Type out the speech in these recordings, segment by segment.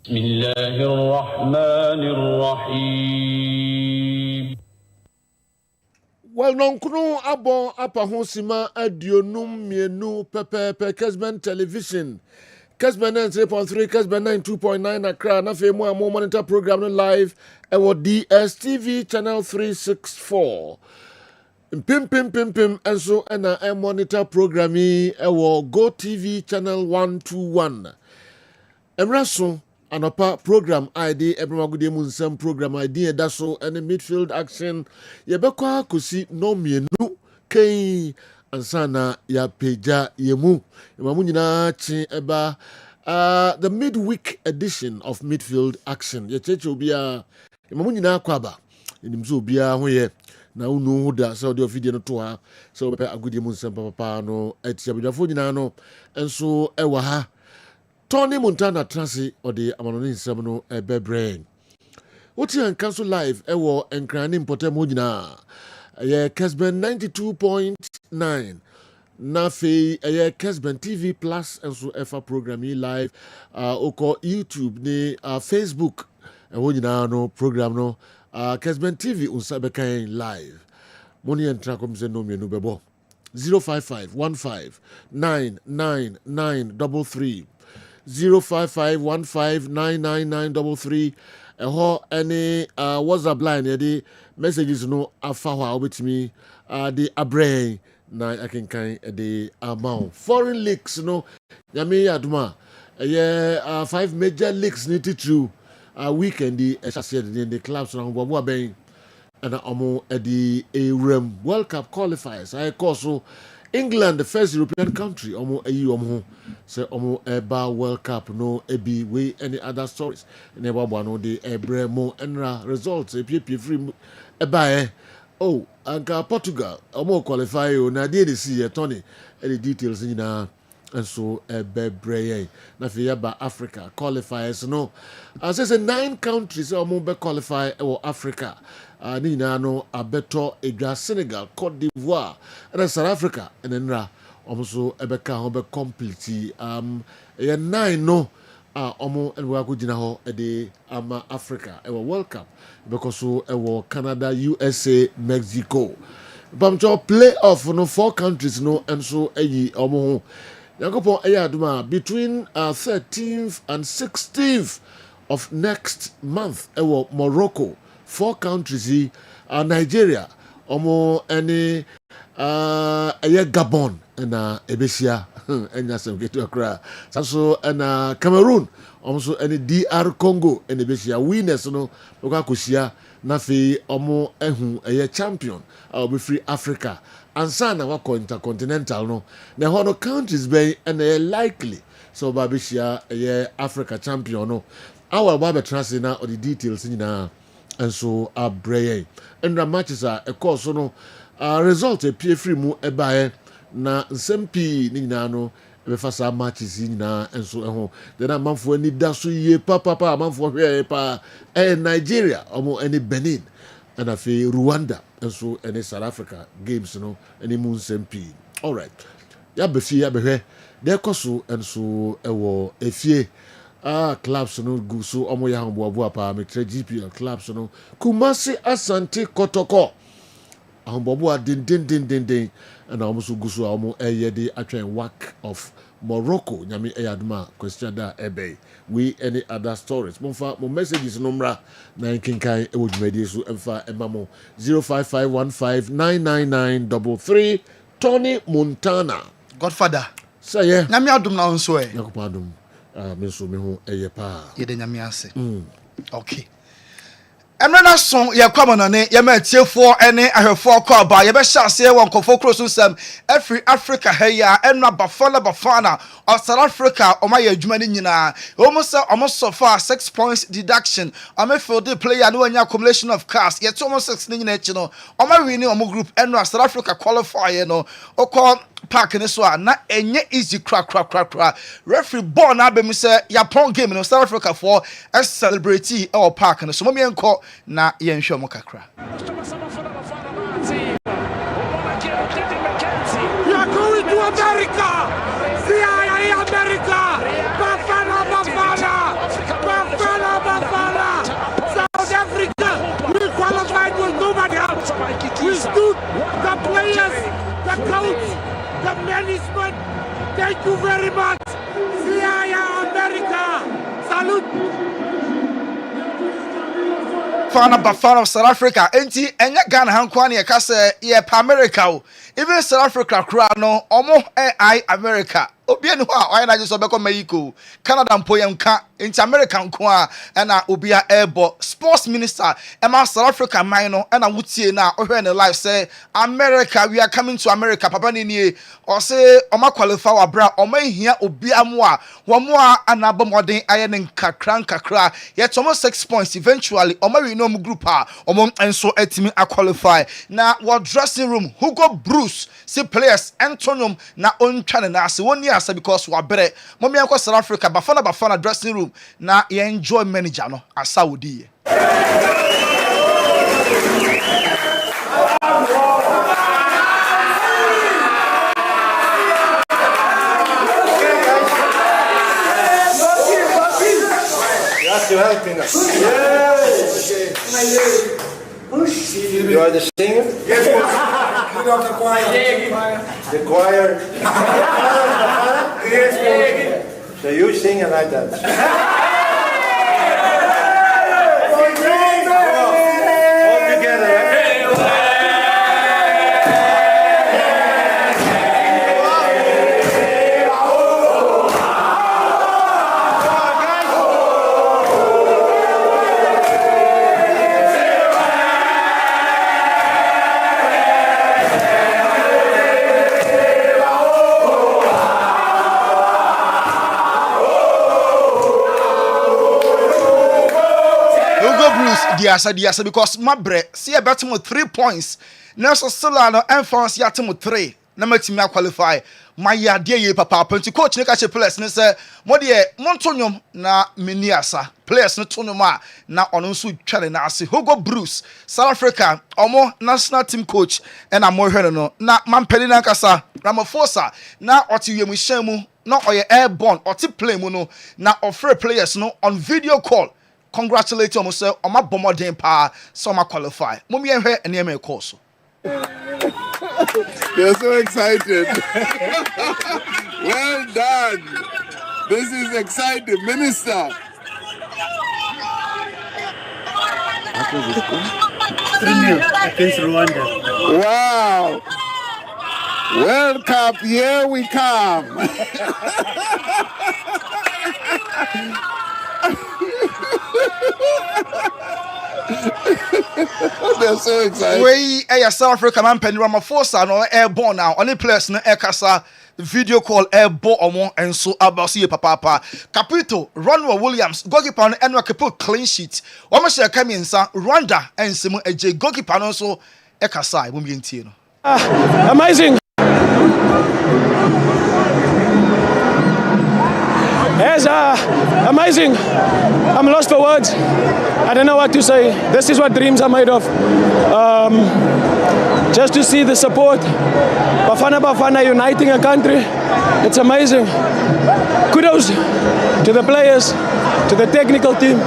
Bismillahirrahmanirrahim. Well, non-kuno abo apa hosima adionum mienu pepe Kessben television. Kessben 3.3, Kessben 2.9 Accra. Na fe mo monitor program no live. Ewo DSTV channel 364. Pim. Enso ena monitor program ewo Go TV channel 121. Emraso anopa program ID ebramagude mu nsam program ID edaso ene midfield action yebekwa kosi no mienu kei ansana ya peja yemu emamu nyina chi eba the midweek edition of midfield action ye cheche obia emamu nyina kwaba enimzo obia hoye na unu huda so de video no to ha so be agude mu nsam papa no etia bedwafo nyina no enso ewa ha Tony Montana Transi or the Amanoni Seminole Bebrain. What's your council live? Ewo Encranim Potemudina. A Kessben 92.9. Nafe a Kessben TV Plus and so FA program live. Oko YouTube ni Facebook. Wodina no program no. Kessben TV unsabekain live. Money and Tracom Zenomia Nubebo. 055 15 99933. 05515999933 any WhatsApp line yedi messages no afa ho with me the abrain na I can kind the amount foreign leagues no yami aduma 5 major leagues need to through weekend the in the clubs na bo ben and omo the World Cup qualifiers I call so England, the first European country, say eba World Cup, no ebi way any other stories. Never one the Ebremo enra results, a free eba oh, anka Portugal, qualify na did see Tony, any details in and so ebe na fiaba Africa qualifiers no. As I say 9 countries be qualify Africa. Nina no abeto edwa Senegal, Cote d'Ivoire, and South Africa, and then also ebeka ho be complete 9 no omo and we go gina ho e Africa e World Cup because so e Canada, USA, Mexico. Bamcho playoff no 4 countries no and so eyi omo Yankopon aduma between 13th and 16th of next month e Morocco. 4 countries Nigeria any Gabon and Ebesia and some get to Accra so and Cameroon also any DR Congo and Ebesia winners no kusia nafi champion be free Africa and sana wako intercontinental no na hono countries be and likely so babishia Africa champion no our baba translate na or the details na and so abreye and the matches are a course no result a pie free mu ebae na nsempi ni nyina no e fasa matches nyina and so eho then amanfo ani da so ye papa amanfo hwe pa Nigeria omo any Benin and afi Rwanda and so any South Africa games no any mu nsempi all right ya befi ya behwe de koso and so ewo efie clubs no go so omo ya hambo pa me GPL clubs no Kumasi Asante Kotoko ahombo din and almost go so omo the actual work of Morocco nyame eyaduma question da ebe we any other stories mo messages number na kinkai e wodumadi so emfa emamo 0551599933 Tony Montana Godfather say yeah nyame adum na nso e yakopadum me so me ho eye pa yede nyame ase okay Emrana son ye kwamonone ye ma tiefo ene ahwefo kwa ba ye be hyase won kofo kroso sam every Africa heya enwa bafana of South Africa o ma ye adwuma ni nyina almost so far 6 points deduction o ma field player no anya accumulation of cars ye to almost 6 ni nyina echi no o ma win o group enwa South Africa qualifier no o ko park ni so na enye easy crack referee ball na be mi say Japan game no South Africa for celebrate our park no so mo mi enko na yenhwe mo kakra You are going to America! CIA America! Bafana! the coach, the management. Thank you very much. Fly America. Salute. Bafana of South Africa. Enti enya Ghana hankwane ye kase ye pa America. Even South Africa kra no omo America. Obi eni ho a oya na je so be ko Mexico. Canada mpo ye nka enti America nko a na obi a airbo sports minister ema South Africa man no na wutie na ohwe ne live say America, we are coming to America. Papa ni nie o say oma qualify wa bra oma hia obi amu a wo mo a anabo modern aye ne nkakra ye tomo 6 points eventually oma we no group a omo enso atimi a qualify na what dressing room Hugo Bruce see players Antonium na ontwane na ase woni asa because wa bere mommy enko South Africa bafana dressing room na ye enjoy manager no asa wodi You helping us. Yes. You are the singer? Yes, you know the choir. The choir? Yes. So you sing and I dance. All together, right? Diasa because my bre see about 3 points. Nelson Solano and France yatimo 3. Na matimi qualify. My yade ye papa penti coach ne ka che players ne say mo de montonyom na meniasa. Players no tonoma na ono nso tware na ase. Hugo Bruce South Africa omo national team coach and am hwere no na mampeli na kasa Ramaphosa na oti wiemu hyamu na oye airborne oti play mu no na offer players no on video call. Congratulate you, sir. On my bomber day pa, so I qualify. Mummy and her and my course. They're so excited. Well done. This is exciting, Minister. 3-0 against Rwanda. Wow. World Cup, here we come. They're so excited. We South Africa man pen Ramaphosa no airborne now. Only players no aircasa video call airborne omo and so about see papa. Capito Ronald Williams goalkeeper no enwa kepo clean sheet. Omo share kaminsa Rwanda and Simo AJ goalkeeper no so aircasa we ntie no. Amazing. Yes, amazing. I'm lost for words. I don't know what to say. This is what dreams are made of. Just to see the support, Bafana uniting a country, it's amazing. Kudos to the players, to the technical team.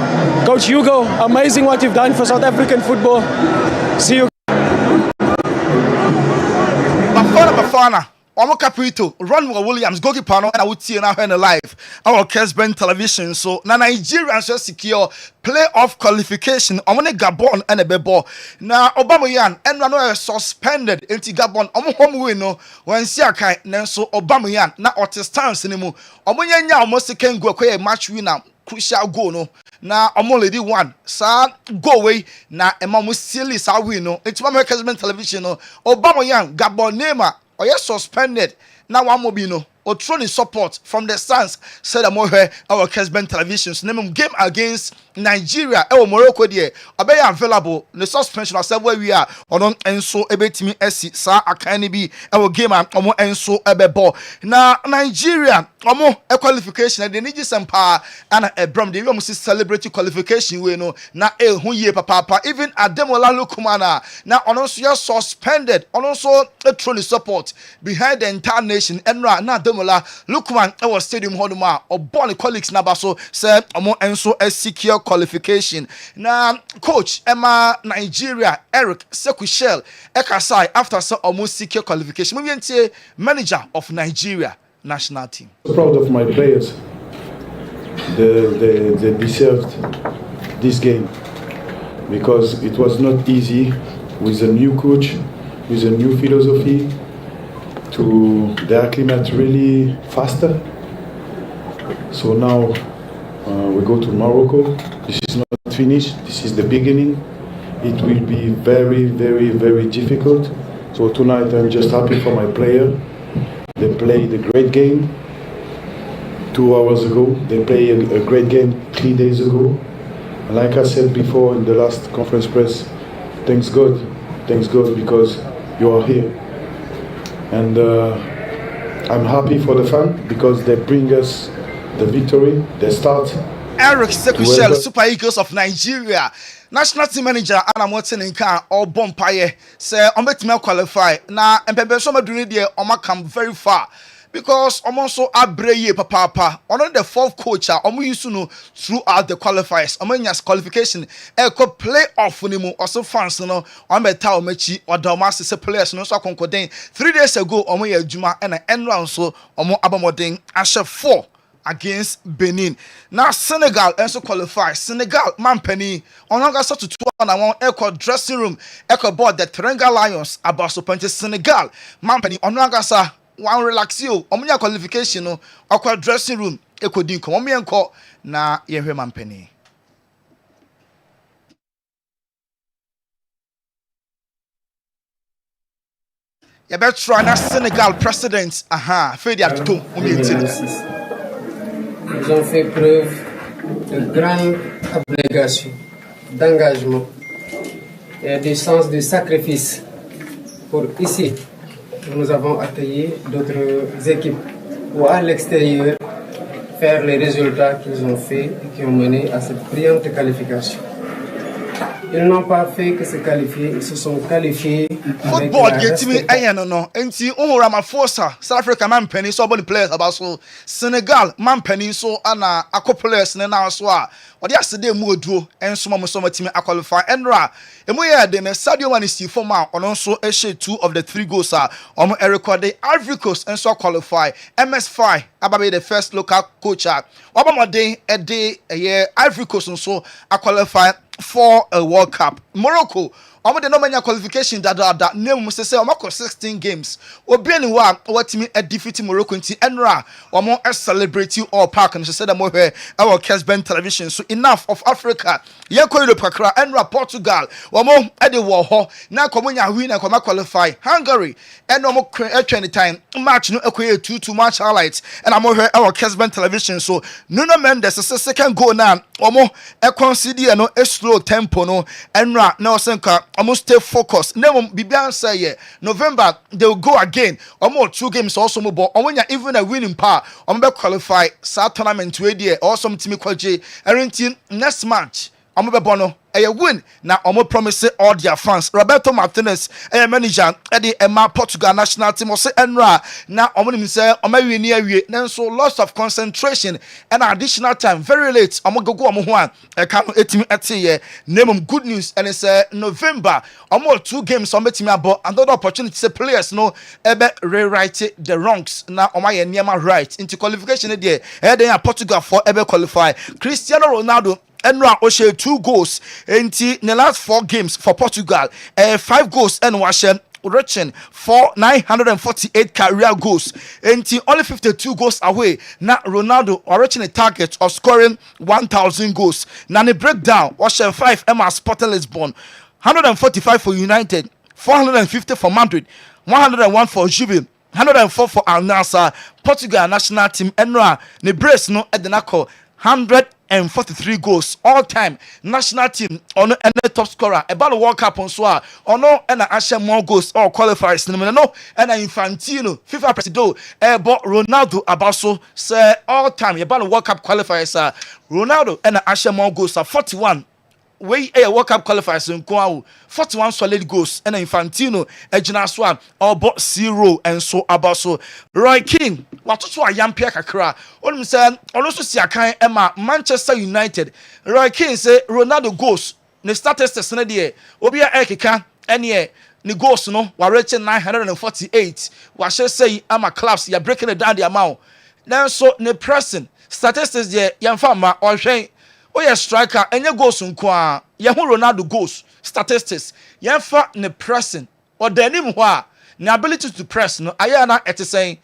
Coach Hugo, amazing what you've done for South African football. See you. Bafana. Omo Capito, Ronald Williams, goalkeeper no, and I would see now in live. Our Kessben television. So na Nigerians just secure playoff qualification. Omo ne Gabon and a bebo. Na Aubameyang and Rano suspended into Gabon. Omo home win no when Siakai Nenso Aubameyang na Otestans anymore. Omo nyanya almost second go a match winner. Crucial goal no. Na omo lady one. Sa go away na emamu silly sa win no. It's my Kessben television no. Aubameyang Gabon Neymar. Or yes, suspended. Now one more no. Or throwing support from the stands. Said our Kessben televisions. Name game against Nigeria. Morocco there. Obey available. The suspension of where we are. Or don't and so ebetimi esi sa akani bi. Our game omo and so ebebo. Now Nigeria. Omo a qualification. They need some power and a brom. They almost celebrate qualification. We know na hu ye papa. Even Ademola Lukumana. Now on also you're suspended. On also a throwing support behind the entire nation. Enra na Ademola Lukman our stadium hoduma or born colleagues nabaso say omo and so a secure qualification. Now, coach Emma Nigeria Eric Sekushel Ekasai after so almost secure qualification. We manager of Nigeria national team. Proud of my players. They deserved this game because it was not easy with a new coach, with a new philosophy to the acclimate really faster. So now we go to Morocco. This is not finished. This is the beginning. It will be very, very, very difficult. So tonight I'm just happy for my player. They played a great game 2 hours ago. They played a great game 3 days ago. And like I said before in the last conference press, thanks God because you are here. And I'm happy for the fans because they bring us the victory. They start. Eric Sekushel, Super Eagles of Nigeria. National team manager Anna Morton in car or Bompaye say on bet me qualify. Now and Pepe Soma doing there on come very far. Because I'm also abreye papa on the fourth coach I'm used to know throughout the qualifiers. I'm in qualification could play off when also fans no on better mechi or Damas is a players no so concording 3 days ago on my Juma and an end round so on more abamoding Asher 4 against Benin. Now Senegal also qualify. Senegal Mampeni on August to 2 and 1 echo dressing room echo board the Teranga Lions about to point Senegal Mampeni on August one relax you omunya qualification no akwa dressing room ekodin ko omo yenko na yehwe Mampeni. Yabetro na Senegal president Fedi Atoto Ils ont fait preuve de grande abnégation, d'engagement et de sens de sacrifice pour ici. Nous avons accueilli d'autres équipes ou à l'extérieur faire les résultats qu'ils ont fait et qui ont mené à cette brillante qualification. Ils n'ont pas fait que se qualifier, ils se sont qualifiés. Football get me no. Enti Ramaphosa, South Africa man penny so body players about so Senegal man penny so ana akọ players na now so a odi asede mu oduo enso mo so matimi qualify enra emu ye de na Sadio Mane si form a ono so ehye 2 of the 3 goals a omo record the Ivory Coast enso qualify MS5 ababe the first local coach a obamodin e de Ivory Coast so qualify for a World Cup. Morocco omo de no manya qualification da name say 16 games obi ni wa watimi defeat Morocco nti enra omo celebrate all park and say that mo here our Kessben television. So enough of Africa yeko Europe kakra enra Portugal omo de wo ho na komonya win na koma qualify Hungary and omo 20 time match no ekoye 2-2 match highlights and I'm here our Kessben television. So Nuno Mendes second goal now omo consider no slow tempo no enra na osenka almost stay focused. Nemo Bibian say November they will go again. Almost 2 games also mobile. Even a winning power. Be qualify sa tournament we there. Also team qualify. Next match. Be bono. A win na promise all their fans. Roberto Martinez manager the Emma Portugal national team say enra na say win here so loss of concentration and additional time very late go ho an can etimi ete name good news and it's November 2 games betimi about another opportunity say players no rewrite the wrongs na ye niema right into qualification there then Portugal for qualify. Cristiano Ronaldo Enra Oshe 2 goals in the last 4 games for Portugal, 5 goals and Washem reaching for 948 career goals. And only 52 goals away. Now Ronaldo reaching a target of scoring 1,000 goals. Now the breakdown Washem 5 Emma Sporting Lisbon, 145 for United, 450 for Madrid, 101 for Juve, 104 for Al Nassr. Portugal national team Enra ne brace no Edenako 143 goals all time national team on the top scorer about the World Cup on so on no and Asha more goals or qualifiers no and Infantino FIFA president but Ronaldo about so say all time about the World Cup qualifiers Ronaldo and Asha more goals 41 we a World Cup qualifiers nko 41 solid goals and Infantino ejina so a obo 0 and so about so Roy Keane watoto ayampia kakra onum say ono so siakan ema Manchester United Roy Keane say Ronaldo goals ne statistics na de obi a ekeka ene ni goals no wa reach 948 wa share say ama clubs ya breaking it down the amount then so ne pressing statistics there yamfa ma ohwen oye striker enye goals nko a ye hu Ronaldo goals statistics yamfa ne pressing or the anim ho a the ability to press no aya na etisen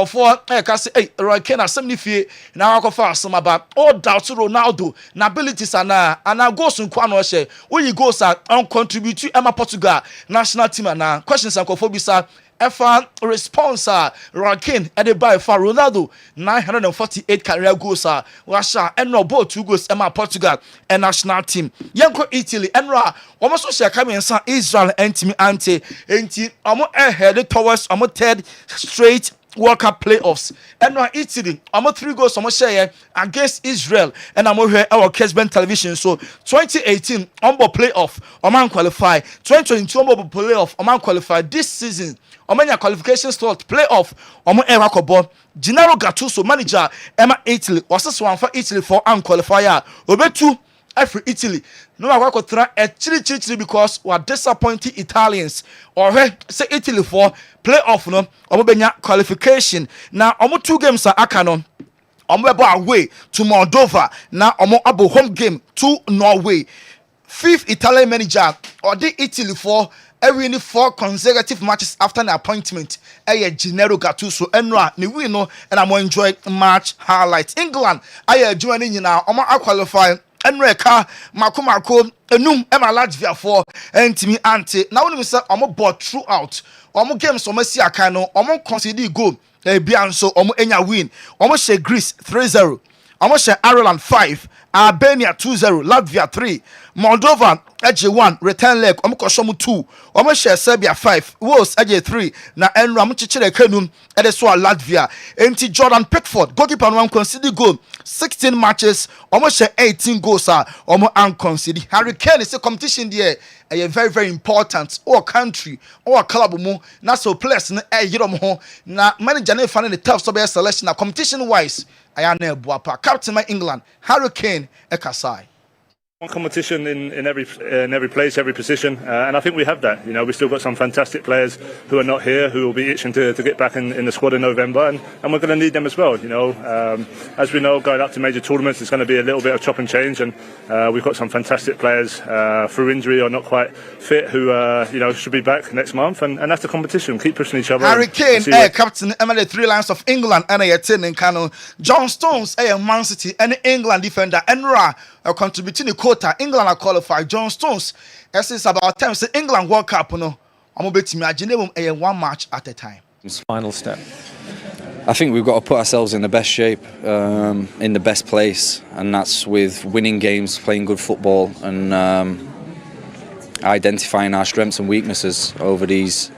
for ka say Roy Keane asem ni fie na akofa asem aba all doubt Ronaldo na abilities ana goals nko na ohye oyi goals a on contribute to Emma Portugal national team na questions ankofo bisa efa response Roy Keane at the by for Ronaldo 948 career goals Russia and no ball 2 goals Emma Portugal and national team yanko Italy and almost so share come inside Israel and team anti almost headed towards almost third straight World Cup playoffs and now Italy almost 3 goals almost share against Israel and I'm here our Kessben television so 2018 on playoff man qualify 2022 on playoff man qualify this season Omanya qualification slot playoff omo era kobo Gennaro Gattuso manager Emma Italy was one for Italy for unqualifier obetu every Italy no akwakotra chiri because we are disappointing Italians or say Italy for playoff no omo benya qualification na omo 2 games aka no omo ebo away to Moldova na omo abo home game to Norway 5th Italian manager or the Italy for every 4 consecutive matches after an appointment Gennaro Gattuso enra ni win no and I'm enjoy match highlights England joining nyina omo qualify enra ka mako enum ema Latvia for entimi ante na wonu say omo ball throughout omo games omo si akan no omo concede goal bia nso omo enya win omo she Greece 3-0 omo she Ireland 5 Albania 2-0 Latvia 3 Moldova AJ1 return leg omo kosomu 2 omo share Serbia 5 Wales AJ3 na enra mo chichire kanum ede so Latvia enti Jordan Pickford goalkeeper no concede goal 16 matches omo share 18 goals omo unconceded Harry Kane say competition there very very important or country or club mo na so players na yirom ho na manager na fan the tough selection na competition wise ayana ebuapa captain my England Harry Kane ekasai one competition in every place, every position, and I think we have that. You know, we've still got some fantastic players who are not here, who will be itching to get back in the squad in November, and we're going to need them as well. You know, as we know, going up to major tournaments, it's going to be a little bit of chop and change, and we've got some fantastic players through injury or not quite fit who you know should be back next month, and that's the competition. Keep pushing each other. Harry Kane, captain, the 3 Lions of England, and a 10 in Kano. John Stones, Man City, and England defender, Enra. Contributing the quota England are qualified John Stones it's about time say England World Cup no I'm bet me imagine a 1 match at a time. Final step. I think we've got to put ourselves in the best shape, in the best place, and that's with winning games, playing good football, and identifying our strengths and weaknesses over these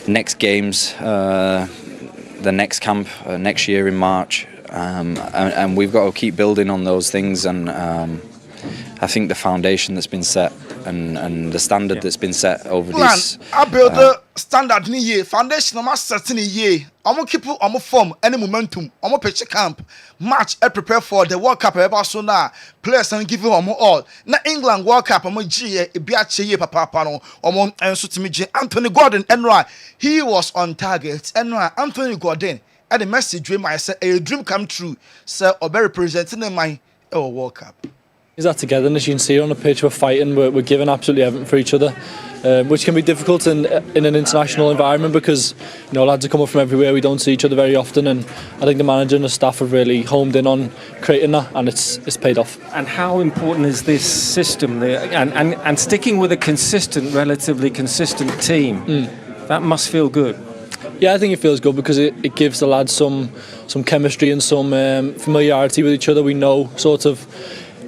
next games, the next camp next year in March. And we've got to keep building on those things, and I think the foundation that's been set and the standard that's been set over these. I build the standard ni ye foundation no set ni ye. Omo keep omo form any momentum. Omo pitch camp match I prepare for the World Cup ever so now. Players and give omo all. Na England World Cup omo G e bia che ye papa no. Omo enso timi G Anthony Gordon enra he was on target. Enra Anthony Gordon and the message we might say a dream come true. Sir, or be representing in my World Cup. Is that togetherness you can see on the pitch? We're fighting, we're giving absolutely everything for each other, which can be difficult in an international environment because you know lads are coming from everywhere. We don't see each other very often, and I think the manager and the staff have really homed in on creating that, and it's paid off. And how important is this system and sticking with a consistent, relatively consistent team? That must feel good. Yeah, I think it feels good because it gives the lads some chemistry and some familiarity with each other. We know sort of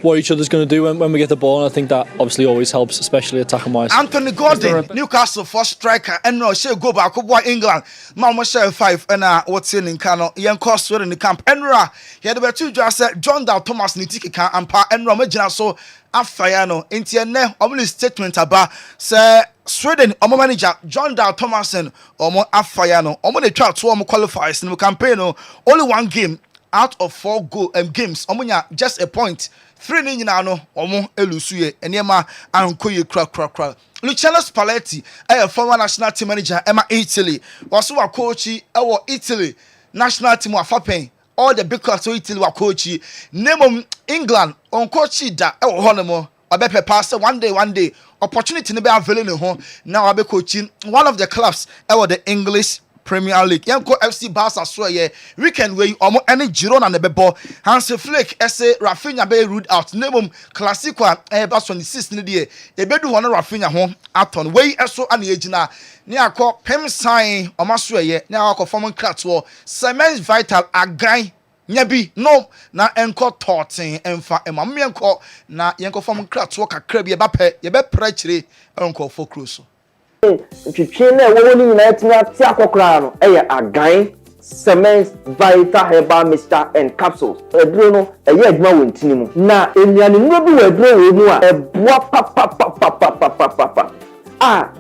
what each other's going to do when we get the ball, and I think that obviously always helps, especially attacking wise. Anthony Gordon, Newcastle first striker, and no, she go back, boy England, Mama share 5, and what's in Kano, young cost in the camp, Enra, he had about 2 just said John Dow Thomas Nitika and Pa and Romagina so Afayano, Intiane, only statement about Sir Sweden, Omo manager John Dow Thomason, Omo Afayano, Omo the track to Omo qualifiers in the campaign, only 1 game out of 4 games, Omonya just a point. 3 ni nyina no omo elusuye enema ankoye kra Luciano Spalletti former national team manager Emma Italy was wa coachi Italy national team afapen all the big clubs Italy wa coachi name England on coachi da honomo obepe pass one day opportunity ne be available ho now abe coaching one of the clubs the English Premier League. Yanko FC Barca so ye weekend where omo any Girona na bebo Hansi Flick ese Rafinha be ruled out. Name Classico about 26 ni die. Ebedu hono Rafinha ho aton. Wei eso ana ejina. Ni akọ pem sign omo so ye. Ni akọ form crato. Cement Vital agan nyabi no na enko tortin emfa ema menko na yenko form crato kakra bi ye ba pe ye be prechire enko focus. Twitwene wo ni nyina tia tia akokra no agan cement vital herbal mixture and capsules eduro no adwuma wontini mu na enuane no bi waduro we mu a eboa pa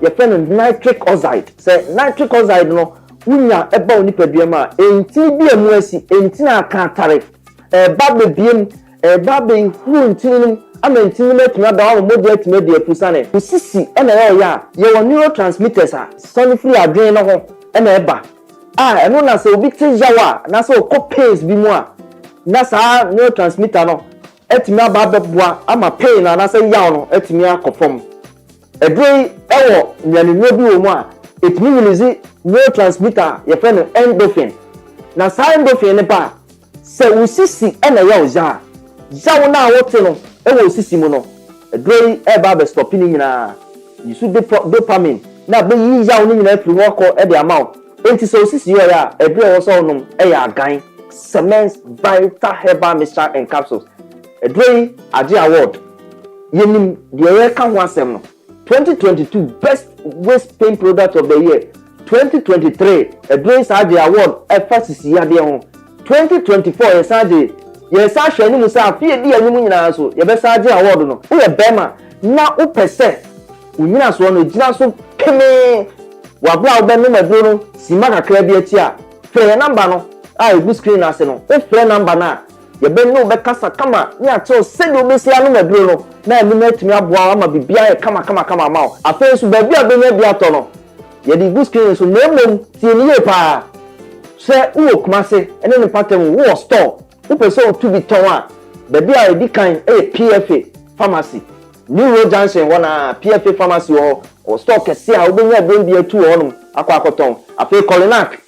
ye friend nitric oxide say nitric oxide no unya eba oni padua ma enti bi emu asi enti na akantare ba bebiem ba be hu ntini amantini metuna da wo modi atime de afusane usisi ena ya neurotransmitters soni free adwen no ho ena eba eno na se obi ti jawa na se ko pains bi mu a na sa neurotransmitter no etime aba beboa ama pain na se yaw no etime akofom edrei nyane no bi wo mu a etime release neurotransmitter ye friend endorphin na sa endorphin ne ba se usisi ena ya oja jawo na wote no ewo sisi mu no edrei eba be stop ni nyina yisu dopamine na be yi yawo ni nyina firi ho ko e de amount enti so sisi yo ya edrei wo so no ya agan cement vital herbal mixture and capsules edrei age award yenim de ye ka ho asem no 2022 best waist pain product of the year 2023 edrei age award FCC ya de ho 2024 yesaje yes ahwe ni musa afie di animu nyina so ye be saje award no wo ye bema na wo pese unyina so no gina so peme wa bla wo be no maduro no sima kakra bi ati a fe number no a e screen ase no wo fe number na ye be no be kasa kama ni ato se do be sia no maduro no na emi na tumi aboa ama bibia ye kama ma afa so ba bia be nya bi ato no ye di screen so nemom tie ni ye pa se wo kumase ene ne pattern wo store person to be towa baby a edi kan PFA pharmacy New Road Junction wana PFA pharmacy or stock kese a obenya brand atu honum akoton afi Colinac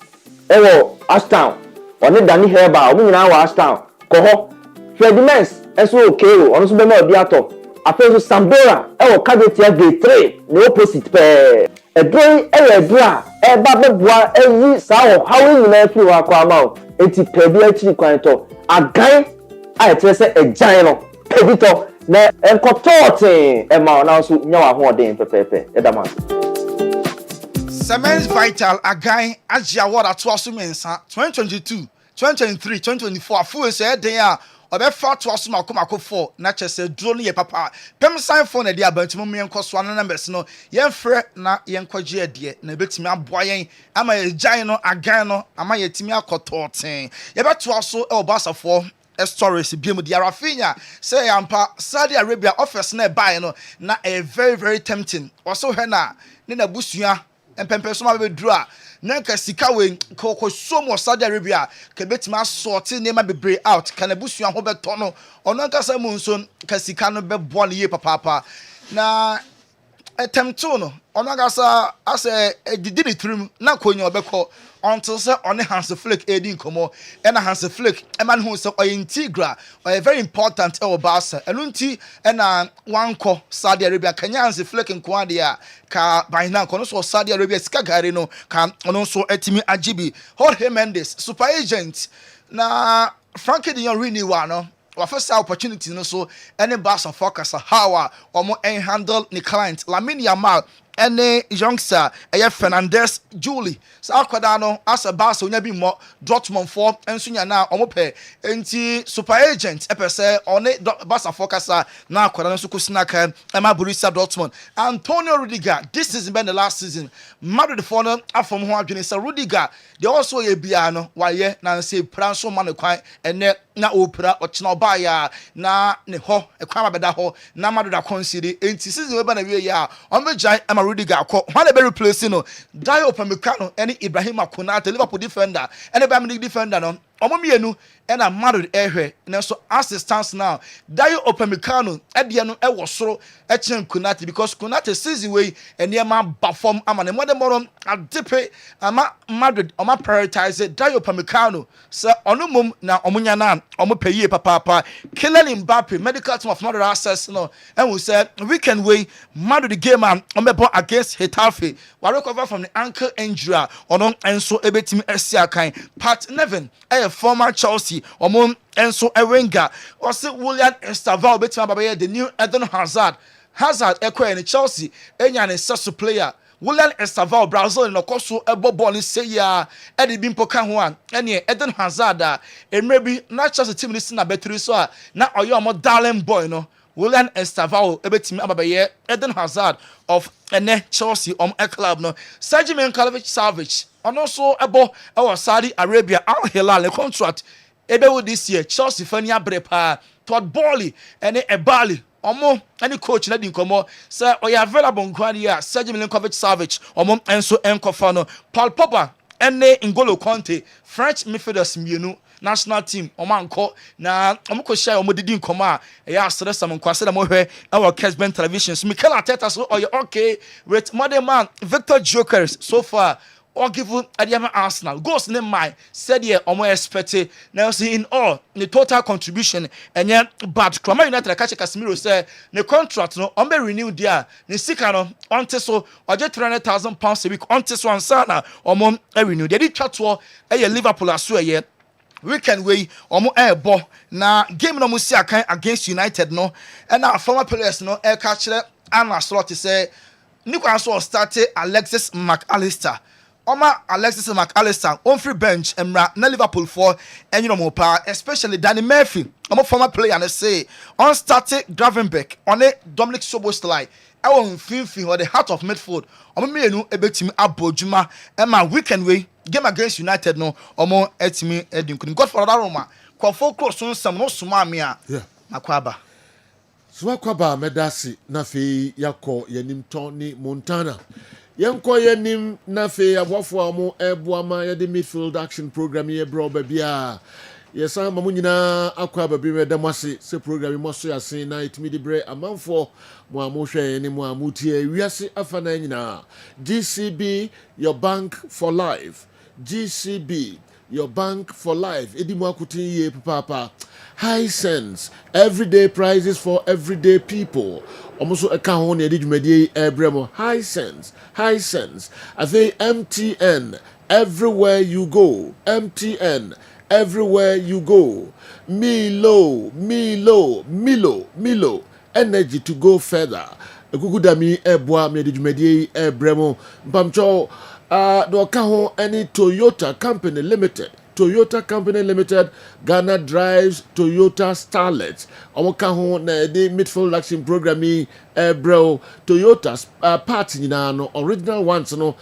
ewo Ashtown oni Dani Herbal obi nyina wa Ashtown ko ho Fredimens eso okay o ono so be ma obi ato afi so Sambora ewo Cadetia Gate 3 no opposite pe edrei edra eba beboa eyi sa ho hawe nyina afi wa kwa ma enti pebi achi kwanto agan ayetrese ejan no pedito na enkototin ema na so nya wa ho den pepepe edama Cement Vital agan age award ato so mensa 2022 2023 2024 afu ese den a obefa to aso makomako 4 na chese duro no ye papa pem sign for na dia bantimu menko so na numbers no yen frɛ na yen kwaje ade na betimi aboa yen ama ejan no agan no ama yetimi akototen ye beto aso e obasafo stories biemu dia Rafinha say ampa Saudi Arabia offers na buy no na a very very tempting also he na ne na busua empempe so ma be duro a na ka sika we ko so mo Saudi Arabia ka betima sort nema bebre out kana busua ho beto no ono nka sa mu nso ka sika no be bo ne ye papa na etemto no ono nka sa ase didi ni trim na konya obekọ until say on Hansi Flick edi nkomo na Hansi Flick eman hu say integral or very important e Barca enunti na wanko Saudi Arabia kanya Hansi Flick nko ade a ka bahina nko no so Saudi Arabia sika gare no ka ono so etimi agibi Jorge Mendes super agent na Frankie de Jong renew no first opportunity no so any boss of focus how omo handle the client Lamine Yamal any youngster Fernandez Julie sa akwada no as a boss onya bi mo Dortmund for enso nya na omo pe enti super agent epese on boss of focus na akwada no so kusina Emma Borussia Dortmund Antonio Rudiger this is been the last season Madrid for no afom ho adwene say Rudiger they also ye bia no waye na say pranso man kwan ene na opera ochina obaya na ne ho ekwan mabeda ho na Madrid akonsidi enti season we ba na we ya omejai Emma Rudiger akọ when they replace no Dio Upamecano any Ibrahim Konate Liverpool defender any Bayern Munich defender no omo mienu na Madrid ehwe na so as it stands now Dio Upamecano ede no e wo soro e chen Konate because Konate season way eniema perform ama ne modern moron adepe ama Madrid oma prioritize Dio Upamecano so onumum na omunya na omo peye papa Kylian Mbappe medical team of Madrid access no and we say weekend way Madrid game am omebo against Getafe we recover from the ankle injury ono enso ebetimi esia kan part 11 former Chelsea omo enso Wenger or say William Estavao betima babaye the new Eden Hazard ekwa in Chelsea enya ne sesu player William Estavao Brazil no koso ebo ball say ya edi bimpo kan ho an ene Eden Hazard maybe na Chelsea team ni na betri so na oyo omo darling boy no William Estavao ebetimi ababaye Eden Hazard of ene Chelsea club no Sergio Milinkovic-Savic ono so ebo Saudi Arabia Al Hilal contract ebe this year Chelsea fani abrepa Todd Bowley ene Ebali omo any coach na di nkomo say oya available nkwani ya Sergio Milinkovic-Savic omo enso enkofano Paul Pogba ene N'Golo Kante French midfielders mienu national team omanko na omko share omodidi nkomo a ya asere sam nkwase da mo hwe our Kessben television so Mikel Arteta so oya okay with modern man Victor Jokers so far or give Adiama Arsenal goes in my said here or more expected now see in all the total contribution and yet but Klama United catch Casemiro say the contract no on be renewed there the sikano on so or just £300,000 a week on so and sana or more renewed they did chat to a Liverpool as well yet weekend way omo ebo na game no musi akan against United no and now former players no e ka kire ana slot say Nico so started Alexis McAllister Alexis McAllister on free bench emra na Liverpool for and you know pa especially Danny Murphy former player and say on started Gravenberch on a Dominic Szoboszlai I won Finfi or the heart of midfield mienu ebetimi abojuma ema weekend way game against United no etimi edin God for that Roma kwafo close on some no suma me a makwaba Swakwaba medasi na fe yakọ yanim Tony Montana Yanko yenim na fe abwafo amu ebuama yede midfield action program ye bro babia yesa mamu nyina akwa babi medamase se program mo so yasen na itimi de bre amanfo mo amuhwe ni mo amutie wiase afana nyina GCB your bank for life GCB your bank for life edi mo akutin ye papa high sense everyday prices for everyday people almost a count near the Bremo high sense I think MTN everywhere you go MTN everywhere you go Milo energy to go further Gugudami Ebwa Medijumedi Bremo Bamcho do kaho any Toyota Company Limited Ghana drives Toyota Starlet kaho na the midfield action program bro Toyota's parts nyina no original ones no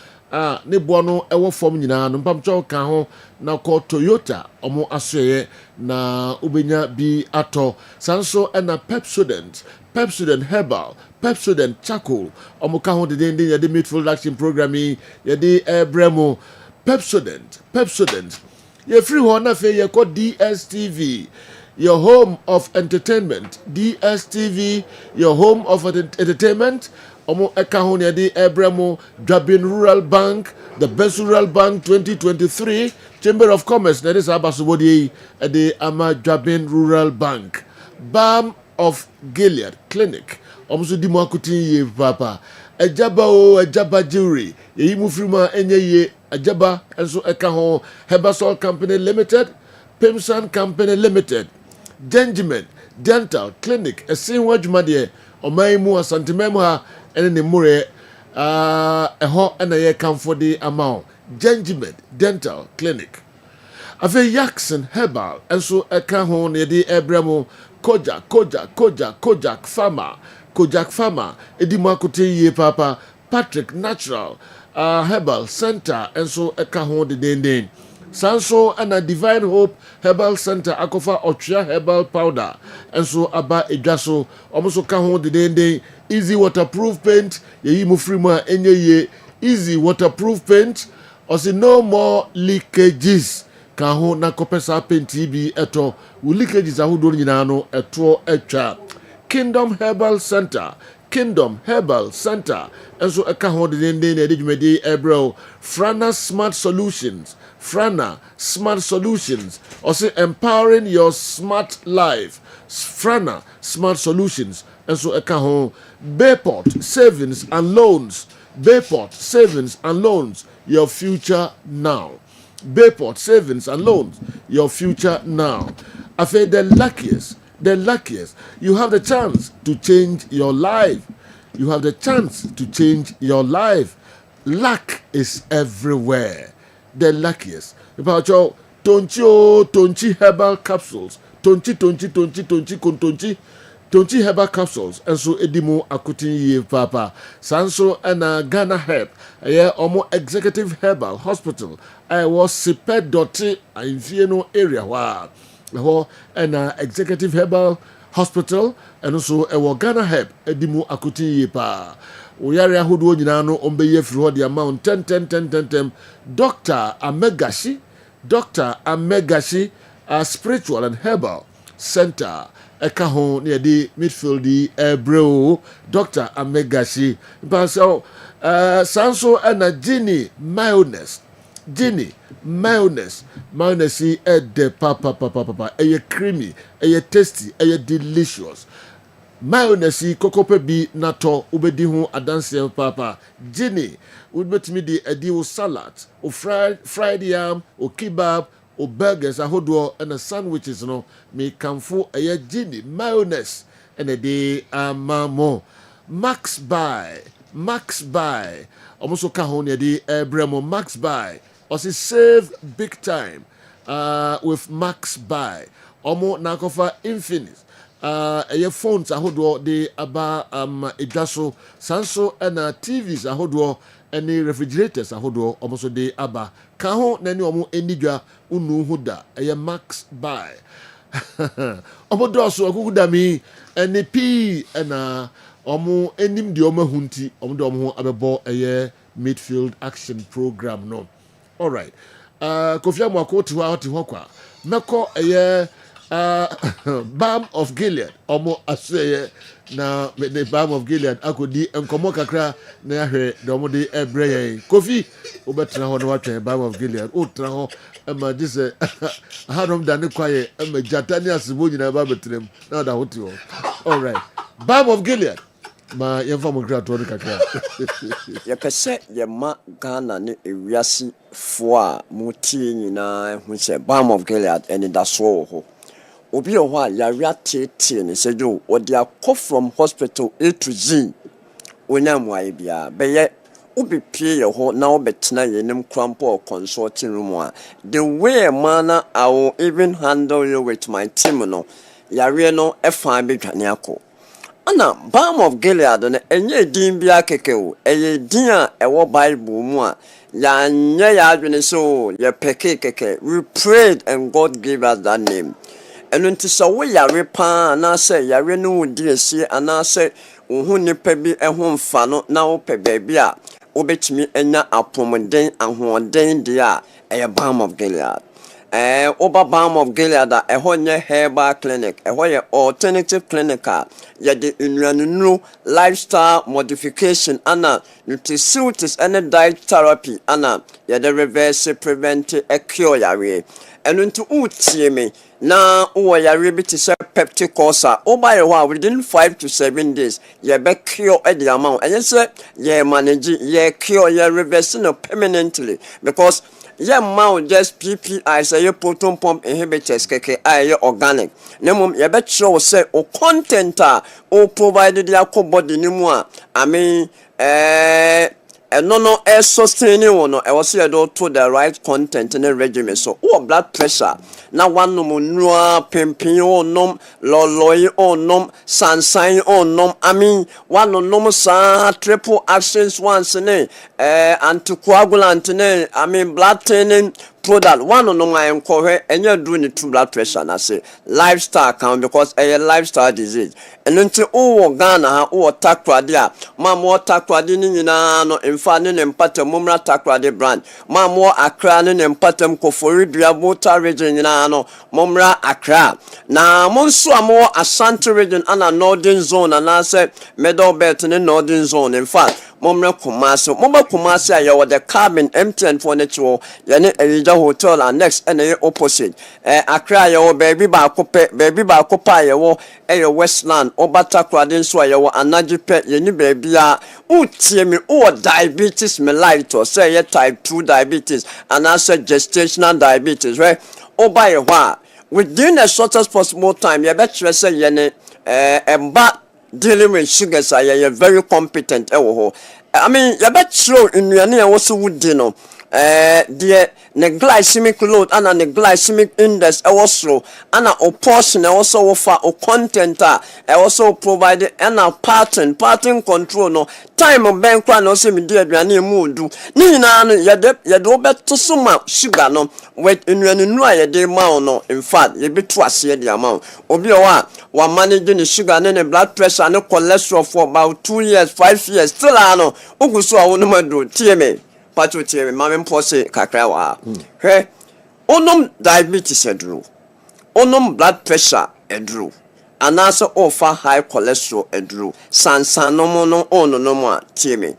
ne bono ewo form nyina no mpamcho kaho na ko Toyota asweye na ubenya bi ato sanso na Pepsodent Herbal Pepsodent Charcoal kaho de the midfield action program yede bremo Pepsodent ye free one na fe ye call DSTV your home of entertainment DSTV your home of entertainment ekaho ne de ebremo Dwabin Rural Bank the best rural bank 2023 Chamber of Commerce na this abasobodi de ama Dwabin Rural Bank Balm of Gilead Clinic so di mo akutin ye papa ejaba jewelry ye mu frima enye ye Ajaba and so ekaho Herbal Company Limited, Pimsan Company Limited, Gingerman Dental Clinic ɛsen ho adwuma deɛ ɔman mu asantemam ha ɛne ne mmorɛ ɛhɔ ɛna yɛ kamfo de ama wo Gingerman Dental Clinic. Afei Jackson Herbal ɛnso ɛka ho na yɛde ɛbrɛ mu Kojak Farmer edi mu akote yie papa Patrick Natural Herbal Center ɛnso ɛka ho de denden. Sanso and a Divine Hope Herbal Center akofa Otria Herbal Powder enso aba edwaso omoso ka ho de easy waterproof paint yeyi mu free mu a enye ye easy waterproof paint osi no more leakages ka ho na kopesa paint bi eto wo leakages ahodo nyina no eto etwa Kingdom Herbal Center enso eka ho de na edwumedi ebro Frana Smart Solutions also empowering your smart life. Frana Smart Solutions enso eka ho Bayport Savings and Loans your future now. Bayport Savings and Loans your future now. After the luckiest, you have the chance to change your life. Luck is everywhere. The luckiest. About your Tonchi Herbal Capsules. Tonchi Herbal Capsules. And so Edimu Akutin Ye Papa. Sanso and Ghana Herb. Omo Executive Herbal Hospital. I was Siped Dotti in Fieno area. Wow. And Executive Herbal Hospital. And also Ghana Herb. Edimu Akutin Ye Pa. Oyare ahodo nyina no ombeye firi ho de amount 10 Dr. Amegashi Spiritual and Herbal Center eka ho ne de midfield ebro Dr. Amegashi so sanso na Ginny mayonnaise e de papa e creamy e tasty e delicious. Mayonnaise kokope bi nato ubedi ho adanse papa Ginny ubetimi di edi o salad o fried yam o kebab o burgers ahodo and sandwiches no me kamfo eye Ginny mayonnaise and de amamo Max buy almost ka ho ne de ebremo Max buy or save big time with Max buy omo na kofa infinite phones ahodo de aba edwaso sanso na TVs ahodo any refrigerators ahodo omoso de aba ka ho na ni omo enidwa unu huda Max buy omodo so akukuda mi ene p na omo enim de omo hunti omo de omo abebo midfield action program no. All right. Kofi Amoako wa oti hokwa meko Balm of Gilead omo aseye na the Balm of Gilead akodi enkomo kakra na ahwe de omo de ebreye Kofi obetra ho na watwe Balm of Gilead otra ho ma dise hadom dane kwaye ma jatani asebo nyina ba betrem na da hoti ho. All right. Balm of Gilead ma yemfa mo kra to ne kakra ye pese ye ma Ghana ne ewiase fo a mutie nyina hu se Balm of Gilead eni da so ho obi o ha yarea tete ne sejo odi akọ from hospital A to Z onyamu aye bia beye obi pie ye ho na obetena ye nim crampo consulting room a the way man I will even handle you with my team no yare no e fa be dwane akọ ana Balm of Gilead no enye din bia keke o eye din a ewo Bible mu a ya nye ya adwene so ye peke keke we prayed and God gave us that name. And until so we yare pa na say yare no wudi esi ana say ohu nipa bi ehun fa no na wo pe baabi a obetimi enya apomden ahoden de a eye Balm of Gilead oba Balm of Gilead a eho nye Herbal Clinic eho ye alternative clinic a ye de nnuanu lifestyle modification ana nutraceuticals and diet therapy ana ye de reverse prevent a cure yare enu nti utie me na uwa yare bi ti se peptic ulcer oba ye wa within 5 to 7 days ye be cure at the amount and say ye manage ye cure ye reverse no permanently because ye ma just PPI say ye proton pump inhibitors keke aye organic nemum ye bet show say o content o provided their body nimu I mean no sustaining one no was here to the right content in the regimen so blood pressure na one no nua pimpin onom loloi onom sansan onom I mean one no sa triple actions once ne anticoagulant ne I mean blood thinning product one no my encourage and you doing it to blood pressure na say lifestyle count because a lifestyle disease and until Ghana takrade a ma mo takrade ni nyina no emfa ne empatem mumra takrade brand ma mo Accra ne empatem Kofori Dua Bota region nyina no mumra Accra na mo nso amo Ashanti region ana northern zone and say middle belt ne northern zone in fact Momra Kumasi, Momba Kumasi, you were the cabin empty and furniture, Yanni Elida Hotel and next and opposite. Accra, your baby Bacopa, your Westland, Obata Quadin Sway, your Anaji pet, Yanni baby, Tiemi, or diabetes, melito, say type 2 diabetes, and answer gestational diabetes, right? Oh, by a while, within the shortest possible time, you bet you say Yanni, and but. Dealing with sugars, I am very competent. I mean, you bet slow in your also would dinner. The glycemic load and the glycemic index also and a portion also offer or content also provided and a pattern control no time of bank no see me dear mood do nina you do better so much sugar no wait in your new day no in fact you be twice the amount obi one managing the sugar and the blood pressure and the cholesterol for about 2 years 5 years still ano uguso a wonu do TMA Pacho Tiemi, Mammy Posse, Kakrawa. Hey, onum diabetes edru, onum blood pressure edru, and also offer high cholesterol edru, sansan no more, Tiemi.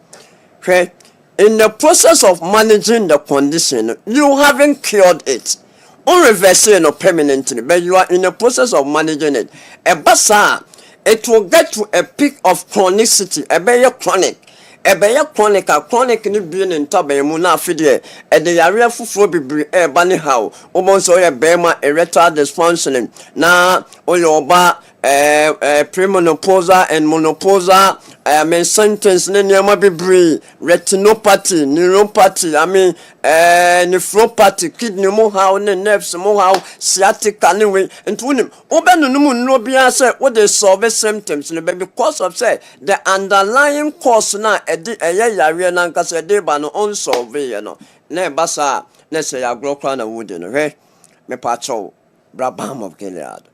Hey, in the process of managing the condition, you haven't cured it. Unreversing or permanently, but you are in the process of managing it. A basa, it will get to a peak of chronicity, a very chronic. Ebeye chronic ni bi ne ntaban mu na afide e de yare fufuro bibiri e ba ne hawo omonso ye bema erectile dysfunction na oyoba premenopausal and menopausal I mean sentence ne niama bibiri retinopathy neuropathy I mean nephropathy kidney mo how ne nerves mo how sciatica ne we ntunim obenu no bia say what they solve symptoms ne because of say the underlying cause na edi eye yare na nkasa de ba no unsolve ye no na basa na say agrokra na wood no he me pacho brabam of Gilead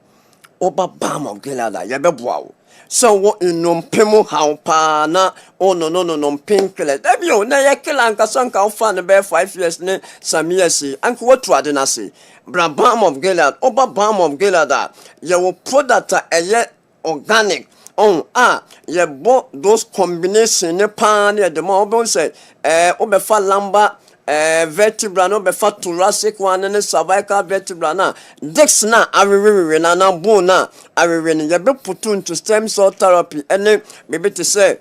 oba bam of Gilead ya beboa so what in pemu how pa na no pinkle debio na ye kila nkasa nka fa na be 5 years ne some years anko what ade na say brabam of Gilead oba bam of Gilead ye wo product eye organic ye bought those combination ne pan ne the more say obefa lamba vertebra no befa thoracic one ne cervical vertebra na disc na awewe na bone na awewe ne ye be put into stem cell therapy ene maybe to say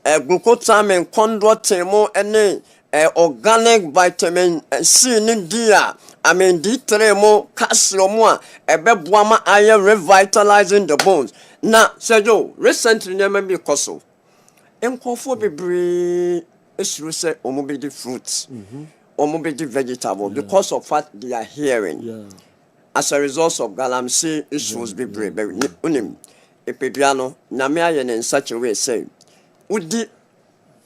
glucosamine chondroitin ene organic vitamin C ne D I mean D3 mo calcium ebeboama iron revitalizing the bones na Sergio recently never be koso enkofo bebre esuru say omobedi fruits omobedi vegetable because of what they are hearing as a result of galamsey issues bebre unim epebiano na me aye in such a way say udi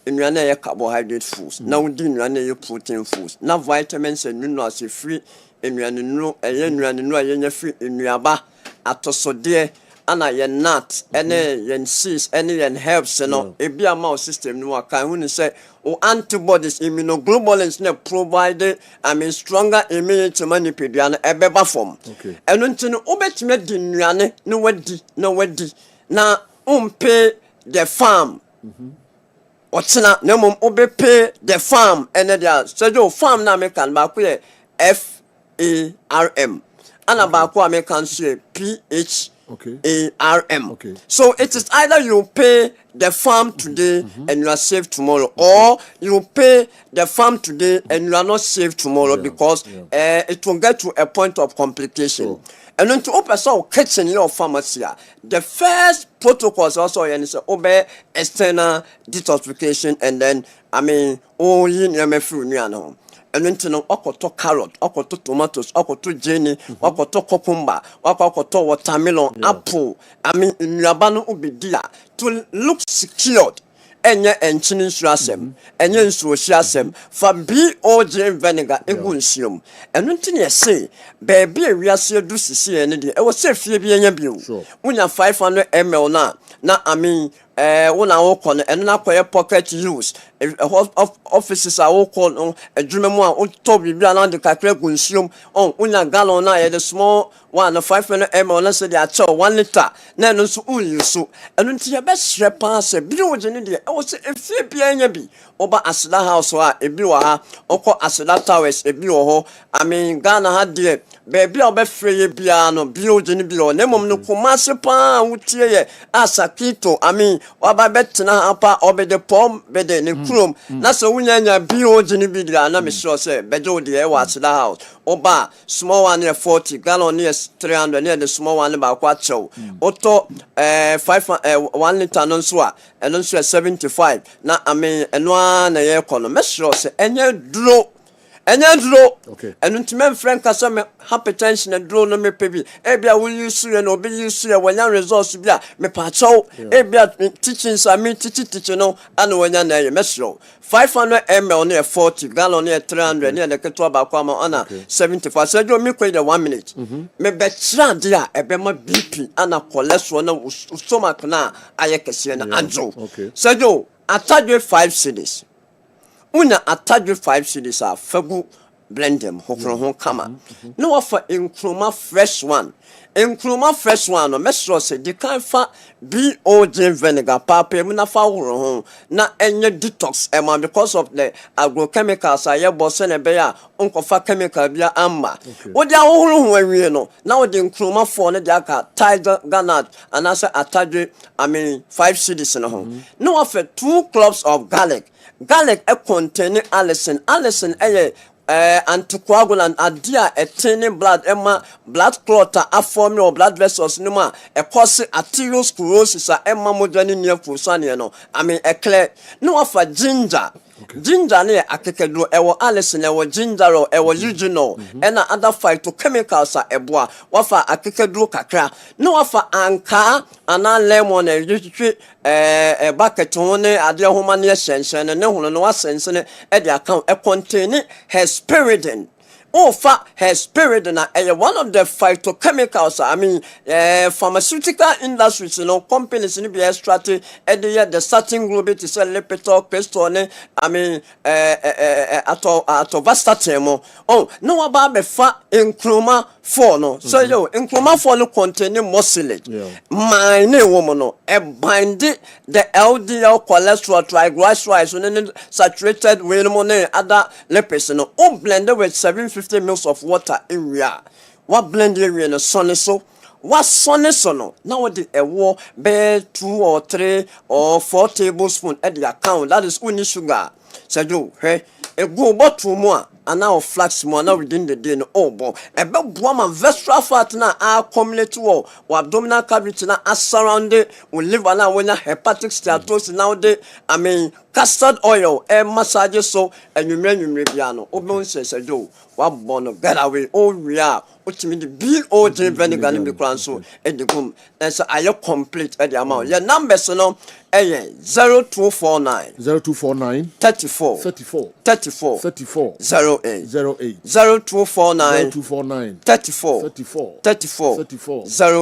nnuane ye carbohydrate foods na udi nnuane ye protein foods na vitamins and minerals free nnuane no eye nnuane no aye nya free nnuaba atosode ana ye nut ene ye seeds ene ye herbs no ebi ama system no aka hu ni say o antibodies immunoglobulins na provide I mean stronger immunity manipedua na ebeba form eno ntino obetime di nnuane no wadi na umpe the farm Otina nemum obepe the farm ene dia so farm na American ba ko FARM ana ba ko American so PH Okay. ARM. Okay. So it is either you pay the farm today and you are safe tomorrow, or you pay the farm today and you are not safe tomorrow because it will get to a point of complication. And then to open so kitchen your pharmacy, the first protocols also is obey external detoxification, and then you may feel new. And then to okoto carrot, okoto tomatoes, okoto jenny, okoto cucumber, okoto watermelon, apple. Nyabano ubidia to look secured. Enye enchini nsuasem, enye nsuosiasem, fa BOJ vinegar egunsium. Enu ntini yesi, baby ewiase du sisi ene di. Ewo se fie bi enye bi o. Unya 500 ml na una woko no enu na koye pocket use. Offices are woko no adwuma mu a utọ bibia na de kakra gunsium. Unya gallon na ye the small one 500 ml na se de acho 1 liter. Na enu nso uyusu. Enu ntini be shrepa se bi o je ni de. Say if you be any be over Asida house or a bill ha or Asida towers a bill. Ghana had dear baby or be free piano, bill Jenny Bill, Nemum no Kumasipa, Utie, Asakito, or by Betina Apa or be the pom, bed in the room. That's a winner, bill Jenny Bill, and I'm sure say, Bejo dear, what's the house. Oba small one near 40, gallon near 300, near the small one about quattro. Otto 1 liter non swa, and non 75. Na and one a year column. Mesro say, and you draw. Okay. And ultimate friend Casam hypertension and draw no me baby. Ebia will you see and obey you see when your results be me pacho. Ebia teaching some teaching no and when you're mesro. 500 ml near 40, gallon near 300 near the Ketuaba Kwama honor 75. So you make the 1 minute. Me betra dia ebema BP and a cholesterol no stomach na ayekesiana anjo. So you attach 5 cedis. Una attach 5 cedis are fagu blend them hokron kama. No offer incluma fresh one. Incluma fresh one no mesro say the kind fa BOJ vinegar papa muna fa hon na enye detox because of the agrochemicals aye boss na be ya onkofa chemical bia amma. Wo dia wo ho awie no na wo de incluma 4 ne dia ka tiger garnet and as attach 5 cedis no ho. No offer 2 cloves of garlic. Garlic contain allicin. Allicin anticoagulant adia attaining blood blood clot form or blood vessels numa cause arteriosclerosis emma modern near fusania no a clear no offer ginger. Ginger near akekedo ewo allicin ewo ginger or ewo eugenol and other phytochemicals eboa wafa akekedo kakra no offer anka ana lemon e bucket one ade homa ne hyenhyen ne hono no asensene e de account e contain hesperidin. Offer hesperidin one of the phytochemicals pharmaceutical industries companies in the strategy the starting group it is Lipitor Pestone atovastatin no about the fat incluma 4 no so yo incluma 4 no contain mucilage my woman no e bind the LDL cholesterol triglycerides and saturated with other lipids no blended with 750 ml of water area. What blend area no sunny so? What sunny so no? Now the a war bear 2 or 3 or 4 tablespoons at the account. That is only sugar. So you hey a go but 2 more and now flax more now within the day no bo. A big woman visceral fat na accumulate or abdominal cavity na surrounded will live on when hepatic steatosis now de custard oil massage so and you may piano. Obon says do what bono get away we are which mean the BOJ vinegar in the crown so at the boom and so are you complete at the amount your numbers no 0249 34 08 0249 34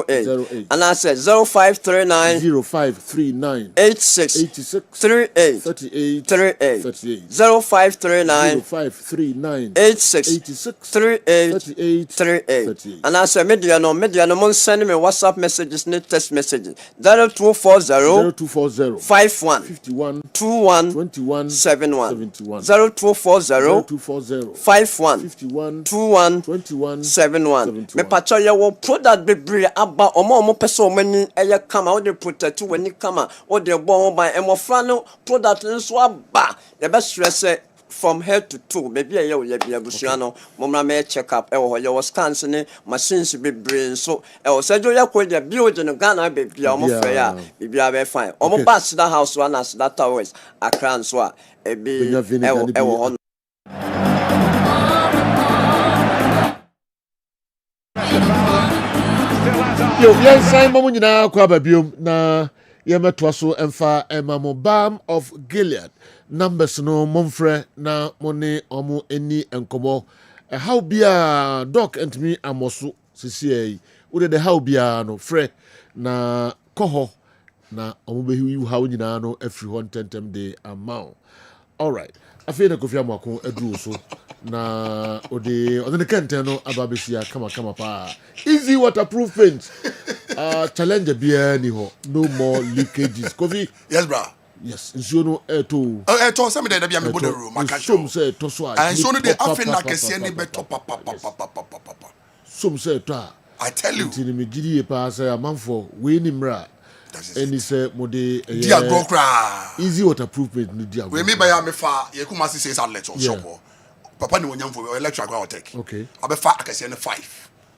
08 and I said 0539 86 38 38 38 38 0539 0539 86 38 38 and as a media no send me WhatsApp messages ne text messages 0240 51 21 71 0240 51 21 71 me pacho ye wo product bebre aba omo pese omani eye kama wo de protect wani kama wo de bon ban emofra no product nso aba ye be stress from head to toe maybe a year be abusua no momra me check up e wo ye wo scans ne machines bebre so e wo sejo ye ko de build no Ghana bebre omo frɛ ya bibia be fine omo pass that house one as that towers akran so a e be e wo Yo, yɛnsan ma mo nyinaa kɔ aba biom na yɛmɛtoa so ɛmfa ɛma mo Balm of Gilead numbers no momfrɛ na mo ne ɔmo ani nkɔmmɔ ɛhaw bia doc ntumi amɔ so sisia yi wode de haw bia no frɛ na kɔ hɔ na ɔmo bɛhiw haw nyinaa no afiri hɔ ntɛntɛm de ama wo. Alright, afei na Kofi Amako aduru so na ɔde ne kɛntɛn no aba bɛhyia kama paa. Easy waterproof paint. Challenge biara ni hɔ. No more leakages. Kofi. Yes, bro. Yes, nsuo no ɛto. Ɛto sɛ me da bia me bodo room aka. Som sɛ ɛtɔ so a. Nsuo no de afi na kɛseɛ ne bɛtɔ papa. Som sɛ ɛtɔ a. I tell you. Nti ne me gidi yɛ paa sɛ amanfo wei ni mmra. Ɛni sɛ mo de dia go kra. Easy waterproof paint no dia. We me ba ya me fa ye kuma si say outlet on shop. Papa ni wonyamfo electric go take. Okay. Abefa akɛseɛ ne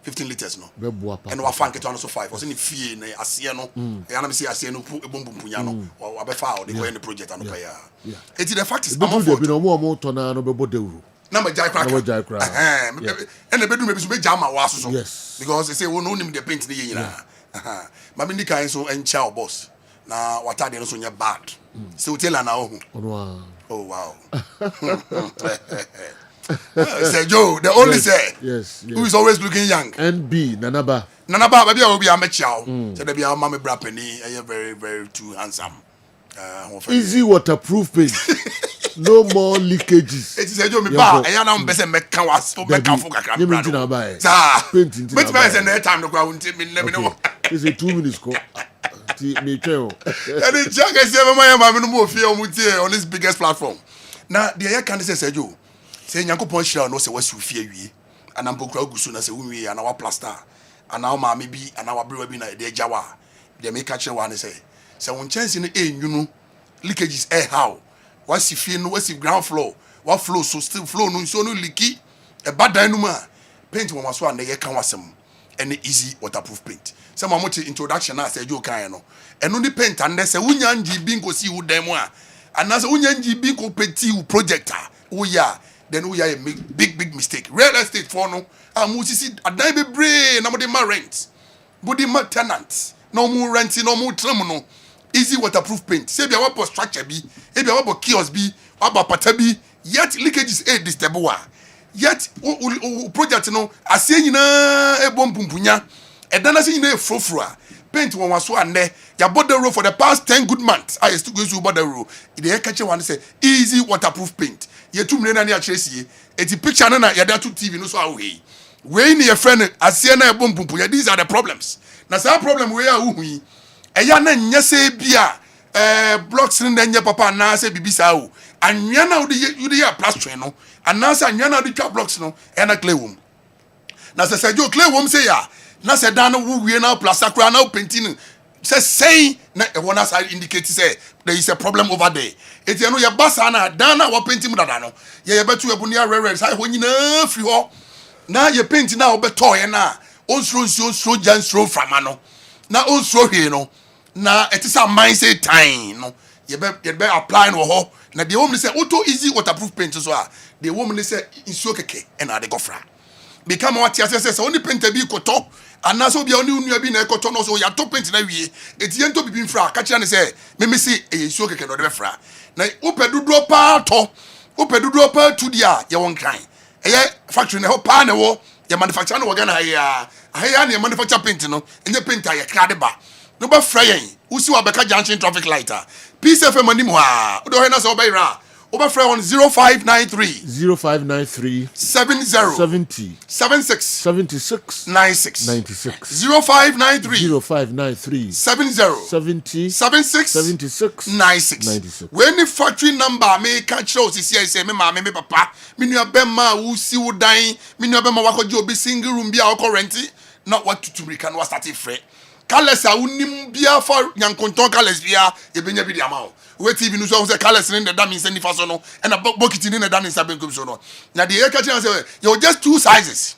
15 liters no. Bɛboa pa. And wa fan keto no so 5. Ɔsɛ ne fie ne aseɛ no. Ya na me say aseɛ no ebompunya no. Abefa o de go any project anu pa ya. It the fact is amanfo bi no mo tɔna no bɛbɔ dawuro. Na ma jai crack. And the bedroom maybe so be jam wa so. Yes. Because they say we no nim the paint ne yina. Ma me ndika so encha boss. Na watade no so nya bad. So tell na ho. Oh wow. Say Joe, the only say. Yes. Who is always looking young. NB Nanaba baby I will be a mechiao. So there be our mommy bra penny, very very too handsome. Easy waterproof paint. No more leakages. It is a job me ba e na mbese meka waso meka fo kakra bra. Paint into. But by say time no kwa unti me no. It's a 2 minutes ko. Ti me tweo. And the jack is ever my mama no mo fie on this biggest platform. Now the air can say Joe. Say Nyankopon hira no say wasu fie wie. Anampo kra gusu na say wunwie ana wa plaster. Ana ma me bi ana wa brewa bi na de jawa. De me ka kire wa ne say won chance no enwunu leakages air how. Wasi fie no wasi ground floor. Wa flow so still flow no so no leaky. E badan no ma. Paint wo maso and ye kan wasem. Any easy waterproof paint. Some much introduction na say Joe kan no. Eno ni paint and say wunya nji ko si wo dan mu a. Anase wunya nji ko peti wo projector. Wo ya then we are a big mistake. Real estate for no. Musisi adan bebre na mo de ma rent. Body ma tenant. No more renting, no more tram no. Easy waterproof paint. Say be our structure bi, e be our kiosk bi, our pata bi, yet leakages e disturb. Yet project no ase nyina e bom pumpunya. E dan ase nyina e frofro. Paint one was so and there. Ya bought the road for the past 10 good months. I still go to bought the road. The catch one say easy waterproof paint. Ye 2 million na chase eti picture na ya da to TV no so away. We ni your friend asie na e bom pumpunya. These are the problems. Na say problem we are hu yi. Eya na nyese bia blocks na nya papa na say bibisa o. Anwa na you dey plastering no. Anasa anwa na dey twa blocks no e na clay wom. Na say Joe clay wom say ya. Na say dan wo wie na plaster kra na painting say na e wona side indicate say there is a problem over there. Eti no ye basa na dan na wo painting dada no. Ye betu ebu ne rare say ho nyina firi ho. Na ye paint na wo beto ye na onsro jansro frama no. Na onsro hwe no. Na etisa mind say time no. Ye be apply no ho. Na the woman say auto easy waterproof paint so a. The woman say insuo keke e na de go fra. Become what you say only paint bi koto anaso bia oni nua bi na ekoto no so ya to paint na wie etie nto bibi mfra ka kire ne say me si eyesuo keke no de befra na upedudo pa to upedudo pa tu dia ye won kan eye factory na ho pa na wo ye manufacture no wo Ghana ya na ye manufacture paint no enye paint ya kra de ba no ba fryen usi wa beka junction traffic light peace fm anim ha do he na so ba ira over fry on 0593 70 76 96 0593 70 76 96 when the factory number me catch us say me mama me papa me nua bema wo si wo dan me nua bema wakoje obi single room bia wo rent not what to rika no start free Kales a unim bia for yankonton kales bia ye benya bi di ama o we TV no so say kales in the dam in nifa so no and a bucket in the dam in sabenkum so no na the eka chan say you just two sizes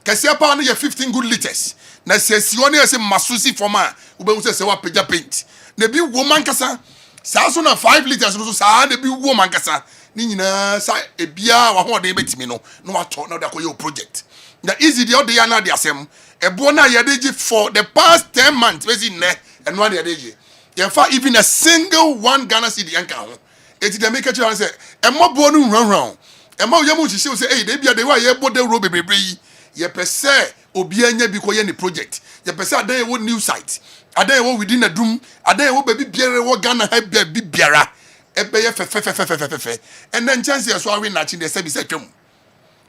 kese pa no ye 15 good liters na se siwo na say masusi forma we be say wa peja paint na bi woman kasa sa so na 5 liters so sa na bi woman kasa ni nyina sa e bia wa ho de betimi no no wa to na da koye project na easy the other na the asem ebo na yadeji for the past 10 months we see ne and one yadeji you fa even a single one Ghana cedi anka ho eti dem make sure say emobo no hwanhwan ema ye mu hihye say eh de bia de wa ye bo de ro bebebre yi ye pese obi anya bi koye ni project ye pese adan ye wo new site adan ye wo within a room adan ye wo baby biere wo Ghana ha bi biara ebe ye fe and then chance ye so awe na chi de se bi se twam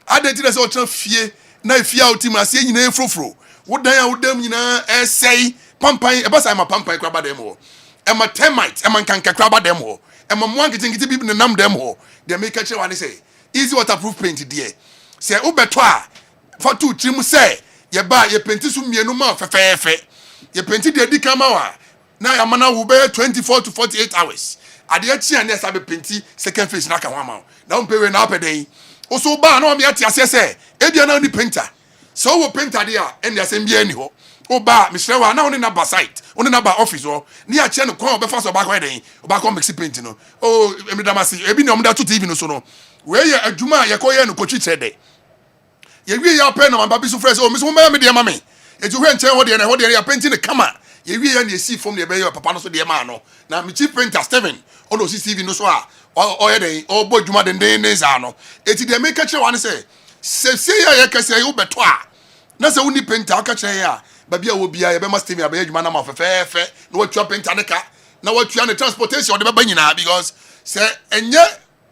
adan ti de se o tran fie na fie a otim ase nyina efrofro wo dan a wo dam nyina esei pampan e ba sai ma pampan kraba dem ho e ma termite e ma nkanka kraba dem ho e ma mo ankitingiti bi nam dem ho de make sure one say easy waterproof paint there say wo beto a for two trim say ye ba ye paint su mienu ma fefefe ye paint de di kama wa na ya mana wo be 24 to 48 hours ade a chi ane sabe paint second phase na ka ho ama na wo pewe na apeden wo so ba na o me ati ase say ebia na ni painter so wo painter dia and asem bia ni ho o ba misre wa na oni na ba site oni na ba office ho ni a che no kon obefa so ba kwa den o ba kon mix paint no o emidamasi ebi ni omda to TV no so no we ye adwuma ye koye no kochi chede ye wie ya pen no mamba bi so fresh o mi so ma me de ma me eju hwe nche ho de na ho de ya paint ni kama ye wie ya na esi form de be ye papa no so de ma no na mi chief painter Steven o no CCTV no so a o ye den o bo adwuma den ne za no eti de make che one say se ya kese yo beto a na se woni painter aka che ya ba bia wo bia ye be must me abaye adwuma na ma fefefe na watua painter ne ka na watua ne transportation de ba nyina because se enye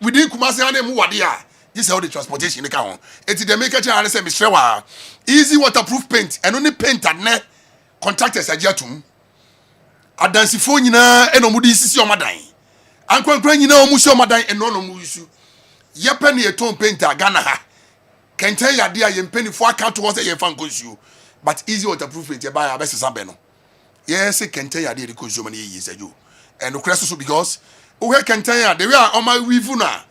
within Kumasi ane mu wade a this how the transportation ne ka ho eti de make che ane se misre wa easy waterproof paint and only painter ne contractors agiatum adansifo nyina eno mu di sisi o madan ankwankwan nyina o mu si o madan eno no mu isu ye pe ne eton painter Ghana ha kenten yade a ye mpanifo account wo say ye fan konsuo but easy waterproof paint ye buy abesesa be no yes kenten yade de konsuo man ye yi sajo and okreso so because o he kenten ya de we a o ma wivu na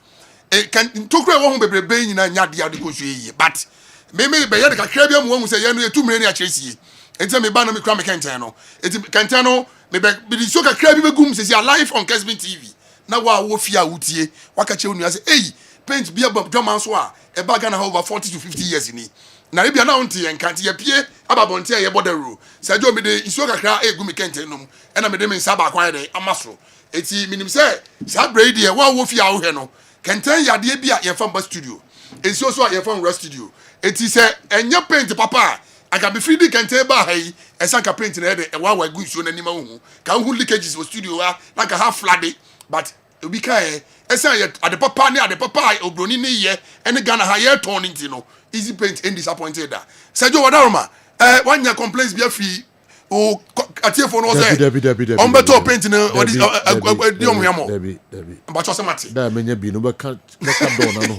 e kan tokure wo ho bebrebe nyina nya de ade konsuo yi but me be ye de kakra bia mu wo say ye no ye 2 million a chesi enti me ba no me kra me kenten no enti kenten no me be di so kakra bi begum say live on Kessben TV na wa wo fia wutie waka che onu say eh paint bia bob drum so a e ba Ghana over 40 to 50 years ni na bia na onti en kanti ye pie ababonte ye borderu sajo me de iso kakra egu me kenten no e na me de me saba kwan de amaso eti minim say sa braid ye wa wo fia wo he no kenten yade bia ye fam ba studio esi so ye fam rest studio eti say enye paint papa aga be free kenten ba hai esanka paint na de e wa wa gu so na nima hu ka hu leakages for studio wa like half flooded but obi kai esa ye ade papa ni ade papa obroni ni ye ene Ghana ha ye turn into no easy paint and disappointed da Sergio wadaroma one year complaints be free o atiefo no say on beto paint no di omuamo debi but so mate da menya bi no be ka do na no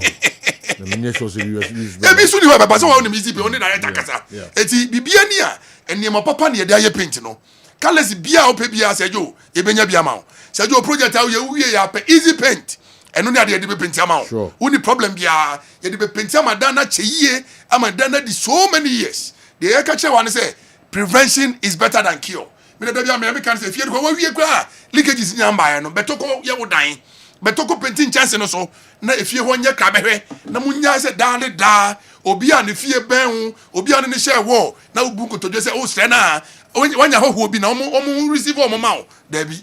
na menya so se bi so ni ho baba so wa ni easy paint on direct akasa eti bibia ni a ene papa ni ye da ye paint no kales bia o pe bia Sergio ye benya bia ma Sergio project a ye ya pe easy paint eno ne ade be paint ama wo ni problem bia ye de be paint ama dana cheyie ama dana di so many years the ye ka che one say prevention is better than cure me da bia me kan say fie ko wa wie kwa leakages nyamba no betoko ye wo dan betoko painting chance no so na efie ho nya ka behwe na munya say dan da obi a ne fie ben hu obi a ne share wo na obu kotodwe say o sre na wanya ho obi na omo receive omo ma o da bi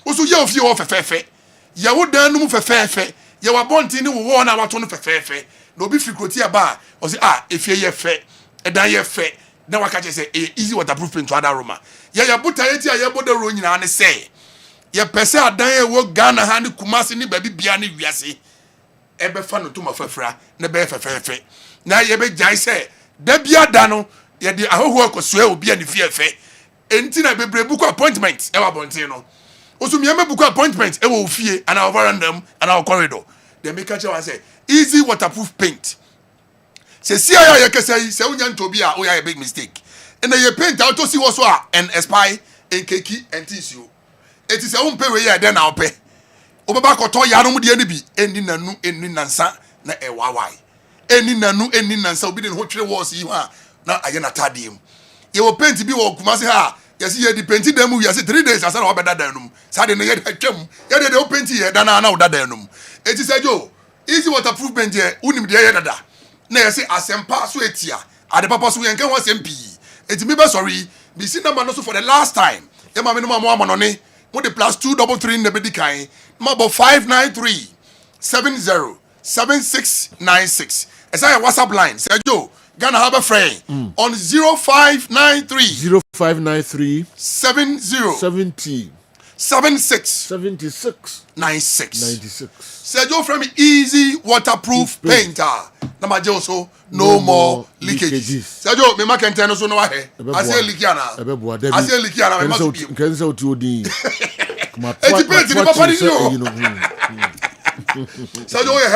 oso ye ofie wo fefefe ye wo dan no mu fefefe ye wa bonti ni wo na wato no fefefe na obi fikroti aba o say efie ye fe edan ye fe na waka che say easy waterproof paint to other Roma ya buta yeti ya bodo ro nyina ne say ye pese adan e wo Ghana ha ne Kumasi ne baby bia ne wiase ebe fa no to mafafra ne be fefefe na ye be jai say da bia da no ye de ahoho akosua obi ani fiefe enti na bebre book appointment e wa bonten no osum ye me book appointment e wo fie ana verandam ana corridor dem make sure say easy waterproof paint se si aya ye kese yi se unya ntobi a o ya a big mistake and ye paint out to see what so and expire en keki and tissue it is a umpe we ya den na ope obaba koto ya no mu de ni bi eni nanu eni nansa na e wawai eni nanu eni nansa obi de ho twere was yi ha na aye na tadiem ye wo paint bi wo Kumasi ha yes ye di paint dem we yes 3 days asa na obeda dan num sa de no ye twam ye de o paint ye dan na oda dan num it is a jo easy waterproof paint ye unim de ye dada na ye say asempa so etia ade papa so ye nkan ho asempi eti me be sorry be see number no so for the last time ye ma me no mo amonone mo the +233 na be di kan ma about 593 70 7696 esa your WhatsApp line say jo Ghana have a friend on 0593 0593 70 76 96 say jo from easy waterproof painter na ma je so no more leakages say jo me market no so no wa he ase leakiana ase leakiana me ma so bi kan say oti odin eti paint ni papa ni yo say jo we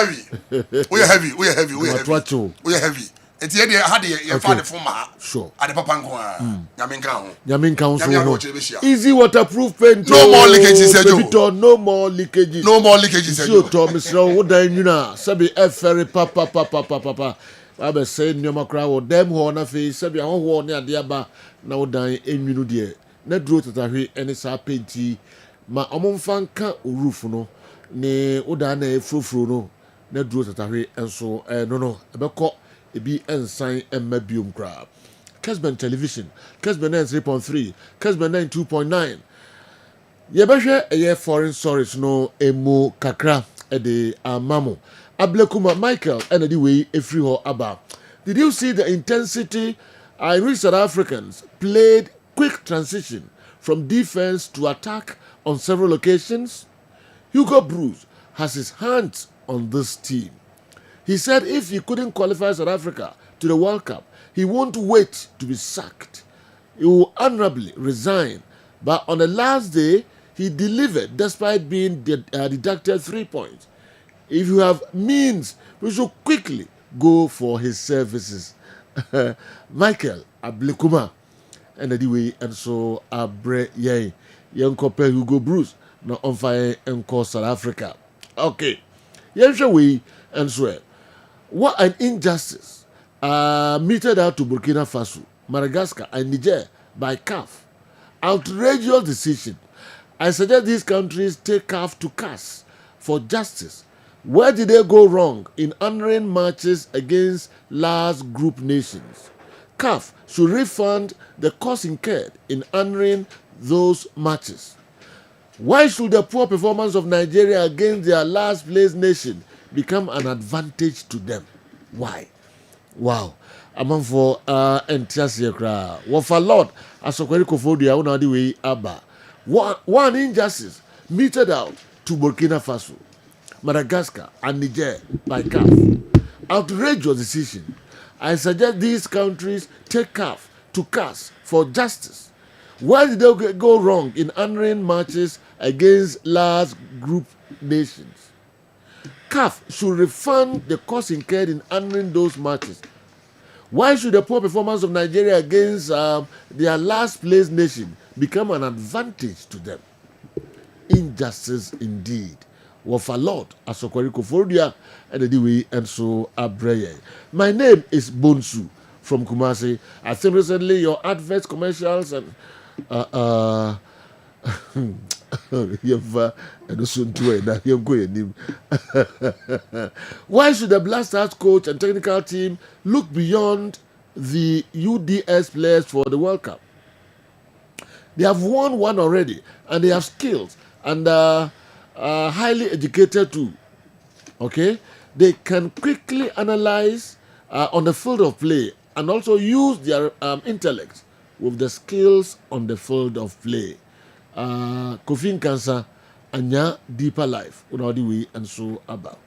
heavy eti ye ha de ye fa de foma sure ade papa nko a nyame nka ho easy waterproof paint no more leakages say jo no more leakages say jo to misro wo dan nwuna sabi efere papa aba say nyoma kra wo dem ho na fe sabi ahoho ne ade aba na wo dan enwunu de na duro tatahwe ene sa painti ma omomfa nka roof no ne wo dan na efrofro no na duro tatahwe enso no ebekọ ebi ensign emma biom kra Kessben television Kessben 3.3 Kessben 2.9 yebehwe eye foreign stories no emu kakra de amamo Ablekuma Michael and the way every ho aba. Did you see the intensity in which South Africans played quick transition from defense to attack on several occasions? Hugo Bruce has his hands on this team. He said if he couldn't qualify South Africa to the World Cup, he won't wait to be sacked. He will honorably resign. But on the last day, he delivered despite being deducted 3 points. If you have means, we should quickly go for his services. Michael Ablekuma. And anyway, and so Abre Yay. Young couple Hugo Bruce. Now on fire and call South Africa. Okay. Yes, we and swear. What an injustice. Meted out to Burkina Faso, Madagascar, and Niger by CAF. Outrageous decision. I suggest these countries take CAF to CAS for justice. Where did they go wrong in honoring matches against last group nations? CAF should refund the cost incurred in honoring those matches. Why should the poor performance of Nigeria against their last place nation become an advantage to them? Why? Wow. Among for Entiasia Kra. Wafa Lord, as a Qualification, una the way Abba. One injustice meted out to Burkina Faso, Madagascar, and Niger by CAF. Outrageous decision. I suggest these countries take CAF to CAS for justice. Why did they go wrong in honoring matches against last group nations? CAF should refund the cost incurred in honoring those matches. Why should the poor performance of Nigeria against their last place nation become an advantage to them? Injustice indeed. Wafa Lord, Asokwari Kofodia, and the way and so Abreye. My name is Bonsu from Kumasi. I think recently your adverts, commercials, and why should the Black Stars coach and technical team look beyond the UDS players for the World Cup? They have won one already, and they have skills and highly educated too. Okay, they can quickly analyze on the field of play and also use their intellect with the skills on the field of play. Kofi Nkansa, Anya deeper life, Unawadi and so about.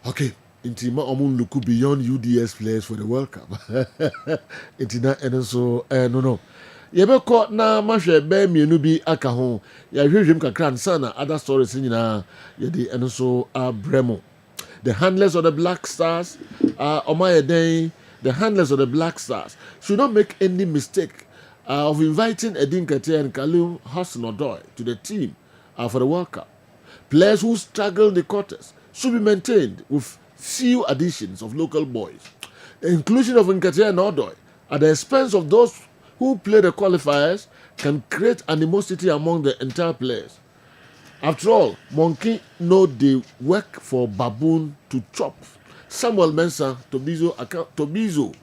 Okay, Intima Omun look beyond UDS players for the World Cup. Intina and so no. Yebeko na mahwe be mienu bi aka ho. Ya hwehwem kakra nsana other stories nyina yedi and so bremo. The handlers of the Black Stars the handlers of the Black Stars should not make any mistake of inviting Edin Ketia and Kalum Hudson-Odoi to the team for the World Cup. Players who struggle in the quarters should be maintained with few additions of local boys. The inclusion of Nketia and Odoi at the expense of those who play the qualifiers can create animosity among the entire players. After all, monkey know they work for baboon to chop. Samuel Mensah Tobizo,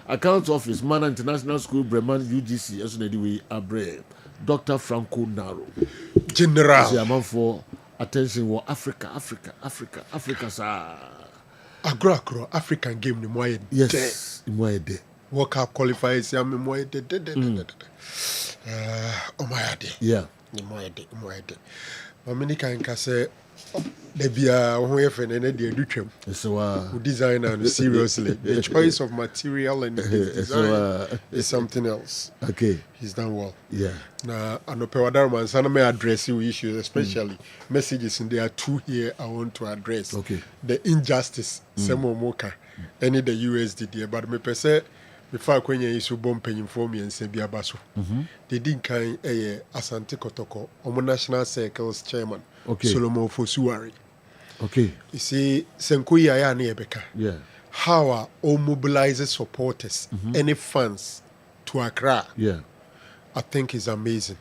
account office, Mana International School, Bremen, UGC, as Abre, Dr. Franco Naro. General. The amount for attention was Africa, sir. Agro, African game, ni moye. Yes, moye de. World Cup qualifiers, ya moye de. Omayade. Yeah. Moye de. Dominica and Kase. They be who have an energy education. Who design and seriously. The choice of material and design is something else. Okay. He's done well. Yeah. Now, I know Pewadar Sana may address you issues, especially messages, and there are two here I want to address. Okay. The injustice, Semo Moka, any the USD, but me per se, before when you issue bomb paying for me and Sebia Basu. They didn't kind Asante Kotoko, Omo National Circles chairman. Okay. Solomon Fosuari. Okay. You see, Senkuya ya Nebeka. Yeah. How all mobilizes supporters, any fans to Accra. Yeah. I think is amazing.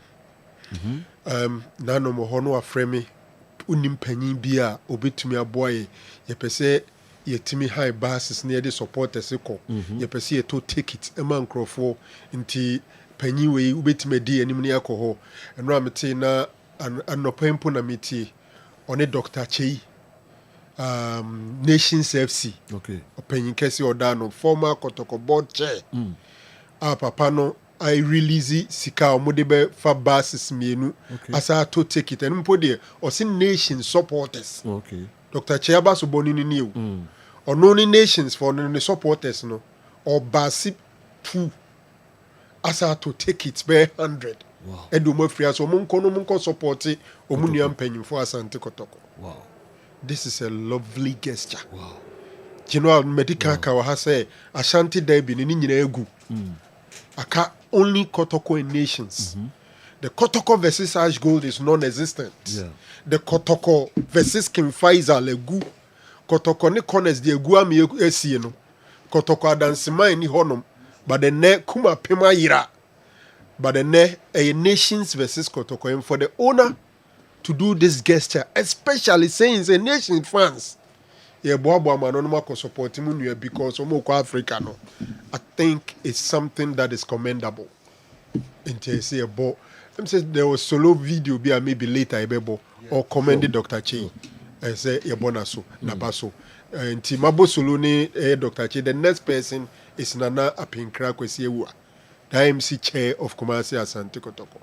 Nano mohono afremi unim panyin bia obetumi aboye yepese yetimi high bases near the supporters ko yepese ye to take it e man crofo nti panyin we obetumi di anim ne akoho enro amete na anopempo na meti one Dr. Chei Nations FC. Okay. Panyin kesi odano former Kotoko board chair. Papa no I release sika omodebe fa bases mienu asa to take it and mpo osin nation supporters. Okay. Dr. Chiaba so boni ni new. Ono ni nations for the supporters no or basi 2 asa to take it by 100. Wow. Edu mo free so munko support omunu ampanyin for Asante Kotoko. Wow. This is a lovely gesture. Wow. General medical kawaha say Ashanti Derby ni nyina egu. Aka only Kotoko in nations. The Kotoko versus Ash Gold is non-existent. Yeah. The Kotoko versus King Faisal egu. Kotoko ni corners the egu ami esi no. Kotoko adansima ni honom. But the ne kuma pema yira. But the ne a nations versus Kotoko, and for the owner to do this gesture, especially saying the nation fans, yeah, boabo manonoma ko support him because omoko Africa no. I think it's something that is commendable. Say about I'm saying there was solo video be maybe later ebebo or commended Dr. Che. I say yebonaso nabaso. And Timabo solo ni Dr. Che. The next person is Nana Apinkra Kwesi Ewa, the IMC chair of Kumasi Asante Kotoko.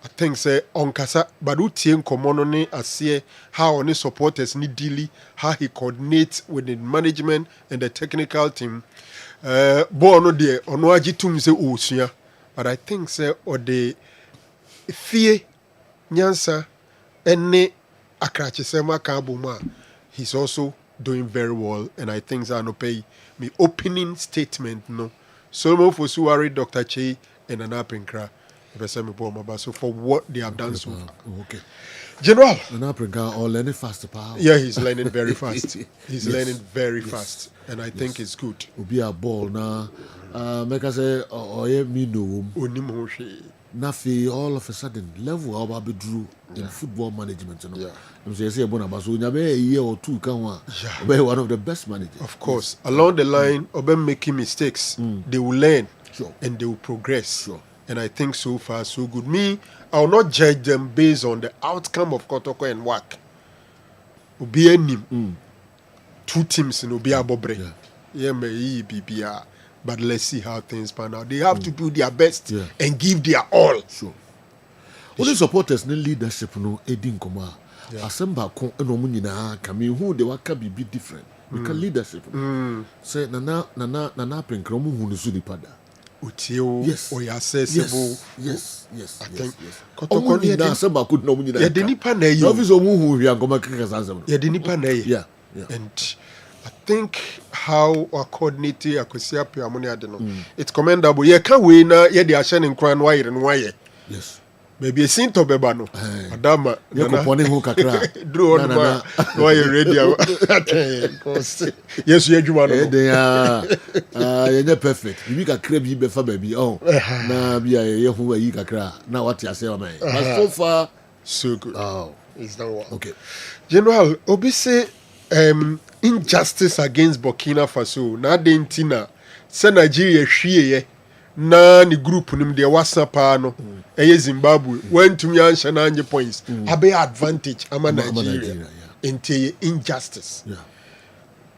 I think say onkasa badutien komono ni asie how oni supporters ni dealy, how he coordinates with the management and the technical team. Bo no de ono agitum se osua, but I think say or the fear nyansa ene akrache sema kabuma, he's also doing very well, and I think that no pay me opening statement no Solomon Fosuari, Dr. Che and Anapinkra so for what they have done so far. Okay. General. Anapinkra or learning faster power. Yeah, he's learning very fast. He's learning very fast, and I think it's good. Be a ball now. Make us say me no. Nafi all of a sudden level how be drew in football management. You know? Yeah. I'm saying a year or two can one of the best managers. Of course, along the line, Oben making mistakes, they will learn and they will progress. Sure. And I think so far so good. Me, I will not judge them based on the outcome of Kotoko and work. obi anim. Two teams in obi abobre. Yeah, BBR. But let's see how things pan out. They have to do their best and give their all. Sure. Only supporters no leadership no edin koma. Asemba kon eno mu nyina ka me hu de waka be different. Because leadership. Say nana penkro mu hu no so dipada. Yes. Or accessible. Yes. I think. Kotokoni na asemba could no mu nyina. Ya de nipa na yi. Office o mu hu hia nkoma keka sansem. Ya de nipa na yi. Yeah. And I think how our coordinator akosia pe amone ade no. It's commendable. Ye ka we na ye de ahye ne nkran wa yire no wa ye. Yes. Maybe a sin to beba no. Adama. You ko poni hu kakra. Draw on ma. No you ready. Yes, you adwuma no. You dey perfect. You kakra bi be fa baby. Oh. Na bia ye hu ayi kakra. Na what you say man. But so far so good. Oh, is that one? Okay. General, obi say injustice against Burkina Faso. Na dentina se Nigeria hwie na ni group nim de WhatsApp no eye Zimbabwe when to me answer 9 points abe advantage ama Nigeria into injustice.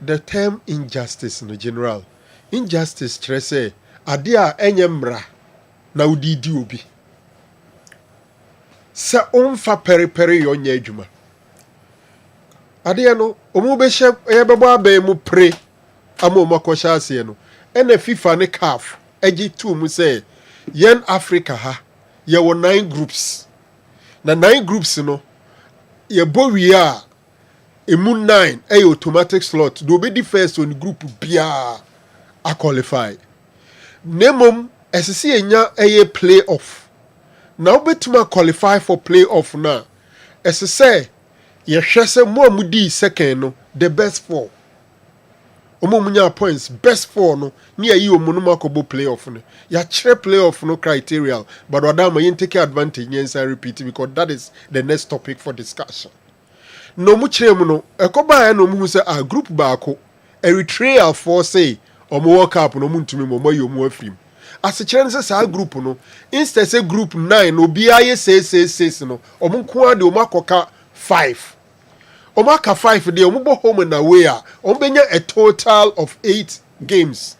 The term injustice no general injustice kire say ade a enye mra na udidi obi se onfa periperi yo nya adwuma ade no omu be hye ye bebo abe mu pre ama omakosha ase no ena FIFA ne CAF eji tu mu say yen Africa ha ye wo 9 groups na 9 groups no ye bo wi a emu 9 automatic slot do be the first on group bia a qualify nemom esisi enya playoff na obetuma qualify for playoff na esese ye hwese mo amudi second no the best 4 munya points best 4 no ni ayi omuno makobo playoff no ya kire playoff no criteria but wadama yin take advantage yen say repeat because that is the next topic for discussion no mu kire mu no ekoba ya no mu say a group baako Eritrea for say omo world cup no mu ntumi mo mayi omu afrim as kire say sa group no instead say group 9 obi aye say no omo nko ade omo akoka 5 Omaka 5 de omubo home and away ombenya a total of 8 games.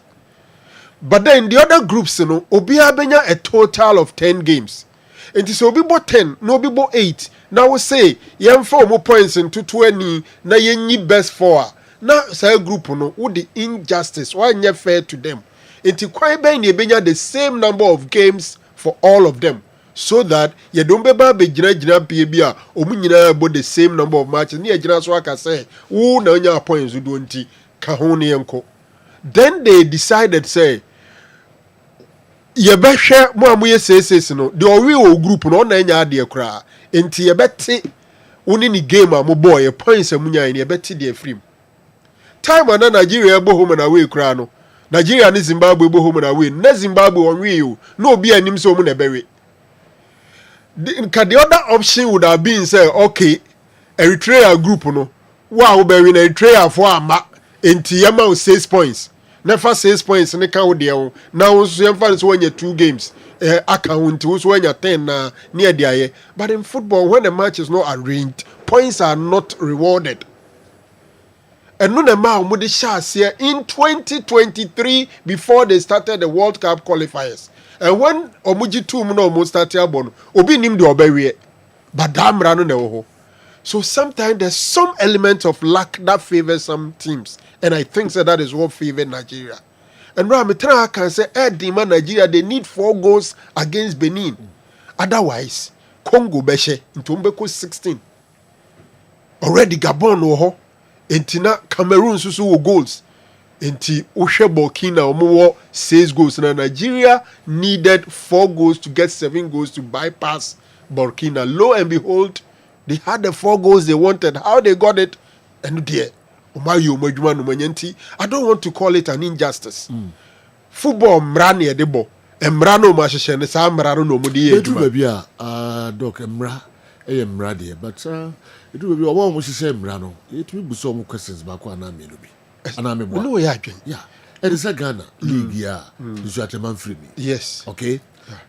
But then the other groups no obia benya a total of 10 games. And so obi bo 10 no obi bo 8. Now we say yemfa omo points into 20 na yenyi best 4. Na say group no wo the injustice why nye fair to them. Enti kwan ben ye benya the same number of games for all of them. So that you don't be bad gina bia omu nyina about the same number of matches ni agina so aka say wo na nya points do nti ka ho ne enko. Then they decided say ye be hwe mo amoye sesese no the owi o group no na nya ade kra enti ye beti woni ni game am boy points amunya ni ye beti de afrim time na Nigeria ebo home na away kra no Nigeria ni Zimbabwe ebo home na away na Zimbabwe onwe o no obi anim so omu na bewe. The other option would have been say, okay, Eritrea group no, wow, be in Eritrea for ama, enti yama 6 points. Never 6 points, ne ka wo now so yamfa so when 2 games, account so when 10 na near the. But in football, when the match is not arranged, points are not rewarded. And no ma mo de chance here in 2023 before they started the World Cup qualifiers. And when omuji 2 no almost started abon obi nim de obewe but damra no na wo. So sometimes there's some element of luck that favors some teams and I think that is what favors Nigeria. And Ram can say Nigeria they need 4 goals against Benin. Otherwise Congo beshe into Mbeko 16. Already Gabon wo entina Cameroon susu wo goals. Enti Ushe Burkina omo 6 goals. Now Nigeria needed 4 goals to get 7 goals to bypass Burkina. Lo and behold, they had the 4 goals they wanted. How they got it? And there, I don't want to call it an injustice. Football mrani edebo. Emrano masheshe ne sa mrano no mudi eduma. Baby doc emra emra there, but it will be one mo sheshe emrano. It will be some questions back on na melu bi. No, yeah. And it's a Ghana league, yeah. Nsuateman free me. Yes. Okay.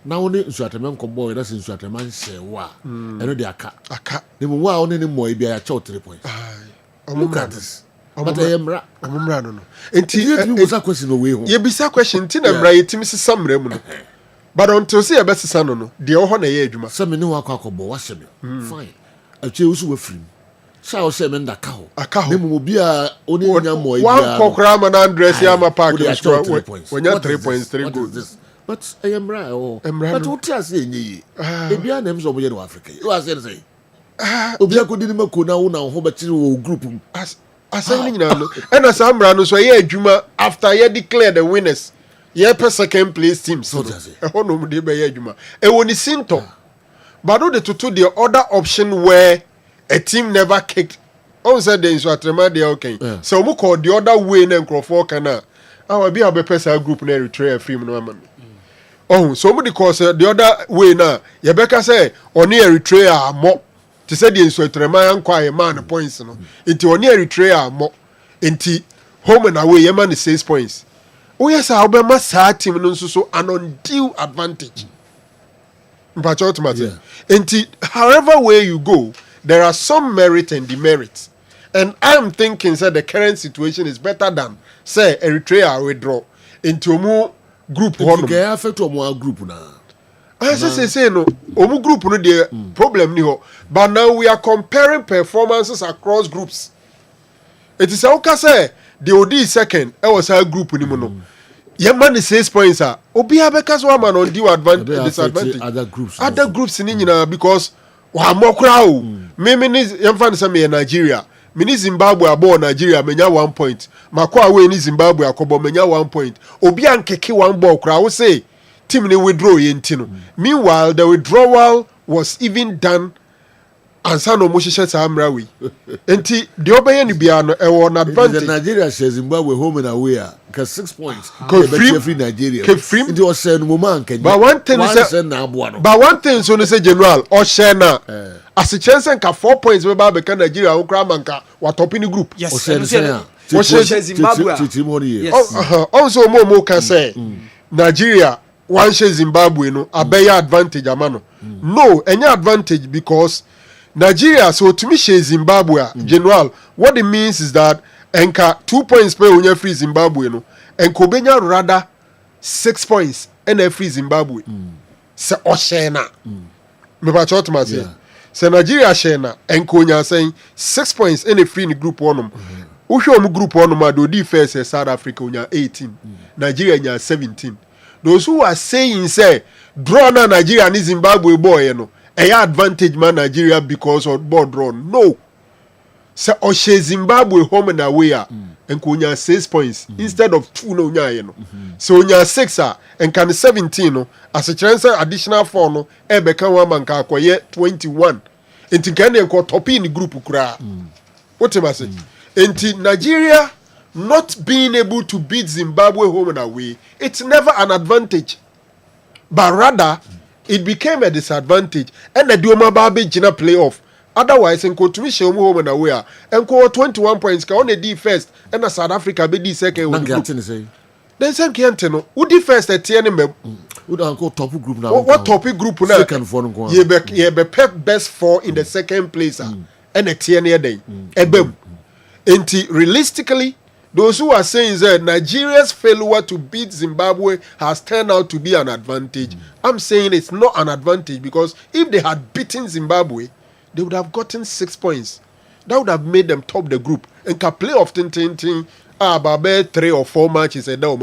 Now only Nsuateman combo, that's Nsuateman say wa. And no de aka. Aka. The wa only more be a 3 points. Look at this. But I am right. No. Enti question away home. Ye bisa question ti na mra yetimi sesa mra mu no. But until say be sesa no de ho na ye adwuma. Say me ne wa akọbọ wa hye me. Fine. Atwe usu wa firi. Sha wo say me nda ka ho. Ne mu obi a oni nya mo e bia. One kokra man Andres ya ma park when 3 points 3 goals. But I am right. But what you say nye. E bia na em so bo ye no Africa. You are say. Obi akodi ni mako na wo na ho be kire wo group mu. Asem nyina no. And as amra no so ye adwuma after ye declare the winners. Ye per second place teams. So ho no de be ye adwuma. E woni sinto. But no de to the other option where a team never kicked. On said the instrument they okay. So we call the other way na nkrofo kana. Our be a person group na Eritrea free no man. Oh, somebody calls the other way na. Yebeka say oni Eritrea mo. Ti say the instrument ankwa e man points no. Inti oni Eritrea mo. Inti home and away ye man 6 points. Oh yes, Obama sa team no so an undue advantage. Inti however way you go, there are some merit and demerits. And I'm thinking that the current situation is better than say Eritrea withdraw into more group one. Okay, affect more group now. I say no, omu group no the problem ni ho. But now we are comparing performances across groups. It is okay say the OD second, I was a group ni mo no. Your man is 6 points. Obi abeka so man on due advantage disadvantage. Other groups ni nyina because wa mokra o. Me ni yemfa say me Nigeria. Me ni Zimbabwe abo Nigeria menya 1 point. Makwa we ni Zimbabwe akobo menya 1 point. Obi ankeke 1 ball kra wo say team ni withdraw yenti no. Meanwhile the withdrawal was even done ansa no mo hyehyɛ saa mra we. Enti de obeye ni bia no e won advantage. Nigeria says Zimbabwe home and away ka 6 points. Free Nigeria. Free Ndi o say no mo man kan. But one thing so no say general o share na. As a chance nka 4 points we ba be kan Nigeria o kra manka wa top in group. Yes. O share Zimbabwe. Also mo can say Nigeria one share Zimbabwe no abeya advantage amano. No, any advantage because Nigeria so to me share Zimbabwe general what it means is that enka 2 points per unya free Zimbabwe no enko benya rather 6 points and free Zimbabwe se o share na me ba chot ma say se Nigeria share na enko nya saying 6 points and free in group one uhwe group one ma do di first South Africa unya 18 Nigeria nya 17 those who are saying say draw na Nigeria and Zimbabwe boy no a advantage man Nigeria because of board run. No. So Oshe Zimbabwe home and away and kunya 6 points instead of 2 no nya no. So nya 6 and can 17 no as a chance additional 4 no e be kan one man ka akoye 21. Enti kan e ko top in group kura. What am I say? Enti Nigeria not being able to beat Zimbabwe home and away, it's never an advantage. But rather it became a disadvantage and the Dioma Babi Gina playoff. Otherwise, and to me, show home and away. And 21 points, can only D first, and South Africa be D second. Then same Kenteno, who D first at TNM? Who don't go top group now? What topic group now? Second for ye be pep best 4 in the second place, and a TNA day. Ebem. And realistically, those who are saying that Nigeria's failure to beat Zimbabwe has turned out to be an advantage. I'm saying it's not an advantage because if they had beaten Zimbabwe, they would have gotten 6 points. That would have made them top the group. And can play off about 3 or 4 matches a day.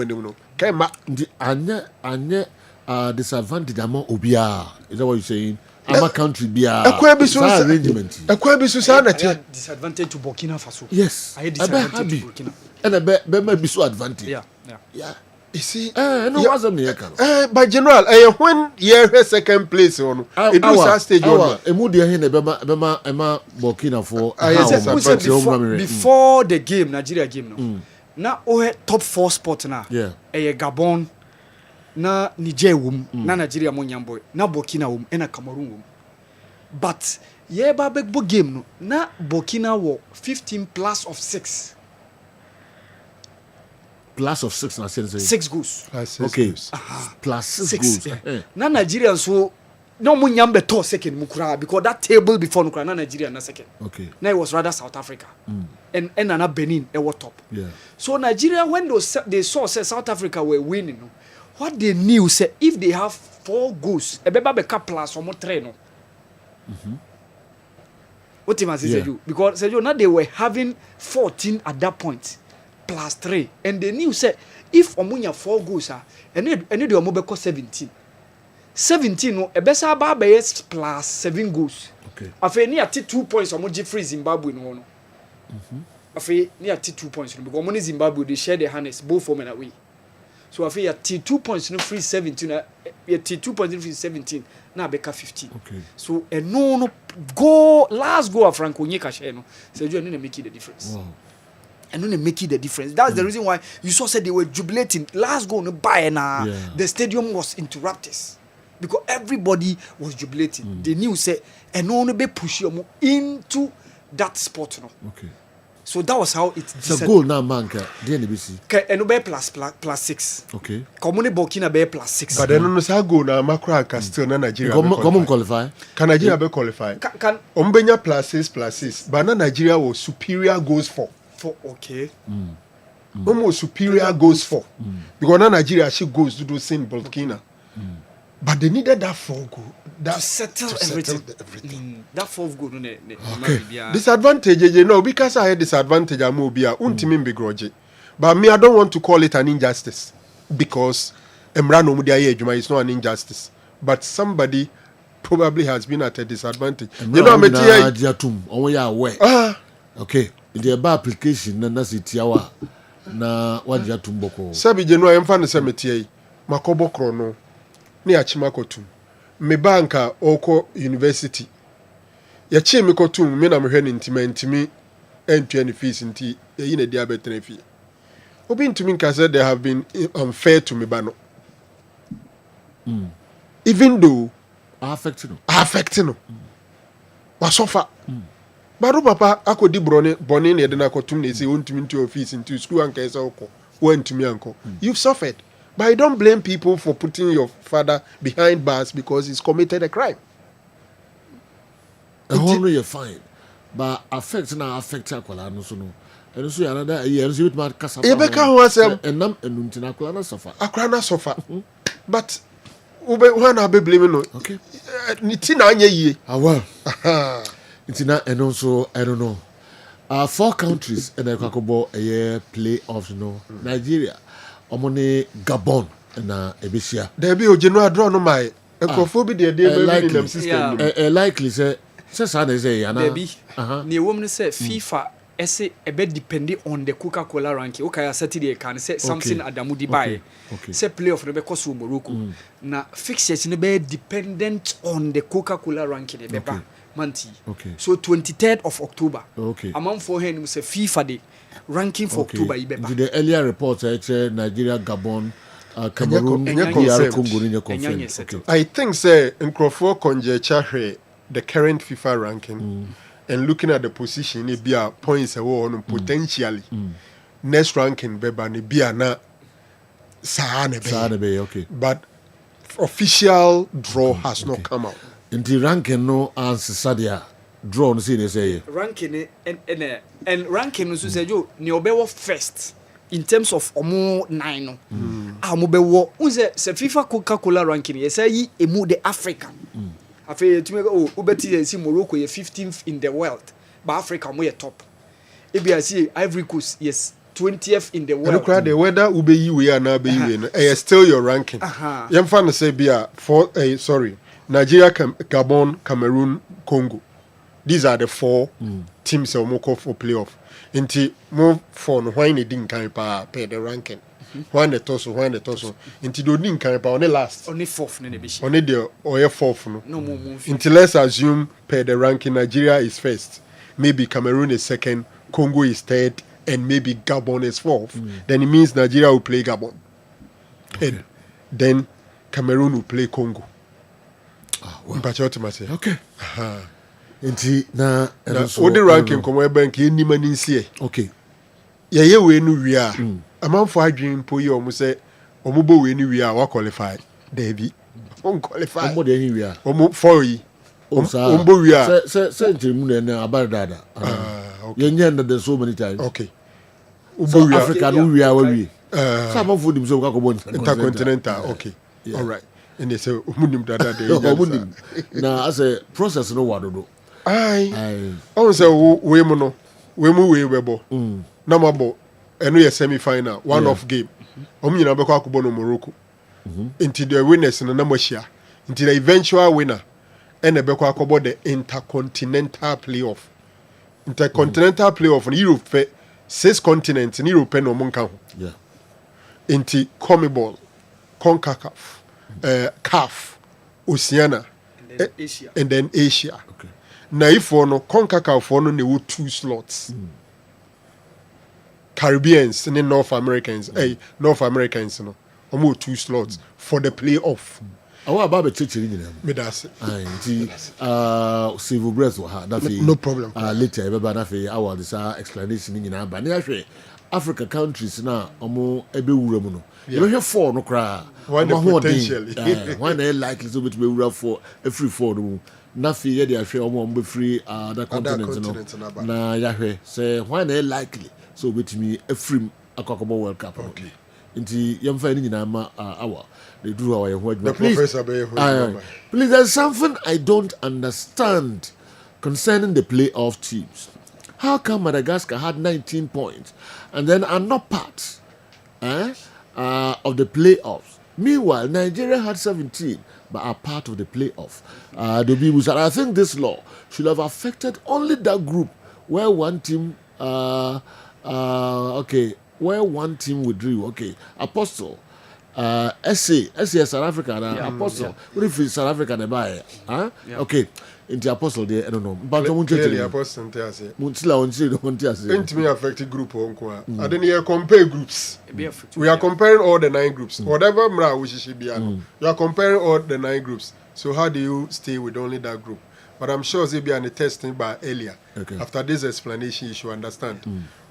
Disadvantage among Obia. Is that what you're saying? Our country be arrangement. Disadvantage to Burkina Faso. Yes. I had disadvantage to Burkina. And I bet be so advantage. Yeah. You see, no wasn't me. But general, when you second place on it was stage one. Emma Burkina for before the game, Nigeria game no. Now top 4 spot now. Yeah. Gabon, na Niger na Nigeria mo nyamboy, na Burkina na Cameroon But ba big game no. Na Burkina 15 plus of 6. Plus of 6 na say 6 goals. Okay. Plus 6 goals. Na Nigeria so no munyam beto second mukura because that table before mukura na Nigeria na second. Okay. Now it was rather South Africa. And na Benin was top. Yeah. So Nigeria when they saw say South Africa were winning, what they knew say if they have 4 goals, ebeba beka plus or more 3 no. What team has you? Because say now they were having 14 at that point plus 3 and they knew say if omunya 4 goals and they omobeko 17. 17 no ebesa ba plus 7 goals. Okay. Afi ni ati 2 points omoji free Zimbabwe no. Afi ni ati 2 points because money Zimbabwe they share the harness both home and away. So afi ati 2 points no free 17 ati 2 points no free 17 na beka 15. Okay. So no go last goal of Franco Nyeka share no. So you no make it the difference. Wow. And when they make it the difference. That's the reason why you saw said they were jubilating. Last goal no buy na the stadium was interrupted. Because everybody was jubilating. They knew say and no be push you into that spot no. Okay. So that was how it it's a goal now man ka DNBC. And no be plus 6. Okay. Commune Burkina be plus 6. But then no say goal na makra ka still na Nigeria. Come qualify. Can Nigeria be qualify? Can Ombenya plus 6. But na Nigeria was superior goals for. Okay. Almost superior goals for. Because now Nigeria she goes to do same Burkina. But they needed that 4 goal. To settle everything. That 4th goal no okay. Disadvantage you know because I had disadvantage am obia untimi begrudge. But me I don't want to call it an injustice because Emra no mudia ejuma is not an injustice. But somebody probably has been at a disadvantage. You know me okay. The above application na sitiawa na wadia tumboko. Sabi jeno emfa ne semetie makobo krono ni achima kotum. Me banka oko university. Ya chi me kotum me na mehwe ntimi entu any fees nti yi na dia betre fee. Obi ntumi nka say they have been unfair to me bano. Even though affecting wasofa. Baro papa akodi boni na yedena kotum na say ontumi ntu office nti school anka esa oko wantumi anko. You've suffered. But I don't blame people for putting your father behind bars because he's committed a crime. You're fine. But affect akwala no so no. And so another year with my casa. Ebeka ho asem enam enuntina akwala na suffer. Akwala na suffer. But ube wana be blame no. Okay. Niti na anya yie. Well. Ntina and also I don't know. 4 countries and Kakobo a year playoffs no. Nigeria. Omone Gabon na Ebisia. There be o general draw no my ecophobia the day in them system. Likely say say yana. Baby. Ne woman say FIFA ese ebe depending on the Coca-Cola ranking. Okay, Saturday can say something Adamu di buy. Say playoff no be koso Morocco. Na fixtures no be dependent on the Coca-Cola ranking e be ba. Manti. Okay. So 23rd of October. Okay. Among for him say FIFA day. Ranking for October ibeba. The earlier reports Nigeria, Gabon, Cameroon, Congo. Okay. I think say Nkrofo conjecture the current FIFA ranking and looking at the position it be a points on potentially next ranking beba ni be na Sahane be okay. But official draw has not come out. In the ranking no answer Sadia. Draw no see they say ranking and ranking no say yo ni obewo first in terms of omo 9 no amu bewo unse se FIFA Coca-Cola ranking ye say yi emu the African afi tumi ubeti see Morocco ye 15th in the world but Africa mo ye top ebia see Ivory Coast yes 20th in the world. Look at the weather ubeyi we are now be you still your ranking. Yemfa no say bia for Nigeria, Gabon, Cameroon, Congo. These are the 4 teams that will for playoff. Inti move for no why they didn't kind of pay the ranking. When the toss. Inti do didn't kind of only last. Only 4th no be. Only the 4th no. No more move. Inti let's assume pay the ranking Nigeria is first. Maybe Cameroon is second, Congo is third, and maybe Gabon is 4th. Then it means Nigeria will play Gabon. Okay. And then Cameroon will play Congo. Okay. Inti na the ranking come where bank any money see. Okay. Ye we no wi a. Amanfo adwen po ye omo say omo bo we ni wi a wa qualify. There be. On qualify. Omo de here. Omo for yi. Ombo we are. Say ntimu na about dada. Okay. Yenye there so many times. Okay. So Africa no we are we. Some of them so ka intercontinental. Okay. All right. And they say umunim dada de. Na as a process no wado do. Aye. On say we mu no. We mu we bebo. Na mabo. Eno ye semi final, one off game. Omo nyina be kwa akobɔ no Morocco. Into the winners no na machia. Into the eventual winner. And be kwa akobɔ the intercontinental playoff. Intercontinental playoff in Europe 6 continents in Europe no monka ho. Yeah. Into CONMEBOL, CONCACAF, CAF, Oceania, and then Asia. Okay. Now if for no CONCACAF for no ne 2 slots. Caribbeans and North Americans, North Americans no. Almost 2 slots for the playoff. What about the church in them? Me that's civil breath wa no problem. Later everybody na fe our this explanation in na ba na hwe Africa countries na omo ebe wura mu no. You hwe 4 no kra. One potentially. One likely to be wura for every 4 no. Na fe ye dey hwe omo be free that continent no. Na ya hwe say one likely so betimi every akwakobo World Cup. Okay. Inti yamfa ni nyina ma our they do our work. Please, there's something I don't understand concerning the playoff teams. How come Madagascar had 19 points and then are not part of the playoffs? Meanwhile, Nigeria had 17 but are part of the playoff. I think this law should have affected only that group where one team where one team withdrew. Okay, Apostle, SA South Africa, Apostle. What if it's South Africa? Okay, into Apostle there. I don't know. But clearly, Apostle, it me affected group. I didn't compare groups. We are comparing all the 9 groups. Whatever we should be, you are comparing all the 9 groups. So how do you stay with only that group? But I'm sure they'll be on the testing by earlier. Okay. After this explanation, you should understand.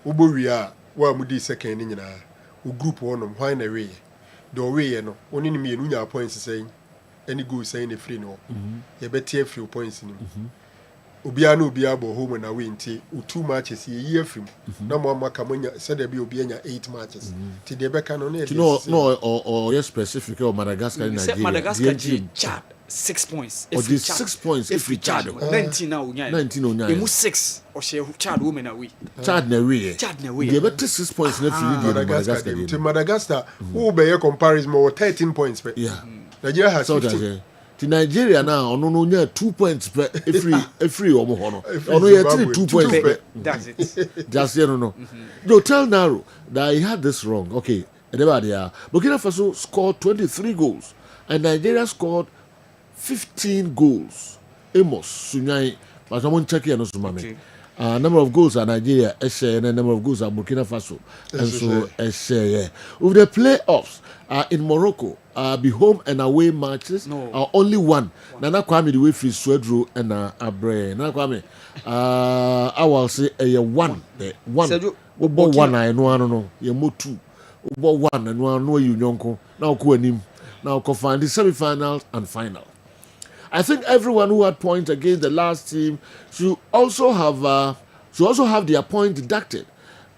Ubo we are. Wa mudi second nyina o group one why na way the way no oni ni me nya points saying any goal saying the free no ye better free points ni obia na obia bo home na way nti 2 matches ye year free na mo amaka monya said there be obia nya 8 matches ti de beka no or yes specific or Madagascar Nigeria Madagascar Chad 6 points or the 6 points if we Chad 19 now 19 emu 6 or share Chad women away Chad na way they better 6 points na free Madagascar to Madagascar who be comparison more 13 points per Nigeria has 15 to Nigeria now no nya 2 points per every omo hono ono ye 2 points per that's it just no no tell Naro that he had this wrong. Okay, everybody Burkina Faso scored 23 goals and Nigeria scored 15 goals. Amos Sunyai, but someone check here no sumame. Number of goals are Nigeria, and the number of goals are Burkina Faso. And so with the playoffs in Morocco, be home and away matches are only one. Nana Kwame the way free Swedro and Abre. Nana Kwame, I will say a one. One I know, you mo 2. One and one no you yonko. Now Kuanim. Now find the semi-finals and final. I think everyone who had points against the last team should also have their point deducted,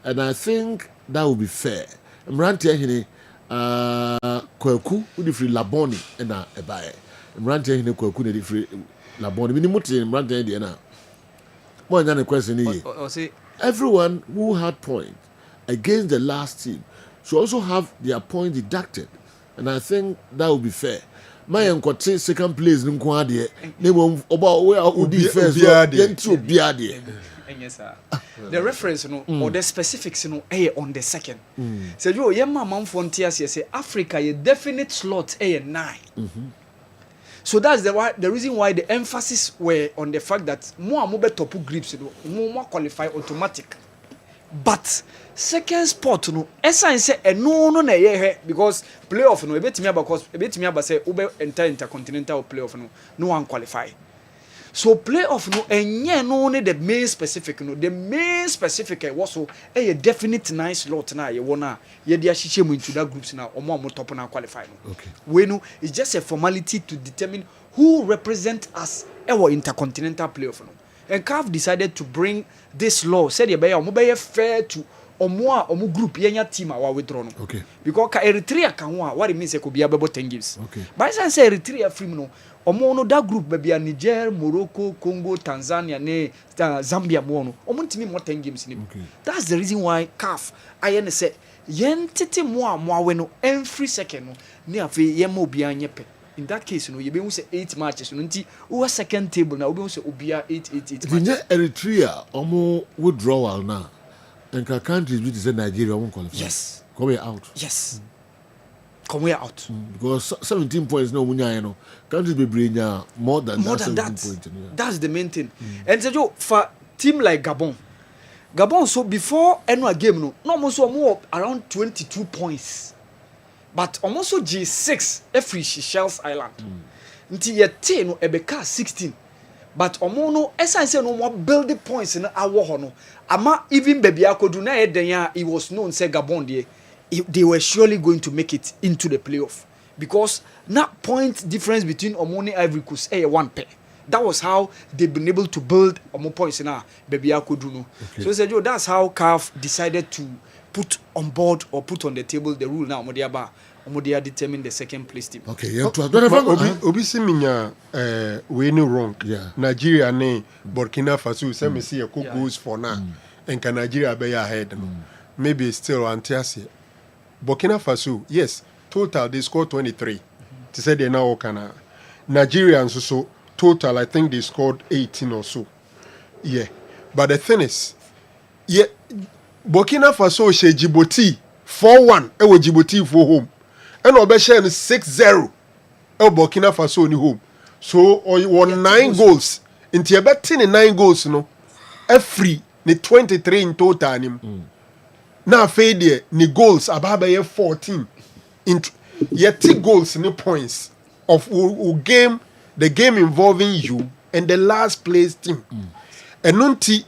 and I think that would be fair. Mrantia hine Kweku udi free Laboni ena ebaye. Mrantia hine Kweku ne di free Laboni. Mini muti Mrantia di ena. Mo nyane question ni. Everyone who had points against the last team should also have their point deducted, and I think that would be fair. My encote second place nko ade ne mo oba we odi first yenti obi ade the reference or the specifics on the second so you yema manfo ntiase say Africa ye definite slot 9 so that's the reason why the emphasis were on the fact that mo be top groups mo qualify automatic but second spot essence say no na ye because playoff ebetimi aba say ube enter intercontinental playoff no one qualify So playoff no enye no only the main specific no. The main specific was so a definite nice lot na ye wona ye dey ahihye mu into that groups na omo top na qualify no. Okay. We know it's just a formality to determine who represent us our intercontinental playoff no. And CAF decided to bring this law said ye be omo be fair to omo group yenya team a wa withdraw no. Okay. Because Eritrea can ho what it means e could be about 10 games. Okay. By say Eritrea free no omo no that group be Niger, Morocco, Congo, Tanzania ne Zambia mo no. Omo ntimi mo 10 games ni. Okay. That's the reason why CAF I say yen tete mo we no every second no ne afi yen mo bia nyepe. In that case no you be say 8 matches no nti who second table na we be say obia 8 matches. Eritrea omo withdrawal now. And countries which is Nigeria won't qualify. Yes. Come here out. Yes. Come here out. Because 17 points no munya you know. Countries be bring more than that. Points, yeah. That's the main thing. And so for team like Gabon so before any game no almost more around 22 points. But almost G6 every Seychelles Island. Until ye 10 no ebeka 16. But omo no essence no more build the points in our no. Ama even baby akodu na eden it was known say Gabon they were surely going to make it into the playoff because that point difference between Omoni Ivory Coast one pair. That was how they've been able to build omo points in baby akodu no. Okay. So said that's how CAF decided to put on board or put on the table the rule now Omodia determine the second place team. Okay, yeah. Obi Siminya we no wrong. Yeah. Nigeria ne Burkina Faso say me see goes for now. And can Nigeria be ahead? Maybe still Antiasi. Burkina Faso, yes, total they scored 23. To say they now can Nigerians so total I think they scored 18 or so. Yeah. But the thing is, yeah, Burkina Faso she Djibouti 4-1 e wo Djibouti for home. And Obesha 6-0 e Burkina Faso ni home. So or won 9 goals. Inti e betting 9 goals no. E free ni 23 in total nim. Na fade ni goals ababa ye 14. Ye goals ni points of game the game involving you and the last place team. And nunti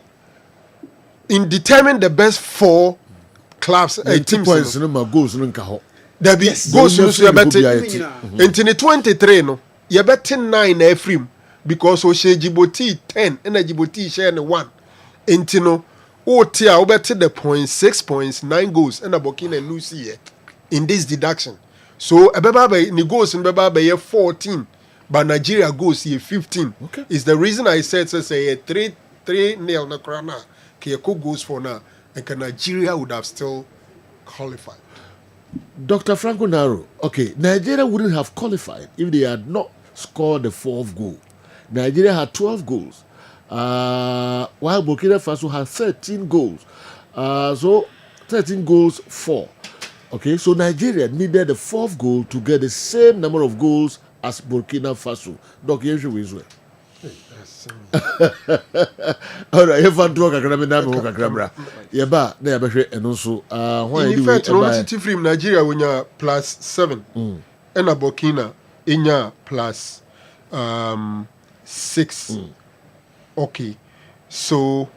in determine the best 4 clubs teams points no ma goals no nka ho. There be goals no so betting. In 23 no you betting 9 na free because o she Djibouti 10 and Djibouti share 1. Intino o tia o bet the points 6 points 9 goals and Burkina lose here in this deduction. So ebeba ni goals in beba be 14 but Nigeria goals here 15. Okay. Is the reason I said say 3-0 na krana Kiyako goes for now and Nigeria would have still qualified. Dr. Franco Naro, okay, Nigeria wouldn't have qualified if they had not scored the 4th goal. Nigeria had 12 goals, while Burkina Faso had 13 goals. So 13 goals, 4. Okay, so Nigeria needed the 4th goal to get the same number of goals as Burkina Faso. Doc, here's your wisdom. All right, if I talk, I can never walk a camera. Yeah, but they are better and also. In fact, Velocity from Nigeria when you're +7, and a Burkina in your +6. Okay, so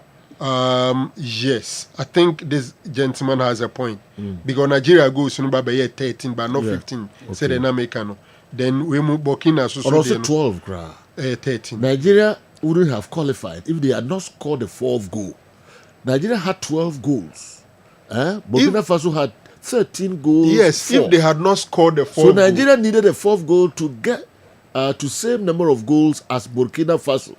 yes, I think this gentleman has a point because Nigeria goes to by 13, but not 15. Okay. Say the American. Then we move Burkina so also 12. 13. Nigeria wouldn't have qualified if they had not scored the 4th goal. Nigeria had 12 goals. Burkina Faso had 13 goals. Yes, 4. If they had not scored the 4th goal. So Nigeria needed the 4th goal to get to same number of goals as Burkina Faso.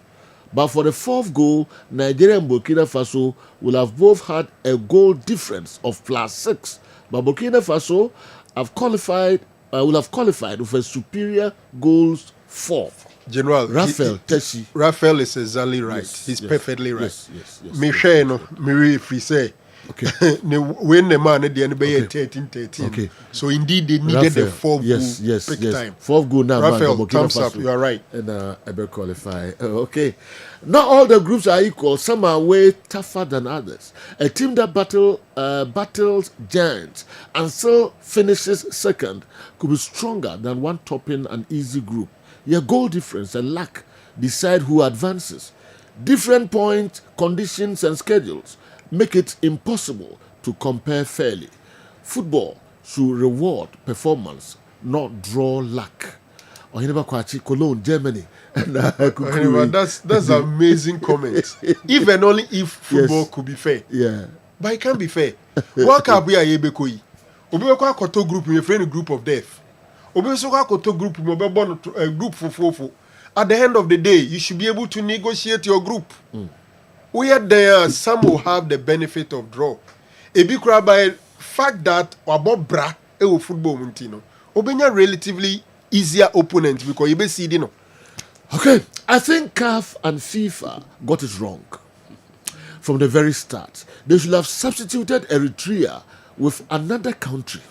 But for the 4th goal, Nigeria and Burkina Faso will have both had a goal difference of +6. But Burkina Faso will have qualified with a superior goals 4. General Raphael Teshi. Raphael is exactly right. Yes, He's yes, perfectly right. Yes. Miri Frise. Okay. When the man at the end 13. Okay. So indeed they needed the 4th goal. Yes. Time. 4th goal now. Raphael, thumbs up. You are right. And ever qualify. Okay. Not all the groups are equal. Some are way tougher than others. A team that battles giants and still finishes second could be stronger than one topping an easy group. Your goal difference and lack decide who advances. Different point conditions and schedules make it impossible to compare fairly. Football should reward performance, not draw luck. Cologne, Germany. That's an amazing comment. Even only if football could be fair. Yeah. But it can't be fair. What can be a yebekoi? Obeko koto group in a friend group of death. Obeko koto group a group for. At the end of the day, you should be able to negotiate your group. Where there some will have the benefit of draw. Ebikra by fact that about bra football muntino. Obenya relatively easier opponent because you be see no. Okay, I think CAF and FIFA got it wrong from the very start. They should have substituted Eritrea with another country.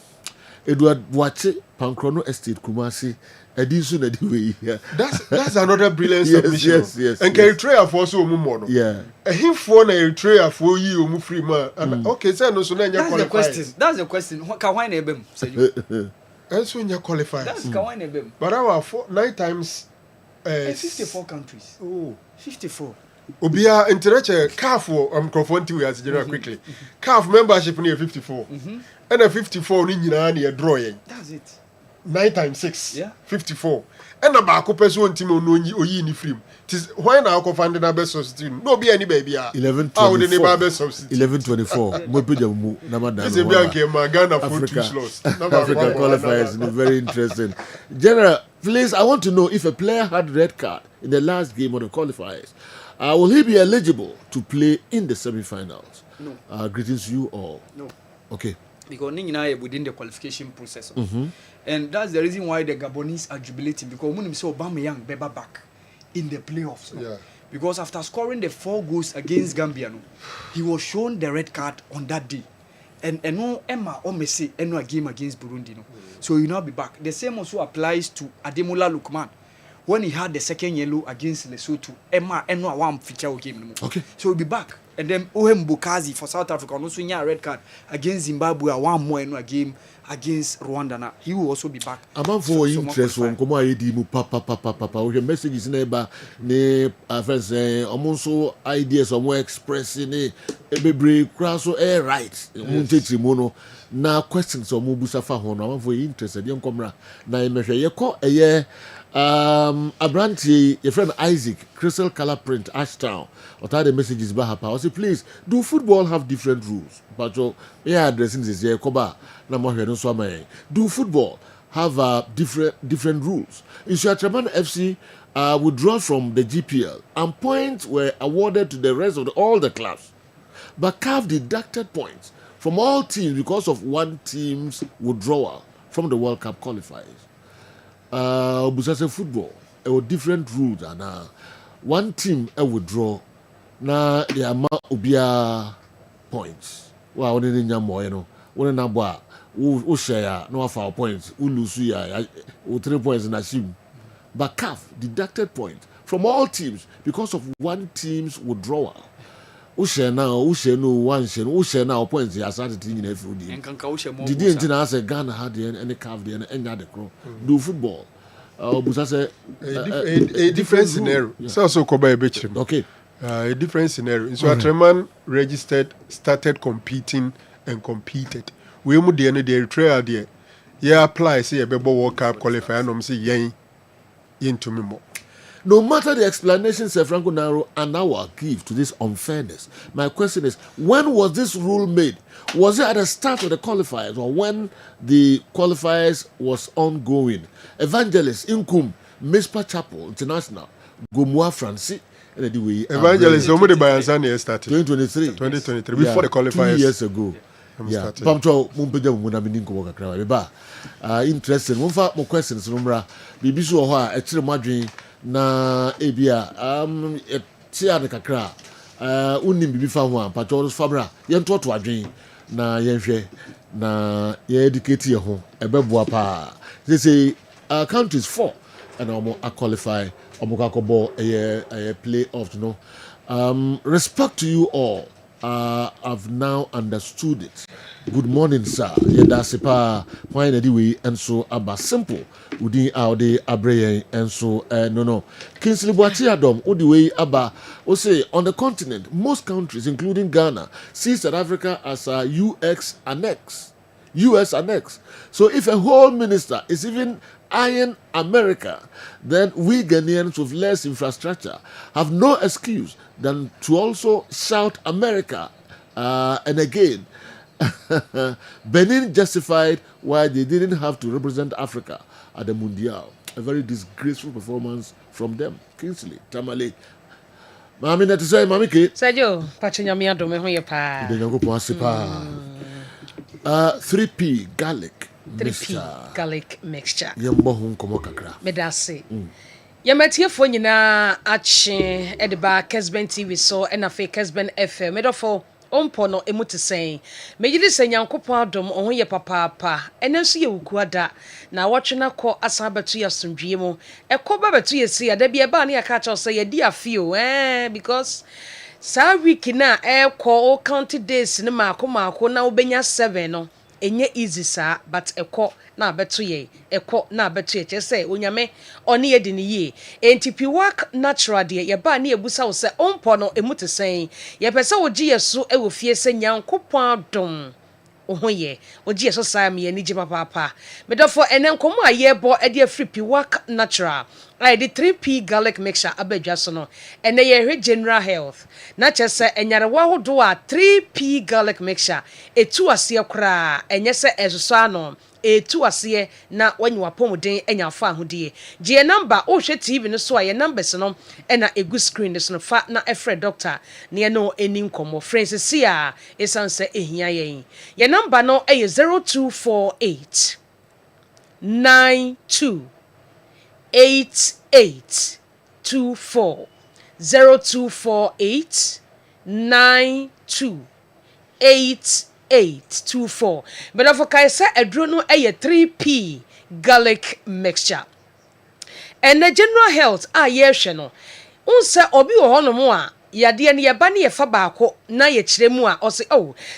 Edward Wache, Pankrono Estate, Kumasi, Edisun Ediwe. That's another brilliant submission. Yes. And Eritrea for so much. Yeah. And him for Eritrea for you, mu free man. Okay, so no so that's the question. That's the question. Can why nebem? Say you. That's when you qualify. That's can why nebem? But our 9 times. 54 countries. Oh, 54. Obia interaction CAF confronting we as general quickly. CAF membership near 54. And a 54 ni nyina na drawing. That's it. 9 times 6. Yeah. 54. And about person team on oyi ni free. Tis why now go find the best substitute. No be any baby. 1124. Mo peja mu na madam. This is Bianca Magana for 2 slots. Africa qualifiers is very interesting. General, please, I want to know if a player had red card in the last game of the qualifiers, will he be eligible to play in the semi-finals? No. Greetings to you all. No. Okay. Because Nina within the qualification process. And that's the reason why the Gabonese are jubilating. Because when we saw Aubameyang Beba back in the playoffs. Yeah. Because after scoring the 4 goals against Gambia, he was shown the red card on that day. And no Emma or Messi and no game against Burundi. So he will not be back. The same also applies to Ademola Lookman. When he had the second yellow against Lesotho, Emma and no one feature game. Okay. So he'll be back. And then Ohem Bukazi for South Africa also a red card against Zimbabwe, one more in a game against Rwanda. Now he will also be back. I'm for interest on come I di mu papa. Your message is neighbor ne friends almost ideas or more expressing a baby cross air right. Mono na questions or mubusa fa hono. I'm for interested. Young comra na emehwe ye ko eye Abranti, your friend Isaac, Crystal Color Print, Ashtown, or the messages Bahapa. I say, please, do football have different rules? But yeah, addressing this here, Koba, do football have different rules? Ishatraman FC withdraw from the GPL and points were awarded to the rest of all the clubs. But CAF deducted points from all teams because of one team's withdrawal from the World Cup qualifiers. Busase football, different rules and one team withdraw na the amount ubia points. Well, when you know, when na boa, we share no 4 points, we lose 3 points in a team. But CAF deducted points from all teams because of one team's withdrawal. We share now, we share no one share, we share now points. He has started in every day. Did you think say Ghana had the any CAF the any other crow do football? Busase a different scenario. Yeah. So Koba a bit. Okay. A different scenario. So Atreman registered, started competing and competed. We moved the end of the trial there. Yeah, apply say a Bebo World Cup qualifier. No, say yen into me more. No matter the explanations Franco Naro and our give to this unfairness, my question is, when was this rule made? Was it at the start of the qualifiers or when the qualifiers was ongoing? Evangelist Inkum, Mispa Chapel International, Gomua Francis, and the way Evangelist Omudi Bayanzani started 2023 before the qualifiers 2 years ago. Yeah, Pamcho Mumpeja Munamininko Waka interesting. One for more questions, Numra, Bibisu Oha, Echir Madrin. Na ebia tia de kakra unim bibi fa ho ampa George Fabra ye ntoto adwen na ye hwe na ye educate ye ho ebeboa pa they say countries 4 and omo qualify omo kakobo a playoff, you know. Respect to you all. I've now understood it. Good morning, sir. Yɛda pa why na di we enso aba simple. Udi aude abreye enso no. Kingsley Boachi Adom udi we aba. O say on the continent, most countries including Ghana see South Africa as a US annex. So if a whole minister is even eyeing America, then we Ghanaians with less infrastructure have no excuse than to also shout America. And again, Benin justified why they didn't have to represent Africa at the Mundial. A very disgraceful performance from them. Kingsley, Tamale. Mami na say Mami K. Sergio, pachinyami adome ho ye pa. 3P garlic 3P mixture. garlic mixture. Yembo ho nkomo kakra. Medase. Yamatiefo nyina ache edeba Kessben TV so na fe Kessben FM. Medofo ompo no emu te sen megyidi sen yankopon adom ohun ye papaapa enenso ye wukuada na wotwe na kɔ asan betu ya sondwie mu ekɔ betu ye si ada bia ba na yaka cha so ye di afio because sa week na ekɔ county days ne maako na obenya 7 no enye easy sa but ekɔ na betu ye chese onyame oni ye di ne ye entipi work natural de ye ba na ebusa wo se ompo no emu te sen ye pese wo gi yeso e wo fie se nyankopon adom ohoye ogi yeso sa me ani gi papa medofo enenkomo ayebo e de afripi work natural I did 3P garlic mixture abedwa so no ene ye general health na chese enyarewa hodo a 3P garlic mixture etu ase kra enye se esoso ano etu ase na wanyi wapomuden enya fa ahodie je number o hwe TV no so aye numbers no ena egu screen so no fa na efre doctor ne no eni nkomo friends si a esanse ehia ye number no eye 0248 92 8824 0248 92 8824 but of kaisa edro no 3P garlic mixture and the general health ye hwe no unse obi wo hono mo a yade ne yeba ne yefa baako na ye kire mu a ose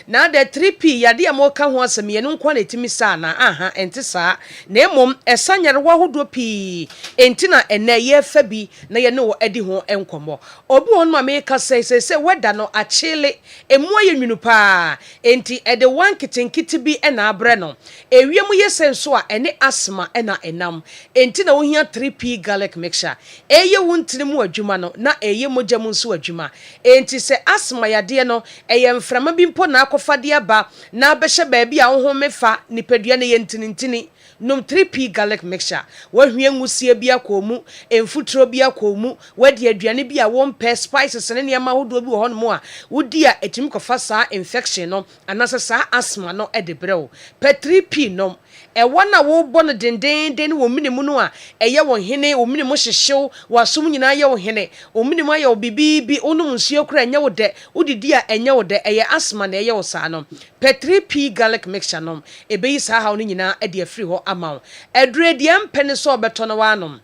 na the 3P yade am ka ho asem ye no nkwa na etimi sa na enti sa na emom esanyere wa hodo pi enti na ene ye fa bi na ye ne wo edi ho enkomo obi won ma me ka se weda no achile emu ye nwunu pa enti ede wan kitinkiti bi na abre no ewiem ye senso a ene asma na enam enti na wo hia 3P garlic mixture eye wuntiri mu adwuma no na eye mogya mu nso adwuma enti se asma yade no eye mframa bi mpo na akofade aba na abehye baabi a wo mefa nipadua ne ye ntinintini num 3P garlic mixture wahwie ngusie bi akomu emfutro bi akomu wadi aduane bi a won pe spices ne ne ma hodo bi wo hono a wodi a etimi kofa sa infection no anasa sa asma no edebrɛw pe 3P no wana wo bono denden wo minimu no a eye wo hene wo minimu hyehyew wasum nyina ye wo hene wo minimu aye wo bibibi onum nsuo kra enye wo de udidi a enye wo de eye asma na eye wo sa no pe 3P garlic mixture no ebeyi sa ha no nyina e de afri ho ama edure de empene so obeto no wanom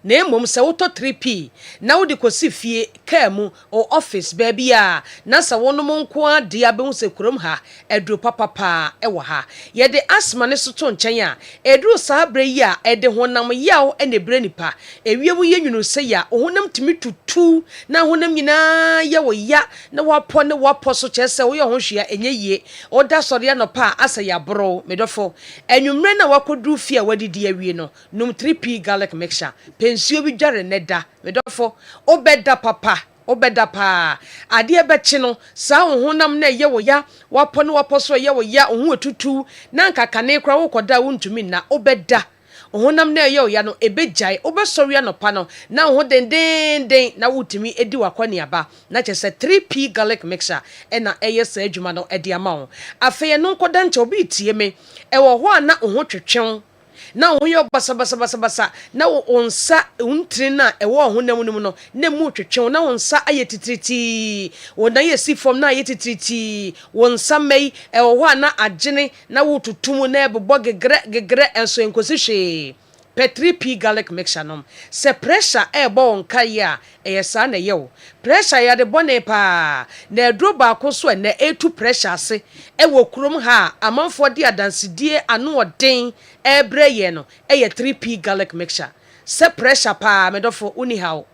na emom se woto 3P na wodi kosi fie kamu o office baby a na sa wonom nko a de abehu se kurom ha edru papa e wo ha ye de asma ne so to nchen a edru sa bre yi a ede honam yaw ene bre nipa ewiem ye nwunu se ya honam timi tutu na honam nyina ye wo ya na wapo ne wapo so chese wo ye ho hwea enye yie oda sori ya no pa asa ya bro medofo enwumre na wakodru fie a wadidi awie no num 3P garlic mixture ensio bi dware neda medofo obeda papa obeda pa ade bechi no sa honam na ye wo ya wapo ne wapo so ye wo ya ohu otutu na nkaka ne kra wo koda wontumi na obeda honam na ye wo ya no ebejai obesori anopa no na ho denden na wutumi edi wakwane aba na chese 3P garlic mixture na eye sa adwuma no edi ama wo afeye no nkoda nche obi tie me ewo ho ana oho twetwen na wo yo basa na wo onsa untri na ewo honam no na mu twetwe na onsa ayetitriti wo na yesi fom na ayetitriti wonsa mei ewo ho na agene na wo tutum na ebobɔ gegre enso enkosi hwe per 3p garlic mixture nom se pressure e bo nka ya e sa na ye wo pressure ya de bone pa na edro ba ko so na etu pressure ase e wo krom ha amanfo de adansedie anu oden e bre ye no e ye 3p garlic mixture se pressure pa medofo uni hawo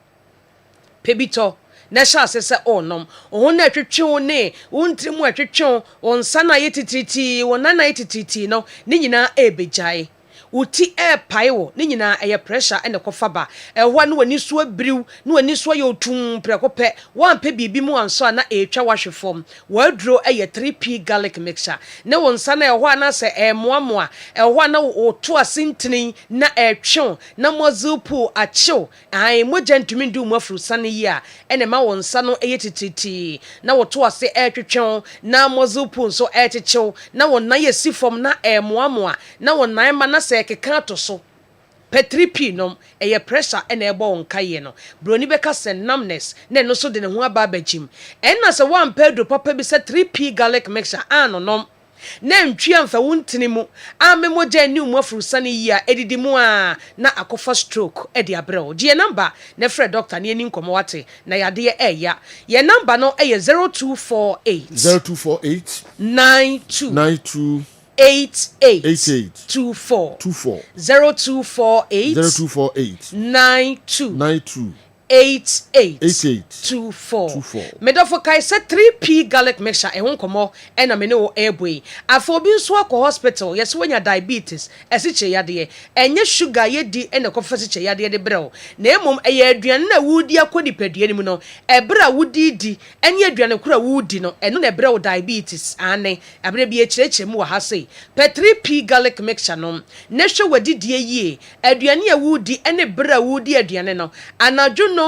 pebito na sha se onom ohun na twetwe ne wontri mu atwetwe on sana yetitriti wonana yetitriti no ne nyina ebejai uti pai wo ne nyina eye pressure ene kofa ba ehwa no wani so abriw no wani so ye otum prekope wan pe bibi mu anso na etwa wahwefom wadro eye 3p garlic mixture ne wonsa na ehwa na se emoamoa ehwa na oto asintini na etwe na mozupu achew ai moja ntumi ndu mu afru sane yi a ene ma wonsa no eye tititi na woto ase etwetwe na mozupu nso echechew na wonna ye sifom na emoamoa na wonna ma na se keka to so petripi nom eye pressure ena ebo onka ye no broni beka se numbness na no so de ne ho aba abagim ena se one pedro papa bi se 3p garlic mixture ano nom na ntwia mfa wontini mu amemogya ni mu afurusane yi a edidi mu a na akofa stroke e de abrɛ die number na frɛ doctor ne ani nkomo wate na yade ye number no eye 0248 92 8824 0248 92 8824 medofo kai se 3p garlic mixture e honkomo e na me ne wo airboy afo bi nso akọ hospital yes wonya diabetes esiche yade enye sugar yedi e na kofa siche yade de brew na emom e ya aduane na wudi akodi paduane mu no e bra wudi di enye aduane kura wudi no eno na brew diabetes ane abre bi echireche mu wa ha sei per 3p garlic mixture no na hwe wadi die yie aduane ya wudi ene bra wudi aduane no anadwo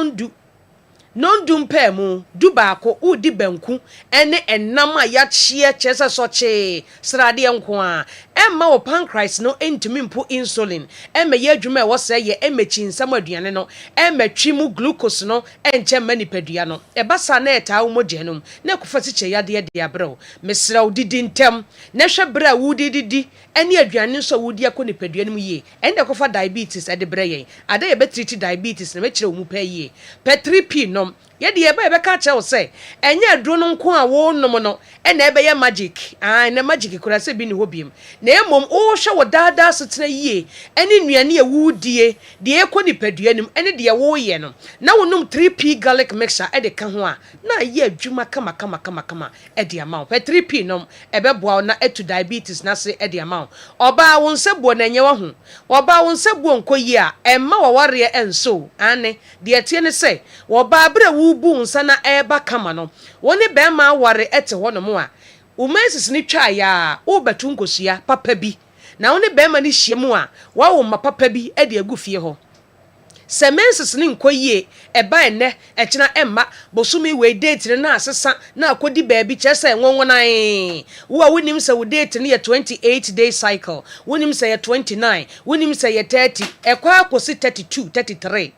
nondu mpemu du baako udi banku ene enam a ya chie chese soche srade enko a emma wo pancreas no entumi mpo insulin emme ye adwuma e wo se ye emechi nsam aduane no emmatwi mu glucose no enche manipadua no ebasa na eta wo mogenum na kofa siche yade de abrɛw mesra udidi ntem na hwe bra wudidi ene aduane so wudi akoni padua no yie ene kofa diabetes e de brɛ ada ye betreat diabetes na mekire wo mu pa yie per 3p no yedi ebe ka che se enye aduro no nko a wo nom no ena ebe ye magic na magic kura se bi ni hobiem na emom wo hwe wo dada setena yie ene nuane ye wudie de ekoni paduanim ene de wo ye no na wonum 3p garlic mixture e de ka ho a na ye adwuma kama e de amount per 3p nom ebe boa na etu diabetes na se e de amount oba won se bo na nye wo ho oba won se bo nkoyi a emma waware enso ane de etie ne se oba abra bu nsa na eba kama no woni be ma ware ete ho no mo a umensis ni twa ya wo betu nkosua papa bi na woni be ma ni hyiemu a wa wo ma papa bi e de agufie ho semensis ni nkoyie eba enne ekina emma bosumi we date na asesa na akodi baabi kyese nwonwonan wo a wonim se wo date ni 28 day cycle wonim se 29 wonim se 30 ekwa akosi 32 33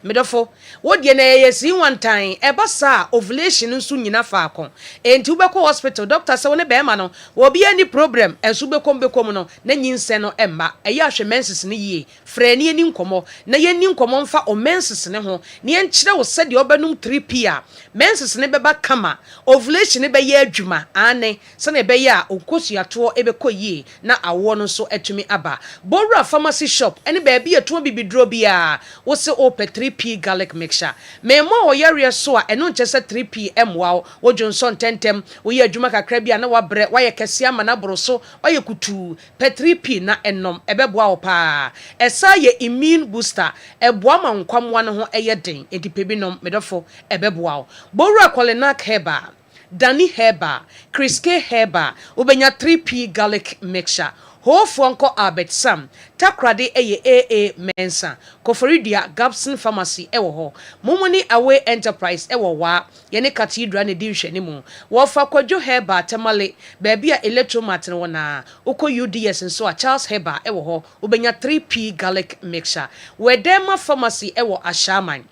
medofo wodie na yesi one time eba sa ovulation nso nyina fa akon enti ubekọ hospital doctor se woni be ma no wo bi any problem enso bekom no na nyinse no emma eya hwe menses ne yie frɛ ne ani nkomo na yeni nkomo mfa o menses ne ho ne enkyere wo se de obenum 3p a menses ne beba kama ovulation ne be ya adwuma ane se ne be ya okosuato ebekọ yie na awo no so atumi aba Bora pharmacy shop ene ba bi eto bibidro bia wo se o pe 3p garlic mixture me mo o yare so a eno nche se 3p wow wo Johnson tentem wo ye adwuma kakra bia na wabrɛ waye kese ama na boroso waye kutu pe 3p na enom ebeboa wo pa esa ye immune booster eboa ma nkwamwa no ho eye den edipe bi nom medofo ebeboa wo Bora Qualifiers Herbal Danny Herbal Criske Herbal ubenya 3p garlic mixture Hofonko Albert Sam takrade eye AA Mensa Koforidia Gabson Pharmacy ewo ho Mumuni Away Enterprise ewo wa yene cathedral ne dinhwe ne mu wo fa kwadwo Herbal Tamale baby a electromat ne wona uko UDS nso a Charles Herbal ewo ho ubenya 3p garlic mixture Wedema Pharmacy ewo Ashaman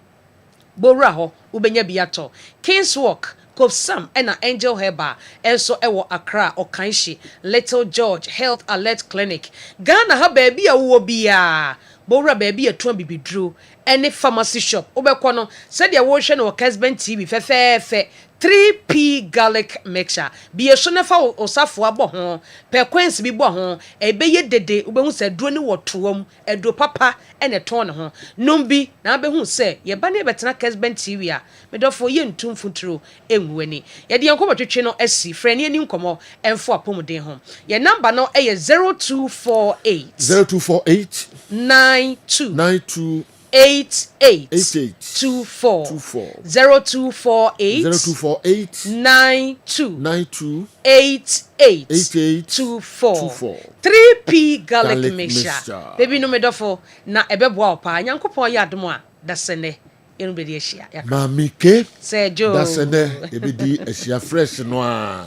Bora ho ubenya biato Kings Walk Kosam and Angel Herbal also ewo Accra Okanshi Little George Health Alert Clinic Ghana ha baby a wo bia Bora baby a tuan bibi drew any pharmacy shop obekono said ya wo hwe no Kessben TV fe 3P garlic mixture bi eso na fa osafo abo ho per queens bi bo ho ebeye dede obehu se duro ni wotoom edo papa ene ton ne ho numbi na abehu se ye ba ne betena Kessben TV a medofo ye ntum futuro enwuani ye de yanko botwetwe no asi frani ani nkomo enfo apomuden ho ye number no eye 0248 92 8824 0248 92 8824 3P garlic mixture baby no medofo na ebeboa opa nyankopon ya adom a dasene enu be de ahia mamike sejo dasene ebedi ahia fresh no a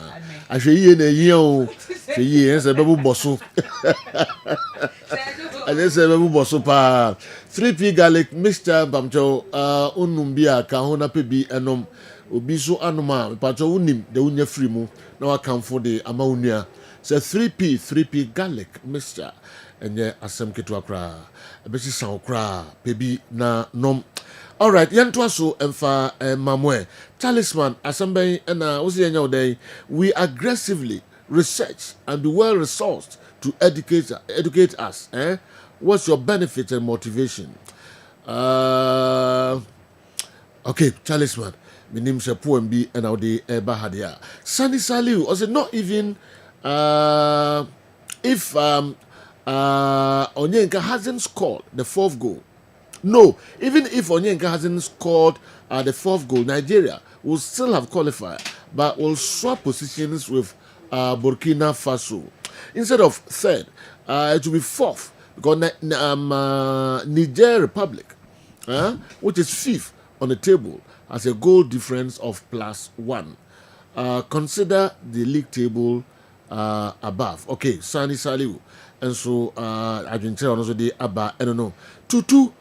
ahwe yie na yie o hwe yie ense bebu boso Alese bebu boso pa 3P garlic mixture bamcho onumbia ka ho na pebi enom obi so anoma pacho unim de unya free mu na wakamfo de ama unua say 3P garlic mixture enye asem ketu akra ebesi san okra pebi na nom. All right, yentwa so emfa mamwe talisman asemben na osi enya odai we aggressively research and be well resourced to educate us. What's your benefit and motivation? Okay, talisman. My name is Poembi and I'll de Bahadia. Sunny Saliu, also not even if Onyenka hasn't scored the fourth goal. No, even if Onyenka hasn't scored the fourth goal, Nigeria will still have qualified, but will swap positions with Burkina Faso. Instead of third, it will be fourth because Niger Republic, which is fifth on the table, has a goal difference of +1. Consider the league table above. Okay, Sani Saliu. And so Argentina also the Abba, I don't know. 2-2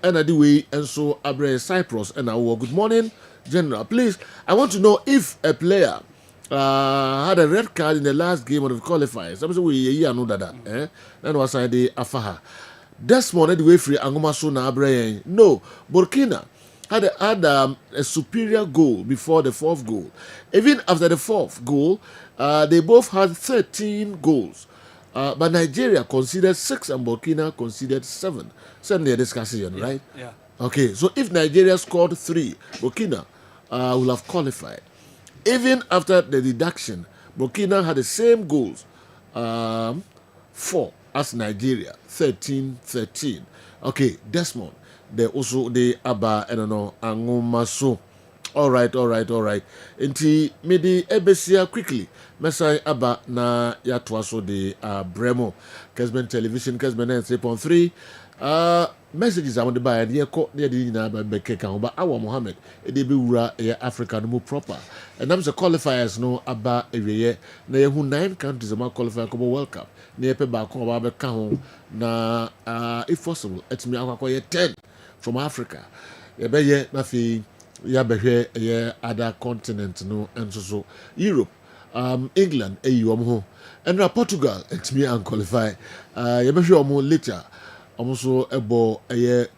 another way, and so Abre Cyprus and our good morning, General. Please, I want to know if a player had a red card in the last game of the qualifiers. Something we know that. That was the Afaha. Desmond the way free Angoma Sona Abre. No, Burkina had a superior goal before the fourth goal. Even after the fourth goal, they both had 13 goals. But Nigeria conceded 6 and Burkina conceded 7. Certainly a discussion, right? Yeah. Okay, so if Nigeria scored 3, Burkina will have qualified. Even after the deduction, Burkina had the same goals, 4 as Nigeria, 13. Okay, Desmond, they also they Abba, I don't know, Angomaso. All right. Inti medi ebesia quickly. Mesai Abba na yatwaso de Bremo. Kessben Television, Kessben 3.3. Messages I want to buy and ye caught near the Bekeka, but our Mohammed, a de Bura, Africa, no proper. And I'm the qualifiers no Abba area. Na who 9 countries among qualifier World Cup. Near Peba Koba Kahon na if possible, it's me acquire 10 from Africa. Ye nothing. Ya behwe ye other continent no and so Europe, England ho and Portugal it's me and qualify ya behwe omo later almost ebo 2-2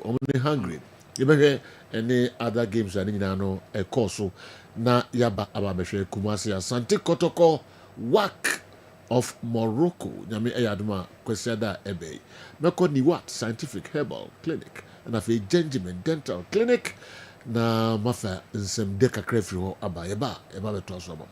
omo Hungary ya behwe any other games and no e course na ya ba behwe Kumasi Asante Kotoko WAC of Morocco nyame eyaduma kwesiada ebe meko ni what scientific herbal clinic and a Gentleman Dental Clinic na mafa nsem de kakra firi ho aba eba beto so aba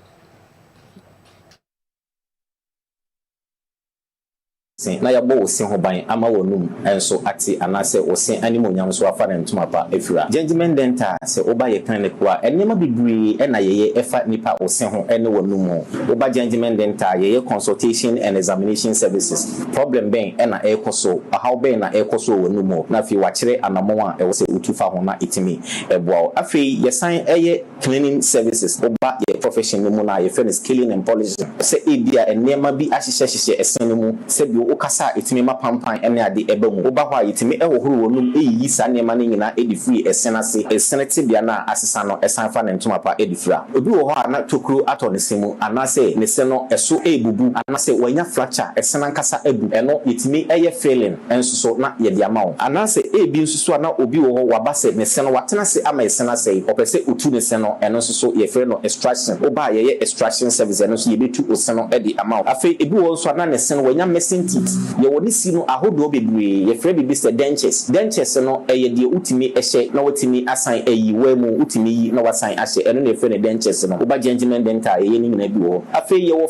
na yabo wo sin ho ban ama wonum enso ati anase wo sin animonyam so afa na ntuma pa efira Gentleman Dental se oba ye clinic wa enema bibiri na yeye efa nipa wo sin ho ene wonum oba Gentleman Dental yeye consultation and examination services problem ben na ekoso how ben na ekoso wonum na fi wa kire anamon a e wo se utufa ho na itimi eboa afi ye san eye cleaning services oba ye profession mu na ye finish cleaning and polishing se ebia enema bi ahihye esen mu se bi okasa etimi mapampan ene ade eba mu oba hɔ a etimi ɛhohoro wonum eyi saa nneɛma no nyina edi free esenase esenete bia na asesa no esan fa ne ntoma pa edi fra obi wɔ hɔ a na tokuro atɔ ne semu anase ne se no ɛso ebubu anase wanya fracture esena nkasa ebu ɛno yetimi ɛyɛ failing enso so na yɛde ama wo anase ebi nso so na obi wɔ hɔ waba se ne se no watena se ama esena se ɔpɛ otu ne se no ɛno nso so yɛfrɛ no extraction oba yɛyɛ extraction service ɛno so yɛbetu ose no ɛde ama wo afei ebi wɔ nso na ne se no wanya missing teeth yɛwɔ ne si no ahodoɔ bebree yɛfrɛ bibi sɛ dentures no ɛyɛ deɛ utimi ɛhyɛ na watimi asan ɛyi wɔ mu utimi yi na wasan ahyɛ ɛno na yɛfrɛ ne dentures no oba gentleman dental yɛyɛ ne nyina bi wɔ afei yɛwɔ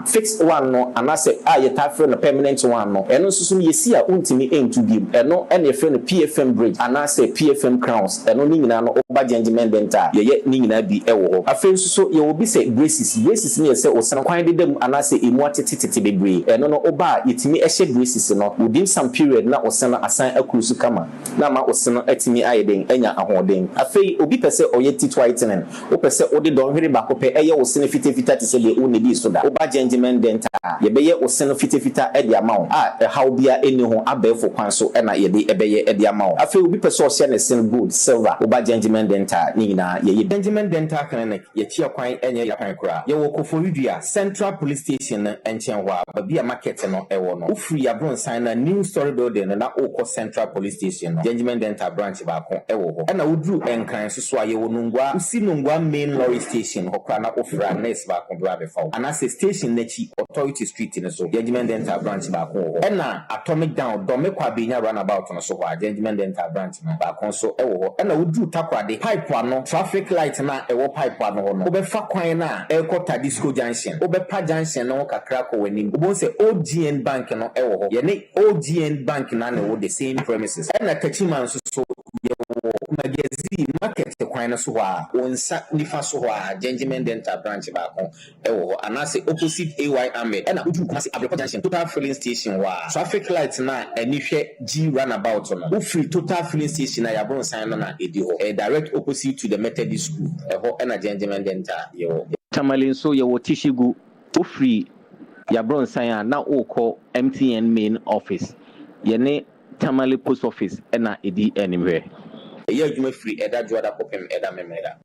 fixed one no anase a yɛta frɛ no permanent one no ɛno nso so yɛsi a untimi ɛntu bi ɛno ɛna yɛfrɛ no PFM bridge anase PFM crowns ɛno ne nyina no oba gentleman dental yɛyɛ ne nyina bi ɛwɔ hɔ afei nso so yɛwɔ bi sɛ braces ne yɛsɛ osana kwan dedam anase emu atetete bebree ɛno no oba yɛtimi ɛhyɛ braces no within some period na osana asan akuru so kama na ma osana atimi ayɛ den anya ahoɔden afei obi pɛ sɛ ɔyɛ teeth whitening wopɛ sɛ ɔde dɔnhwere baako pɛ ɛyɛ osana fitafita te sɛ deɛ ɔne bi so da oba gentleman dental yɛbɛyɛ osana fitafita ɛde ama wo a ɛhaw bia ɛni ho abɛɛfo kwan so ɛna yɛde ɛbɛyɛ ɛde ama wo afei obi pɛ sɛ ɔhyɛ ne sin gold silver oba gentleman dental ne nyinaa yɛyɛ gentleman dental clinic yɛkyia kwan ɛnyɛ yapan koraa yɛwɔ Koforidua Central Police Station nkyɛn hɔ a baabi a market no ɛwɔ no wofiri abronsan na new story building na okɔ Central Police Station no gentleman dental branch baako ɛwɔ hɔ ɛna woduru ɛnkran so a yɛwɔ nungwa usi nungwa main lorry station hɔ koraa na ofira nurse baako bra bɛfa wo anase station n'akyi authority street no so gentleman dental branch baako wɔ hɔ ɛna atomic down dɔme kɔ abenya runabout no so hɔ a gentleman dental branch no baako nso ɛwɔ hɔ ɛna woduru takorade pipe ano traffic light na ɛwɔ pipe ano hɔ no wobɛfa kwan na ɛkɔ Tadisco junction wobɛpa junction no kakra kɔ w'anim wobɛhu sɛ OGN bank no ɛwɔ hɔ yɛne OGN bank na ɛwɔ the same premises ɛna Kachima nso so yɛwɔ magazine market kwan no so hɔ a wɔnsa nifa so hɔ a gentleman dental branch baako ɛwɔ hɔ anase opposite AY Ahmed ɛna wodu Kumasi Abrepo junction total filling station hɔ a traffic light na ɛni hwɛ G runabout no wofiri total filling station na yɛabronsan no na ɛdi hɔ direct opposite to the Methodist school ɛhɔ ɛna gentleman dental yɛwɔ Tamale nso yɛwɔ Tishigu ofiri yɛabronsan a na okɔ MTN main office yɛne Tamale post office ɛna ɛdi animhwɛ ɛyɛ adwuma firi ɛda dwoada kɔpem ɛda memeda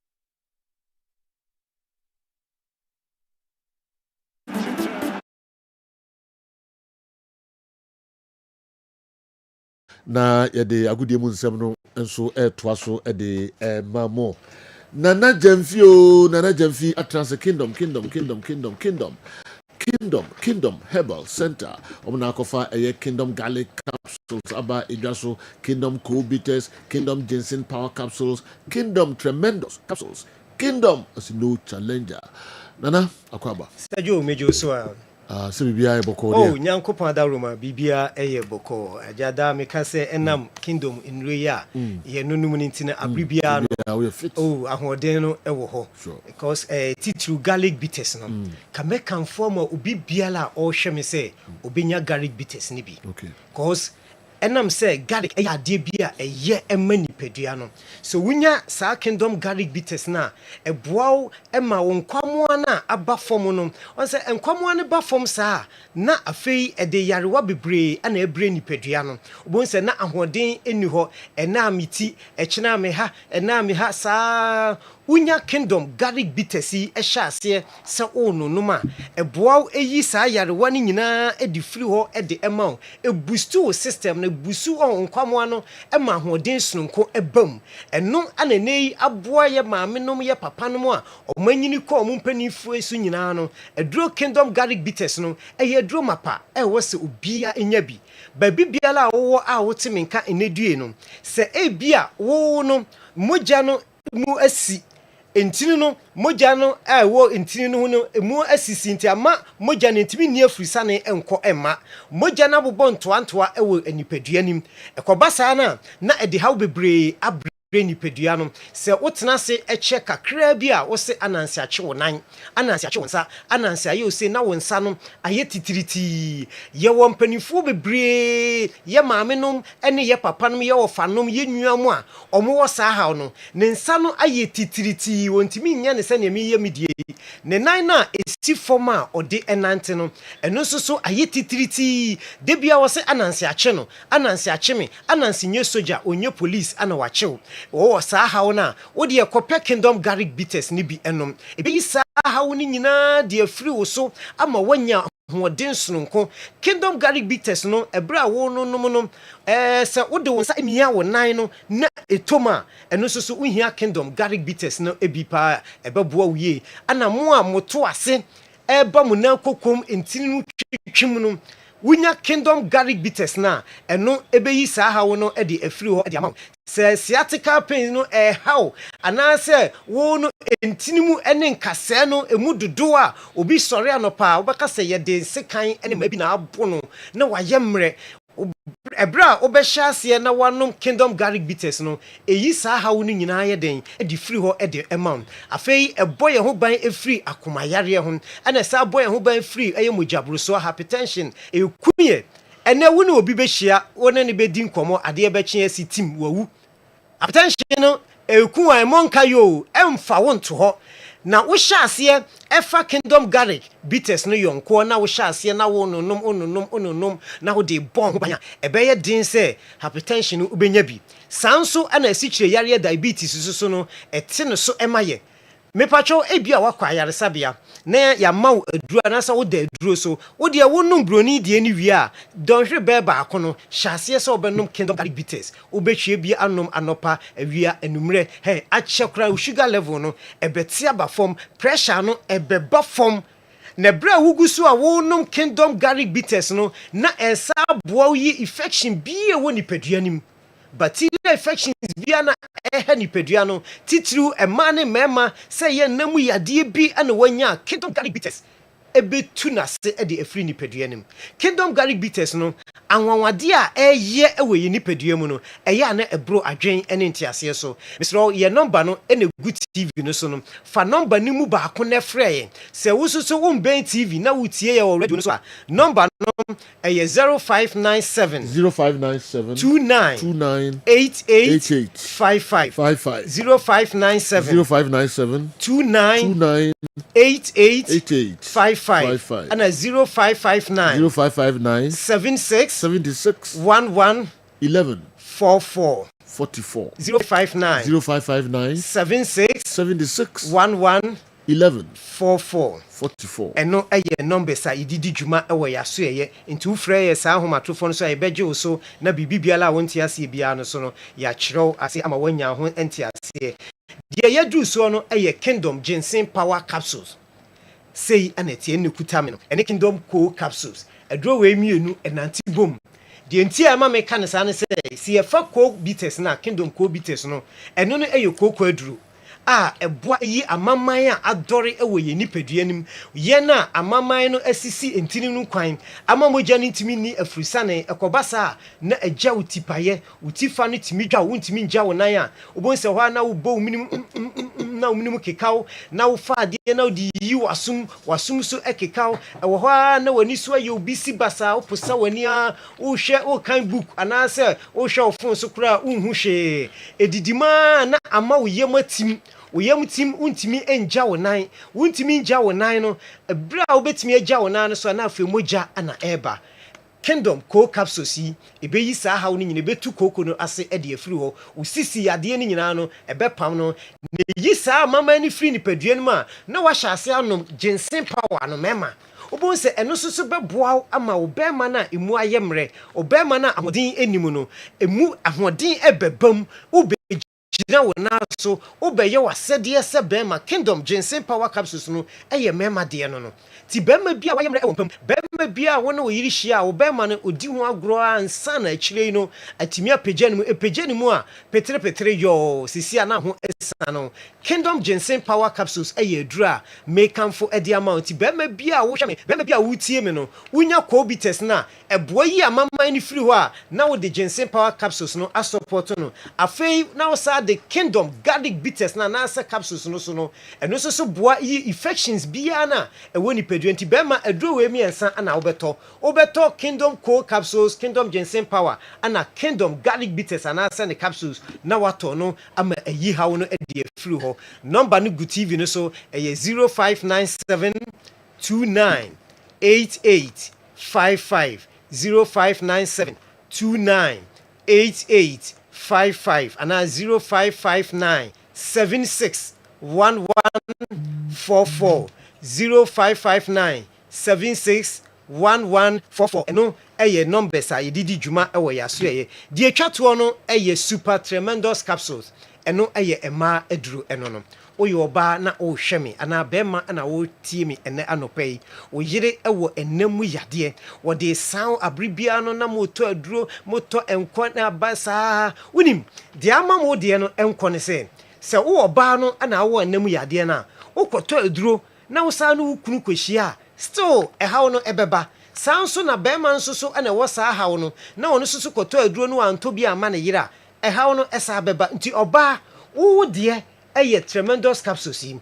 na yɛde agodie mu nsɛm no nso ɛtoa so ɛde ma mo Nana Jamfi atranse Kingdom Herbal Center omna kofa Kingdom Garlic Capsules aba idwaso Kingdom Cool Bitters Kingdom Ginseng Power Capsules Kingdom Tremendous Capsules Kingdom as no challenger Nana akwaba Sajo mejo so se bibia eboko oh nyankopon da roma bibia eye boko ajada me ka se enam Kingdom inreya ye nunum ni ntina abribia no oh ahoden no ewo ho because titru garlic bitters no ka me kan form obi biala o hwe me se obenya garlic bitters ni bi because enam say garlic ade bia eye emani pedua no so wunya sa Kingdom garlic bitters na eboaw ema won kwamoa na aba fom no on say enkwamoa ne ba fom sa na afei ede yarewa bebre ana ebre ni pedua no obon say na ahoden eni ho ena amiti echena me ha sa unya Kingdom garlic bitters yi ehya ase se ono noma eboaw eyi sa yarewa ni nyina edi free ho ede ema e boost wo system na busu on kwamo no ema hoden sununko ebam eno ananei aboa ye maame nom ye papa nom a omanyini ko omumpanifu esu nyina no eduro Kingdom garlic bitters no eye duro mapa wo se obia enya bi babi biala wo a wotimenka enedue no se ebia wo no moja no mu asi entini no moja no wo entini no no emu asisi nti ama moja no ntimi ni afurisa ne enko emma moja na bobɔ ntoantoa wo anipadua nim ekɔba saa na ede haw bebre abre nipadua no sɛ wotena se ɛkyɛ kakra bi a wo se anansi akye wo nan anansi akye wo nsa anansi ayɛ ose na wo nsa no ayɛ titiriti yɛ wɔ mpanimfoɔ bebree yɛ maame nom ɛne yɛ papa nom yɛ wɔfa nom yɛ nua mu a ɔmo wɔ saa haw no ne nsa no ayɛ titiriti wɔntumi nyɛ ne sɛ nea meyɛ me die ne nan na esi fam a ɔde ɛnante no ɛno nso so ayɛ titiriti de bia wɔ se anansi akye no anansi akye me anansi nye soja onye police ana wakyew wo saa hawo na wo de ekopɛ kingdom garlic bitters ni bi enom ebi saa hawo ni nyina de afiri wo so ama wanya hoɔden sononko kingdom garlic bitters no ɛbra wo no nom no sɛ wo de wo sa emia wo nan no na etoma ɛno so so wohia kingdom garlic bitters no ebi pa ɛbɛboa wo ye ana mo a moto ase ɛba mo na kokom entini no twitwim no wunya kingdom garlic bitters na eno ebeyi saa hawo no e de afiri ho e de ama se sciatica pain no how anase wo no entinimu ene nkase no emu dodo a obi sori anopa obeka se ye de sekan ene ma bi na abo no na wayemre ebra obehya ase na wanom kingdom garlic bitters no eyi saa hawo no nyina ye den e de free ho e de amount afei eboye ho ban efiri akomayare ho ena saa boye ho ban free eye mojabroso hypertension ekumie ene wo ne obi behia wo ne bedi nkomo ade ebekye asi tim wawu hypertension no eku an monka yo emfa wo nto ho na wo hyase efa kingdom garlic bitters no yonko na wo hyase na wo ononom na wo de bon ho banya ebeye din se hypertension no ubenya bi sanso ana asikyire yare diabetes so no ete no so emaye mepacho ebia wakwa yaresabia na ya maw aduru na sa wo da aduru so wo de wonum broni de ani wi a donhwe be ba akono hyase se obenom kingdom garlic bitters obetwe bia anom anopa awia anumre akyekra sugar level no ebetia ba form pressure no ebeba form na bra wugusu a wonum kingdom garlic bitters no na ensa boa yi infection bia woni paduanim bacterial infections bia na nipadua no titru emane mema se ye namu yade bi ana wanya kingdom garlic bitters ebetu na se e de afri nipadua nim kingdom garlic bitters no anwanwade a eye ewe ye nipadua mu no eye na ebro adwen ene ntiase so misro ye number no ene good tv no so no fa number ni mu ba ko na frɛ se wususu wo mben tv na wutie ye wo radio no so a number no eye 0597 29 88 55 0597 29 88 55 and 0559 76 11 44 059 76 11 44 eno eye number sa ididi djuma ewo ya so eye nti wo frɛ ye sa ahomatofo no so ye beje so na bibibiala wonti ase bia no so no ya kyerɛw ase ama wanya ho enti ase de ye du so no eye kingdom ginseng power capsules sei aneti ene kutame no ene kingdom co capsules adro we mienu enanti bom de enti ama me kan sa ne se si ye fa co bitters na kingdom co bitters no eno no eye co aduru eboa yi amaman a adore ewo ye nipadua nim ye na amaman no asisi entini no kwan amamoja no ntimi ni afurusane ekobasa na agya utipaye utifa no timi dwa wontimi ngya wonan a obonse ho na wo bo minim na wo minim kekaw na wo fa ade na wo di yi wasum so ekekaw ewo ho na wani so aye obisi basa oposa wani a wo hwe wo kan book anase wo hwe ofon so kura unhu hwe edidima na ama wo yematim uyam tim untimi enja wonan untimi nja wonan no bra obetimi agya wonan no so na afi moja ana eba kingdom co capsules yi ebeyi saa hawo ni nyine betu koko no ase e de afiri ho usisi ade ni nyina no ebepam no ne yi saa mama ni free ni padua no ma na wa hyase anom ginseng power no mema obonse eno soso beboa ama obema na emu ayemre obema na ahodin enimu no emu ahodin ebebam jina wona so obeye wasede se bema kingdom ginseng power capsules no eye mema de no ti bema bia wayemre e wompam bema bia wona oyiri hia obema no odi ho agro ansa na akire no atimi apejani mu a petre yo sisia na ho esa no kingdom ginseng power capsules eye dura make am for edi amount ti bema bia wo hwe me bema bia wutie me no wunya co-bitters na eboa yi amama ni free ho a na wo de ginseng power capsules no asupport no afei na wo sa the Kingdom garlic bitters na anaasɛ capsules no so no ɛno nso so boa yi infections biara na ɛwɔ nipadua nti bɛrima aduro wei mmiɛnsa ana wobɛtɔ Kingdom cold capsules, Kingdom ginseng power ana Kingdom garlic bitters anaasɛ ne capsules na watɔ no ama ayi haw no ɛde afiri hɔ number no gu TV no so ɛyɛ 0597 29 8855 0597 29 8855 and 0559 76 1144 0559 76 1144 no ɛyɛ numbers a yɛdidi dwuma ɛwɔ yaso ɛyɛ die twatoɔ no ɛyɛ super tremendous capsules ɛno ɛyɛ ɛma aduru ɛno no woyɛ ɔbaa na wohwɛ me anaa bɛrima na wotie me ɛnɛ anɔpɛ yi woyere ɛwɔ ɛnam mu yadeɛ wɔde san abribia no na motɔ aduro motɔ ɛnkɔ na aba saa wonim deɛ ama mo deɛ no ɛnkɔ ne sɛ wo ɔbaa no na awɔ ɛnam mu yadeɛ no a wokɔtɔ aduro na wo saa no wokunu kɔhyia still ɛhaw no ɛbɛba saa nso na bɛrima nso so na ɛwɔ saa haw no na ɔno nso so kɔtɔ aduro no antɔ bi ama ne yere a ɛhaw no ɛsa bɛba nti ɔbaa wo deɛ ɛyɛ tremendous capsules yi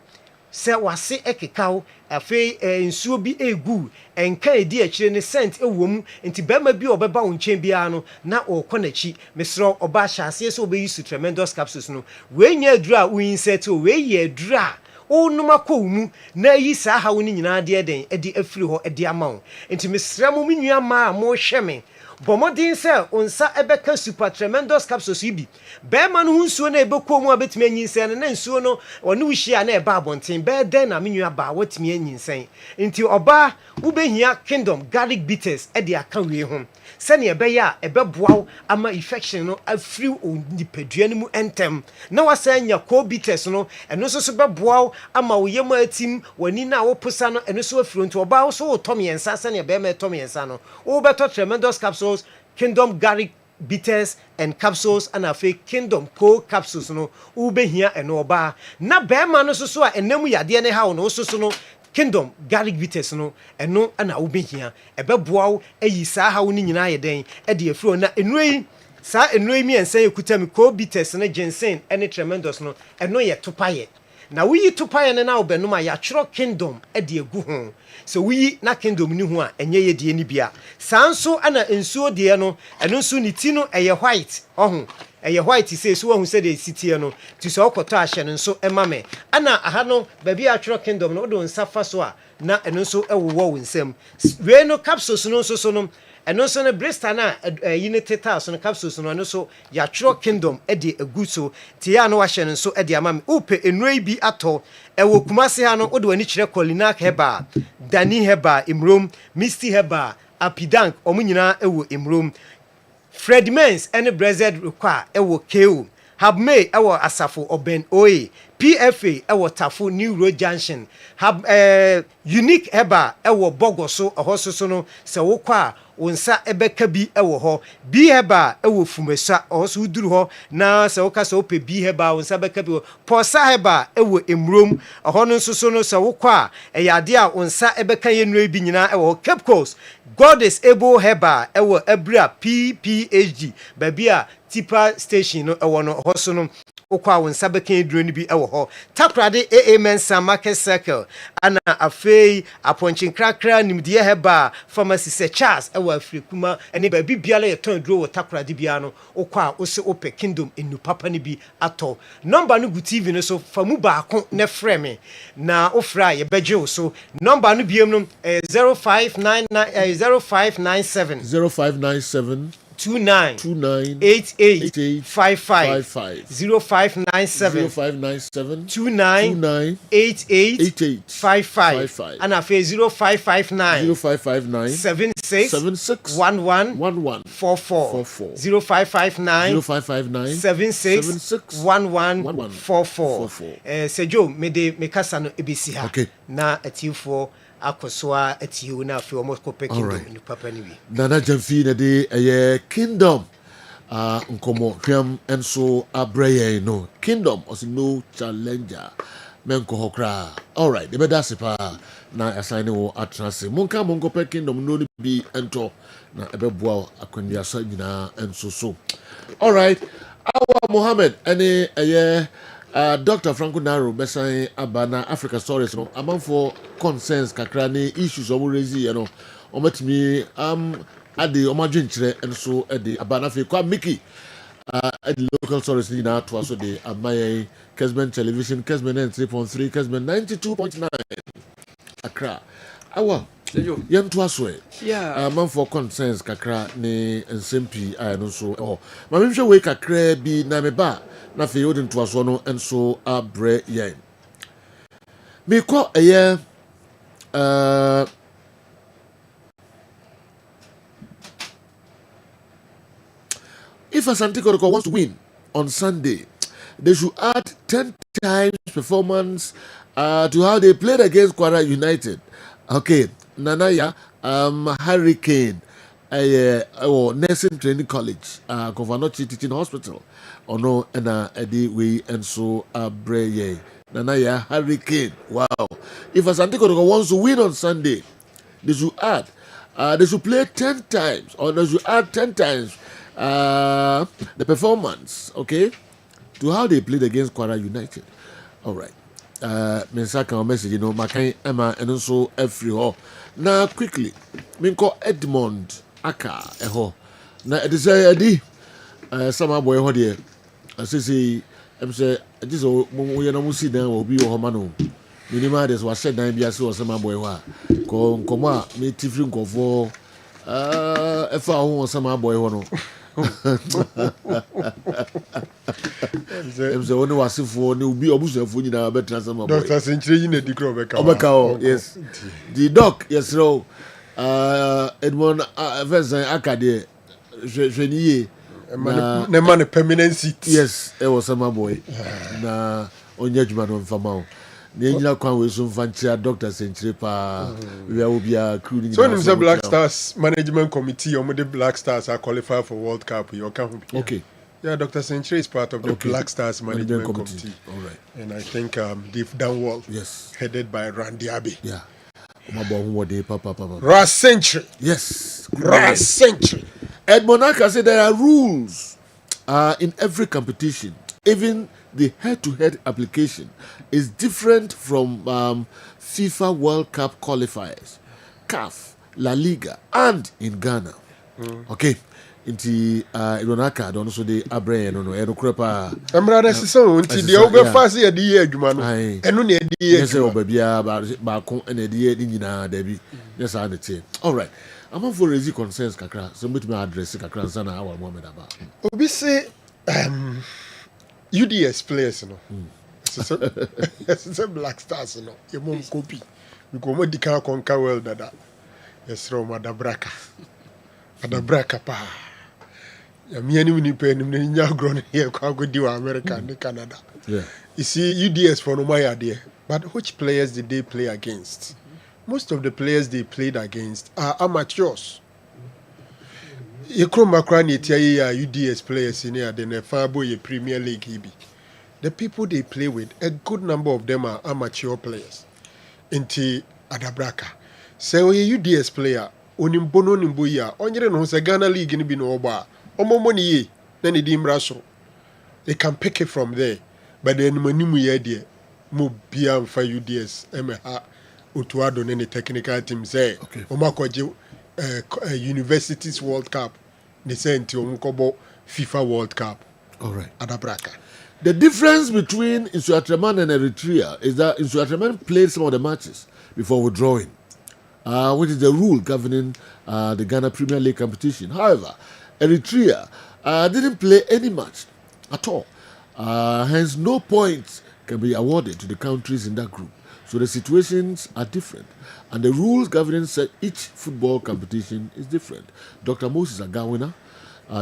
sɛ wase ɛkekaw afei nsuo bi egu ɛnka edi akyire ne scent ɛwɔ mu nti bɛrima bi ɔbɛba wo nkyɛn biara no na ɔkɔ n'akyi mesrɛ ɔbaa hyɛ aseɛ sɛ ɔbɛyi su tremendous capsules no wei nyɛ aduro a woyi nsɛte o wei yɛ aduro a wonum akɔ mu na yi saa haw no nyinaa deɛ den ɛde afiri hɔ ɛde ama wo nti mesrɛ mo me nua ma a mohwɛ me bɔmmɔden sɛ onsa ɛbɛka super tremendous capsules yi bi bɛrima no ho nsuo na ɛbɛkɔ mu a bɛtumi anyinsɛn no na nsuo no ɔne wo hyia na ɛba abɔnten bɛɛ dɛn na me nua ba wɔtumi anyinsɛn nti ɔbaa wobɛhia Kingdom garlic bitters ɛde aka wie ho sɛnea ɛbɛyɛ a ɛbɛboa wo ama infection no afiri nipadua no mu ɛntɛm na wasan nya cold bitters no ɛno nso so bɛboa wo ama wo yam atim w'ani na woposa no ɛno so afiri nti ɔbaa wo so wotɔ mmiɛnsa sɛnea bɛrima ɛtɔ mmiɛnsa no wobɛtɔ tremendous capsules Kingdom garlic bitters and capsules and afi Kingdom cold capsules no ubehia eno oba na bema no so a enemu yade ne ha no so no Kingdom garlic bitters no eno ana ubehia ebeboa wo ayi saa ha wo ni nyina ye den e de afuro na enui saa enui mi ensan ekuta mi cold bitters na ginseng ene tremendous no eno ye topaye na wuyi topaye ne na obenum a ya chro Kingdom e de egu ho so wuyi na Kingdom ni ho a enye ye de ni bia sanso ana ensuo de no eno nso ni ti no eye white ohun eye white say so ohun say de sitie no ti so okoto ahye no nso ema me ana aha no ba bia chro Kingdom no do nsafa so a na eno nso ewowo wo nsam we no capsules no nso so no eno nso ne blister na yine teta so no capsules no eno so ya chro Kingdom e de egu so ti ya no wahye no nso e de ama me upe enoi bi ato ewo kumase ha no wo de wani kire Colina Herbal Dani Herbal Imrom Misty Herbal Apidank omunyina ewo Imrom Fred Mens ene Blessed Require ewo KO Habme ewo Asafo Oben Oye PFA ewo Tafo New Road Junction Unique Herbal ewo Bogoso ohososo no se wo kwa wonsa ebeka bi ewo ho bi Herbal ewo Fumesa ohoso uduru ho na se wo ka se ope bi Herbal wonsa beka bi Posa Herbal ewo Emrom ohono nsoso no se wo kwa eyade a wonsa ebeka yenua bi nyina ewo Cape Coast God is able Herbal ewo Abra PPHD babia tipa station no ewo no hoso no okwa wonsa beka eduro ni bi ewo ho takrade Mensa Market Circle ana afei aponchin krakra nimdie Herbal pharmacy se Charles ewo Afrikuma ene ba bibiala ye ton duro wo takrade bia no okwa wo se ope Kingdom enu papa ni bi ato number no gu TV no so famu baako ne frɛ me na ofra ye beje wo so number no biem no 0597 29 88 55 0597 29 88 55 and afi 0559 76 11 44 0559 76 11 44 Sejo me kasa no ebisi ha na atifo akoswa atiwo na afi omo ko Kingdom ni papa ni wi nana jamfi na de Kingdom nkomo hwam enso abreye no Kingdom os no challenger menko hokra all right the better sipa na assign wo atrase monka monko Kingdom no bi ento na ebeboa akwandua sa nyina enso so all right Awa Mohammed any Dr. Franco Naro besan abana Africa Stories no amanfo concerns kakra ne issues omo raise you know omatimi ade omadwenkyere enso ade abana fe kwa Mickey at local stories ni na to aso de amaye Kessben television Kessben 3.3 Kessben 92.9 Accra awa yɛn to aso amanfo concerns kakra ne nsɛmpi a no so ma menhwɛ wei kakra bi na meba na fe odin to aso no enso abrɛ yɛn mekɔ if Asante Kotoko wants to win on Sunday, they should add 10 times performance to how they played against Kwara United. Okay, Nanaya, Hurricane, Nursing Training College, Kovanochi Teaching Hospital, or no, and Eddie We and so Breye. Nanaya, Hurricane. Wow. If Asante Kotoko wants to win on Sunday, they should add, they should play 10 times, or they should add 10 times. The performance, okay, to how they played against Kwara United. All right. Mensaka message, you know, Makai Emma and also every ho. Now quickly, Minko Edmond Aka eho. Now it is Eddie. Some boy ho there. I say, I'm say this we are not see them will be your homano. Minima des was said nine years or some boy wa. Koma me tifrin ko for if I want some boy no. Emse woni wasifo ne obi obusafo nyina betra sama boy. Dr. Century na di kro beka. Obeka yes. The doc yes ro Edmond Vincent Akade Jeniye na man permanent seat. Yes, e was sama boy. Na onye djuma no mfama o. Na nyina kwan we so mfantia Dr. Century pa we obia crew ni. So nim say Black Stars management committee or the Black Stars are qualified for World Cup you can. Okay. Yeah, Dr. Century is part of the Black Stars management committee. All right. And I think they've done well. Yes. Headed by Randy Abbey. Yeah. Ras Century. Yes. Ras Century. Edmond Aka said there are rules in every competition. Even the head-to-head application is different from FIFA World Cup qualifiers, CAF, La Liga, and in Ghana. Okay. Inti Ironaka don so de abrɛ no no ɛno krepa amra na sison nti de obefa se de ye adwuma no ɛno na de ye yes o babia ba ko na de ye ni nyina da bi yes and it all right am for raise concerns kakra so meet me address kakra sana our Mohammed aba obi say UDS players no so Black Stars no e mom copy because mo dika konka well dada yes ro madabraka pa Miani Winnipeg, Nagron here, Kagodi, America, and Canada. Yeah. You see, UDS for no my idea. But which players did they play against? Most of the players they played against are amateurs. You come across UDS players in here, then a Farbo Premier League. The people they play with, a good number of them are amateur players. Inti Adabraka. So a UDS player, Onimbono Nimbuya, Onye no se Ghana League in Binoba. Money, then they can pick it from there. But then Manimu Yadi, Mubia for UDS, MH, Utuado, any technical team say, Omako Universities World Cup, they sent to Omukobo FIFA World Cup. All right. Adabraka. The difference between Isuatreman and Eritrea is that Isuatreman played some of the matches before withdrawing, which is the rule governing the Ghana Premier League competition. However, Eritrea didn't play any match at all. Hence, no points can be awarded to the countries in that group. So the situations are different. And the rules governing each football competition is different. Dr. Moses Agawina,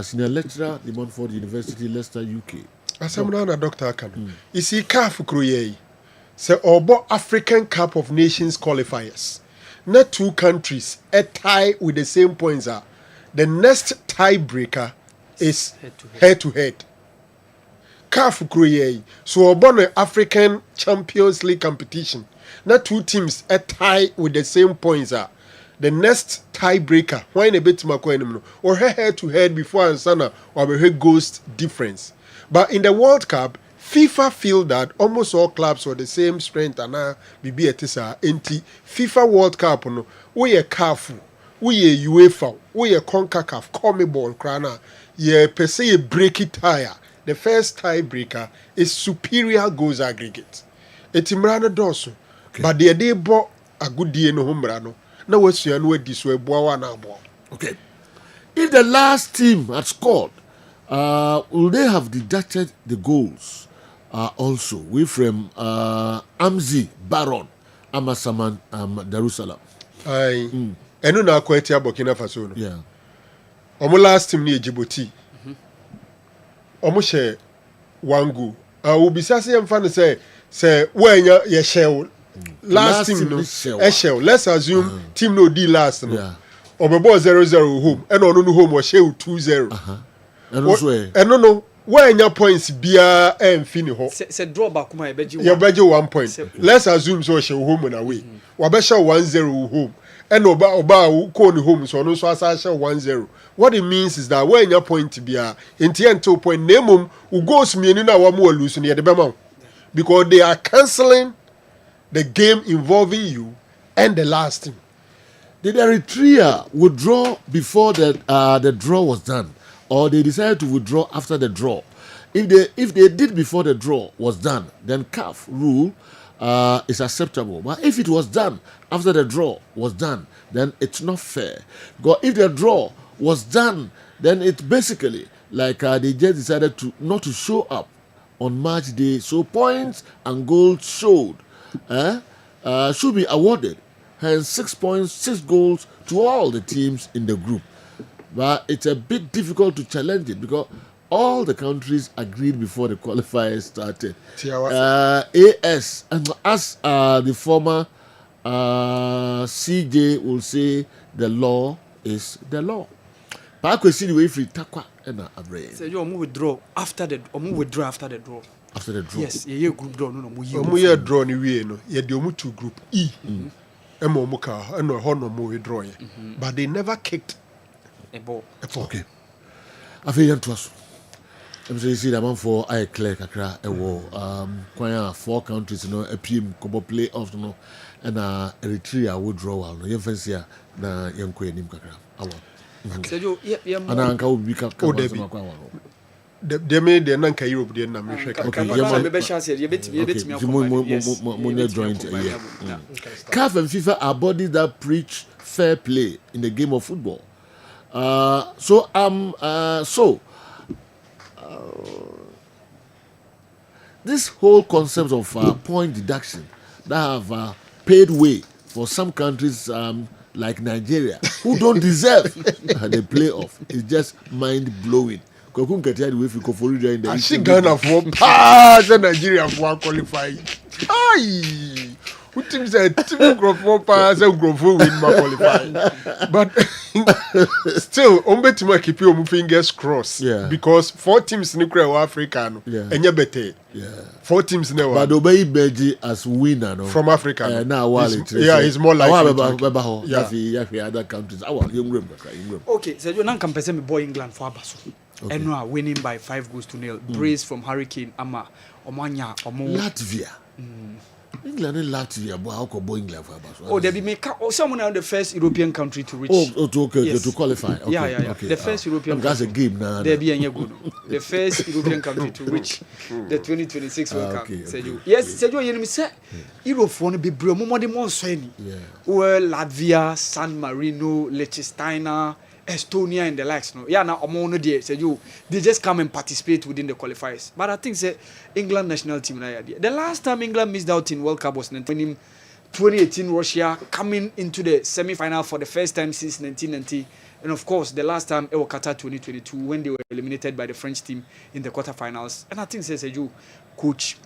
senior lecturer at the Montfort University, Leicester, UK. Asamuna Dr. Akano. You see, CAF Kruye, say Obo African Cup of Nations qualifiers. Not two countries, a tie with the same points are. The next tiebreaker is head-to-head. CAF Kruye. So Obo African Champions League competition. Not two teams, a tie with the same points are. The next tiebreaker, why in a bit or head-to-head before Ansana or a ghost difference. But in the World Cup, FIFA feel that almost all clubs were the same strength and BB etisa enti FIFA World Cup no we a CAF, we a UEFA, we a CONCACAF, CONMEBOL krana ye per se ye break it tire. The first tie breaker is superior goals aggregate. Etimrano doso, but the day bought a good day no humbrano. No was you know this way boa na boa. Okay. If the last team had scored, will they have deducted the goals? Also, we from Amzi, Baron, Amasaman, Darussalam. Aye. Enu na kweti ya Burkina Faso no. Yeah. Omo last team ni Djibouti. Omo share one goal. Ubisa se mfano say wenya ye share last team no share. Let's assume team no D last no. Yeah. Obebo 0-0 home. Eno no home was share 2-0. Eno no wenya points bia fini ho. Se draw back kuma ebeji 1 point. Let's assume so share home and away. Wabesha 1-0 home. And oba ko ni home so no so asasha 1-0. What it means is that when your point bia into 2 point nemum u goes mienu na wa mo lose ne de bema because they are cancelling the game involving you and the last team. Did Eritrea withdraw before the draw was done, or they decided to withdraw after the draw? If they did before the draw was done, then CAF rule is acceptable. But if it was done after the draw was done, then it's not fair. Because if the draw was done, then it's basically like they just decided to not to show up on match day. So points and goals showed should be awarded. Hence 6 points, 6 goals to all the teams in the group. But it's a bit difficult to challenge it because all the countries agreed before the qualifiers started. AS, and as the former CJ will say, the law is the law. But I see the way free takwa and a brain. So you withdraw after the draw. After the draw. Yes, you group draw no mu draw ni we no. Ye de omu to group E. Emo muka eno ho no mu withdraw ye. But they never kicked a ball. Okay. I feel to us. I'm saying see the man for I clear kakra kwanya 4 countries no appeam kobo playoffs no and Eritrea withdrawal no fancy na yanko enim kakra awa. Sejo ana anka obi ka de me de nanka Europe de na me hwe okay be chance ye betimi akoma joint here. CAF and FIFA are bodies that preach fair play in the game of football. This whole concept of point deduction that have paid way for some countries like Nigeria who don't deserve the playoff is just mind blowing. Kokun ketia the way for Koforidua in the I see Ghana for pass Nigeria for qualify. Aye. Who team said team group for pass and group for win my qualify. But still, Ombetima keep your fingers crossed. Yeah. Because 4 teams in Africa and you better. Yeah. 4 teams never. But Obey Beji as winner no? From Africa. Now he's more likely. Other countries. Okay, so you nan compare me boy England for Abaso. And are winning by 5 goals to 0. Brace from Hurricane Ama Omanya Omo Latvia. England and Latvia, but how could England for Abaso? Oh, they be make someone on the first European country to reach. To qualify. Okay, yeah. Okay. The first European. That's a game now. There be a good. The first European country to reach the 2026 World Cup. Yes, Sergio, you say Europe want to be brilliant. More than more shiny. Well, Latvia, San Marino, Liechtenstein, Estonia, and the likes. No, yeah, now among the they just come and participate within the qualifiers. But I think say England national team. The last time England missed out in World Cup was 2018 Russia coming into the semi-final for the first time since 1990. And of course, the last time it was Qatar 2022 when they were eliminated by the French team in the quarterfinals. And I think says coach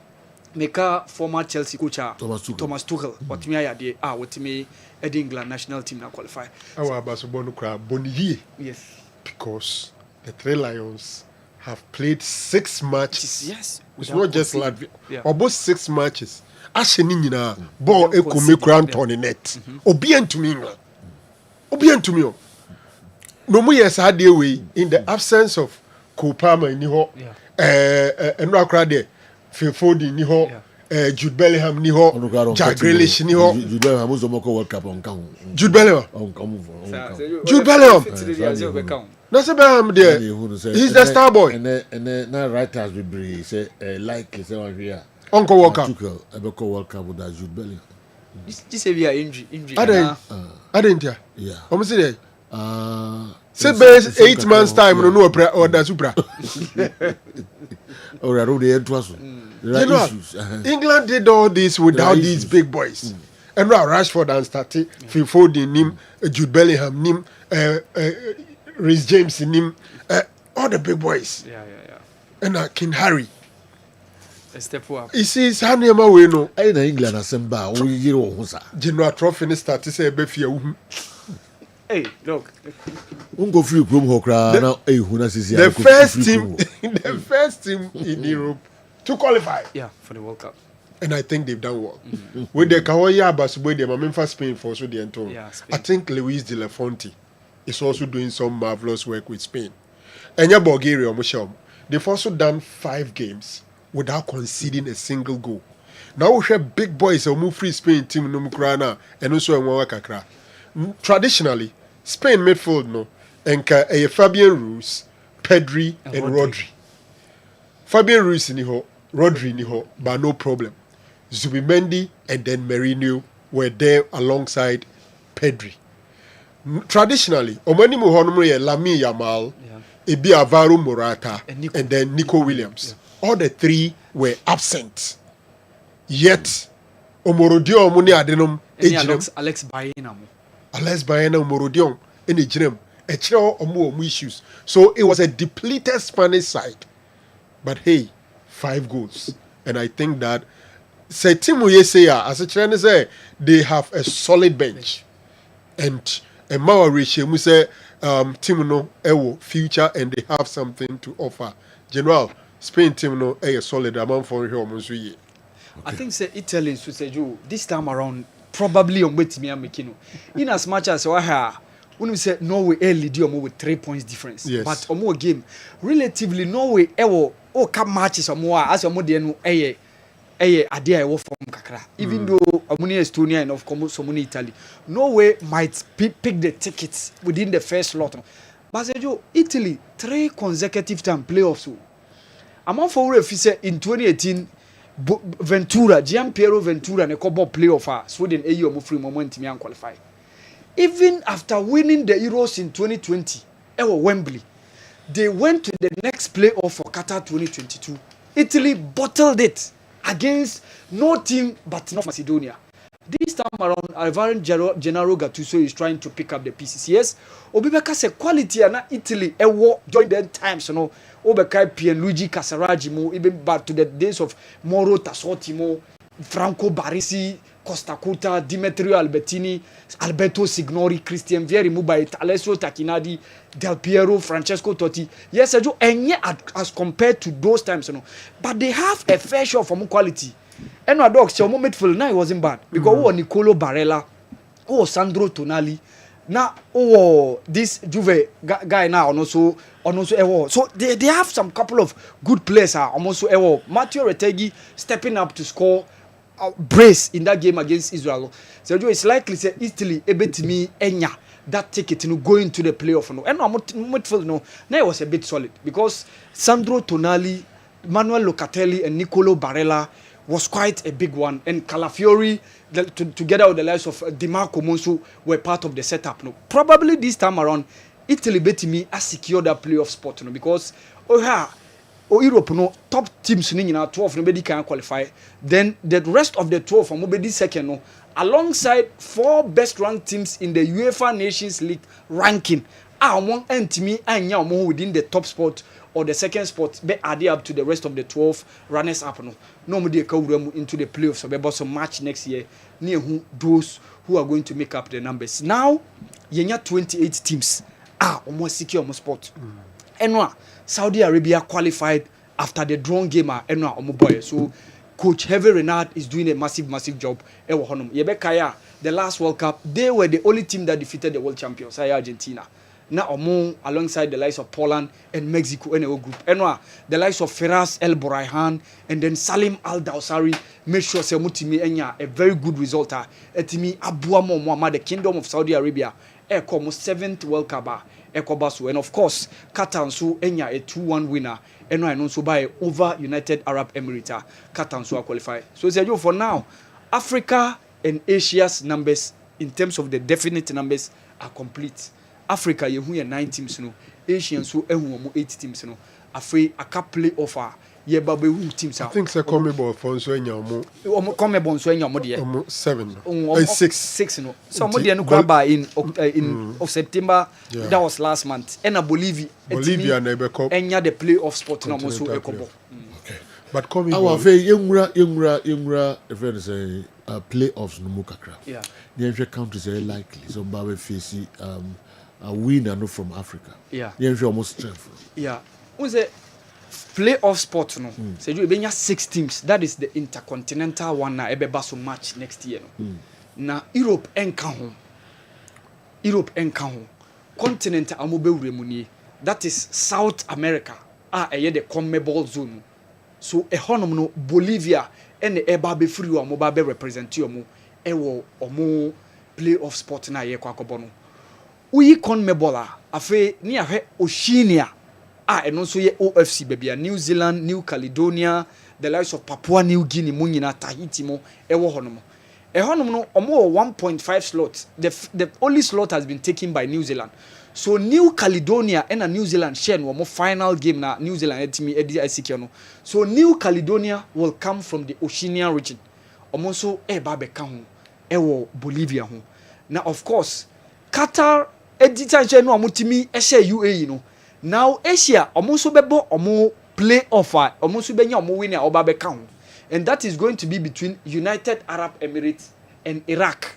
Meka former Chelsea coach Thomas Tuchel what me ayade what me the England national team na qualify. Our Basobonu kra boniye. Yes. Because the 3 Lions have played 6 matches. Yes. It's not just Latvia. About 6 matches. Asheni nyina ball ekome kra Tony net. Obi antumi England. Obi antumi. No mu yes had way in the absence of Kopama ni hɔ ɛno akora deɛ Phil Foden ni hɔ Jude Bellingham ni hɔ Jack Grealish ni hɔ Jude Bellingham was World Cup on count. Jude Bellingham Jude Bellingham na sɛ Bellingham deɛ he's the star boy and now writers will be say like say one here Uncle World Cup Ebeko World Cup with that Jude Bellingham this area injury adɛn ntia ɔmo se deɛ say base 8 months time no or da supra or I the end was England did all this without these big boys and now Rashford and started Phil Foden nim Jude Bellingham nim Reece James nim all the big boys and King Harry a step up he says hanema we no in England assemble we year on sa general trophy ni start say be fia wu hey look go free from hokra now the first team in Europe to qualify for the World Cup and I think they've done well with the Kawaii Abasubwe the Mamimfa Spain for so the Anton I think Luis de la Fonte is also doing some marvelous work with Spain and your Bulgaria they've also done 5 games without conceding a single goal now we have big boys who move free Spain team no mukrana and also en kakra traditionally Spain midfield no enka Fabian Ruiz Pedri and Rodri Fabian Ruiz ni ho Rodri ni ho but no problem Zubimendi and then Mourinho were there alongside Pedri traditionally omani mu hono ye Lamine Yamal Ebi Alvaro Morata and then Nico Williams all the 3 were absent yet Omorodion mu ni adenom Alex Baena Omorodion in the gym omo issues so it was a depleted Spanish side but hey 5 goals and I think that say Timu Yesaya as a trainer say they have a solid bench and Mawa Rishi say Timu no ewo future and they have something to offer general Spain team no a solid amount for him I think say Italy so say you this time around probably on betimi amekino in as much as when we say Norway lead you with 3 points difference but omo game relatively Norway o ka matches omo as omo de no eye ade a wo from kakra even though omo ni Estonia and of course omo ni Italy Norway might pick the tickets within the first lot but say you Italy 3 consecutive time playoffs among for say in 2018 Ventura, Gianpiero Ventura, ne kobo playoff Sweden eyo mo free moment me qualify. Even after winning the Euros in 2020, Wembley, they went to the next playoff for Qatar 2022. Italy bottled it against no team but North Macedonia. This time around, Alvaro Gennaro Gattuso is trying to pick up the pieces. Yes, Obibeka se quality na Italy during that times, you know. Obekai Pierluigi Casaraghi mo even back to the days of Mauro Tassotti mo Franco Baresi Costa Curta Dimitrio Albertini Alberto Signori Christian Vieri Mubai Alessio Tacchinardi Del Piero Francesco Totti yes as compared to those times you know but they have a fair share from quality and our dogs your midfield now it wasn't bad because Nicolo Barella Sandro Tonali now this Juve guy now also so they have some couple of good players almost Matteo Retegui stepping up to score brace in that game against Israel so it's likely say Italy ebetimi enya that ticket going to the playoff no and midfield no now it was a bit solid because Sandro Tonali Manuel Locatelli and Nicolo Barella was quite a big one and Calafiori together with the likes of Di Marco Monsu were part of the setup no probably this time around Italy betimi a secure that playoff spot no because Europe no top teams ni nyina 12 nobody can qualify then the rest of the 12 from nobody second no alongside 4 best ranked teams in the UEFA Nations League ranking among entimi anya within the top spot or the second spot be add up to the rest of the 12 runners up no mo dey kawura into the playoffs so be some match next year near those who are going to make up the numbers now yenya 28 teams almost secure almost spot enwa Saudi Arabia qualified after the drawn game enwa omoboy so coach Hervé Renard is doing a massive job the last World Cup they were the only team that defeated the world champions Argentina na omo alongside the likes of Poland and Mexico in a group. And the likes of Firas El Boraihan and then Salim Al Dawsari make sure say mutimi enya a very good result. Etimi abuamo Muhammad the Kingdom of Saudi Arabia eko mo 7th World Cup ekobaso, and of course Qatar so enya a 2-1 winner. And I know so by over United Arab Emirates Qatar so qualify. So say for now Africa and Asia's numbers in terms of the definite numbers are complete. Africa you have 9 teams no, Asians so ehu 8 teams no. Afei aka play offer ye ba be hu teams. I think say Comebol for so enya omo Comebol so enya omo de. Omo 7 6 no. So omo de no grab in of September. Yeah. That was last month. And Bolivia na be cup enya the playoff spot na omo so ekobo. Okay. But Comebol our afei yengura if you say playoffs no mukakra. Yeah. The entry countries are likely so Zimbabwe face a winner no from Africa. Yeah. The entry almost strength. Yeah. Who say playoff spot no. Say you be 6 teams. That is the intercontinental one na ebe baso match next year no. Na Europe enka ho. Continent amobe wuremu that is South America. Eye the Conmebol zone. So ehonom no Bolivia and the eba be free o mo ba be represent you mo ewo omo playoff spot na ye kwakobo no. Uyi Conmebol afe ni ahwe Oceania eno so ye OFC baby New Zealand, New Caledonia, the likes of Papua New Guinea mo nyina Tahiti mo ewo honom. Ehonom no omo 1.5 slots. The only slot has been taken by New Zealand. So New Caledonia and New Zealand share no more final game na New Zealand etimi edi asike no. So New Caledonia will come from the Oceania region. Omo so ba be ka ho ewo Bolivia ho. Now of course Qatar editan share no amutimi share UAE no. Now Asia omo so bebo omo play offer omo so benya omo win oba be ka ho. And that is going to be between United Arab Emirates and Iraq.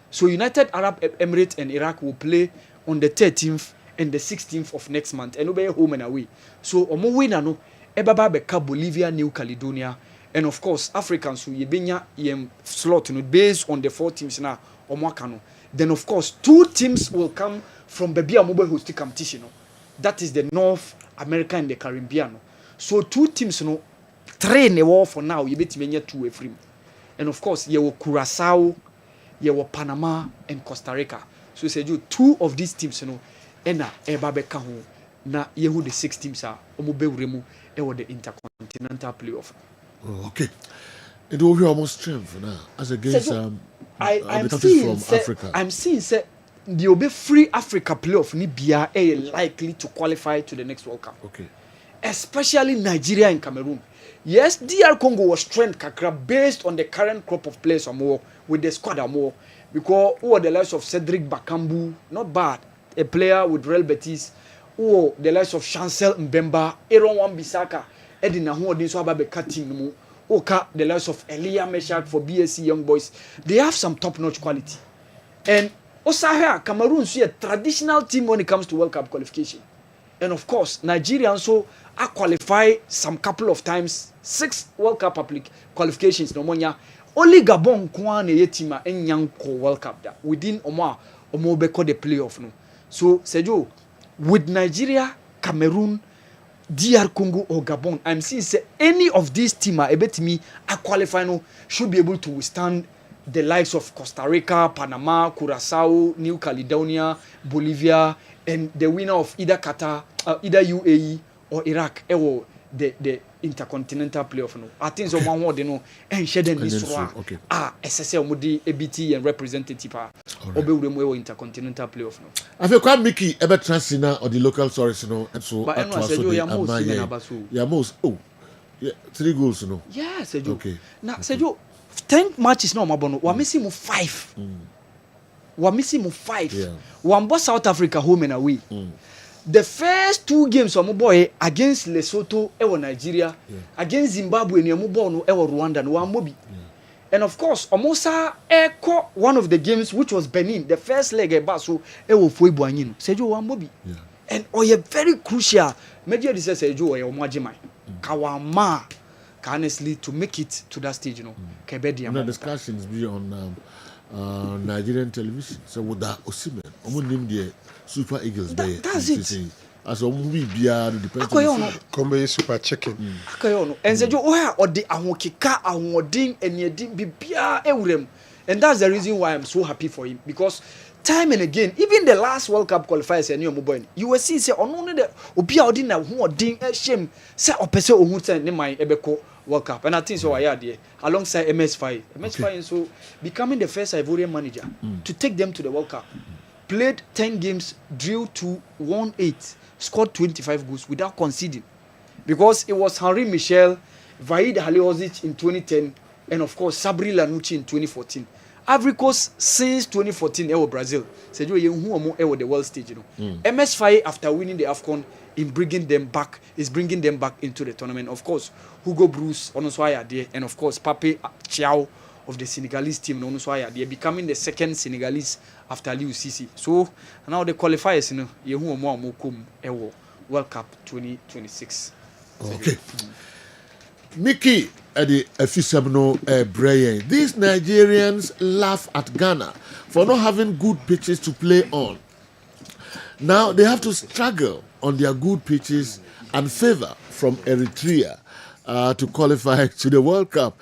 So United Arab Emirates and Iraq will play on the 13th and the 16th of next month. And we'll be home and away. So omo winner no ebaba beka Bolivia, New Caledonia, and of course Africans who yebenya yem slot no based on the 4 teams na omo kano. Then of course 2 teams will come from baby amobe host competition. No. That is the North America and the Caribbean. No. So 2 teams no 3 ne war for now you bet menya 2 efrim. And of course ye wo Curacao, ye wo Panama and Costa Rica. So say you 2 of these teams no ena eba beka ho na ye who the 6 teams are omo be wuremu e wo the intercontinental playoff. Oh, okay. It will be almost strength now as against I'm the seeing from say, Africa. I'm seeing say the obe free Africa playoff ni bia likely to qualify to the next World Cup. Okay. Especially Nigeria and Cameroon. Yes, DR Congo was strength kakra based on the current crop of players more with the squad more because who are the likes of Cedric Bakambu, not bad, a player with Real Betis, or the likes of Chancel Mbemba, Aaron Wan-Bissaka, Edina who are so about team no Oka, the likes of Elia Meshak for BSC Young Boys. They have some top-notch quality. And Osahia, Cameroon is a traditional team when it comes to World Cup qualification. And of course, Nigeria also are qualified some couple of times, 6 World Cup qualifications no monya. Only Gabon kwane yetima enyanko World Cup da within omo beko the playoff no. So Sejo with Nigeria, Cameroon, DR Congo or Gabon, I'm seeing say any of these teams are able to me a qualify no should be able to withstand the likes of Costa Rica, Panama, Curacao, New Caledonia, Bolivia, and the winner of either Qatar, either UAE or Iraq, or the intercontinental playoff. No, I think so. One word, no, and share them this one. Okay. SSL Mudi, ABT, and representative. Obe them intercontinental playoff. No. I feel quite Mickey ever transina or the local source, no, and so. But I said you most. Oh, yeah, 3 goals, no. Yeah, said you. Okay. Now said you 10 matches no mabono. Wa missing mu 5. Wa missing mu 5. Yeah. One boss South Africa home and away. The first 2 games of boy against Lesotho ewo Nigeria, against Zimbabwe ni boy no ewo Rwanda no Mobi. And of course, Omosa echo one of the games which was Benin, the first leg so ewo Foibu Anyino. Sejo Mobi. And very crucial. Media this Sejo o Omajimai. Kawama honestly to make it to that stage, you know. The discussions be on Nigerian television. So with that Osimhen, I'm name the Super Eagles. That's it. As a movie, depends on Kombe Super Chicken. And say, oh, or the Ahokika, Ahodin, and Yedin Bibia Eurem. And that's the reason why I'm so happy for him. Because time and again, even the last World Cup qualifiers and your you were seeing say only the Obia Odina who are ding a shame, say Opese Omuta and my Ebeko World Cup. And I think so I had there alongside MS5. MS5 so becoming the first Ivorian manager to take them to the World Cup. Played 10 games, drew 2, won 8, scored 25 goals without conceding. Because it was Henri Michel, Vaid Halilhodzic in 2010, and of course Sabri Lanucci in 2014. Ivory Coast since 2014 Brazil. Said you who the world stage, you know. MS5 after winning the AFCON is bringing them back into the tournament. Of course, Hugo Bruce Onoswaya there, and of course Pape Chiao of the Senegalese team Onoswaya there, becoming the second Senegalese after Liu Sisi. So now the qualifiers, you know, Yehu Mo Mokum Ewo World Cup 2026. Okay. Mickey Eddie Efisabno Brayen. These Nigerians laugh at Ghana for not having good pitches to play on. Now they have to struggle on their good pitches and favor from Eritrea to qualify to the World Cup.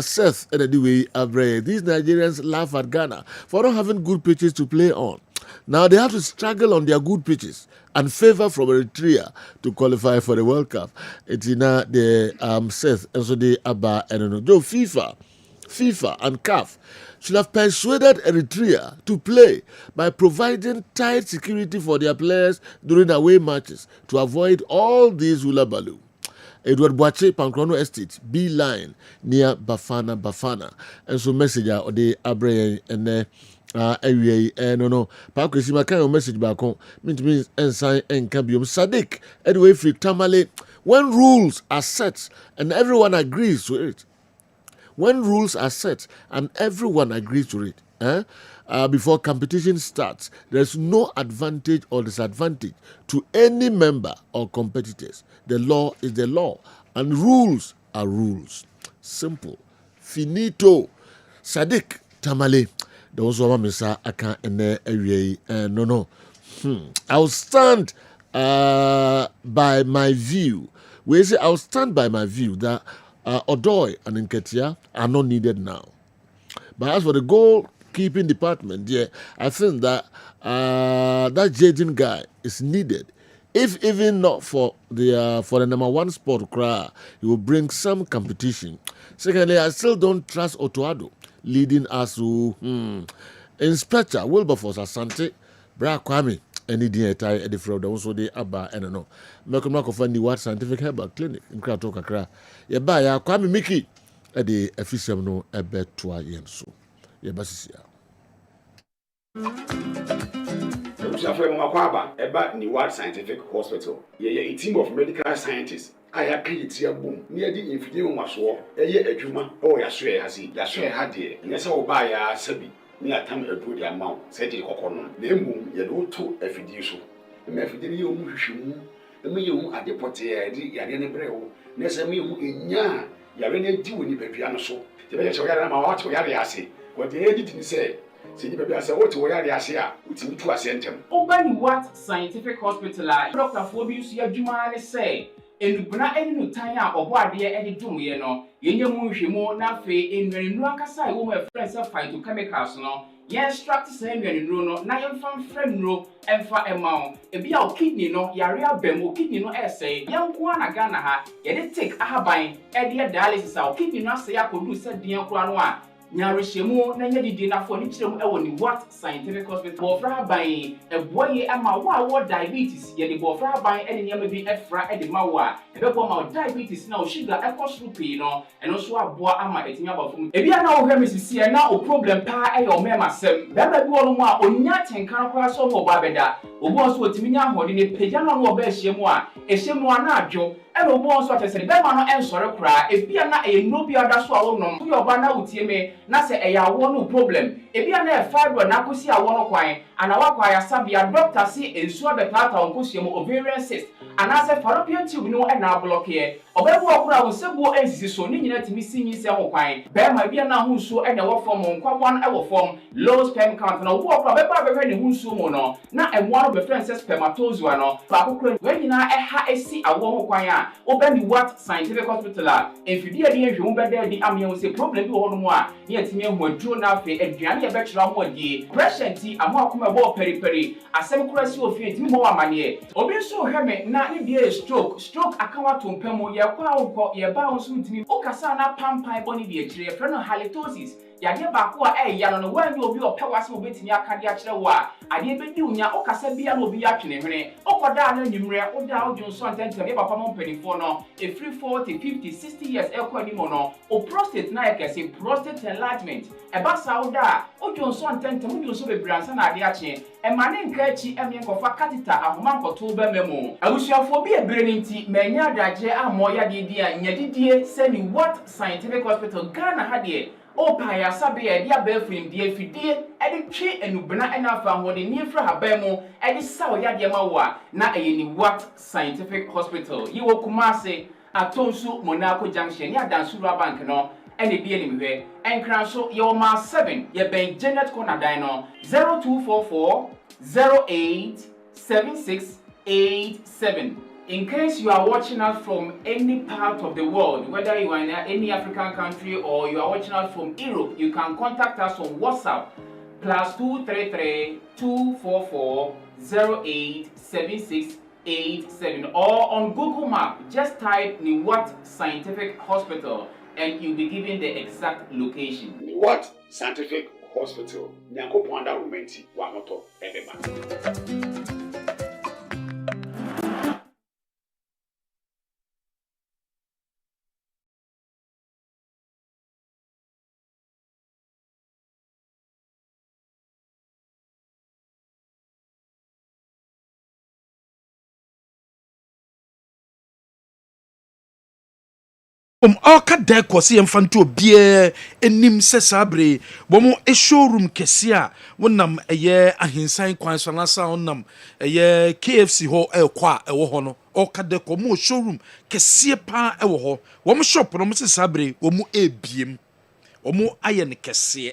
Seth anyway, Brayen. These Nigerians laugh at Ghana for not having good pitches to play on. Now they have to struggle on their good pitches and favor from Eritrea to qualify for the World Cup. It's in the Seth and so the Abba and Joe FIFA and CAF should have persuaded Eritrea to play by providing tight security for their players during away matches to avoid all these hula baloo. Edward Boache, Pankrono Estate, B line near Bafana. And so messenger or the Abraham and no. Pakwesi maka message back on means ensign and cabium Sadiq. Anyway, free Tamale. When rules are set and everyone agrees to it. When rules are set and everyone agrees to it, before competition starts, there's no advantage or disadvantage to any member or competitors. The law is the law, and rules are rules. Simple. Finito. Sadiq Tamale. Those who are I can't no. I'll stand by my view. We say I'll stand by my view that Odoi and Nketia are not needed now. But as for the goalkeeping department, yeah, I think that that judging guy is needed. If even not for the number one sport cry, he will bring some competition. Secondly, I still don't trust Otoado leading us to Inspector Wilberforce Asante, Bra Kwame, any DNI at the fraud, also the Abba, and no. Malcolm Markov the What Scientific Herbal Clinic in Kratoka Kra. Ya ba ya Kwame Mickey at the official no a bet to so. Ya basisia. Safari Makwaba, eba ni What Scientific Hospital. Ye a team of medical scientists. I create a boom near the infidel was war. A juma, oh, ya swear has he, ya swear had ye. Yes, oh, by a sabi. Near time a good amount, said the coconon. The boom, ye do to a fiducial. The Mephidium Mushimu, the Mium at the Potier, Yadene Breo, Nesamium in Ya, Yarene do in the piano so. The better Yama out to Yariasi, what the editing said. See the baby as a water Yariasia, which me to a centum. Open What Scientific Hospital, Dr. Phobius Yajumani say. Enubna enu tanya obwade edi dumuye no yenye mu hwemo na fe enwenu ankasa wo ma friends phytochemicals no ye extract say enwenu no na yemfa frem no emfa emao ebi a kidney no yare abem kidney no essay yanko na Ghana ha ye de take ahaban edi dialysis a kidney no ase ya produce den kura no a nyarehemu na nya didi na fo ni kirem ewo ni What Scientific Hospital bofra ban eboye ama wo diabetes ye de bofra ban ene nyama bi efra ede mawa ebebo ma diabetes na o sugar ekosrupi no eno so aboa ama etinya abafum ebi na wo hwemisisi e na o problem pa e yo mema sem baba bi wono mu a onya tenkan kora so ho ba beda obo so otimi nya hode ne pagya no no oba ehyemu a ehyemu ana adwo ɛna ɔmo nso akyɛsɛ bɛrima no ɛnsɔre koraa ebia na ɛyɛ no bi ada so a wɔnom woyɛ ɔba na wotie me na sɛ ɛyɛ awɔ no problem ebia na ɛyɛ fibroid na akosi awɔ no kwan ana wakɔ ayasabea doctor si nsuo bɛtaata nkosua mu ovarian cyst anaasɛ fallopian tube no ɛna ablɔkeɛ ɔbɛbu ɔkora wo nsebuo ɛnsisi so ne nyina tumi si nyi sɛ ho kwan bɛrima bia na ho nsuo ɛna ɛwɔ fam nkwaboa no ɛwɔ fam low sperm count na ɔbu ɔkora bɛba bɛhwɛ ne ho nsuo mu no na ɛmoa no bɛfrɛ sɛ spermatozoa no baako kora wɔn nyinaa ɛha esi awɔ ho kwan a wobɛni what scientific hospital a mfidie de ehwɛ ho bɛda adi amia wo sɛ problem bi wɔ hɔ no mu a ne yɛtumi ahu aduro na afei aduane yɛbɛkyerɛ ho adie pressure nti amo akoma ɛbɔ periperi asɛm kora si ofie ntimi bɔ amaneɛ obi nso hwɛ me na ne bia stroke akawa to mpam yɛkɔ awokɔ yɛba wo nso ntimi wokasa na pampan bɔ ne bi akyire yɛfrɛ no halitosis yadeɛ baako a ɛyɛ no wɔn obi ɔpɛ wase obetumi aka de akyerɛ wo a adeɛ bɛdi unya wokasa bia na obi atwene hwene wokɔda na nwumrɛ woda wodwo nso ntɛntɛm yɛ papa mo mpanimfoɔ no ɛfiri 40 50 60 years ɛkɔ anim no o prostate na yɛ kɛse prostate enlargement ɛba saa woda a wodwo nso ntɛntɛm wodwo nso bebree ansa na adeɛ akye ɛma ne nka akyi ɛmeɛ nkɔfa katita ahoma nkɔto bɛma mu abusuafoɔ bi ebere ne nti manya adagye a mmɔ yadeɛ di a nyadidie sɛni what scientific hospital Ghana ha deɛ opa ya sabe ya dia befrim dia fidie edi twe enubena ena afa hode ni fra haban mu edi saw ya dia ma wo a na eye ni what scientific hospital yi wo Kumase atonsu Monaco junction ya Dansura bank no ene bie ni mehwe enkran so ye ma 7 ye ben Janet Corner dan no 0244 08 7687. In case you are watching us from any part of the world, whether you are in any African country or you are watching us from Europe, you can contact us on WhatsApp +233 244 08 7687 or on Google Map. Just type Niwat Scientific Hospital and you'll be given the exact location. Niwat Scientific Hospital. Nyanko Pwanda Rumenti Wamoto Ebeba. Ɔka da kwɔse yɛmfa nto obiara anim sɛ saa bere wɔn showroom kɛse a wonam ɛyɛ ahensan kwan so anasa wonam ɛyɛ KFC hɔ ɛkɔ a ɛwɔ hɔ no ɔka da kɔ wɔn showroom kɛseɛ paa ɛwɔ hɔ wɔn shop no wɔn sɛ saa bere wɔn ebiem wɔn ayɛ ne kɛseɛ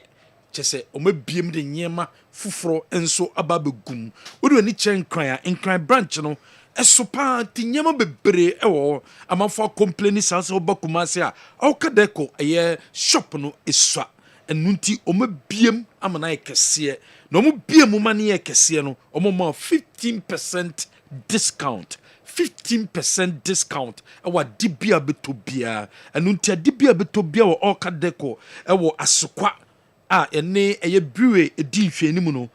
kyɛ sɛ wɔn ebiem de nneɛma foforɔ nso aba abɛgum wɔde wɔn ani kyɛn nkran branch no ɛso paa ti nyɛma bebree ɛwɔ amanfo complain saa sɛ ɔba Kumase a ɔka dɛkɔ ɛyɛ shop no esua ɛnu nti ɔmo biem ama na yɛ kɛseɛ na ɔmo biem mu ma ne yɛ kɛseɛ no ɔmo ma 15% discount 15% discount ɛwɔ ade bi a bɛtɔ biara ɛnu nti ade bi a bɛtɔ biara wɔ ɔka dɛkɔ ɛwɔ asokwa a ɛne ɛyɛ brewery edi nhwɛ anim no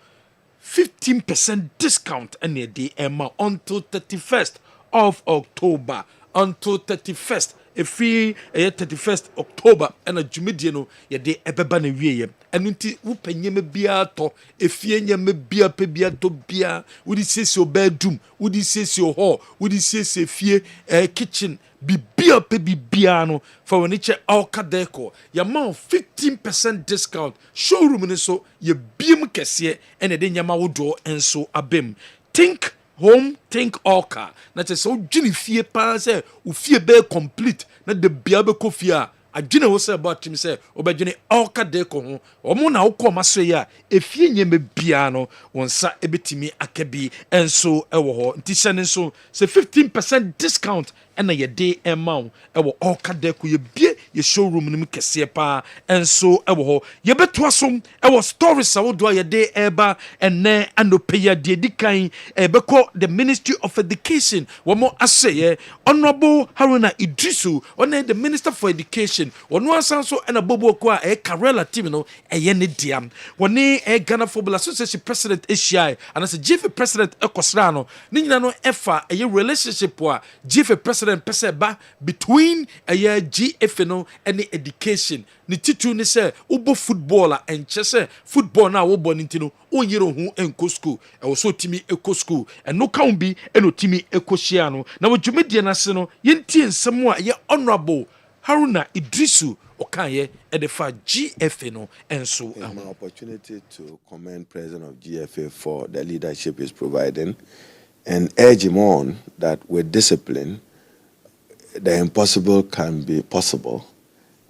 15% discount and a day Emma until 31st of October. Until 31st. If we 31st October and a Jumediano, ye de ebeba ne wie. And until upenye me biato, if ye me bia pebiato bia, would it say your bedroom, would it say your hall, would it say fie kitchen. Bibia pebi biano for when it's alka deco. Your mount 15% discount. Showroom and so ye beam kesiye and a denya maudo and so abim. Think home, think alka. Not so Jenny fie pa say u fie be complete. Not the biabe kofia. A Jenny was about him say oba Jenny alka deco ho. Omona uko masoya. If ye nye me biano on sa ebitimi akebi and so ewo. Ntisha so say 15% discount. And a day amount ewo ɔka deko ye bie ye showroom nim kɛseɛ pa enso ewo hɔ ye beto asom ewo stories a wodo ye day eba ene anope ya de dikan ebekɔ the Ministry of Education wɔn asɛyɛ Honorable Haruna Idrisu ɔne the Minister for Education wɔn asan so ɛna bobo ko a Karela team no ɛyɛ ne diam wɔne Ghana Football Association President Asia and as a GF President ekɔsra no ne nyina no ɛfa ɛyɛ relationship a GF President president pese ba between GF no and education ni titu ni se ubo footballer and chese football na wo bɔ nti o yero hu enko school e wo so timi eko school and no kan bi e no timi eko hia no na wo dwumedie na se no yentie nsɛm a ye honorable Haruna Idrisu Okaye Edefa GFA no enso. It's my opportunity to commend President of GFA for the leadership he's providing and urge him on that with discipline, the impossible can be possible,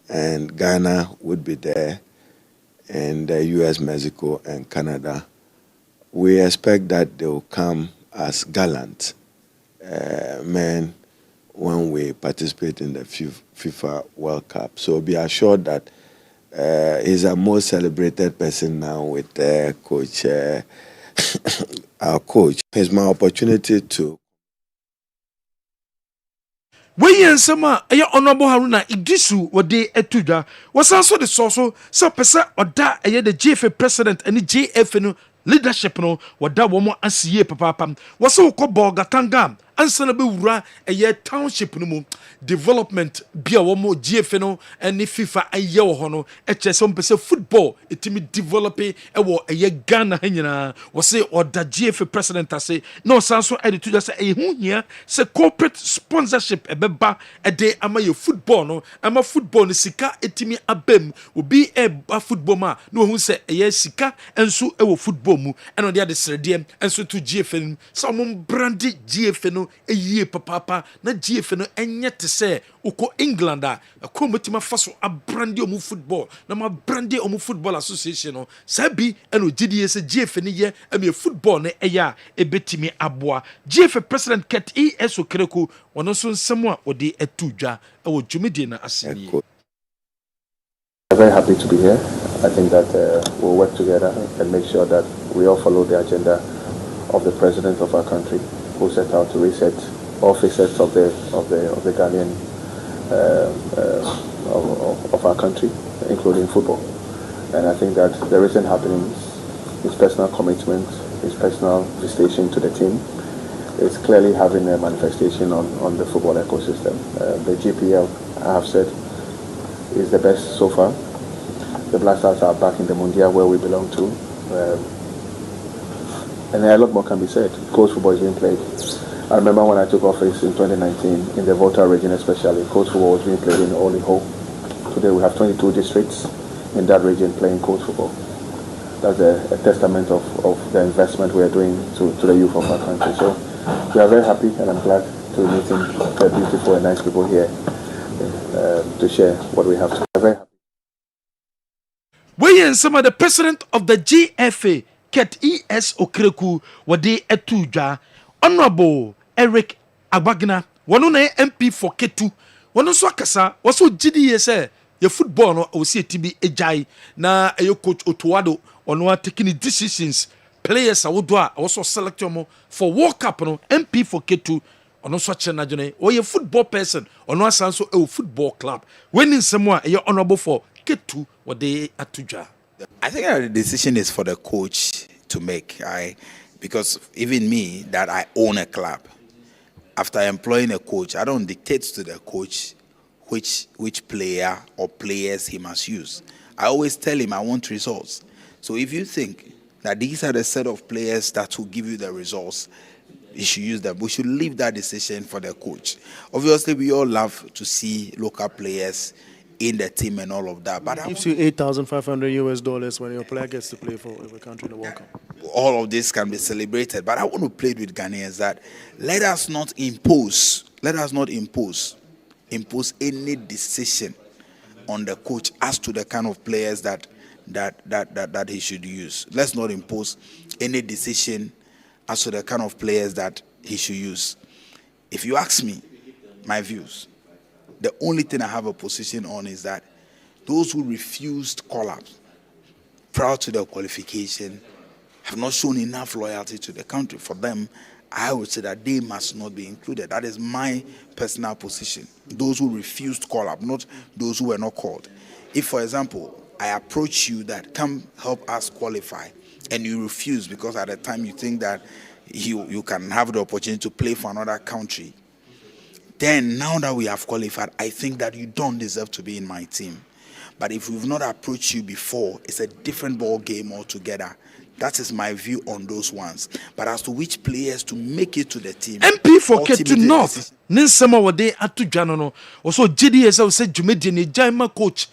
and Ghana would be there, and the US, Mexico, and Canada. We expect that they will come as gallant men when we participate in the FIFA World Cup. So be assured that he's a most celebrated person now with coach, our coach. It's my opportunity to. We nsema eye honorable Haruna Idrisu wode etuda was also the source so pesa oda eye the GFA president and the GFA no leadership no wada wo mo asiye papa was so ko bogatanga ansana be wura eye township no mu development bia wo mo GFA no and FIFA aye wo ho no eche so pesa football etimi develop e wo eye Ghana hanyina was say oda GFA president ase no sanso edituda say e hu hia say corporate sponsorship ebeba ede ama ye football no ama football no sika etimi abem obi eba football ma no hu say eye sika enso e wo football mu eno de srediem enso to GFA no so mo brandi GFA no eyie papa na GFA no enye te say uko England a ko mutima faso abrandi omu football na ma brandi omu football association no sabi eno gidie se GFA ne ye ame football ne eya ebetimi aboa GFA president Ket ES Okereku wono so nsemo a ode etudwa e wo dwumedie na aseni. I'm very happy to be here. I think that we'll work together and make sure that we all follow the agenda of the president of our country, who set out to reset all facets of the Ghanaian of our country, including football. And I think that the recent happenings, his personal commitment, his personal visitation to the team, is clearly having a manifestation on the football ecosystem. The GPL, I have said, is the best so far. The Black Stars are back in the Mundial where we belong to. And a lot more can be said. Coach football is being played. I remember when I took office in 2019, in the Volta region especially, coach football was being played in Oliho. Today we have 22 districts in that region playing coach football. That's a testament of the investment we are doing to the youth of our country. So we are very happy, and I'm glad to meet the beautiful and nice people here to share what we have. Very happy. We some of the president of the GFA, Ket ES Okereku, wade etudwa, Honorable Eric Agbagina, wano na MP for Ketu, wano so akasa, waso GDA say, your football no o see tibi ejai na your coach Otuado ono taking decisions. Players awodwa also select them for World Cup no MP for Ketu ono so che na jone o ye football person ono asan so e football club when in someone e honorable for Ketu what they atujwa. I think the decision is for the coach to make. Because even me, that I own a club, after employing a coach, I don't dictate to the coach which player or players he must use. I always tell him I want results. So if you think that these are the set of players that will give you the results, you should use them. We should leave that decision for the coach. Obviously, we all love to see local players in the team and all of that. But it gives you $8,500 when your player gets to play for a country in the World Cup. All of this can be celebrated. But I want to plead with Ghanaians that let us not impose any decision on the coach as to the kind of players that he should use. Let's not impose any decision as to the kind of players that he should use. If you ask me, my views, the only thing I have a position on is that those who refused call-ups prior to the qualification have not shown enough loyalty to the country. For them, I would say that they must not be included. That is my personal position. Those who refused call-up, not those who were not called. If, for example, I approach you that come help us qualify, and you refuse because at the time you think that you can have the opportunity to play for another country, then now that we have qualified, I think that you don't deserve to be in my team. But if we've not approached you before, it's a different ball game altogether. That is my view on those ones. But as to which players to make it to the team, MP for Ketu North, Ninsama wade atu janono. Also GDS I said Jumedi ni Jaima coach.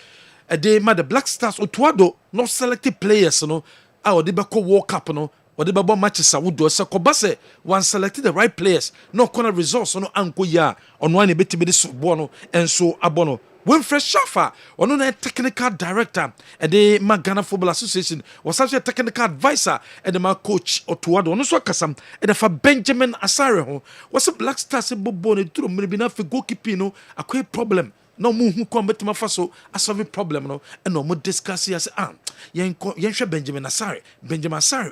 The Black Stars Otuado not selected players no. Our debako walk up no. What the matches I would do so Kobase one selected the right players. No corner resource no anko ya on one bit to be this bono and so abono. When Fresh Shafa, one of the technical director at the Ghana Football Association was actually a technical advisor at the coach Otuado. No so kasam and the for Benjamin Asare was a Black Stars bone through maybe not for goalkeeping no a quick problem. No mu hu kwa betima faso a solve problem no and no mo discuss as yen Benjamin Asare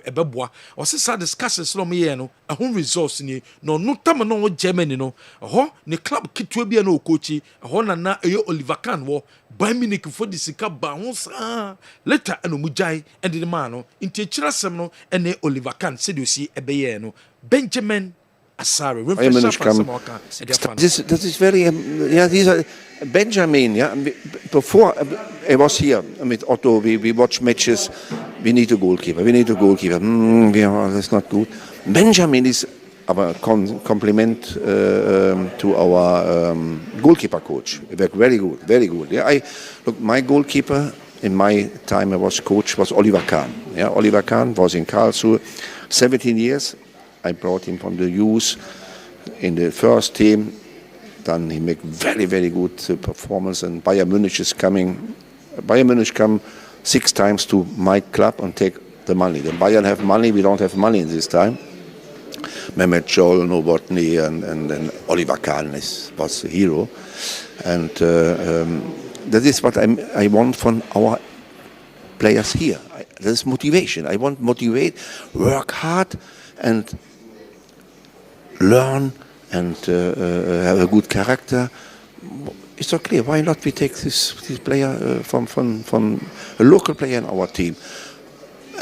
ebeboa o se sa discussions no me no a home resource ni no tam no Germany no ho ni club kitwe bia no coachi ho na eyo Oliver Kahn wo Bayern Munich for the sika ba ho sa later eno mujai and the man no inti chira sem no ene Oliver Kahn se do si ebeye no Benjamin Asare that is very these Benjamin, before I was here with Otto, we watch matches. We need a goalkeeper. That's not good. Benjamin is a compliment to our goalkeeper coach. Very good. Yeah, look, my goalkeeper in my time I was coach was Oliver Kahn. Yeah, Oliver Kahn was in Karlsruhe 17 years. I brought him from the youth in the first team. Then he make very good performance, and Bayern Munich is coming. Bayern Munich come 6 times to my club and take the money. The Bayern have money, we don't have money in this time. Mehmet Scholl, Novotny, and Oliver Kahn was a hero, and that is what I want from our players here. There's motivation. I want motivate, work hard, and learn. And have a good character. It's so clear. Why not we take this player from a local player in our team?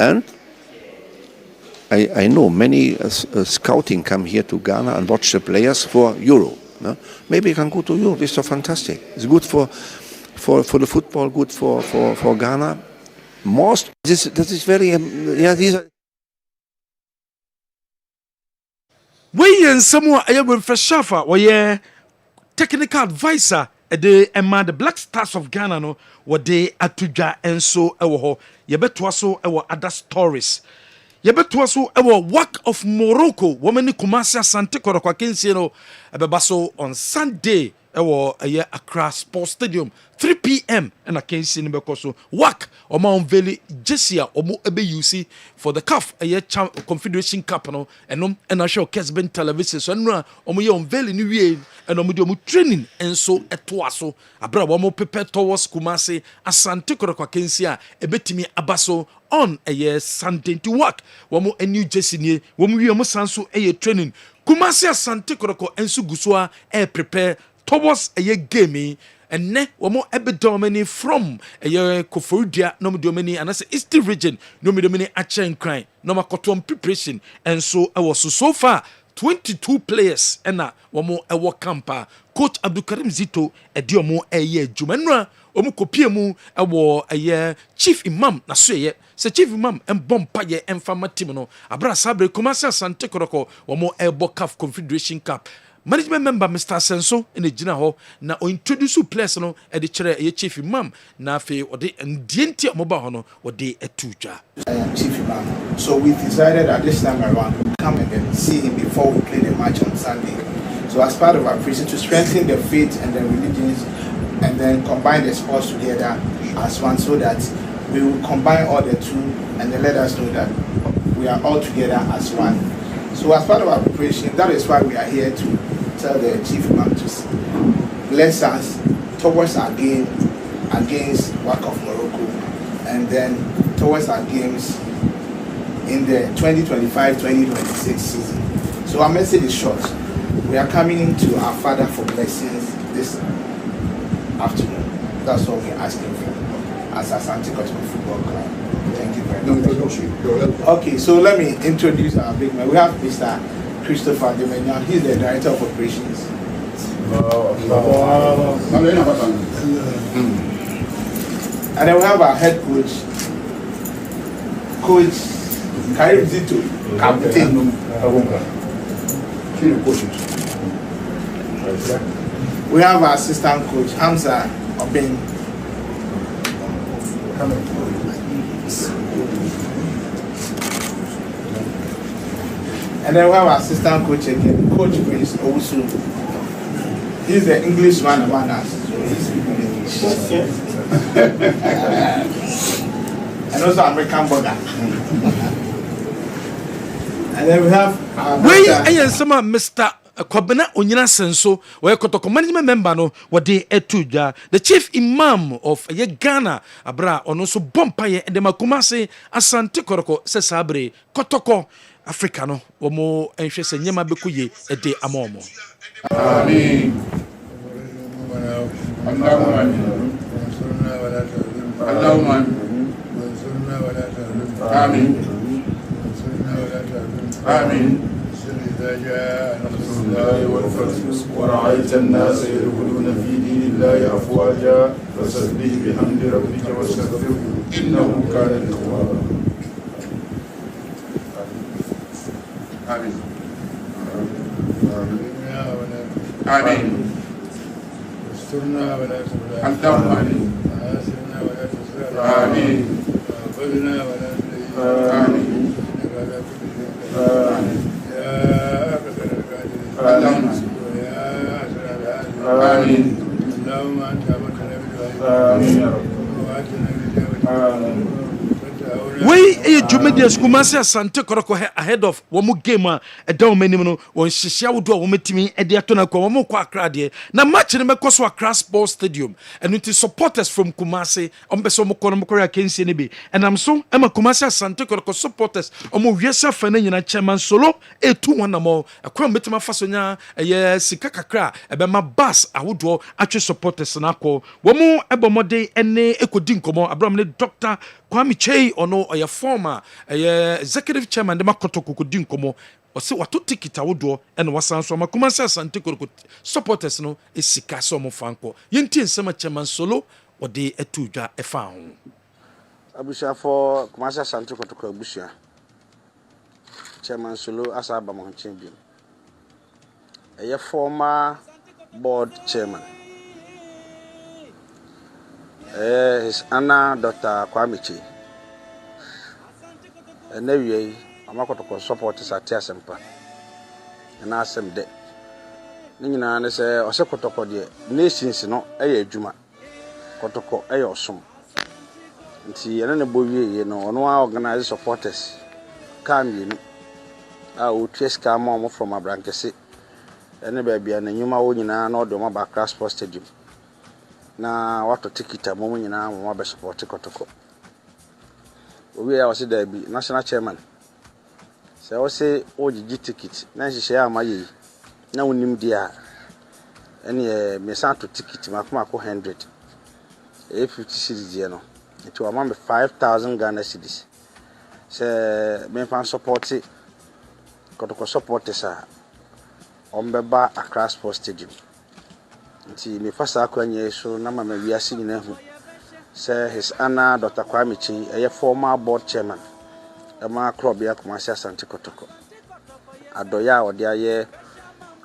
And I know many scouting come here to Ghana and watch the players for Euro. No? Maybe you can go to Euro. It's so fantastic. It's good for the football. Good for Ghana. That is very these are. We and someone I have Fresh Shafa were technical advisor at the Black Stars of Ghana no what they atuja and so ewo ye beto so ewo other stories ye beto so ewo work of Morocco woman Kumasi Asante Kotoko Kensie no ebebaso on Sunday ewo Accra Sports Stadium 3 p.m. and I can see so work or Mount Valley Jessia or mo ebe UC for the CAF Confederation Cup no and I show Kessben television so no omo on Valley New Year and omo training and so etoaso abra omo prepare towards Kumasi Asante Kotoko Kensia ebetimi abaso on Sunday to work womo a new Jessie ni womo wi omo sanso training Kumasi Asante Kotoko enso gusua prepare towards game and ne wamo ebedomini from Koforidua no domini and as East region no domini achen crime no makotom preparation and so I was so far 22 players and wamo ewo camper coach Abdulkarim Zito ediomo jumenra omu kopiemu ewo chief imam na so se chief imam embompa ye emfama team no abra sabre Kumasi Asante Kotoko wamo ebo CAF Confederation Cup management member Mr. Senso in the Gina Hall na o introduce players no e de chere e chief imam na fe o de ndienti omoba ho no o de etuja. I am chief imam, so we decided at this time around to come and then see him before we play the match on Sunday. So as part of our preaching to strengthen the faith and the religions and then combine the sports together as one so that we will combine all the two and then let us know that we are all together as one. So as part of our preparation, that is why we are here to tell the chief imam to bless us towards our game against WAC of Morocco and then towards our games in the 2025-2026 season. So our message is short. We are coming to our Father for blessings this afternoon. That's what we're asking for as Asante Kotoko Football Club. Thank you very much. Okay, so let me introduce our big man. We have Mr. Christopher Demenya. He's the Director of Operations. And then we have our head coach, Coach Karim Zito, Captain. We have our assistant coach, Hamza Obeng. And then we have our assistant coach again, Coach Prince Owusu. He's the Englishman among us, so he's speaking English. And also American border. And then we have our Mr. Kwabena Onyina Senso, where Kotoko management member no wade etuja, the chief imam of Ghana, Abra, on also Bompaye and the Makumase, Asante Koroko, Sesabre, Kotoko, Africano, Omo, and Shesa Nyama Bekuye, a day amomo. Amen. Amen. ورأيت الناس يدخلون في دين الله أفواجا فسبح بحمد ربك واستغفره إنه كان توابا. آمين. آمين. استرنا ولا تبلغ. اللهم آمين. آسرنا ولا تسرع. آمين. وفقنا ولا تضيق. آمين. آمين. اللهم آمين. اللهم أنت أمرتنا بالخير. آمين يا رب. وآتنا بالإجابة. We a Jumedias Kumasi Asante Koroko ahead of Wamu Gamer, a down minimum, when Shishia would do a wometimi, a diatona Kwamu Kwakradie. Now, match in a Mekoswa Crass Sports Stadium, and it is supporters from Kumasi, Ombesomo Konomokora Kensianibi. And I'm so Emma Kumasi Asante Koroko supporters, Omo Yesa Fenena Chairman Solo, a 2-1 more, a Kram Betima Fasonia, a Sikakakra, a Bema Bass, I would draw actual supporters and Ako, Wamu Ebomode, and Ekodinkomo, Abramne Doctor Kwame Chey or no, or your former executive chairman, the Makotoko Dinkomo, or see what to take it out door and was answered. Makumasa Santico supporters no is Sikasomo Franco. Yintin Summer Chairman Solo or the Etuja a found. Abusha for Kumasa Santico to Busha Chairman Solo as Abamon champion. A former board chairman. His Anna Dr. Kwamichi. And anyway, I'm not going to support this at Tiasempa. And I said, that Nina and say, or Secotoko, the nations, no, a Juma, Kotoko, a awesome. And see, and then boy, you know, no organized supporters come in. I will chase Camo from a blankety. And the baby and the Yuma Unina, no, the Maba Class Post Stadium. Na watu tikita mumu nyina mwa support Kotoko. We are also there be national chairman. Say o say ogigi ticket na hihye amaye na wonim dia. Ene me santo ticket makoma ko 100. 50 cedis no. It will amount 5,000 Ghana cedis. Say me fan support Kotoko supporters a ombeba Accra Sports Stadium. Nti me fasa akwanye so na mama wiase nyina hu say his Anna Dr. Kwamichi a former board chairman ama club ya Kumasi Asante Kotoko adoya ode aye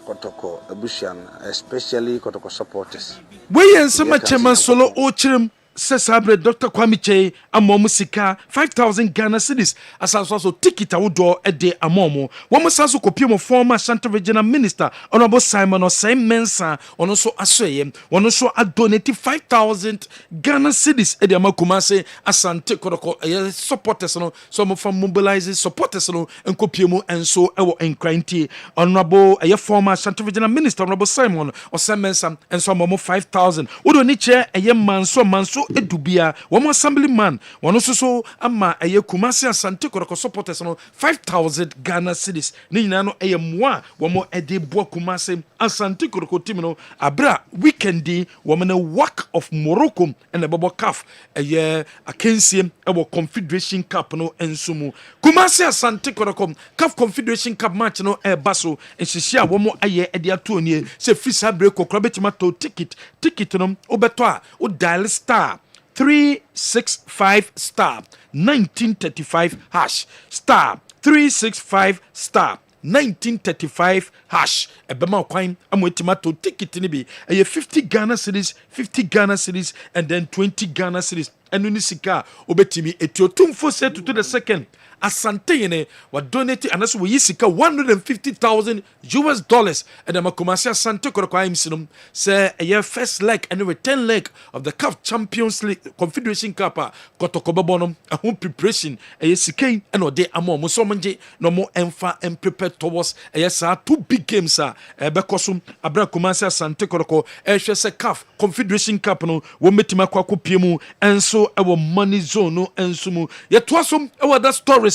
Kotoko Abusian especially Kotoko supporters We and some chairman Solo Ochrim Sesabre Dr. Kwamiche Amomusika 5,000 Ghana cedis as also ticket outdoor a day amomo. One must also copy former Santa Regional Minister Honorable Simon or same Mensa on also Asway one also a donated 5,000 Ghana cedis at the Amakumase Asante Koroko supporters no some from mobilizing supporters no and copymo and so our encrinty Honorable a former Santa Regional Minister Honorable Simon or same Mensa and some more 5,000 would only chair a young man so edubia wɔn assemblyman wɔn so ama ɛyɛ Kumasi Asante Kotoko supporters no 5,000 Ghana cedis ne nyinaa no ɛyɛ mmoa wɔn ɛde boa Kumasi Asante Kotoko team no abra weekendi wɔn na WAC of Morocco ɛna ɛbɛbɔ CAF ɛyɛ akansie ɛwɔ Confederation Cup no nso mu Kumasi Asante Kotoko CAF Confederation Cup match no ɛba so nhyehyɛ a wɔn ayɛ ɛde ato nie sɛ fisa break kokora betima to ticket no obeto a o dial star 365 star 1935 hash star 365 star 1935 hash ebema kwan amoetima to ticket ni bi 50 Ghana cedis and then 20 Ghana cedis enu ni sika obetimi etiotumfo set to the second Asante yene wa donate anaso we sika $150,000 and Kumasi Asante Kotoko imsinum say a first leg and return leg of the CAF Champions League Confederation Cup Kotoko Babonum a home preparation a sika and ode amo musomanje no more emfa and prepare towards a 2 big games bekosum abra Kumasi Asante Kotoko se CAF Confederation Cup no wo metima kwa kopiemu enso e wo money zone no enso mu ye toasum e wo that story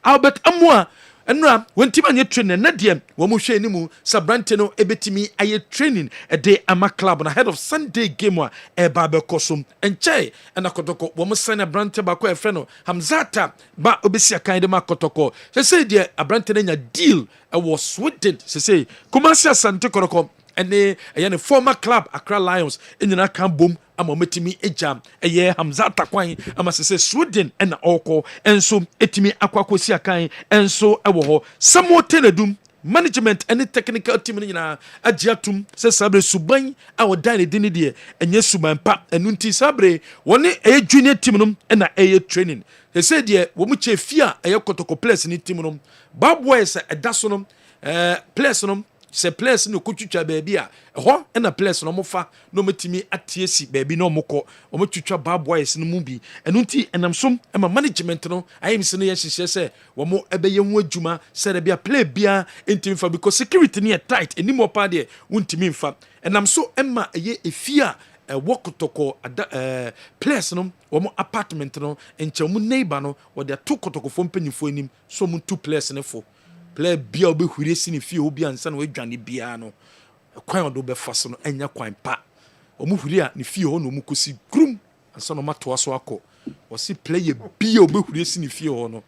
Albert Amwa enra wentima nye training na dem wo mu hwe animu sabrante no ebetimi aye training a day ama club na head of Sunday game a eba bekosum enche na Kotoko wo mu sane brante ba ko e frɛ no Hamzata ba obesi akan de ma Kotoko say de abrante na nya deal e was Sweden say Kumasi Asante Kotoko ene eye former club Accra Lions enyina kan bom ama metimi ejam eye Hamzata kwan ama se Sweden ena oko enso etimi akwakosi akan enso ewo ho Samuel Tenedum management any technical team nyina agiatum se sabre suban a wodan ne dini de enye suban pa enu nti sabre woni eye junior team no ena eye training they say de wo mu chefia eye Kotoko players ni team no bad boys edaso no players no se place no kutwitwa baabi a ho na place no mofa no metimi atiesi baabi no mokọ o metwitwa bad boys no mu bi enu nti enamsom ema management no ayem se no ye hyehyɛ sɛ wo mo ebeye ho adwuma sɛ de bia play bia ntimi fa because security ne tight eni mo pa de untimi mfa enamso ema eye efia Kotoko place no wo apartment no enche mu neighbor no wo de to Kotoko fo mpanyifo enim so mu 2 place ne fo play bia obehuri si ne fie obi ansa na wadwane bia no kwan odo be fa so no enya kwan pa omuhuri a ne fie ho no mu kosi grum ansa no mato aso akọ o si play bia obehuri si ne fie ho no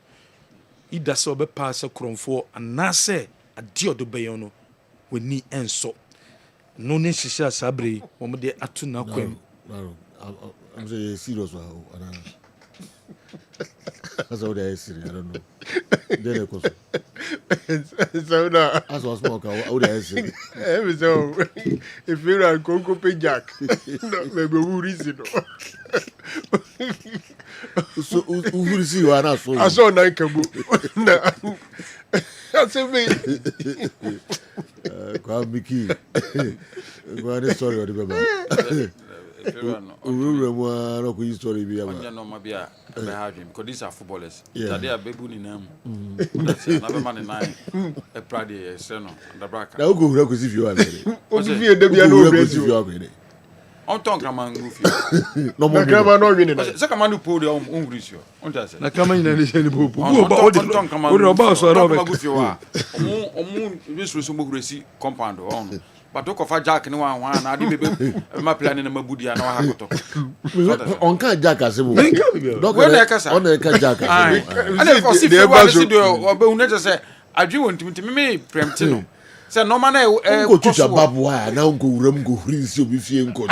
ida se obe pass kromfo anase ade odo be yo no wani enso no ne shisha sabre wo mo de atu na kwam I'm saying serious that's how they say. I don't know. Then so now, as was smoke, how they say. So if you are Congo pay Jack, maybe who reason? So who see you are not so. I saw Naikabu. That's me. Go Mickey. Go sorry, I remember. Story be no mabia be have him because these are footballers that are bebu ni nam that's another man in nine e prade no da braka na go hura ko si fi wa be o si fi de bia no be on ton kraman ngufi no mo kraman no wini na se kraman po de on ngrisio on ta se na kraman ina ni se ni bo o ton kraman o ba so ro be ngufi wa omu bisu so mo gresi compound on but to kofa jack ni wan na ade bebe ma plan na mabudi na wa hakoto on kan jack asebo donc on e ka jack and for si fe wa si do obe unu se adwi wontimi me premti no se no man ko tucha babu wa na nko wuram go huri si obi fie nko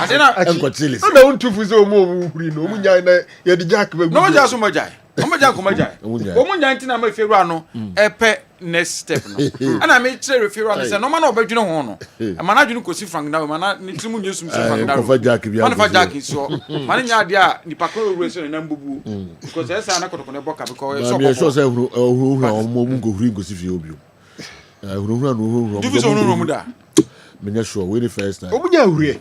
enko tilis na untufu se omo huri no munya na ye di jack bagu no ja so majai omaja ko majai omunya ntina ma fewura no epe next step no ana me kire referral no se no man obadwene ho no ma na adwene kosi frank na ma na nitimu nyesum se frank na ko fa jack bia man fa jack so man nya ade a ni pakoro rese na mbubu because esa na Kotoko ne boka because so ko so se huru mo mu go huri kosi fie obi huru diviso huru mu da menya sure we the first time omunya huri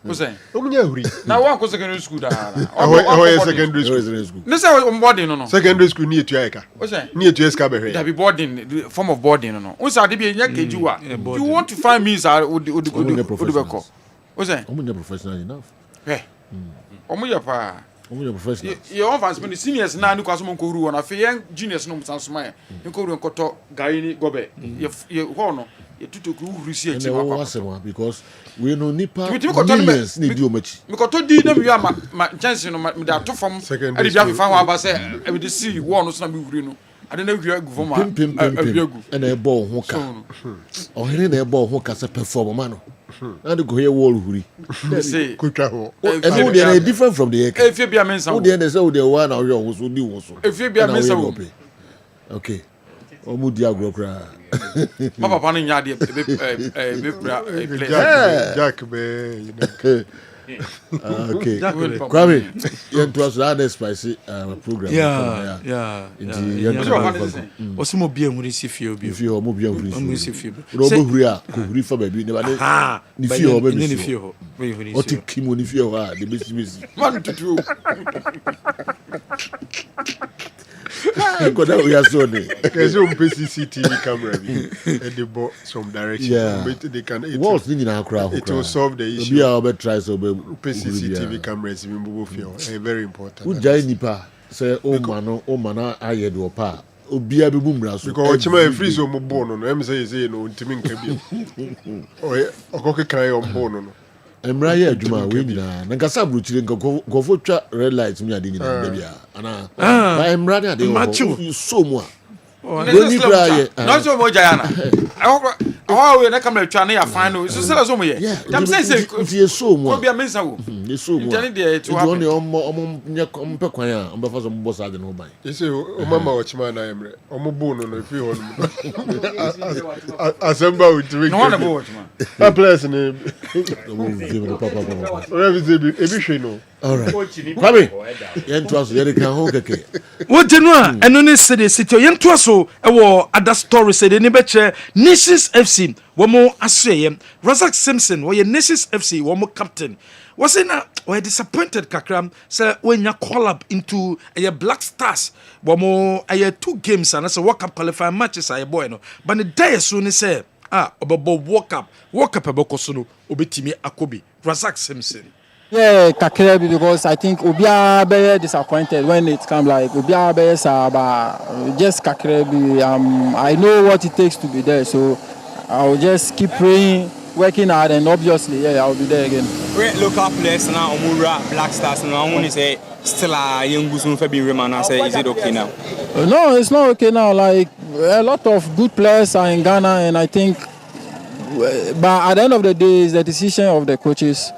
ko se omunya huri na wa ko secondary school da o secondary school no say boarding no secondary school ni etu ayika o say ni etu eska be hwe that be boarding the form of boarding no o say ade be nya kejuwa you want to find means o de be ko o say omunya professional enough Omo ya pa. Omo ya professional. Ye on fans me seniors na ni kwaso mo ko ru won afi yen juniors no msan soma ye. Nko ru nkoto gai ni gobe. Ye ho no. Ye tutu ku ru si achi ma because we no nipa millions ni di omachi. Me koto di na me ya ma chance no me da to fam. E di afi fan wa ba se e be see won no so na me wuri no. Ade na wuri agu fam a. And e ball ho ka. O here na e ball ho ka se perform ma no. And go here wall huri. Say kutwa ho. And they are different from the if you be a mensa. Who they say who they one or you so di wo so. If you be a mensa. Okay. Omu di agro kra. My papa no nya de play. Jack be, you know. Okay. Kwame, you to us that spicy program. Yeah. Osimo bia huri si fie obi. Fie o mo bia huri. Omo si fie. Robo huri a ko huri fa baby ne ba ne. Ni fie o ba bi. Ni fie ho. O ti kimo ni fie o a de besi. Man tutu. Because we are so there. There's some CCTV camera and they bought some direction. Yeah. But they can. It will solve the issue. Be our try so CCTV cameras in Mbubu very important. Who jai nipa say oh man aye do pa. Obia be bumra so. Because Chima freeze o mo born no. Em say no ntimi nka bi. Okoke kan yo born no. Emra ye adwuma we nyina na nkasa bruchire nkofo twa red light mu ade nyina da bia ana ba emra de ade so mu a ni kra ye no so mo jayana we na camera twa na ya fine so say so mo ye dem say tie so mu a bia mensa wo ye so mu a de to happen oni omo nye kompe kwan a omba fa so mo boss ade no ban you say o mama o chima na emre omo bo no fi ho no assemble with we no one bo chima a place ni papa ebi hwe no all right Kwame yen to aso ye kan ho keke wo jenu a eno ne city yen to aso e wo other story say de ne be che Nations FC wo mo aseye Razak Simpson wo ye Nations FC wo mo captain was in we disappointed kakram say when you call up into a Black Stars wo mo 2 games and so World Cup qualifying matches ay boy no but the day so ni say obebo World Cup ebeko so no obetimi akobi Razak Simpson. Yeah, Kakrebi, because I think Ubia be disappointed when it comes like Ubia be Saba, just Kakrebi. I know what it takes to be there, so I'll just keep praying, working hard, and obviously, I'll be there again. Great local players now, Omura, Black Stars, and I want to say still a young Gusum Fabi Reman. I say, is it okay now? No, it's not okay now. Like a lot of good players are in Ghana, and I think, but at the end of the day, it's the decision of the coaches.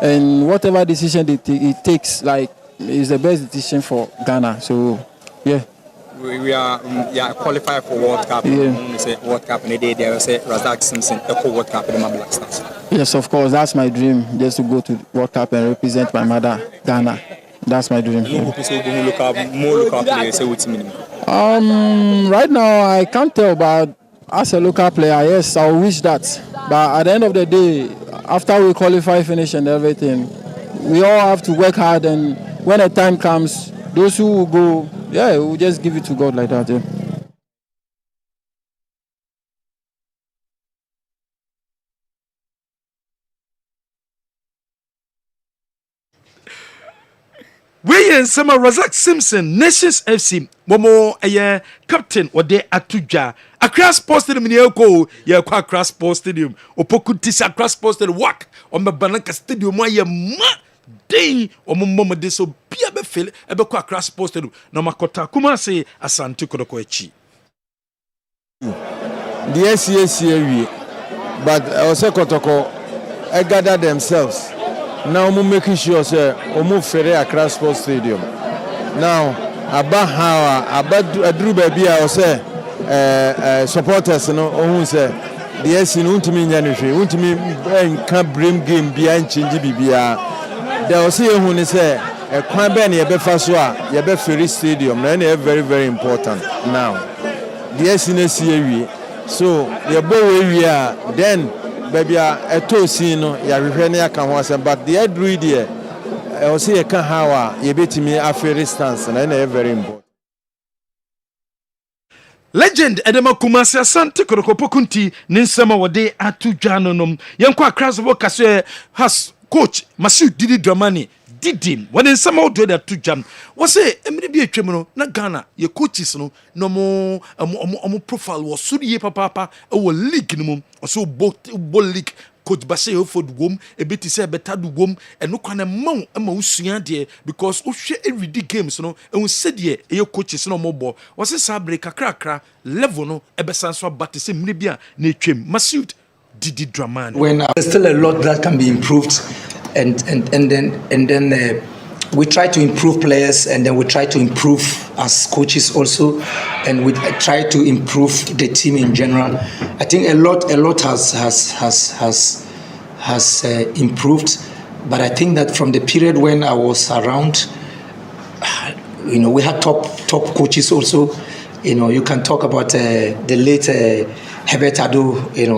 And whatever decision it takes, like, is the best decision for Ghana. So, yeah. We are qualified for World Cup. Yeah. Say World Cup, and the day there say Razak Simpson Echo World Cup in my Black Stars. Yes, of course. That's my dream, just to go to World Cup and represent my mother, Ghana. That's my dream. Right now, I can't tell, but as a local player, yes, I wish that. But at the end of the day, after we qualify, finish and everything, we all have to work hard, and when the time comes, those who will go, we'll just give it to God like that. Yeah. We Sama Razak Simpson, Nations FC, Momo captain or de Atuja. Accra Sports Stadium in Yoko, Accra Sports Stadium, Opokutis Accra Sports Stadium, Wak, on the Banaka Stadium, why you day or Mama de so be a befil, Ebeko Accra Sports Stadium, no Makota, Kumase, Asanti Kodokoechi. The SCAC, but also Kotoko, I gather themselves. Now we're making sure say we move Ferre Accra Sports Stadium. Now about how about Drew baby I say supporters no who say the SC no ntimi nya no hwe ntimi can bring game bia change bibia. There was here who say kwan be na ye be fa so a ye be Ferre Stadium na e very very important now. The SC na see awie so ye bo we then baby a tosi no ya hwehwe na aka ho asem but the adru there I say you can how you betimi aferi stance na na very important. Legend Edema Kumasi Asante Kodokopokunti Ninsema wode atu dwanonom yenkwa Accra Sports has coach Masu Didi Dramani did him when in some out there to jam was say emre bi atwam no na Ghana ye coaches no no mo profile was so ye papa e wo league no mo so both league coach Bashe for the wom e bit say better the wom and no kwana ma ma usua de because o hwe every games no e won said ye coaches no mo bo was say break kakra level no e be sanso abate say mre bia na atwam Masud Didi Dramani. When there's still a lot that can be improved and then we try to improve players and then we try to improve as coaches also and we try to improve the team in general. I think a lot has improved, but I think that from the period when I was around, we had top coaches also. You can talk about the late Herbal,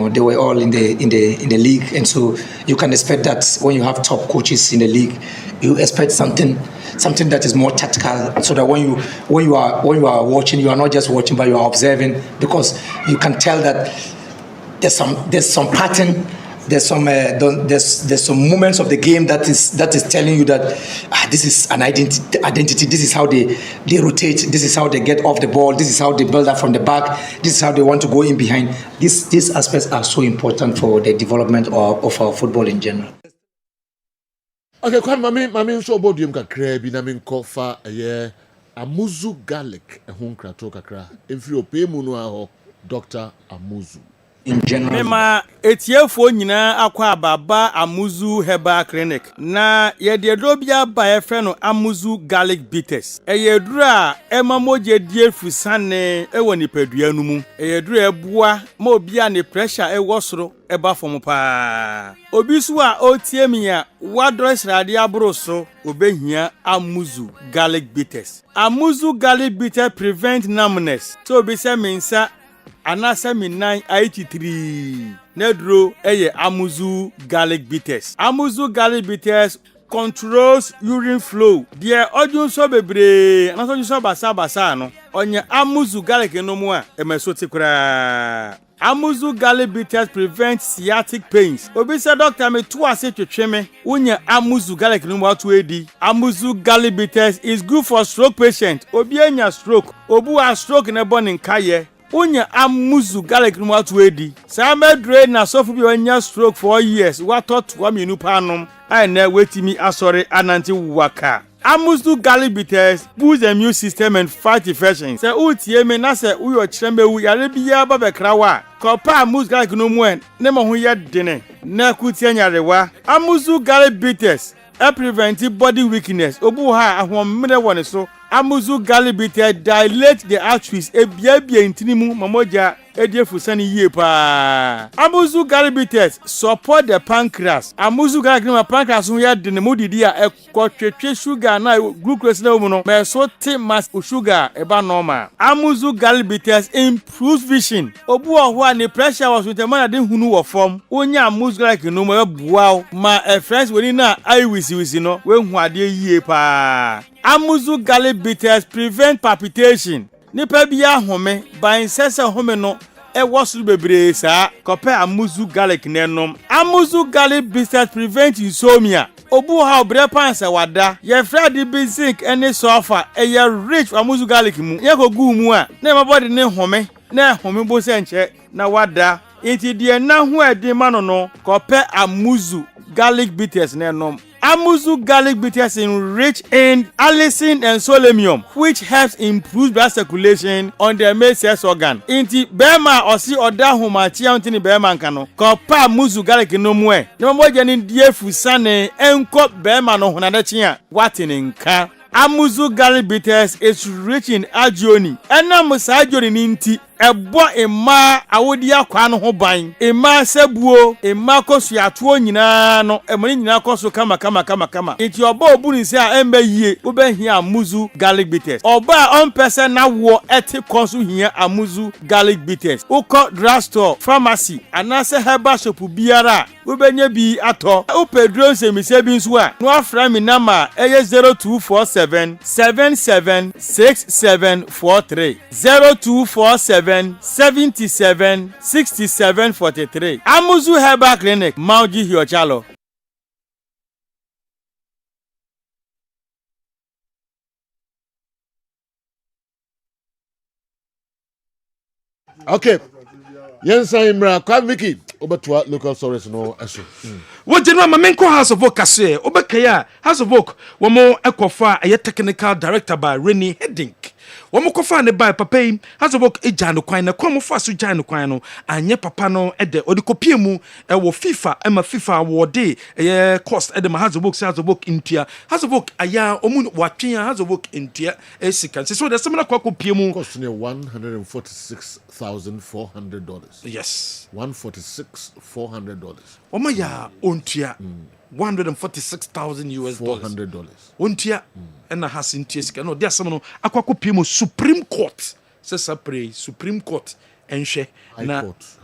they were all in the league, and so you can expect that when you have top coaches in the league, you expect something that is more tactical, so that when you are watching, you are not just watching, but you are observing, because you can tell that there's some pattern. There's some moments of the game that is telling you that this is an identity. This is how they rotate. This is how they get off the ball. This is how they build up from the back. This is how they want to go in behind. These aspects are so important for the development of our football in general. Okay, kwan mami so bodium kakra bi na me nkofa Amuzu garlic ehun krato kakra. Emfiri opemu no aho Dr. Amuzu. In general, Mema etiefo nyina akwa ababa Amuzu Herbal Clinic na yededro bia ba efre no Amuzu garlic bitters eyedru a emamoje die fusane ewo nipadua nu mu eyedru ebua ma obia ne pressure ewo soro eba fom pa obi su a otiemi a wadro srade abroso obehia Amuzu garlic bitters. Amuzu garlic bitter prevent numbness, so obi se mensa anasa mi 983 nedro eye Amuzu garlic bitters. Amuzu garlic bitters controls urine flow. Die odun so bebre anasa odun so basa no onye Amuzu garlic no mu a emesote kura. Amuzu garlic bitters prevent sciatic pains. Obi say doctor me to ase twetweme unya Amuzu garlic no mu atu edi. Amuzu garlic bitters is good for stroke patient. Obi anya stroke, obu a stroke na born nkaye. Unya Amuzu garlic no atu edi. Sama dre na sofu bi wanya stroke for years. What thought wa minu panom. I na wetimi asore ananti waka. Amuzu garlic bitters boost the immune system and fight infections. Se utie me na se uyo chembe wu yare biya ba bekrawa. Kopa Amuzu garlic no mu en ne mo ho ye dene. Na kutie nyarewa. Amuzu garlic bitters prevent body weakness. Obu ha ahomre woni so. Amuzu garlic bitters dilate the arteries ebiabia intinimu mamoja ediefusani yie pa. Amuzu garlic bitters support the pancreas. Amuzu garlic no pancreas ho ya de ne modidi a ekotwetwe sugar na glucose na mu no me so te mass sugar eba normal. Amuzu garlic bitters improves vision. Obu oho a ne pressure was with man de hunu wo form. Onya Amuzu garlic no mo bua ma friends woni na eye wisi no we hu ade yie pa. Amuzu garlic bitters prevent palpitation. Nipa bia home ban sese home no wosuru bebre sa kope Amuzu garlic nenom. Amuzu garlic bitters prevent insomnia. Obu ha obre panse wada ye frade bi zinc ene sulfur ye rich Amuzu garlic mu ye kogu mu a na my body ne home na home bo se nche na wada inti die na ho ede ma no kope Amuzu garlic bitters nenom. Amuzu garlic bitters rich in allicin and selenium, which helps improve blood circulation on the male sex organ. Inti bema osi oda humachi antini bema nkano. Kopa Amuzu garlic no mwe. Nemo jeni die fusane enko bema no hunadechia. Watini nka. Amuzu garlic bitters is rich in agioni. Ena musa agioni ninti. Ebo ema awodi akwa no ho ban ema sebuo ema kosu atuo nyina no emani nyina kosu kama enti oba obuni se a embe yie obehia Amuzu garlic bitters oba on person na wo eti kosu hia Amuzu garlic bitters uko drugstore pharmacy anase herbal shop biara obenya bi ato upedro semise bi nso a no afra mi nama eye 0247 776743 0247 77 67 43. Amuzu Herbal Clinic, Mauji Hiochalo. Okay. Yes, I'm Kwamiki. Over to our local stories no issue. What general Mamenko House of Oak Kase, Obekaya, House of Oak, one more Equafa, a technical director by Rennie Heddink. One more coffin by Papa, House of Oak, a Jano Quine, come of Fasu Jano Quino, and ye Papano at the Odicopiemu, a war FIFA, Emma FIFA war day, a cost at the House of Oak in Tia, House of Oak, a ya, Omun, Watia, House of Oak in Tia, a second. So there's some Piemu cost near $146,400. Yes, $146,400. Omaya, Untia. $146,000 $400. Untia and a has in Tiska. No, there's someone Aquaco Pimo Supreme Court. Says Supreme Court and she High Court.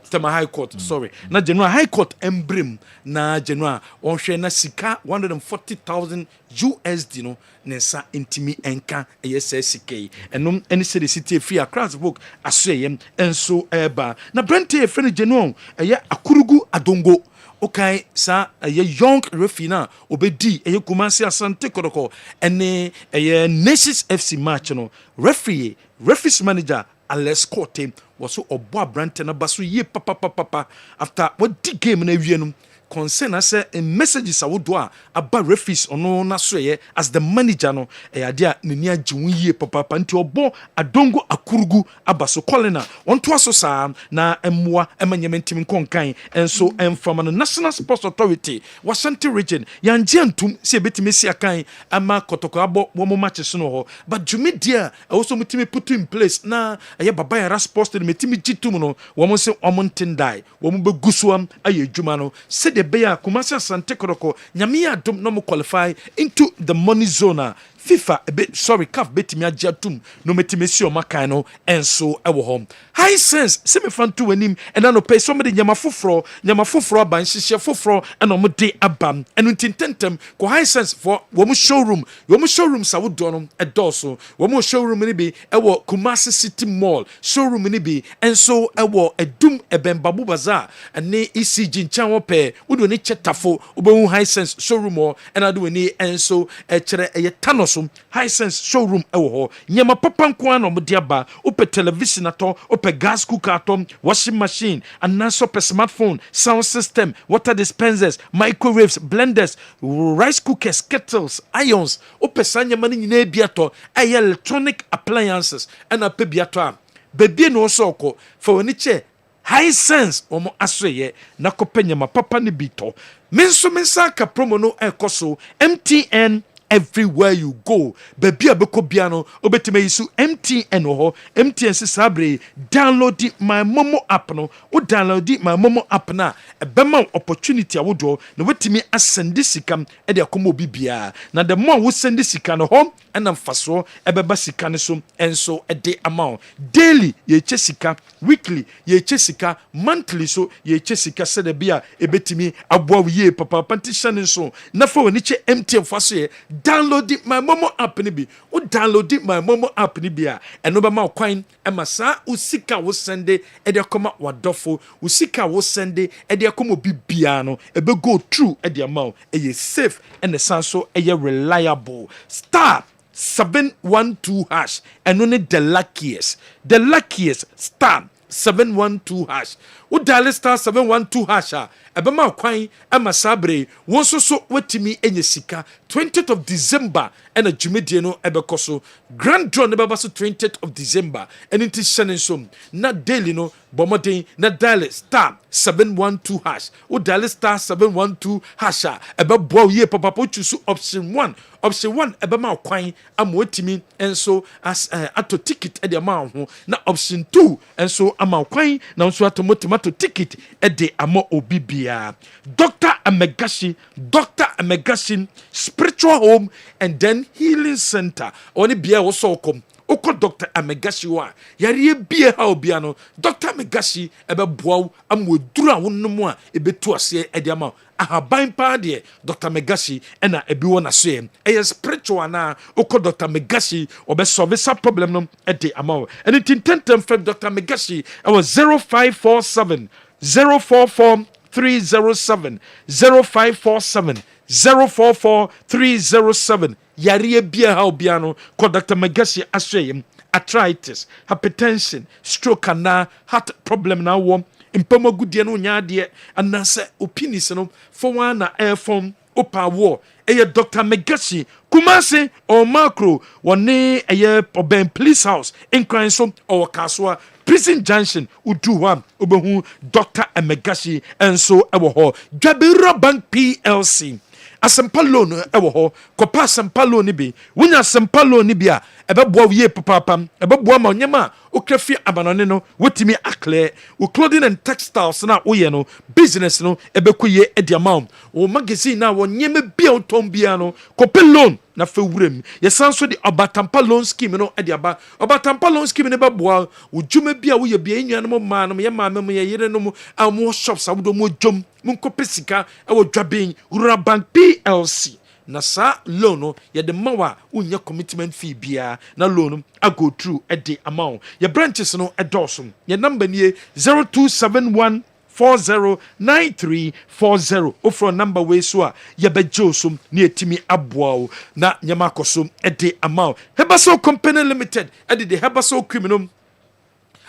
Tema High Court. Sorry. Na General High Court embrim na General on she na sika $140,000 no nessa intimi enka SSK and any city city free across book asayem and so eba na Brente friend General akurugu adongo. Okay, sa a young refina obedi a Kumasi Asante Koroko and a Nations FC match no referee's manager Alex Corte was so obo Brante na basu ye papa after what the game na wienum concern as a messages awodwa aba referees ono na so ye as the manager no e ade ne nia jiwu ye papa nti obo adongo akurugu abaso kolena onto aso sa na emwa emanyementim nkonkan enso from the National Sports Authority Washington region yanje antum se betime si akan ama kotoko abo wo mo matches no ho but jumedia also metime put in place na eye baba ya sports de metime gitum no wo mo se omontendai wo mo begusuam aye djuma no se de beya Kumasi Asante Koroko nyame adom no mo qualify into the money zone FIFA CAF betimi agiatum no metime si o makan no enso ewo hom high sense se me fan to anim and no pay somebody nyama foforo aban hihye foforo and no de abam and tintentem ko high sense for wo mo showroom sa wo do no edoso wo mo showroom ni bi ewo Kumasi City Mall showroom ni bi enso ewo edum ebembabu bazaar ane ECG nchan wo pe wo do ni chetafo wo be high sense showroom o and ado ni enso kire thanos high sense showroom ewo ho nyama papa nko no mde aba ope television ato ope gas cooker ato washing machine and also per smartphone sound system water dispensers microwaves blenders rice cookers kettles irons ope sanya mani nyina biato electronic appliances and ape biato baby no so ko for oni che high sense omo asoye na kopenya ma papa ne bito mensa ka promo no ekoso MTN everywhere you go baby abeko biano obetime yisu MTN ho MTN sabre download my momo app no o download my momo app na ebema opportunity awodo na wetimi asend sika e de akomo bibia na the more wo send sika no ho enam faso ebeba sika ne so enso e de amount daily ye che sika weekly ye che sika monthly so ye che sika se de bia ebetimi aboa ye papa pantishan so na fo ni che MTN faso ye download my momo app ni bi o download my momo app ni bi a eno ba ma kwan e ma sa usika wo sende e de koma wadofo usika wo sende e de koma bibia no e be go through e de amount e ye safe and the sanso e ye reliable star 712 hash and only the luckiest star 712 hash o dial star 712 hash ebema kwan ama sabre won so wetimi enye sika 20th of December and a jumedie no ebekoso grand draw ne baba so 20th of December and it shanin so na daily no bomoden na dial star 712 hash o dial star 712 hash ebebo ye papa po choose option 1 ebema kwan ama wetimi enso as ato ticket e de ama ho na option 2 enso ama kwan na nso ato ticket e de ama obibia Dr. Amegashi Spiritual Home and then Healing Center oni bia wo so kom oko Dr. Amegashi wa yare bia ha obia no Dr. Amegashi ebeboa amodura wonnom a ebetu ase e de ama ahaban pa de Dr. Megashi ena ebi wona so e spiritual na oko Dr. Megashi obe solve sa problem no e de ama and it intentem from Dr. Megashi e was 0547 044 307 0547 044 307 yare bia ha obiano ko Dr. Megashi aswem arthritis, hypertension, stroke and heart problem now one impoma good no nya and nasa opinis no for one air form opa war eye Dr. Megashi Kumasi or Macro one eye Oben Police House in Cranston or Kaswa Prison Junction udu one obehu Dr. Megashi and so ewo Jabira Bank PLC asempa loan ewo ho kopa asempa loan bi wonya asempa loan bi a ebeboa wie papapam ebeboa ma onyema okrafi abanone no wotimi akle wo clothing and textiles na wo ye no business no ebekoye edi amount wo magazine na wo nyema bia otom bia no kope loan na fe wurem yesanso di obatampa loan scheme no edi aba obatampa loan scheme ne beboa wo dwuma bia wo ye bia ennuanom ma no ye maamam ye yere no amo shops awodo mo dwom munkope sika ewo dwaben rural bank PLC na sa loan no ye de mawa unya commitment fee bia na loan I go through a day amount your branches no edosom your number nie 0271409340 ofro number we so a ye bejosum na etimi aboa na nyama kosom a day amount Herbal Company Limited edi the Herbal criminal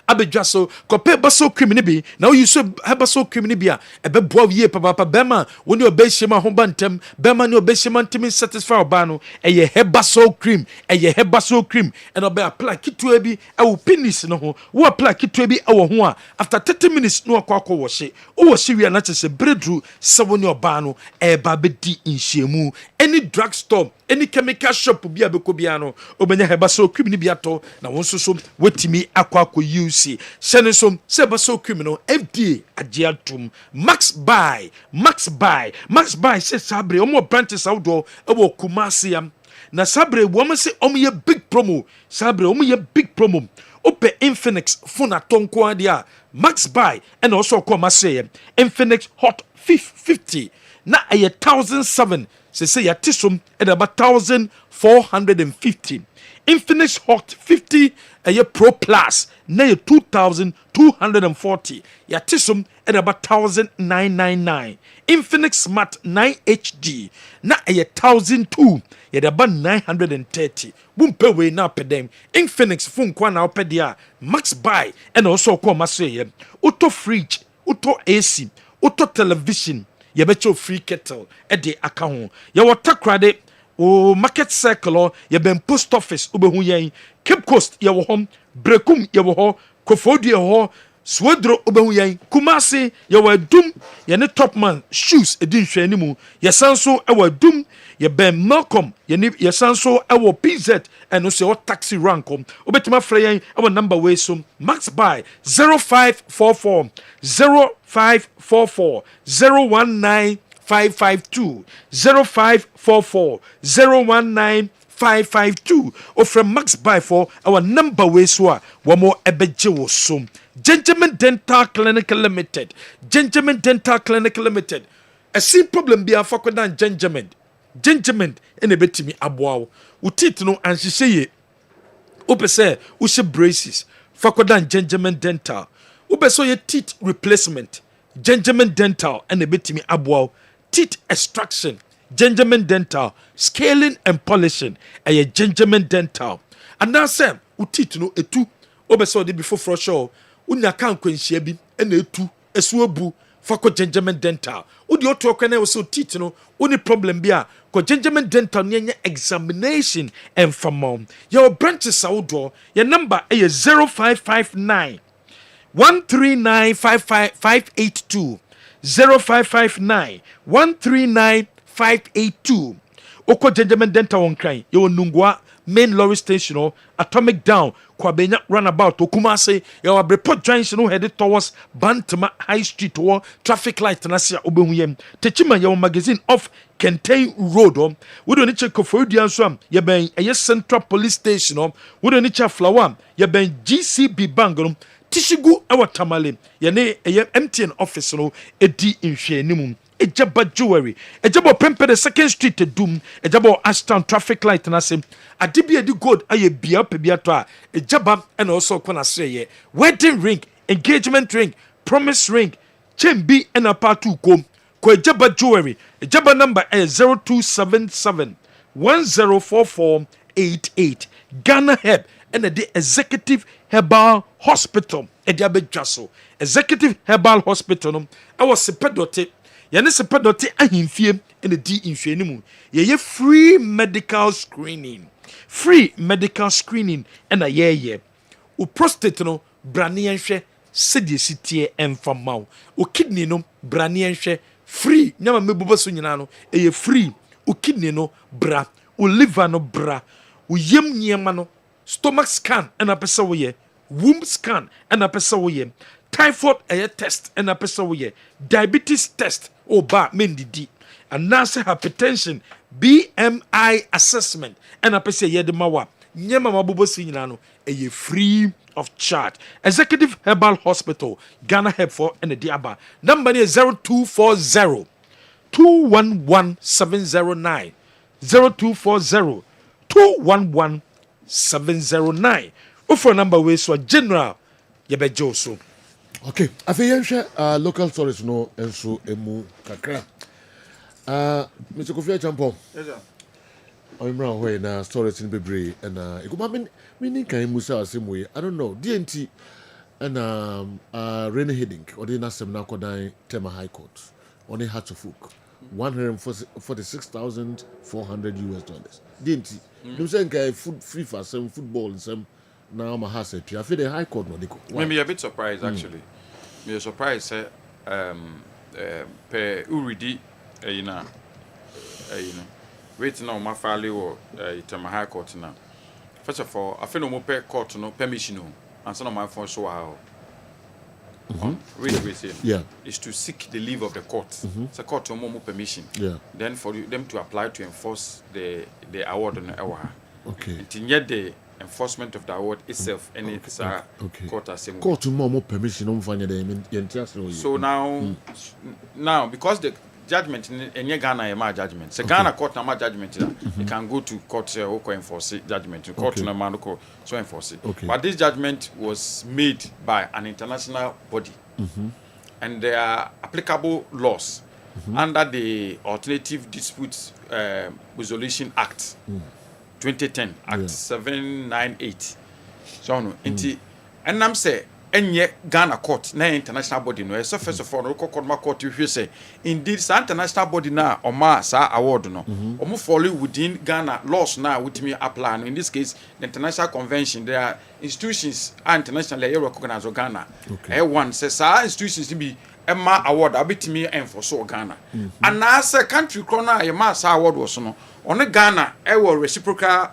abedwa so kope baso criminal bi na wo use Herbal criminal bi a ebeboa wie papa bema woni obehima ho bantem bema ni obehima ntimi satisfy oba no eye Herbal cream eye Herbal cream and obe apply kitua bi e penis no ho wo apply kitua bi e wo ho a after 30 minutes no akwa wo hye wo hye wi na chese breadru se woni oba no e ba bedi nhyiemu any drug store any chemical shop bi abeko bia no obenya Herbal cream ni bia to na wonso so wetimi akwa use sene som Herbal cream no FDA agiatum max buy se sabre omo branches outdoor ewo Kumasi am na sabre wo se omo ye big promo sabre omo ye big promo ope Infinix phone atonko adia max buy and also come say Infinix hot 50 na a 1007 say ya tisum at about 1450 Infinix hot 50 a pro plus na 2240 ya tisum at about 1999 Infinix Smart 9 HD na a 1002 ya about 930 bumpe we na pedem Infinix phone kwa na opedia max buy and also come say auto fridge auto AC auto television ye becho free kettle e de aka ho ye water crade o market circle ye ben post office obehu yen Cape Coast ye wo hom Brekum ye wo ho Kofodi ye ho Swedro obehu yen Kumasi ye wa dum ye ne top man shoes edin hwe animu ye sanso e wa dum ye ben Malcolm ye ni ye sanso e wo PZ and so what taxi rank obetima fra yen e wo number we so max buy 0544 019552 0544 019552 or from max buy for our number we so one more ebeje wo so Gentleman Dental Clinic Limited a see problem be a fakodan Gentleman in a betimi aboa utit no ansise ye opese wo she braces fakodan Gentleman Dental ubeso ye teeth replacement Gentleman Dental and a betimi aboa teeth extraction Gentleman Dental scaling and polishing a Gentleman Dental and now sam utit no etu obeso de before for sure unya kan kwenhia bi na etu esuobu fako Gentleman Dental udi oto kwene wo so teeth no uni problem bi a ko Gentleman Dental nyanya examination and from your branches outdoor your number is 0559 139 0559 139 582 Oko Gentleman Dental on cry yo nungwa main lorry station atomic down kwabenya runabout Kumasi your report junction headed towards Bantama High Street or traffic light nasia obehuyem techima your magazine off Kenten Road we don't need check for you answer ye ben a central police station we don't need check flower ye ben GCB bank tishigu awa tamale ye ne MTN office no edi nhwe nimum ejaba jewelry ejaba pempe the second street dum ejaba Ashtown traffic light na sem adibia di gold aye bia pe bia to a ejaba and also kona say wedding ring engagement ring promise ring chembi and apatu kom ko ejaba jewelry ejaba number is 0277 104488 Ghana Herb ɛna de executive herbal hospital ɛde abɛdwa so executive herbal hospital no ɛwɔ sepɛdɔte yɛne sepɛdɔte ahemfie ɛna di nhwɛni mu yɛyɛ free medical screening ɛna yɛyɛ o prostate no brane yɛnhwɛ sɛdeɛ sitie ɛmfa ma wo o kidney no brane yɛnhwɛ free nyama mɛbobɔ so nyinaa no ɛyɛ free o kidney no bra o liver no bra o yam nneɛma no stomach scan ɛna pɛ sɛ woyɛ womb scan ɛna pɛ sɛ woyɛ typhoid ɛyɛ test ɛna pɛ sɛ woyɛ diabetes test o ba mendidi anaasɛ hypertension BMI assessment ɛna pɛ sɛ yɛde ma wa nyɛma mabobɔ so nyinaa no ɛyɛ free of charge. Executive Herbal Hospital, Ghana Herb for and the Diaba. Number is 0240 211 709. 0240 211 709. Offer number way so general Yabejoso. Okay, I think local stories no and so emu kakra. Mr. Kofi Champo. Yes, sir. I'm around where na stories in Bebre and it could meaning can Musa same way. I don't know. DNT and Rene Heading or the Nasem Nakodai Tema High Court on a Hatch of Fook $146,400. DNT. You say food free for some football and some now my house. I feel the High Court no diko. Maybe a bit surprised actually. Me surprised per Uridi you know. Wait now, my family or Tema High Court now. First of all, I feel no more court no permission and some of my phone show how. Really, yeah, is to seek the leave of the court. It's a court to more permission. Yeah. Then for them to apply to enforce the award on the hour. Okay. And yet the enforcement of the award itself and it's a court assembly. Court to more permission on finding the so now because the judgment in Ghana is my judgment. So Ghana court na my judgment. You can go to court or enforce judgment. Court na man so enforce it. Okay. But this judgment was made by an international body, and there are applicable laws under the Alternative Disputes Resolution Act 2010, Act 798. So no, and I'm saying. Enye Ghana court na international body no so first of all no court ma court you say indeed sa international body na o ma sa award no o mo follow within Ghana laws na with me apply no in this case the international convention there are institutions internationally recognized Ghana one say sa institutions be Emma award abitimi enforce Ghana and as a country corner e ma sa award was no on Ghana e will reciprocal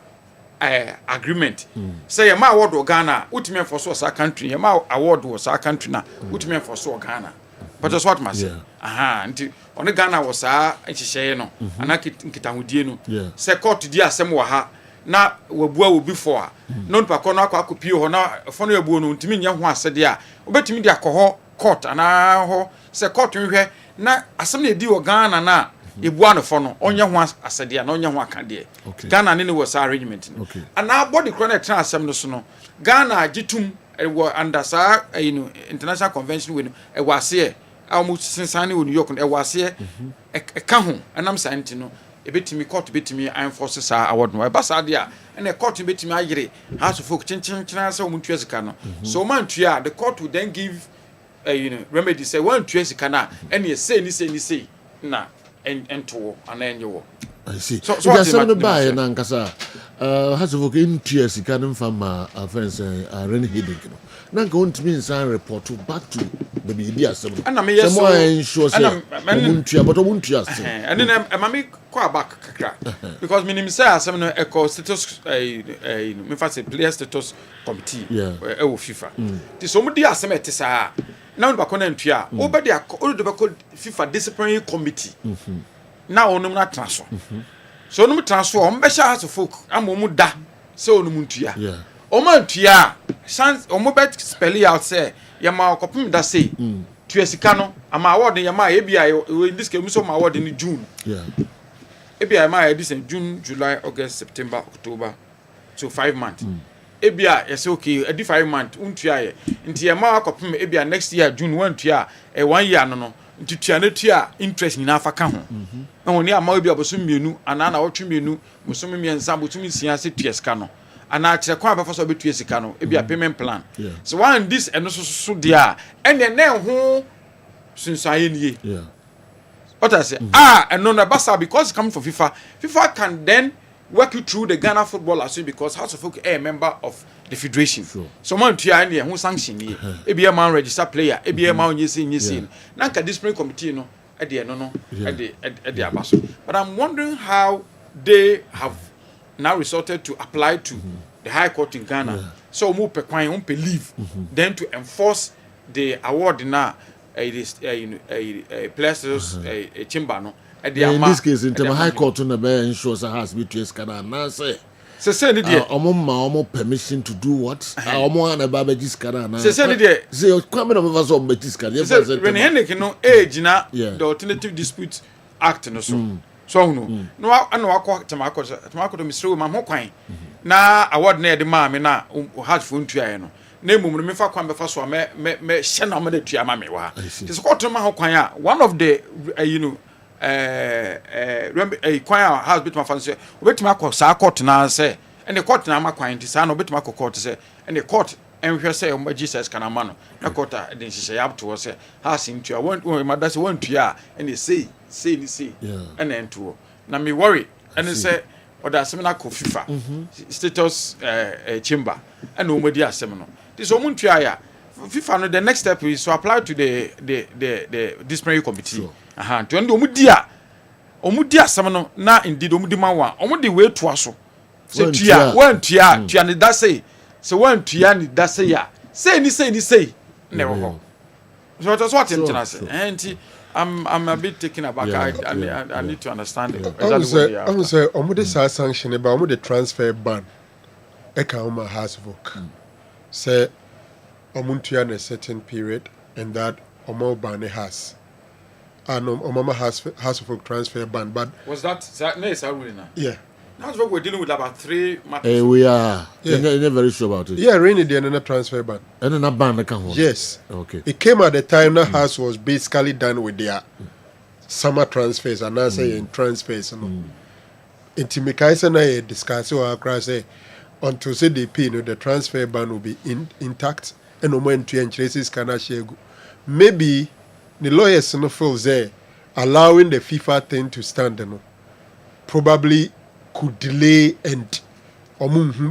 agreement. Say a ma award Ghana, ultimate for so our country, a ma award was our country now, ultimate for so Ghana. But that's what must say. Aha, until on the Ghana was our no, and I kitangudino. Say court dia semwaha, na will before. Non pacona could na phone your bono, Timmy Yan said, yeah, obey dia court, and I say court in here, na assembly deal Ghana na. Ibuano fono onye ho asede na onye ho akade Ghana ne was arrangement and now body chronic transam no so no Ghana gitum under sa international convention we e wase almost since I New York e wase e ka ho anam santi no e betimi court betimi enforce sa award no e basa de a and the court betimi ayire house of folk chin say omuntu asika no so man tua the court will then give remedy say one tua asika na and you say ni say na and to an annual. I see. So there's something by Nankasa. Has a book in tears, he can't from our friends, Rene Heading. Nanka won't mean sign report to back to the media. And I mean, some more sure, but I won't trust. And then I'm quite back because my name is some echo status, a player status committee, FIFA. The somebody has some now back on entria over there all the FIFA disciplinary committee now on not transfer so no transfer on besha has folk am da so no muntua o man tua chance o mo bet spell out say ya ma kopim da say tua sika no am award ya ma e bia in this case so ma award in June e bia ma e this June, July, August, September, October, so 5 months. Ebia yes okay a 5 months untua ye nti e ma akopem ebia next year June 1 tua 1 year no nti tua na tua interest ni na afa ka ho na woni ama ebia boso mienu ana na wotwe mienu boso miensa boso misia se tua ska no and I check kwa before so be 2 years no e be a payment plan so one this and so there and then who since I nie what I say and no basa because it's coming from FIFA can then work you through the Ghana Football Association because House of Folk a member of the federation. Someone to any who sanction ye, a be a man register player, a be a man you see, Nanka discipline committee no at the at the abaso. But I'm wondering how they have now resorted to apply to the High Court in Ghana. So move per coin, won't believe, then to enforce the award now a players a chamber no. In this case, in the High Court, on the bench ensures a has between Scana. Now say permission to do what? Omo and a baby Scana. Say, coming over us on Betisca. When Henrik no age na the Alternative Dispute Act no so. So no. No, I know I call Tamako to Mr. Mamokine. Na award near the mammy na hard phone to no. Name me fa kwambe fa so me shena me de tua ma me wa. This court ma ho kwan a one of the remember a choir has bit my fancy. Wait my court now say, and the court now my quaint is no bit my court say, and the court and we say, Jesus can a man. The court then she say up to us, has him to a one, my that's 1 year, and they say, and then to. Now me worry, and they say, or that seminar called FIFA status chamber, and no media seminar. This woman to FIFA, the next step is to apply to the disciplinary committee. To end omudia samano na indeed omudima wa omudi we to aso se tua wan tua ne da say se wan tua ne da say ya say ni never ho so that's what I'm saying and I'm a bit taken aback. I need to understand it exactly what I'm say omudi sa sanction ba omudi transfer ban e ka oma house vote say omuntua na certain period and that omo ban has and Omama has of Folk transfer ban, but was that nice? Yeah, that's what we're dealing with about 3 matters. We are. Yeah, they're very sure about it. Yeah, rainy day and a transfer ban. And then a ban that can hold. Yes. Okay. It came at the time the house was basically done with their summer transfers and now say in transfers. Intimicates and I discuss or across say until say the the transfer ban will be intact and no man to traces can share. Maybe the lawyers no feel there allowing the FIFA thing to stand probably could delay and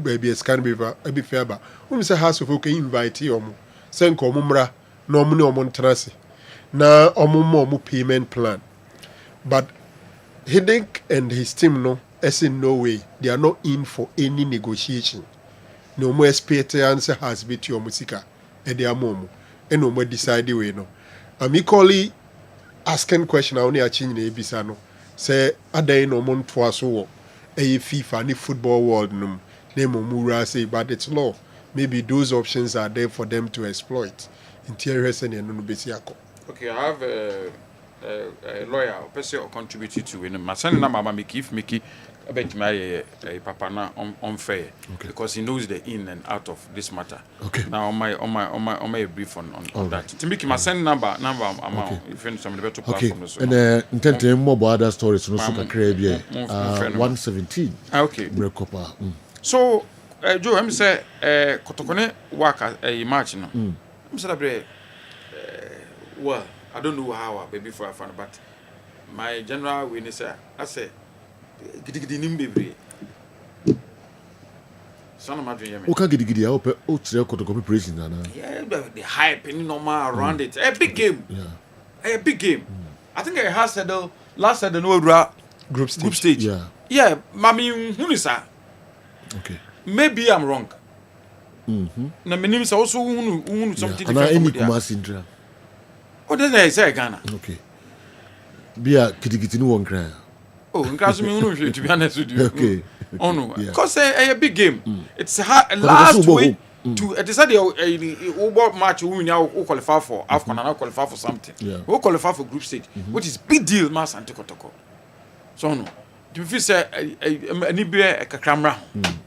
baby scan be fair ba say house of okay invite you sen ko mumra no mu no montrase na omo payment plan but Headache and his team no as in no way they are not in for any negotiation no more expect answer has been to your musica e dia mom e no more decide way no I'm equally asking question I only achieve in Ebisa no. Say aday no mon twaso wo. FIFA ni football world num. Name Mura say but it's law. Maybe those options are there for them to exploit. Interiors and no besiako. Okay, I have a lawyer, a person contributed to in my son and mama Mickey about my papa na unfair because he knows the in and out of this matter. Okay. Now on my brief on that. To make my send number amount if you some better platform. And intent more about other stories no so kakra 117. Okay. Breakopa. So Joe, I'm say kotokone work a match no. I'm say well, I don't know how baby for a fan but my general witness I say gidigidi nimbebre son ma dwen o ka gidigidi a ope o tire kotoko preparation na yeah the hype any normal around it a big game a big game I think I has said last said no group stage yeah mami hunisa okay maybe I'm wrong na menim say also hunu something different from there ana any oh then I say Ghana okay bia gidigidi ni won kran. Oh, in case me to be honest with you. Okay. Oh no, because a big game. It's a last way to decide the match who now qualify for AFCON and now qualify for something. Who qualify for group stage, which is big deal, mass and Tokotoko. So no, do you say any beer a camera?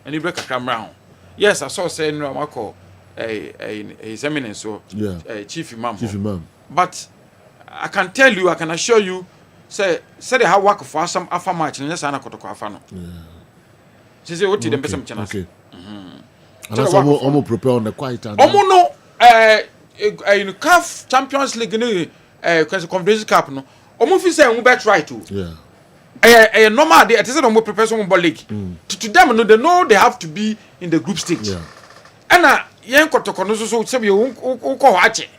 Any break a camera? Yes, I saw saying no, I call his eminence so chief imam. But I can tell you, I can assure you. Say they have work for some alpha match and yes, I kotoko afa no. She say what them person chance. Okay. And that's almost prepare on the quiet. No, in CAF Champions League, Confederation Cup, no. Almost say we bet right too. Yeah. Normal, they are almost prepare some league. To them, no, they know they have to be in the group stage. Yeah. And young Kotokono so say you watch it.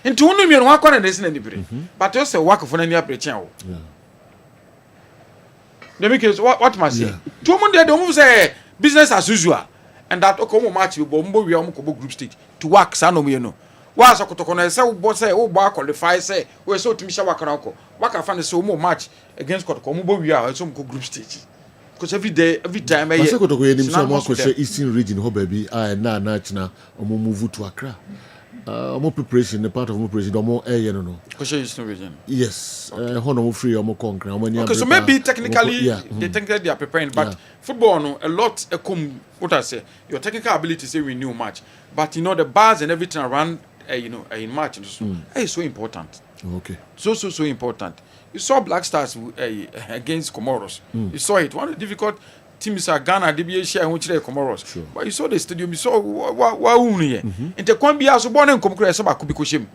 Into one million one corner is any brain. But also work for any apprehension. Yeah. They make it what must say. Two months they don't say business as usual. And that Okomo match with Bombo we are group stage to work Sanomi, you know. Was a Kotokono say, boss say, qualify say, we so to Misha Wakanako. Waka find so more match against Kotokomo, we are some group stage. Because every time I say Kotoko any so more question Eastern region, ho baby, na move to Accra. More preparation, the part of more preparation, more air, no. Eastern region. Yes, honor free or more concrete. Okay, so maybe technically they are preparing, but football, no, a lot. What I say, your technical ability say we new match, but you know the bars and everything around, in match, is so important. Okay. So important. You saw Black Stars against Comoros. You saw it. One of the difficult teams are Ghana, DBA share which they Comoros. Sure. But you saw the stadium. You saw what here. And the Kwambia so born and Komkre Saba Kubikoshim. It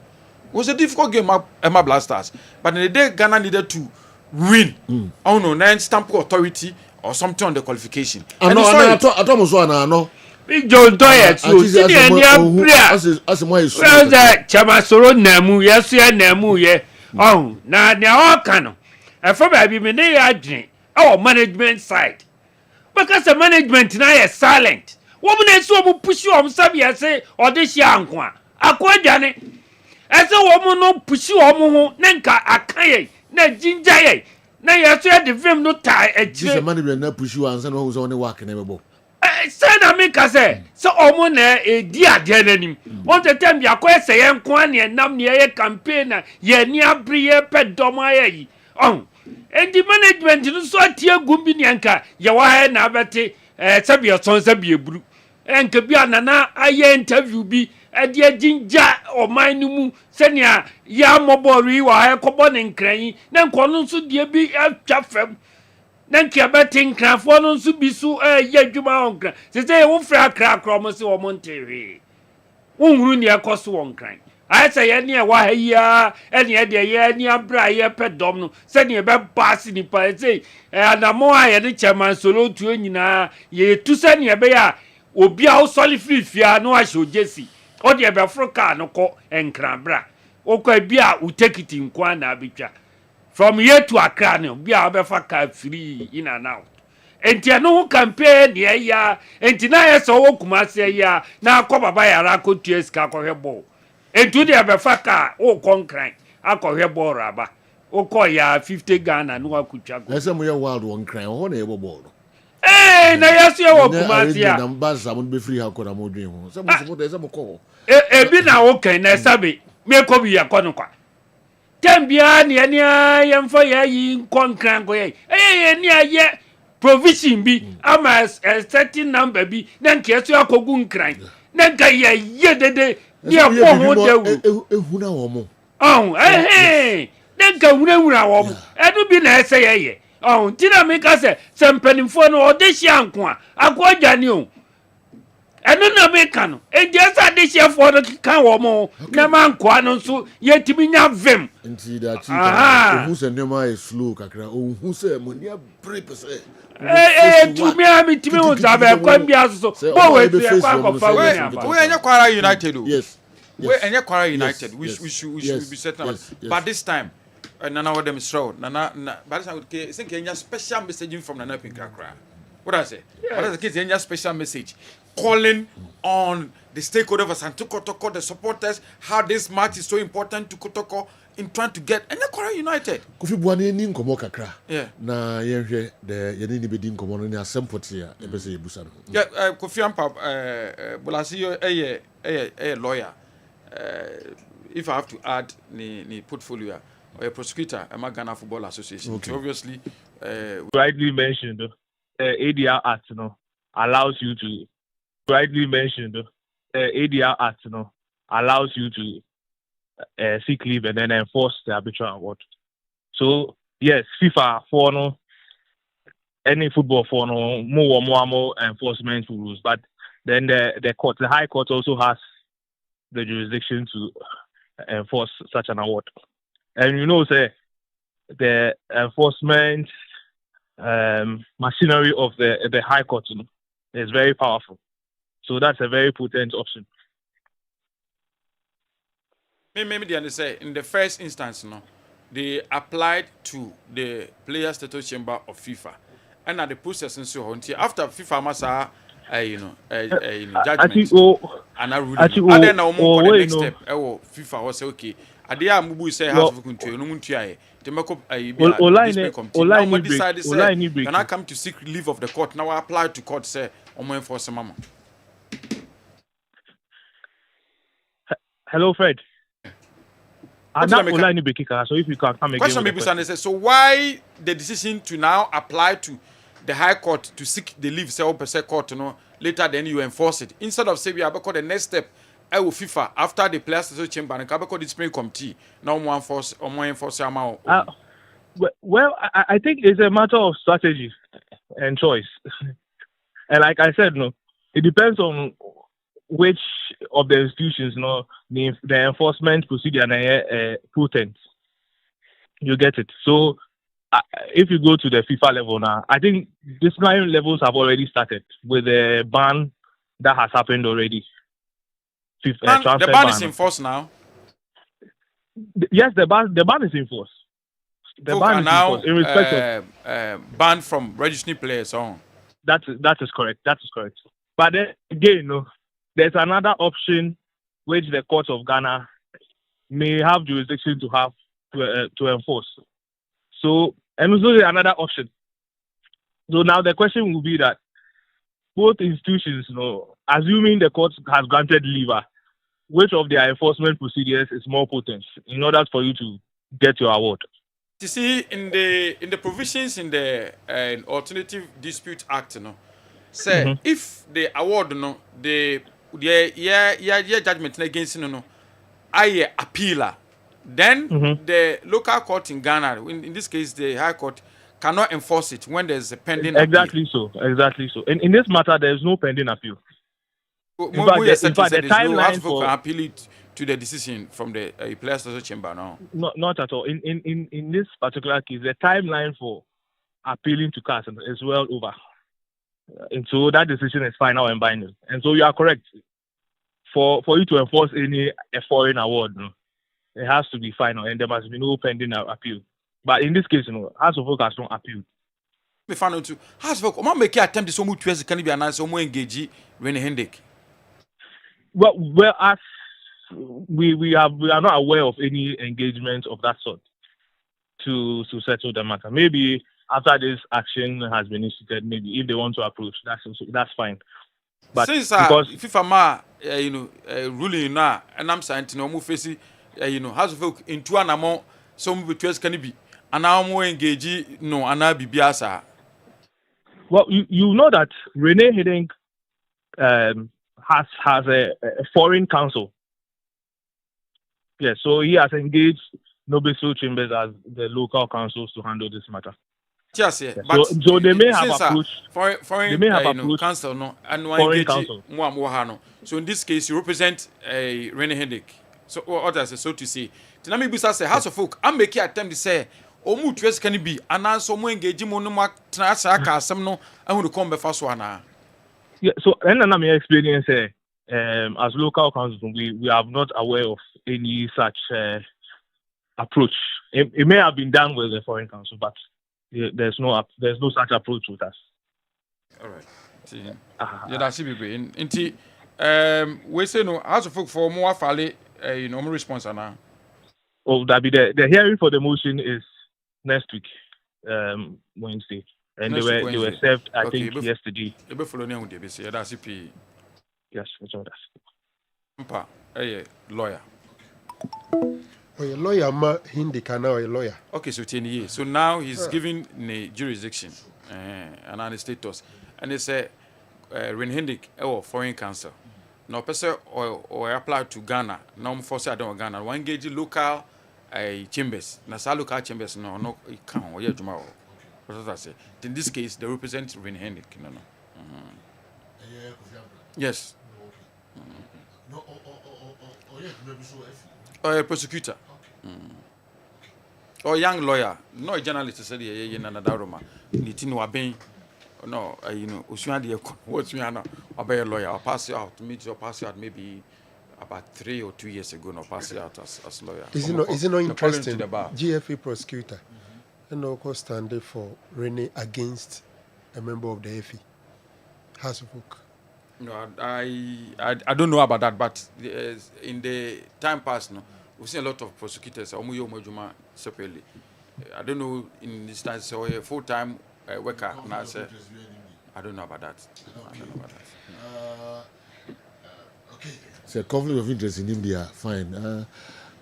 was a difficult game, Emma Black Stars. But in the day Ghana needed to win. I don't know, 9 stamp authority or something on the qualification. I know. Big John Doyer, so senior as my Chamasoro Namu, yes, Namu, yeah. Oh, now, Cano. And for baby, me our management side. Because the management now is silent. Woman is so push you on Sabia say, or this young one. A quadjane. As a woman no push you on Nanka, a kaye, na ginger, na you said the film no tie a Jesus management not push you and son who's only walking every Send a make us say, so Omona a dear deadenim. Want the time you acquire say, and Kwani and Nam near a campaigner, ye near Bria pet domai. Oh, and the management you saw Tia Gumbinianka, Yawa Navate, Sabia Son Sabia Bru, and Kabiana, I interview be at the ginger or my numu, Senia, Yamobori, or I cobon and crying, then Quanonsu dear be a chaffem. Nanki abating craft one on Subisu, Yajuma. Say, won't fry crack promise or Monterey. Won't ruin your cost one crime. I say, any wahia, any idea, any abra, pet domino, sending a bad passing in Pay, and a more I had chairman solo to any ye to send your bear, will be out solid free fear, no I should Jesse, or the Abafroca, no co and crabra. O quite be out, will take it in Quana Bicha. From here to Accra, be our free in and out. And no campaign, yeah, and tonight so Kumasi, yeah, now come by a racco to escape Herbal. And to the Abafaka, oh, concrete, I call Herbal Rabba. Oh, call ya 50 Ghana, no Kucha. There's some wild one crying on a ball. Eh, now yes, you are Kumasi. I'm buzz, I won't be free. How could I more dream? Some call. Be now okay, Nasabi, may come be a conoqua. Tambia near yam for ye concran go near ye provision be ama a certain number be then kesu akogun kran then ka ye de near for huna womo oh then ka wura wom edu bi na say ye oh tina me ka say sempanimfo no odehia anko akwadwane o eno na me ka no ejesa dehia fo no ka womo na man kwa no so yetimi nya vem nti da chi who say nema is slow kakra who say money break say to me am timi won sabe kwa bia so bo we be kwa fa we enya Kwara United o yes we enya Kwara United we should be certain but this time Nana what them show Nana but I think enya special messaging from Nana Pinkakra. What I say? What is the case? Enya special message calling on the stakeholders and to Kotoko, the supporters, how this match is so important to Kotoko in trying to get and Kwara United. Kofi Buane ni nkomo kakra. Yeah. Na yenhwe the yeni ni bedi nkomo no ni asempoti ya ebese yebusa no. Yeah, Kofi Ampa Bolasi a lawyer. If I have to add ni portfolio or a prosecutor at Ghana Football Association. Okay. So obviously rightly mentioned ADR Act allows you to rightly mentioned ADR Act allows you to seek leave and then enforce the arbitral award. So yes, FIFA for any football for more enforcement rules, but then the court, the High Court also has the jurisdiction to enforce such an award. And you know, say the enforcement machinery of the High Court is very powerful. So that's a very potent option. Maybe they say in the first instance, they applied to the Players Status Chamber of FIFA, and at the process and so on. After FIFA must judgment and a ruling. And then now the next step, FIFA was say okay. Adia Mubu say House of Country, no Muntia, to make up a discipline committee. Now we decided say can I come to seek leave of the court? Now I apply to court say Omo enforce mama. Hello, Fred. So if you can come again. Question maybe so why the decision to now apply to the High Court to seek the leave say per court later then you enforce it instead of say we have the next step I will FIFA after the Players Association Chamber and the discipline committee now more enforce well, I think it's a matter of strategy and choice. And like I said, it depends on which of the institutions, the enforcement procedure potent. You get it. So if you go to the FIFA level now, I think disciplinary levels have already started with the ban that has happened already. The ban is in force now. Yes, the ban is in force. The ban is now in force in respect of ban from registering players on. That is correct. That is correct. But then again, there's another option which the court of Ghana may have jurisdiction to enforce. So, and also another option. So now the question will be that both institutions, assuming the court has granted leave, which of their enforcement procedures is more potent in order for you to get your award? You see, in the provisions in the Alternative Dispute Act, say if the award, the judgment against I appeal, then the local court in Ghana, in this case the High Court, cannot enforce it when there's a pending exactly appeal. Exactly so. In this matter, there is no pending appeal. In fact, the timeline for appeal it to the decision from the Players Association Chamber now. Not at all. In this particular case, the timeline for appealing to CAS is well over. And so that decision is final and binding. And so you are correct. For you to enforce a foreign award, it has to be final and there must be no pending appeal. But in this case, House of Folk has not appealed. Me final too. House of Folk, I'm making attempt to so much can be announced, so more engage René Hendrick. Well, as we are not aware of any engagement of that sort to settle the matter. Maybe after this action has been instituted, maybe if they want to approach, that's fine. But since FIFA ruling now, and I'm saying no more face, House of Folk into an amount some between can be, and now more engage no, and now be biasa. Well, you know that René Hendrick has a foreign counsel. Yes, so he has engaged Nobeso Chambers as the local counsels to handle this matter. Yes, yeah. But so they may have approached foreign, they may have approached counsel and foreign counsel. So in this case, you represent René Hendrick. So what I say, so to say, Tinami Busa say House of Folk. I'm making attempt to say, Omu twes can be, and now so more engage mo no more transaka some no, and who come before Swana. Yeah, so and I'm explaining say, as local counsel, we are not aware of any such approach. It may have been done with the foreign counsel, but there's no such approach with us. All right. Yeah, that should be great. We say no. House of Folk for more fairly, more response now. Oh, that be the hearing for the motion is next week, Wednesday, and they were served, I think, yesterday. That's it. Yes, that's all that. Lawyer. Oh, a lawyer, ma Hindi kana a lawyer. Okay, so 10 years. So now he's given the jurisdiction and on the status, and they say René Hendrick foreign counsel. Now, person or apply to Ghana. Now, force I don't Ghana. One engage local chambers. Now, local chambers no can or yeah tomorrow. What does that say? In this case, they represent René Hendrick. No. Yes. No, yeah, maybe so. Or a prosecutor. Or young lawyer. No a journalist said ye in another room. Nitin Wabin. No, you know, Usuandi, what's me, a lawyer. I'll pass you out, meet your pass you out maybe about 3 or 2 years ago, no pass you out as lawyer. Is it not interesting? To the bar. GFA prosecutor, and no standing for Rene against a member of the FE. House of Oak. No, I don't know about that, but in the time past, no, we've seen a lot of prosecutors. Separately. I don't know in this time, so a full-time worker. I don't know about that. Okay. It's a conflict of interest in India. Fine.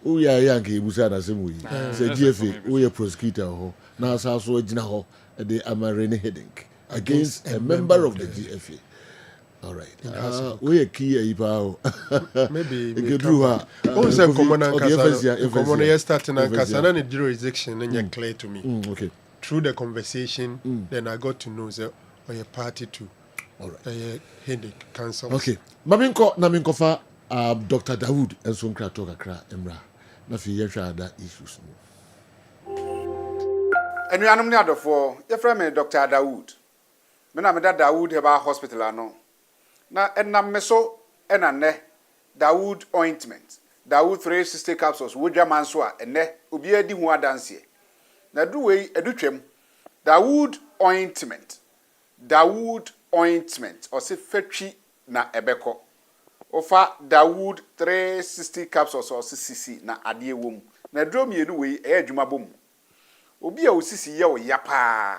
We are young. We say the same way. Say GFA. We are prosecutor. Now, also a the Amarene heading against a member of the GFA. All right. We are key. Maybe get through her. Also, common starting and Kasana jurisdiction and clear to me. Okay. Through the conversation, then I got to know that we are party to. All right. Headache cancer. Okay. Maminko fa Dr. Dawood and so nkra talk akra emra. Na fi yehwa ada issues no. Enuanom ne adofo, ye frɛ me Dr. Dawood. Me na me da Dawood Herbal Hospital ano. Na enam me so ena ne Dawood ointment. Dawood 360 capsules wodwa man so a ene obi adi hu adanse. Na du wei edutwam. Dawood ointment. Dawood ointment or say fetwi na ebeko. Ofa Dawood 360 capsules or cc na ade wom. Na dro mienu wei adwuma bom. Obi a osisi ye o yapa.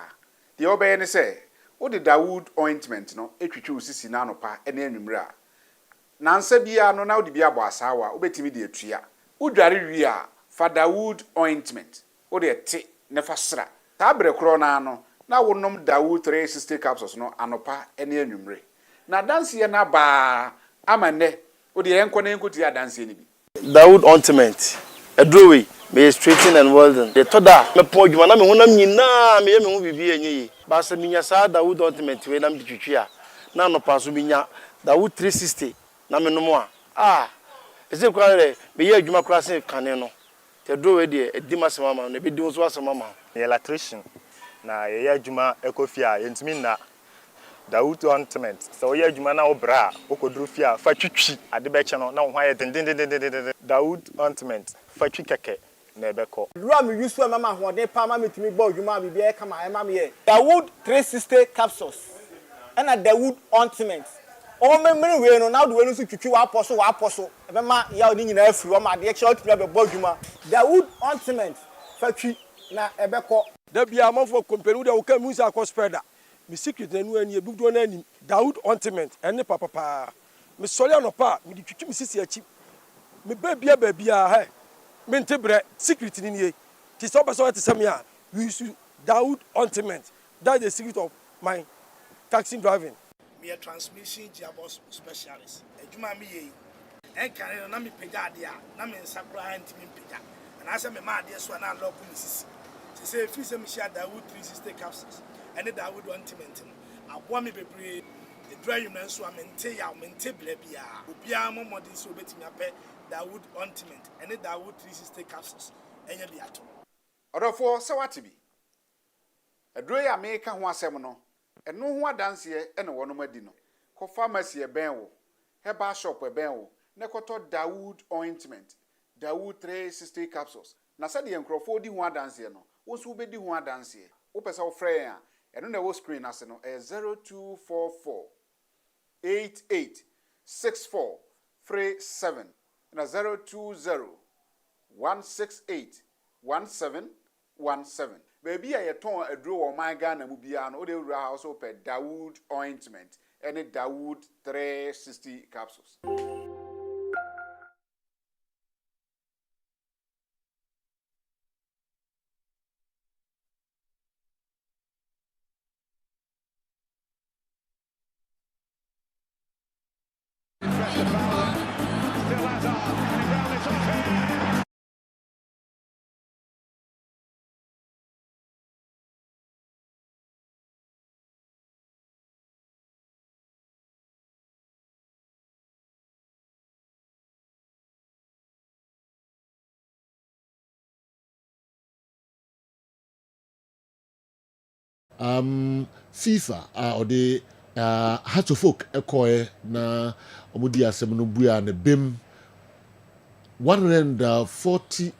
De obeye ne se wo de Dawood ointment no etwitwi osisi na anopa ene anwumre a. Nansa bia no na wo de bia bo asawa obetimi de atua. Udware wi a fa Dawood ointment. Wo de te ne fa sra. Ta bre kro na no na wonom Dawood 360 capsules no anopa ene anwumre. Na danse na ba amane wo de enko na enko ti adanse ni bi. Dawood ointment edrowe me straighten and well done. The toda me po djuma na me honam nyina me ye me hu bibi enye ba sa minya sa Dawood ointment we na me twitwi a na anopa so minya Dawood 360 na me nomo a ese kwa re me ye adwuma kra se kane no te drowe de edima se mama no be di so asema mama ye electrician na ye adwuma ekofia ye ntimi na Dawood ointment so ye adwuma na obra okodru fia fa twitwi ade be che no na wo hwa ye den Dawood ointment fa twi keke na ebeko lua me use mama hode pa ma metimi gba adwuma bibi e kama e ma me ye Dawood 360 capsules and a Dawood ointment o memre we no na do we no so twitwi wa aposo e be ma ya oni nyina afiri o ma de che otimi be gba adwuma Dawood ointment fa twi na ebeko da bia amafo company de wo ka musa akospreda mi secret na nu ani e bibdo na ani Dawood ointment ene papa mi sori anopa mi di twitwi mi sisi achi mi babia he mi ntebre secret ni nie ti so person to say me a we use Dawood ointment that the secret of my taxi driving me a transmission gearbox specialist adwuma mi ye en kan na mi pega ade a na mi nsakura antimi pega na ase me ma ade so na lock mi sisi ti say fi se mi share Dawood 360 capsules and Dawood ointment abo mi bebre the dry you so amente ya mente bla bia obia mo modern so betimi ape Dawood ointment and Dawood 360 capsules enya biato odofo se wate bi adro ya me ka ho asem no eno ho adanse ene wono adi no ko pharmacy e ben wo Herbal shop e ben wo ne koto Dawood ointment Dawood 360 capsules na se de enkrofo di ho adanse no wo so be di ho adanse wo pese wo frɛ ya eno na wo screen ase no 0244 88 64 37 na 020 168 1717 baby a yeton aduro wo man Ghana mu bia no o de wura house open Dawood ointment and Dawood 360 capsules. FIFA or the Hearts of Oak ekoe na omudi asem no bua na bem 146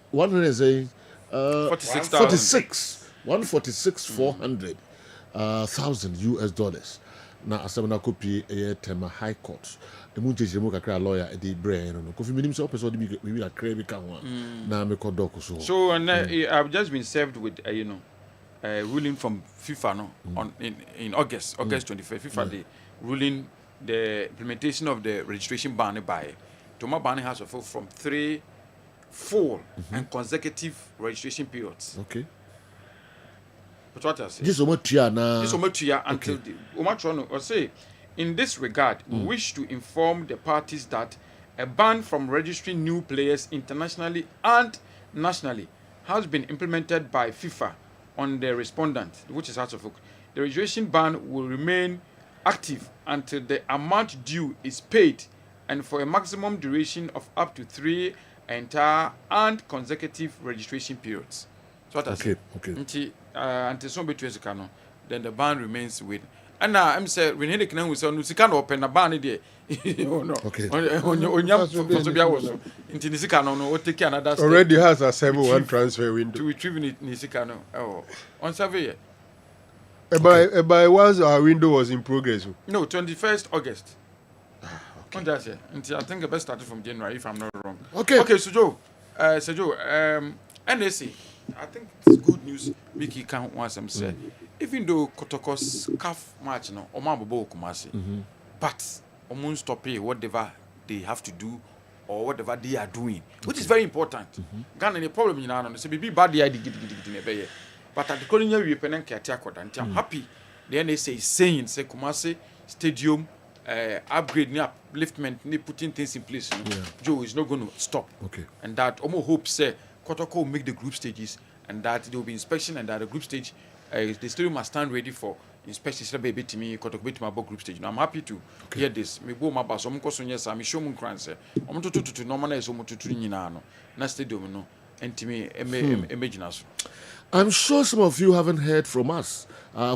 400 thousand US dollars. Na asem na kopi tema high court. The moon jeje mo kakra lawyer the brain no. Kofi minim so person dey we na credit ka ho na me kodok so. So I've just been served with ruling from FIFA on in August 25th. FIFA the ruling the implementation of the registration ban by Toma ban has from 3 full and consecutive registration periods. Okay. But what I say? This omotua until the Omatrono or say in this regard we wish to inform the parties that a ban from registering new players internationally and nationally has been implemented by FIFA on the respondent, which is Hearts of Oak. The registration ban will remain active until the amount due is paid and for a maximum duration of up to 3 entire and consecutive registration periods. So what I say? Until some between then the ban remains with. And now I'm saying when he can say no sika no open na ban there. Okay. Until the sika no take another step. Already has a 7-1 transfer window. To retrieve it sika no. On survey. By once our window was in progress. No, 21st August. Okay. I think the best started from January if I'm not wrong. Okay. Okay, Joe, NSA, I think it's good news. Mickey can want some say. Even though Kotoko's calf match no, Omabo Kumasi, but Omun stop pay whatever they have to do or whatever they are doing, which is very important. Ghana the problem in Anna, so be bad the idea. But at the colonial European Katiako, and I'm happy the NSA is saying, say Kumasi Stadium. Upgrade, upliftment, putting things in place. Joe is not going to stop. Okay. And that Omo hopes say Kotoko will make the group stages and that there will be inspection and that the group stage the stadium must stand ready for inspection. It's baby to me Kotoko to my group stage. Now I'm happy to hear this. Me go my boss. I'm going to say I'm show cranse. I'm to normalize omo to nyina no. Na stadium no. Entimi imagine us. I'm sure some of you haven't heard from us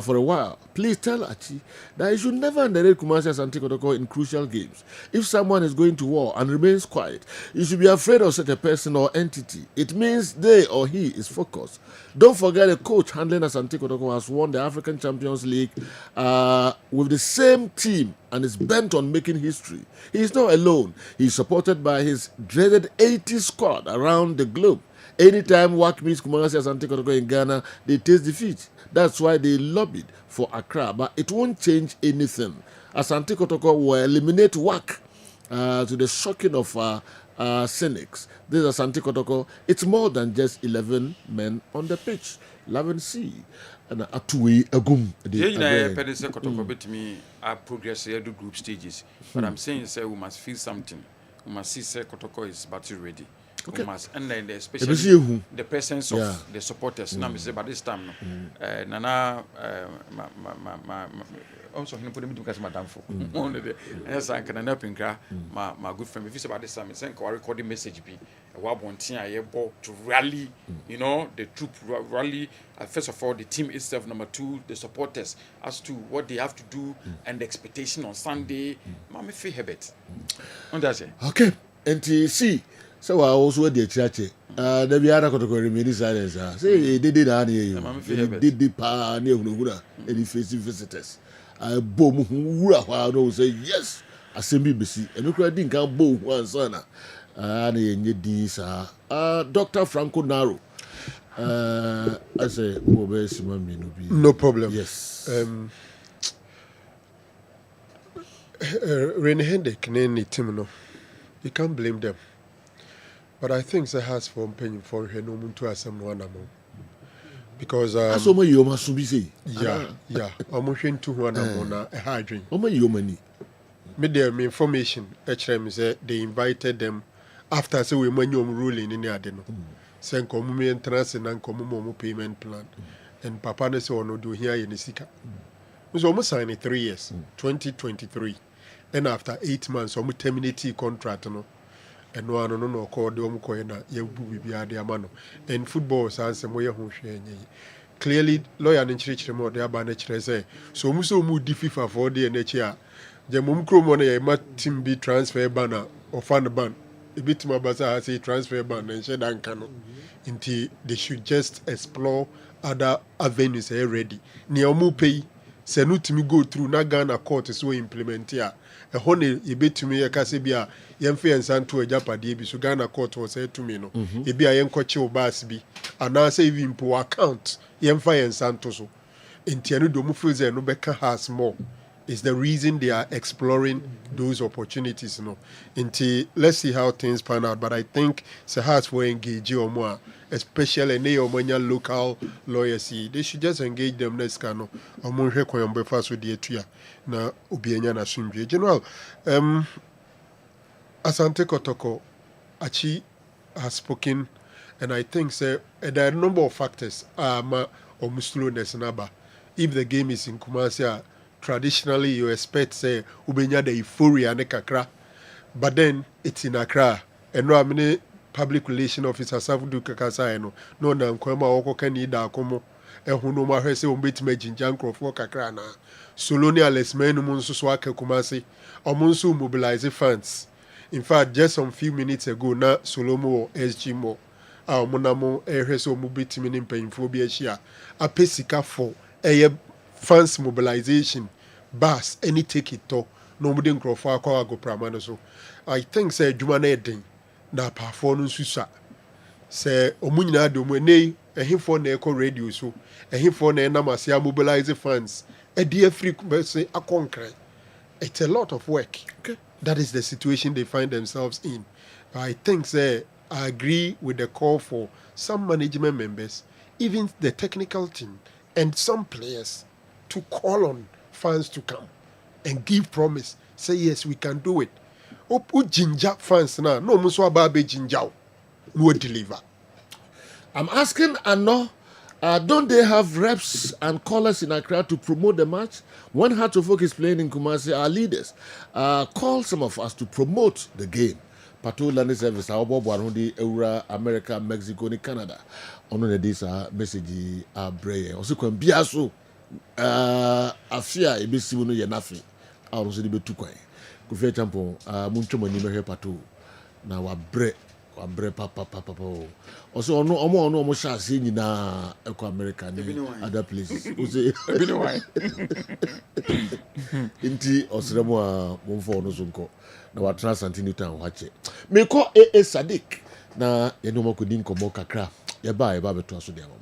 for a while. Please tell Achi that you should never underrate Kumasi Asante Kotoko in crucial games. If someone is going to war and remains quiet, you should be afraid of such a person or entity. It means they or he is focused. Don't forget the coach handling Asante Kotoko has won the African Champions League with the same team and is bent on making history. He is not alone. He is supported by his dreaded 80 squad around the globe. Anytime work meets Kumasi Asante Kotoko in Ghana, they taste defeat. That's why they lobbied for Accra, but it won't change anything. Asante Kotoko will eliminate work to the shocking of cynics. This is Asante Kotoko. It's more than just 11 men on the pitch. Love and see. And Atui Agum. Kotoko bet me progress here do group stages. But I'm saying say we must feel something. We must see say Kotoko is battle ready. Okay. And then especially the presence of the supporters. Now, say by this time, Nana, also he put me to Madam for one of the yes, I can help in my good friend. If you say about this time, it's a recording message be a wabontia able to rally, the troop rally. First of all, the team itself. Number two, the supporters as to what they have to do and the expectation on Sunday. Mama feel habit. Okay, and see. So I also the church. The Biara Kotoko remain silence. Say they did that here. Did the pa near Hura and facing visitors. I boom who say yes. I say BBC. And look at Dinka Bo one son. And these Dr. Franco Naro. I say, no problem. Yes. Rene Hendek, Nene Timino. You can't blame them. But I think the has for paying for her no to as someone among. Because yeah, almost into one among a hard drink. Money. Made their information, HM said they invited them after so we manual ruling in the Adeno. Send common entrance and common payment plan. And Papa Neso no do here in the Sika. Was almost signed 3 years, 2023. Then after 8 months, almost terminate contract. And no called the Omukoena, Yabu Bibia de Amano. And football sans some way of clearly lawyer no nkyerɛkyerɛ mu a ɔde aba no kyerɛ sɛ so ɔmu sɛ ɔmu di FIFA for deɛ n'akyi a gya mmom kurom no yɛma team bi transfer ban a ɔfa no ban ɛbɛtumi aba sɛ ha sɛ transfer ban na nhyɛ da nka no nti they should just explore other avenues ɛyɛ ready nea ɔmu pɛ yi sɛ no tumi go through na Ghana court so implement a ɛhɔ ne yɛbɛtumi yɛka sɛ bi a yɛmfa yɛn nsa nto agyapadeɛ bi so Ghana court wɔ sɛ tumi no ebi a yɛnkɔkyew baas bi anaasɛ even po account yɛmfa yɛn nsa nto so nti ɛno de ɔmu feel sɛ ɛno bɛka has more is the reason they are exploring those opportunities no nti let's see how things pan out but I think sɛ has for engage ɔmo a especially ne ɔmo anya local lawyers yi they should just engage them next ka no ɔmo nhwɛ kwan ɔmo bɛfa so de atua na obi anya n'asomdwe general Asante Kotoko Achi has spoken and I think say there are a number of factors ma ɔmo slowness naba if the game is in Kumasi traditionally you expect say ubenya the euphoria ne kakra but then it's in Accra and no amene public relation officer safudu kakasa no no na nkwama woko kani da akomo ehunu no ma hwe se ombetime jinja nkrofo kakra na Soloni Alex Menu nso so aka Kumasi omo nso mobilize funds in fact just some few minutes ago na Solomo or SG mo a omo na mo ehwe se omo betime ne mpanyimfo bi ahia apesika for funds mobilization bus any take it to no mudi nkrofo akwa go prama so I think say adwuma na eden na paafo no nsusa say omunyina de omu nei ehifo na ekọ radio so ehifo na enam ase mobilize funds e dey free say akonkre it's a lot of work okay. That is the situation they find themselves in I think say I agree with the call for some management members even the technical team and some players to call on fans to come and give promise. Say yes, we can do it. Who ginger fans now? No, muso ababe ginger. No deliver. I'm asking Ano, don't they have reps and callers in Accra to promote the match? When Heart of Oak is playing in Kumasi, our leaders call some of us to promote the game. Pato Landing Service, our Bob Warundi, Eura, America, Mexico, and Canada. Ono ne this message brain. Also, can be also. Afia ebesi wono ye nafi a ɔno so de betu kwan Kofi Champo muncho mani mehwe pato na wabre papa o ɔso ɔno ɔmo hyase nyina ɛkɔ America ne other places ɔse ebi ne why nti ɔsrɛmo a momfo ɔno so nkɔ na watra santini town wache mekɔ AA Sadik na yɛne ɔmo kɔdi nkɔmmɔ kakra yɛba beto aso de ama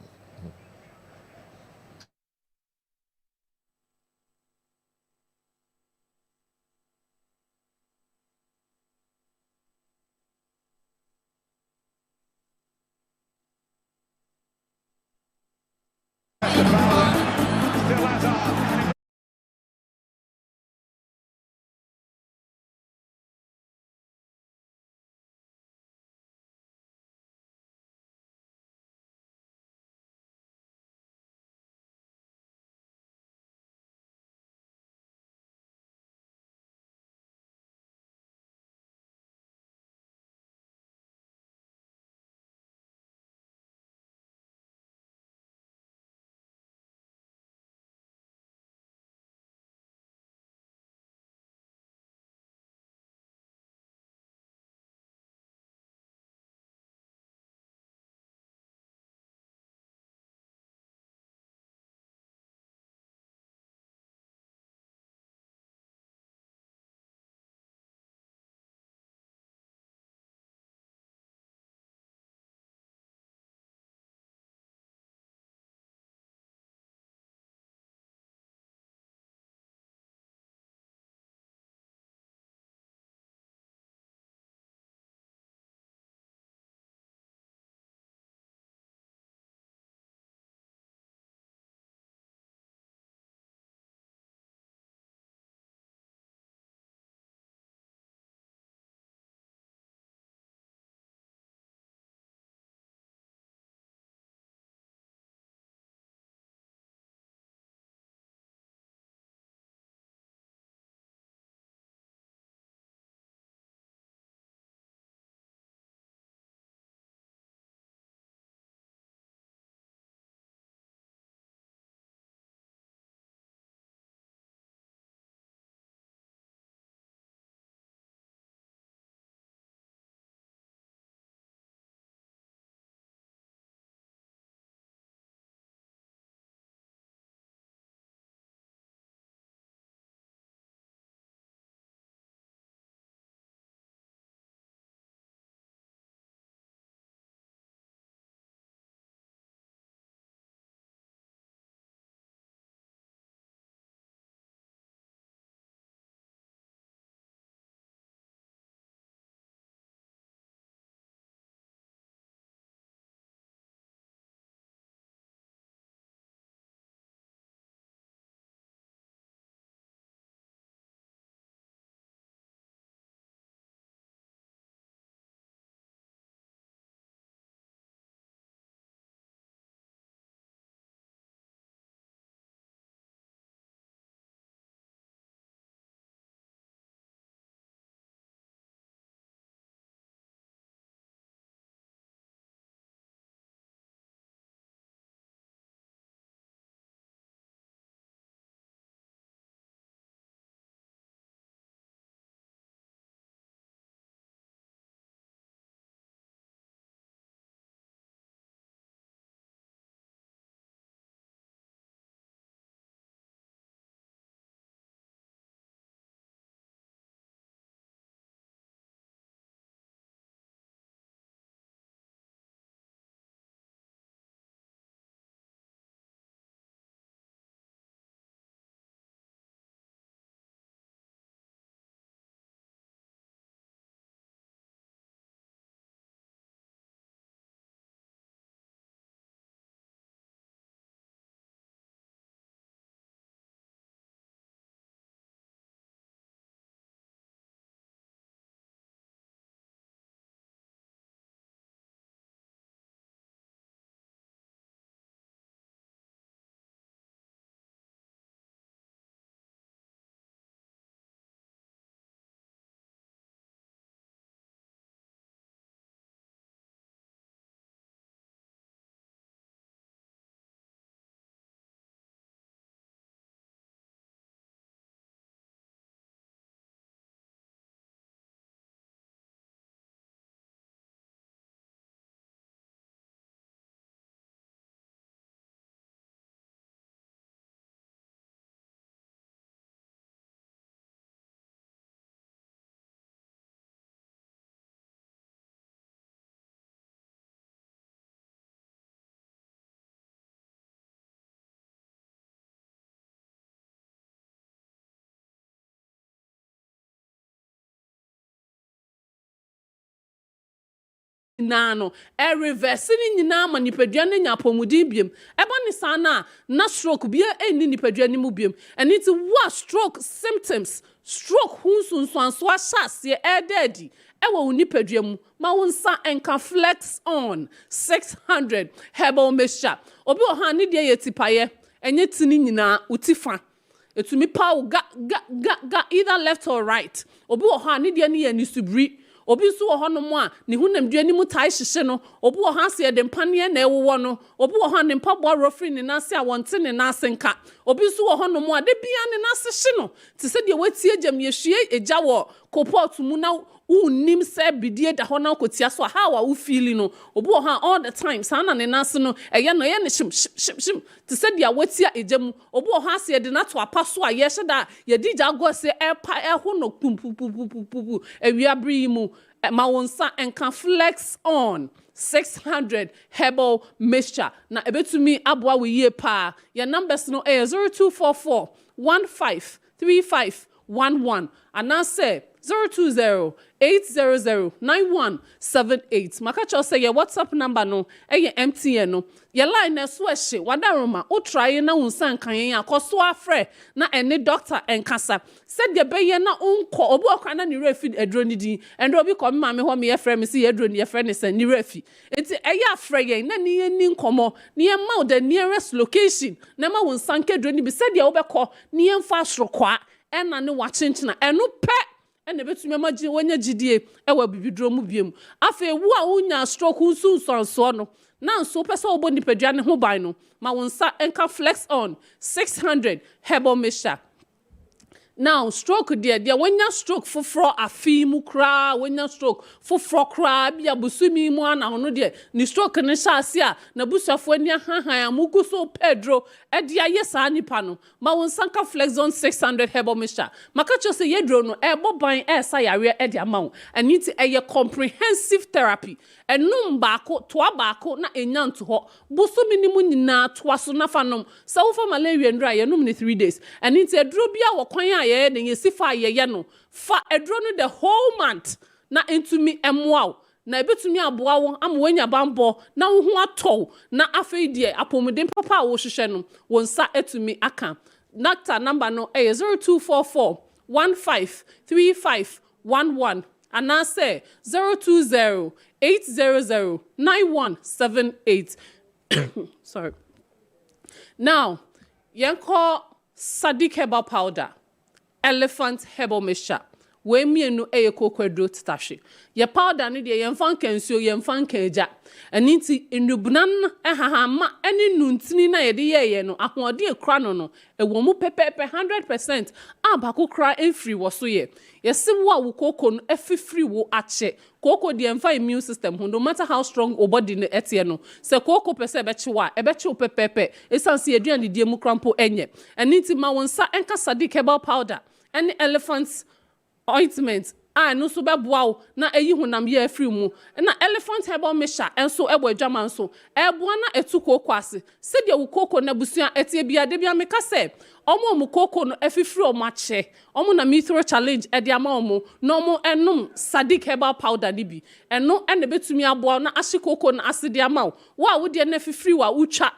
nano e reverse ni nyina ma nipadua ne nya pomudin biem eba ne sana na stroke bia eni nipadua ni mu biem and it was stroke symptoms stroke hunsunso ahyase ededi ewo nipadua mu ma wonsa enka flex on 600 herbal mixture obi oha ne de yetipaye enye tini nyina utifa etumi pow ga either left or right obi oha ne de ne yani subri obi so wo hono mo a ne hunam dua ni mu tai hyehye no obi wo ha se de mpane na ewo no obi wo ha ne mpabo rofri ne nase a wonte ne nase nka obi so wo hono mo a de bia ne nase hye no te se de watie agam yehwie eja wo kopot mu na unim se bidie da hona kotia so how are you feeling no obi wo ha all the time sana ne nase no eye no ye ne shim te se de watia ejam obi wo ha se de na to apaso a ye hye da ye di jago se epa eho no pum ewia bri mu ma wonsa enka flex on 600 herbal mixture na ebetumi aboa we ye pa your numbers no 0244 153511 and I say 020-800-9178. Maka cho say your WhatsApp number no eye MTN no your line na so ehye wadaroma o try na unsan kan yen akoso afre na ene doctor enkasa said ye beye na unko obi okwa na ni refi edro ni din endo obi ko ma me ho me yefre me si edro ni yefre ne san ni refi enti eye afre yen na ni ni nkomo ni ye ma the nearest location na ma unsan kedro ni bi said ye obekọ ni ye mfa sorokwa ena ne wachenchina eno pe ene betumi magye wonya gidie ewa bibidro mu biem afa wu a wonya stroke unsunso no na nso pese obo nipadua ne ho ban no ma wonsa enka flex on 600 herbal mixture. Now stroke dia wonya stroke foforo afi mu kra wonya stroke foforo kra bia busumi mu ana hono de ni stroke ne hyase a na busafo ani hahan amugu so pedro e dia yesa nipa no ma wonsanka flex on 600 herbal mixture maka cho se yedro no e boban e sa yare e dia mawo ani ti e comprehensive therapy enum baako toa baako na enyanto ho busumi ni mu nyina toa so na fanom sa wo fa malaria ndra ye num ni 3 days ani ti edro bia wo kwan a ye ne yesifa ye no fa edro no the whole month na entumi emwa na ebetumi aboa wo amwanya bambo na wo ho atɔ na afei de apomuden papa a wo hwehwɛ no wonsa etumi aka doctor number no 0244 153511 and I say 020-800-9178. Sorry. Now, yanko Sadiq herbal powder, elephant herbal mixture. We mienu kokwadro titashi. Ye powder ni de yemfan kensuo yemfan keja. Aninti enubunan ehahama eni nuntini na ye de ye no ahoɔden ekra no ewo mu pepepe 100% abako kra enfree wo so ye. Yesi wo a wo koko no efifiri wo ache. Koko de emfa immune system no matter how strong o body no etie no. Se koko pese ebechiwa ebechi pepepe esansi eduan de mu krampo enye. Aninti ma wonsa enka Sadiq herbal powder eni elephant ointment no so beboa na eyi hunam ye afri mu na elephant herbal mixture enso ebo adwama nso eboa na etuko kwase se de wo koko na busua etie bia de bia meka se omo koko no efifiri o mache omo na mithro challenge e de ama omo no omo enum Sadiq herbal powder ni bi eno ene betumi aboa na ahye koko na asede ama wo wo de na efifiri wa utwa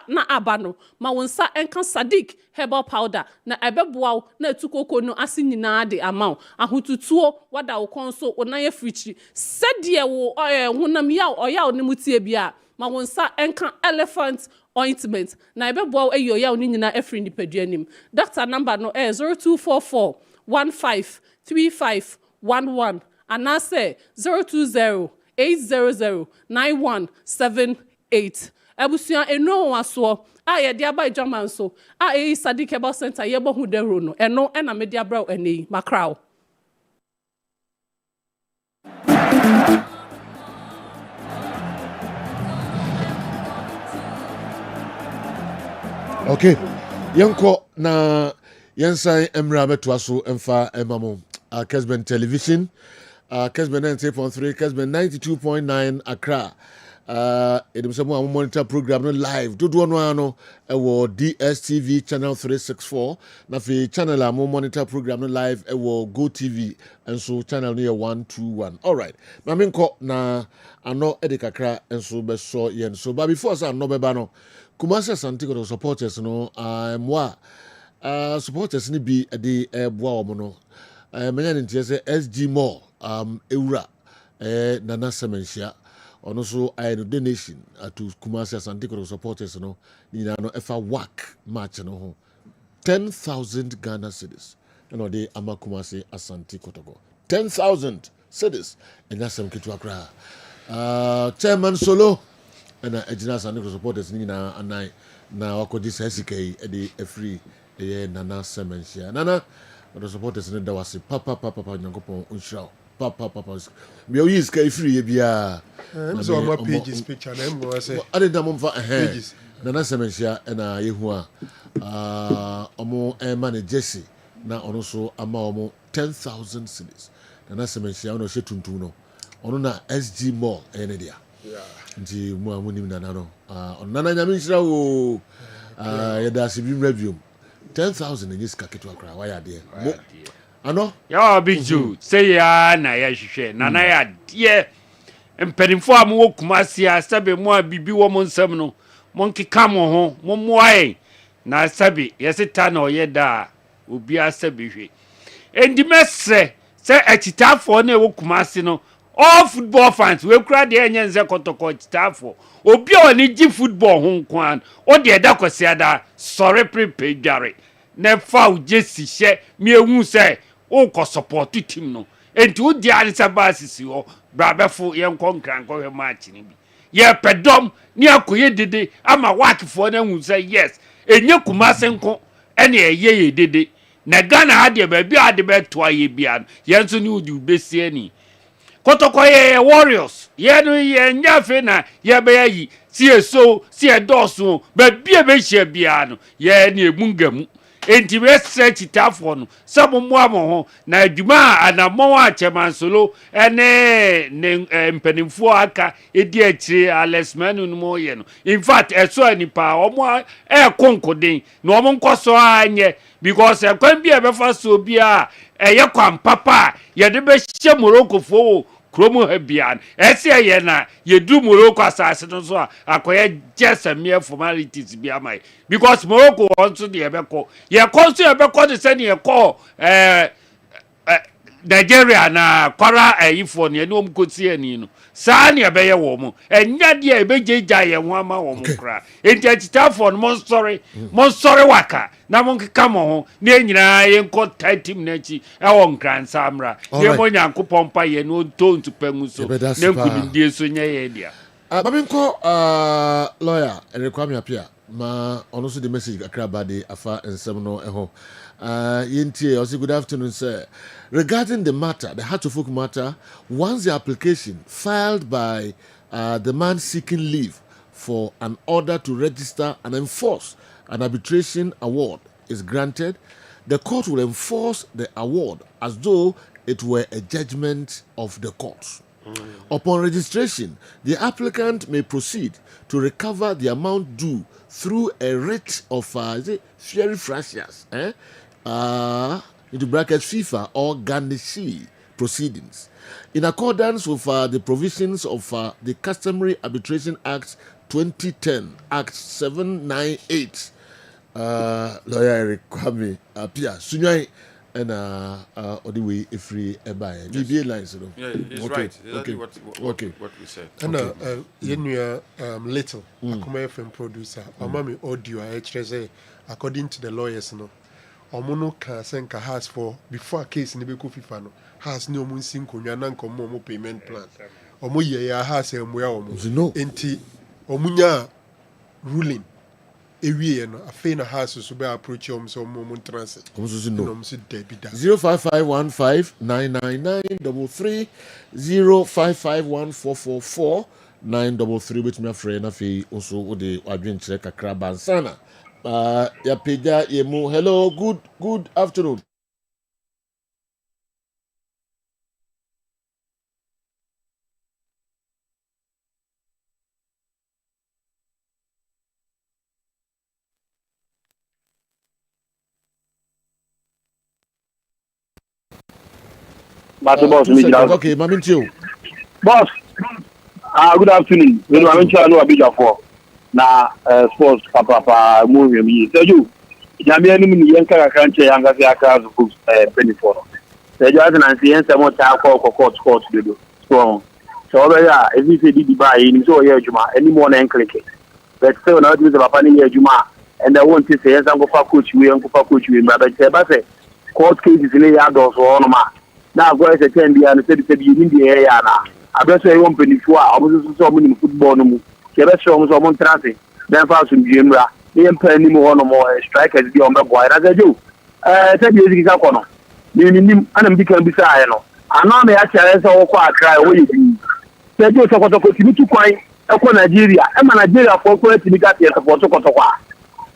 na aba no ma wonsa enka Sadiq herbal powder na ebeboa na etukoko no ase nyina de ama ahotutuo wada wo konso wo na ye frichi sede wo hunam ya oya ne mutie bia ma wonsa enka elephant ointment na ebeboa eyo ya oni nyina efri nipaduanim doctor number no 0244 153511 and I say 020-800-9178 ebusia eno waso a ye dia ba German so a Sadiq herbal center ye bohu dero no eno na media bra eni makrao. Okay, yanko na yansan emra beto aso emfa emamo Kessben television Kessben 98.3 Kessben 92.9 Accra ɛdim sɛ mo a monitor program no live dodoɔ no ara no ɛwɔ DSTV channel 364 na afei channel a mo monitor program no live ɛwɔ GoTV nso channel no yɛ 121 alright na menkɔ na ano ɛde kakra nso bɛsɔ yɛn so but before sɛ ano bɛba no Kumasi Asante Kotoko supporters no mmoa supporters ni bi ɛde ɛboa wɔn no menya ne nteɛ sɛ SG Mall ewura Nana Semensia ɔno nso ayɛ no donation to Kumasi Asante Kotoko supporters no nyinaa no ɛfa WAC match no ho 10,000 Ghana cedis ɛna ɔde ama Kumasi Asante Kotoko 10,000 cedis ɛnya sɛm ketewa koraa chairman Solo ɛna ɛgyina Asante Kotoko supporters no nyinaa anan na wakɔgye saa sika yi ɛde afiri ɛyɛ Nana Semensia Nana ɔde supporters no da wase papa Nyankopɔn nhyira papa me o is kai free bia so my pages picture na mo say ade da mo mfa pages Nana Semensia na yehu a omo man Jesse na ono so ama omo 10,000 cedis Nana Semensia ono hye tuntum no ono na SG Mall ene dia nti mo amunim Nana no Nana nyame nhyira wo ya da se bi review 10,000 ni sika ketu akra wa ya de ano ya big Joe say ya na ya hwehwe Nana ya de mpanimfo a mo Kumasi a sabe mo a bibi wo mo nsam no mo nkeka mo ho mo moae na sabe yesita na oye da obi asabe hwe endi mesre se achitafo na wo Kumasi no all football fans we kura de enye nze kotoko achitafo obi a oni gi football ho nkwan o de da kwasi ada sorry prepare dware na fa o Jesse hye me ehu se o ko support team no enti o di ani sabasisi ho brabefo ye nkon kranko he match ni bi ye pedom ni akoye dede ama wakifo na hu se yes enye Kumasi nko ene ye dede na Ghana ha de ba bi ade beto aye bia ye nso ni udi besie ni Kotoko ye Warriors ye no ye nyafe na ye be yi si eso si edoso ba bia be hia bia no ye na emungamu enti be stretch tafo no sabo mo ho na adwuma anammo a Chemansolo ene ne mpanimfo aka edi akire Alex Manu no mo ye no in fact eso anipa omo konkoden na omo nkoso anye because ekwan bia be fa so bia eye kwan papa ye de be hye Morocco fo kromo ha bian ese ye na ye du Morocco asase no so akoye just mere formalities bia mai because Morocco also de ebeko ye konso ebeko de se ne ye ko Nigeria na kwara ayifo ne no mkosi ani no saa ne ebeye wo mo enya de ebejeja ye ho ama wo mo kra enti achitafo no mon sorry waka na mon keka mo ho ne nyina ye nko team na chi e wo nkransa amra ye mo Nyankopon pa ye no tontu pangu so ne nkudindie so nya ye dia babinko lawyer Kwame Apia ma ono so the message akra bade afa ensem no eho yentie also good afternoon sir. Regarding the matter, the Hatofuk matter, once the application filed by the man seeking leave for an order to register and enforce an arbitration award is granted, the court will enforce the award as though it were a judgment of the court. Upon registration, the applicant may proceed to recover the amount due through a writ of fieri frasias, into brackets FIFA or garnishee proceedings. In accordance with the provisions of the Customary Arbitration Act 2010, Act 798, lawyer Kwame Apia, Sunyai, and all the way free ebaye. BBA lines, Yeah, he's okay. right. Exactly Okay. what we said. And little, Akuma FM producer, Amami audio, I according to the lawyers, no. Omono ka senka has for before a case ni beku FIFA no has no mun sinko nwana nkomo mo payment plan omo ye ya has emwe omo enti omunya ruling ewie no afi na has so be approach om so mo transit omo so no omo so debida 0551599933 0551444933 betumi afre na fe also wo de adwenkyere kakra bansana ya peja yemu hello good afternoon Master Boss, me down. Okay, Mamintio. Boss, good afternoon. You know, I'm sure I know a bit of na sports papa movie me. So you, Jamie, any yanka can't say younger class books penny for. So you have an answer some more court to do. So yeah, if you say did buy in so yeah, Juma, any more than click it. But still not use a panny Juma, and I want to say yes, I'm going to coach we and coach we, but I say court cases in the yard or so on. Now go as a 10 year and said you in the area now. I bet say one penny for I was so many football no more. Kebe show so mon transit. Then fast in Jimra. They penny more no more strikers be on the boy. As I do. Tell you this kono. Ni anam di kan bisa aye no. Ana me acha so kwa cry we yi. Tell you so koto timi tu kwan e ko Nigeria. E ma Nigeria for ko timi ka tie support koto kwa.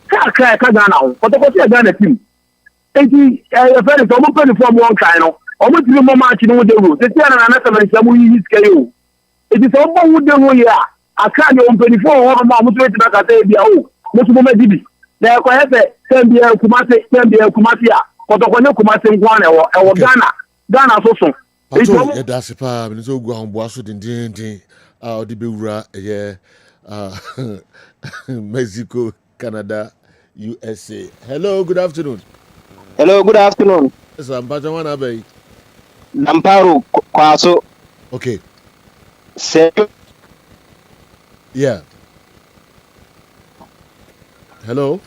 Ka cry ka Ghana ho. Koto ko tie Ghana team. Enti e fa so mo penny for mo cry no. Omo ti mo match no de ro. Se tia na na se man samu yi sika yo. It is so bo de ho ya. Aka ni on 24 ho ma mo to na ka say bia o. Mo so mo ma dibi. Na ko he se tembia kumasi a. Kotoko ne kumasi nkwa na e wo Ghana so so. Pato ye da se pa me so gu ahombo aso din odi bewura ye Mexico, Canada, USA. Hello, good afternoon. Hello, good afternoon. Yes, I'm Pajawana Bay. Namparo Kwaso. Okay. Say. Yeah. Hello.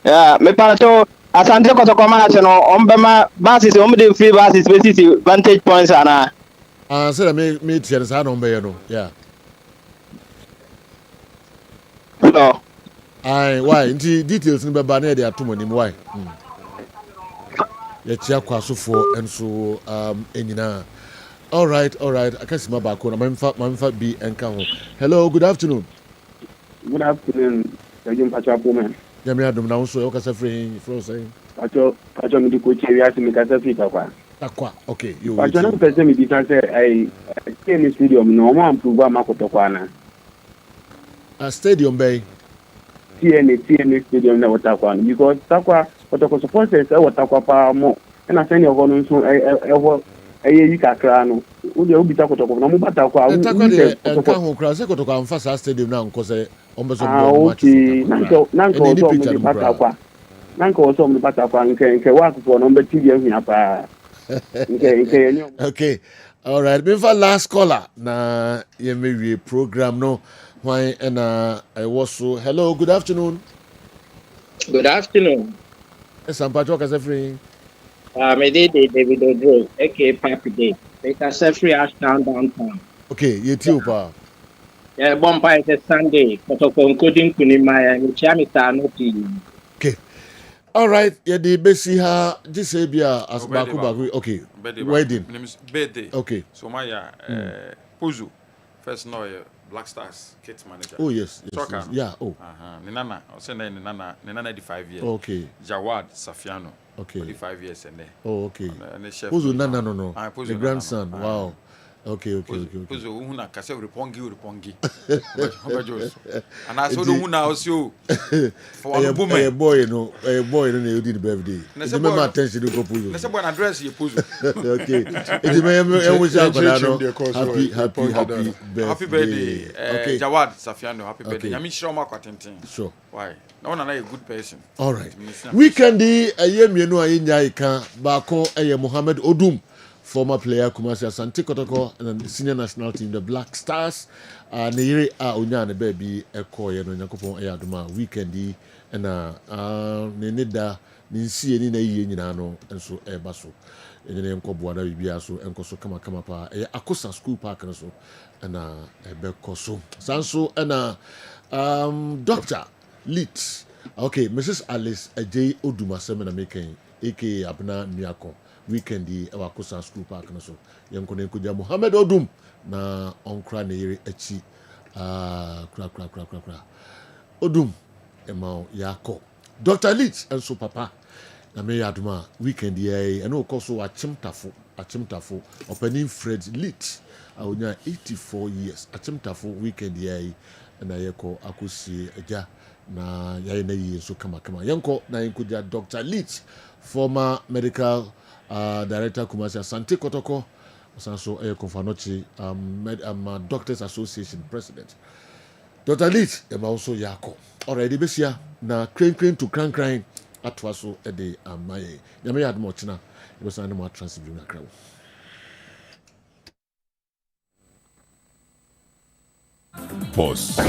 Yeah, me pato asante kotoko match no ombema basis omde free basis basis vantage points ana. So me tiere sa no mbe no. Yeah. No. Why? Inti details ni beba na dey atomo nim why? Ya chia kwasofo enso enyina. All right. Akasima ba ko na mamfa bi enka ho. Hello, good afternoon. Good afternoon. Sajum Pachapo man. Yami adum na so o kasa free say. Pacho mi di coach wi asi mi kasa free kwa. Takwa. Okay, you. Pacho na pese mi di say I TN stadium no mo improve amakoto kwa na. Stadium bay. TN stadium na watakwa because takwa kotoko supporters watakwa pa mo. Na send your go so yi kakra no. Uje obi takotoko na mo batakwa. Takwa de enka ho kra se kotoko amfa sa stadium na nko se ombeso ball match. Nanko also me batakwa nke wa ko no mbe TV ahia pa. Nke Okay. All right. Before last caller na ye me program no. Why and I was so hello, good afternoon. Good afternoon. Yes, I'm Patrick Asefri. Me David Odro, aka Papi Day. Make Asefri Ashtown downtown. Okay, you too, pa. Yeah, Bomba is a Sunday. Kotoko Nkodi Kunimaya, Michiamita Noti. Okay. All right, yeah, the basi ha Jisabia as Baku. Okay. Wedding. Birthday. Okay. So my Puzu. First no Black Stars kit manager. Oh yes. Soccer. Yeah. Oh. Ninana. I say Ninana 5 years. Okay. Jawad Safiano. Okay. 45 years and Oh, okay. Puzu Nana no. The grandson. Wow. Okay. Puzu una kase ripongi. And I saw the una also for a woman. A boy no you did the birthday. Remember attention to Puzu. Let's go address you Puzu. Okay. Happy birthday. Okay. Jawad Safiano, happy birthday. Yami Shoma Kwatintin. Sure. Why? No one a good person. All right. Weekend ayemienu ayinya ika bako Mohammed Odum, former player Kumasi Asante Kotoko and the senior national team the Black Stars. Neyire onya ne baby ekoye no nyakopon ayaduma weekend na neneda ninsie ni na yiye nyina no enso ebaso. Enye enko boada bibia so enko so kama pa akosa school park no so na ebekoso. Sanso na Dr. Lit. Okay, Mrs. Alice Ajay Oduma Semina making aka Abna Miako weekend Akosa school park no so yanko ne kuja Mohammed Odum na onkra ne yire achi kra Odum ema yako Dr. Lit enso papa na me yaduma weekend ye eno koso achimtafo opening Fred Lit onya 84 years achimtafo weekend ye na yeko akosi aja na yayi na yi so kama yanko na yankuja Dr. Leach, former medical director Kumasi Asante Kotoko also Confanochi, Doctors Association President. Dr. Leet, also Yako. Already this year, na crane to crying at Waso a day, my Yamay had Mochina, it was an animal transibuna crowd. Pause.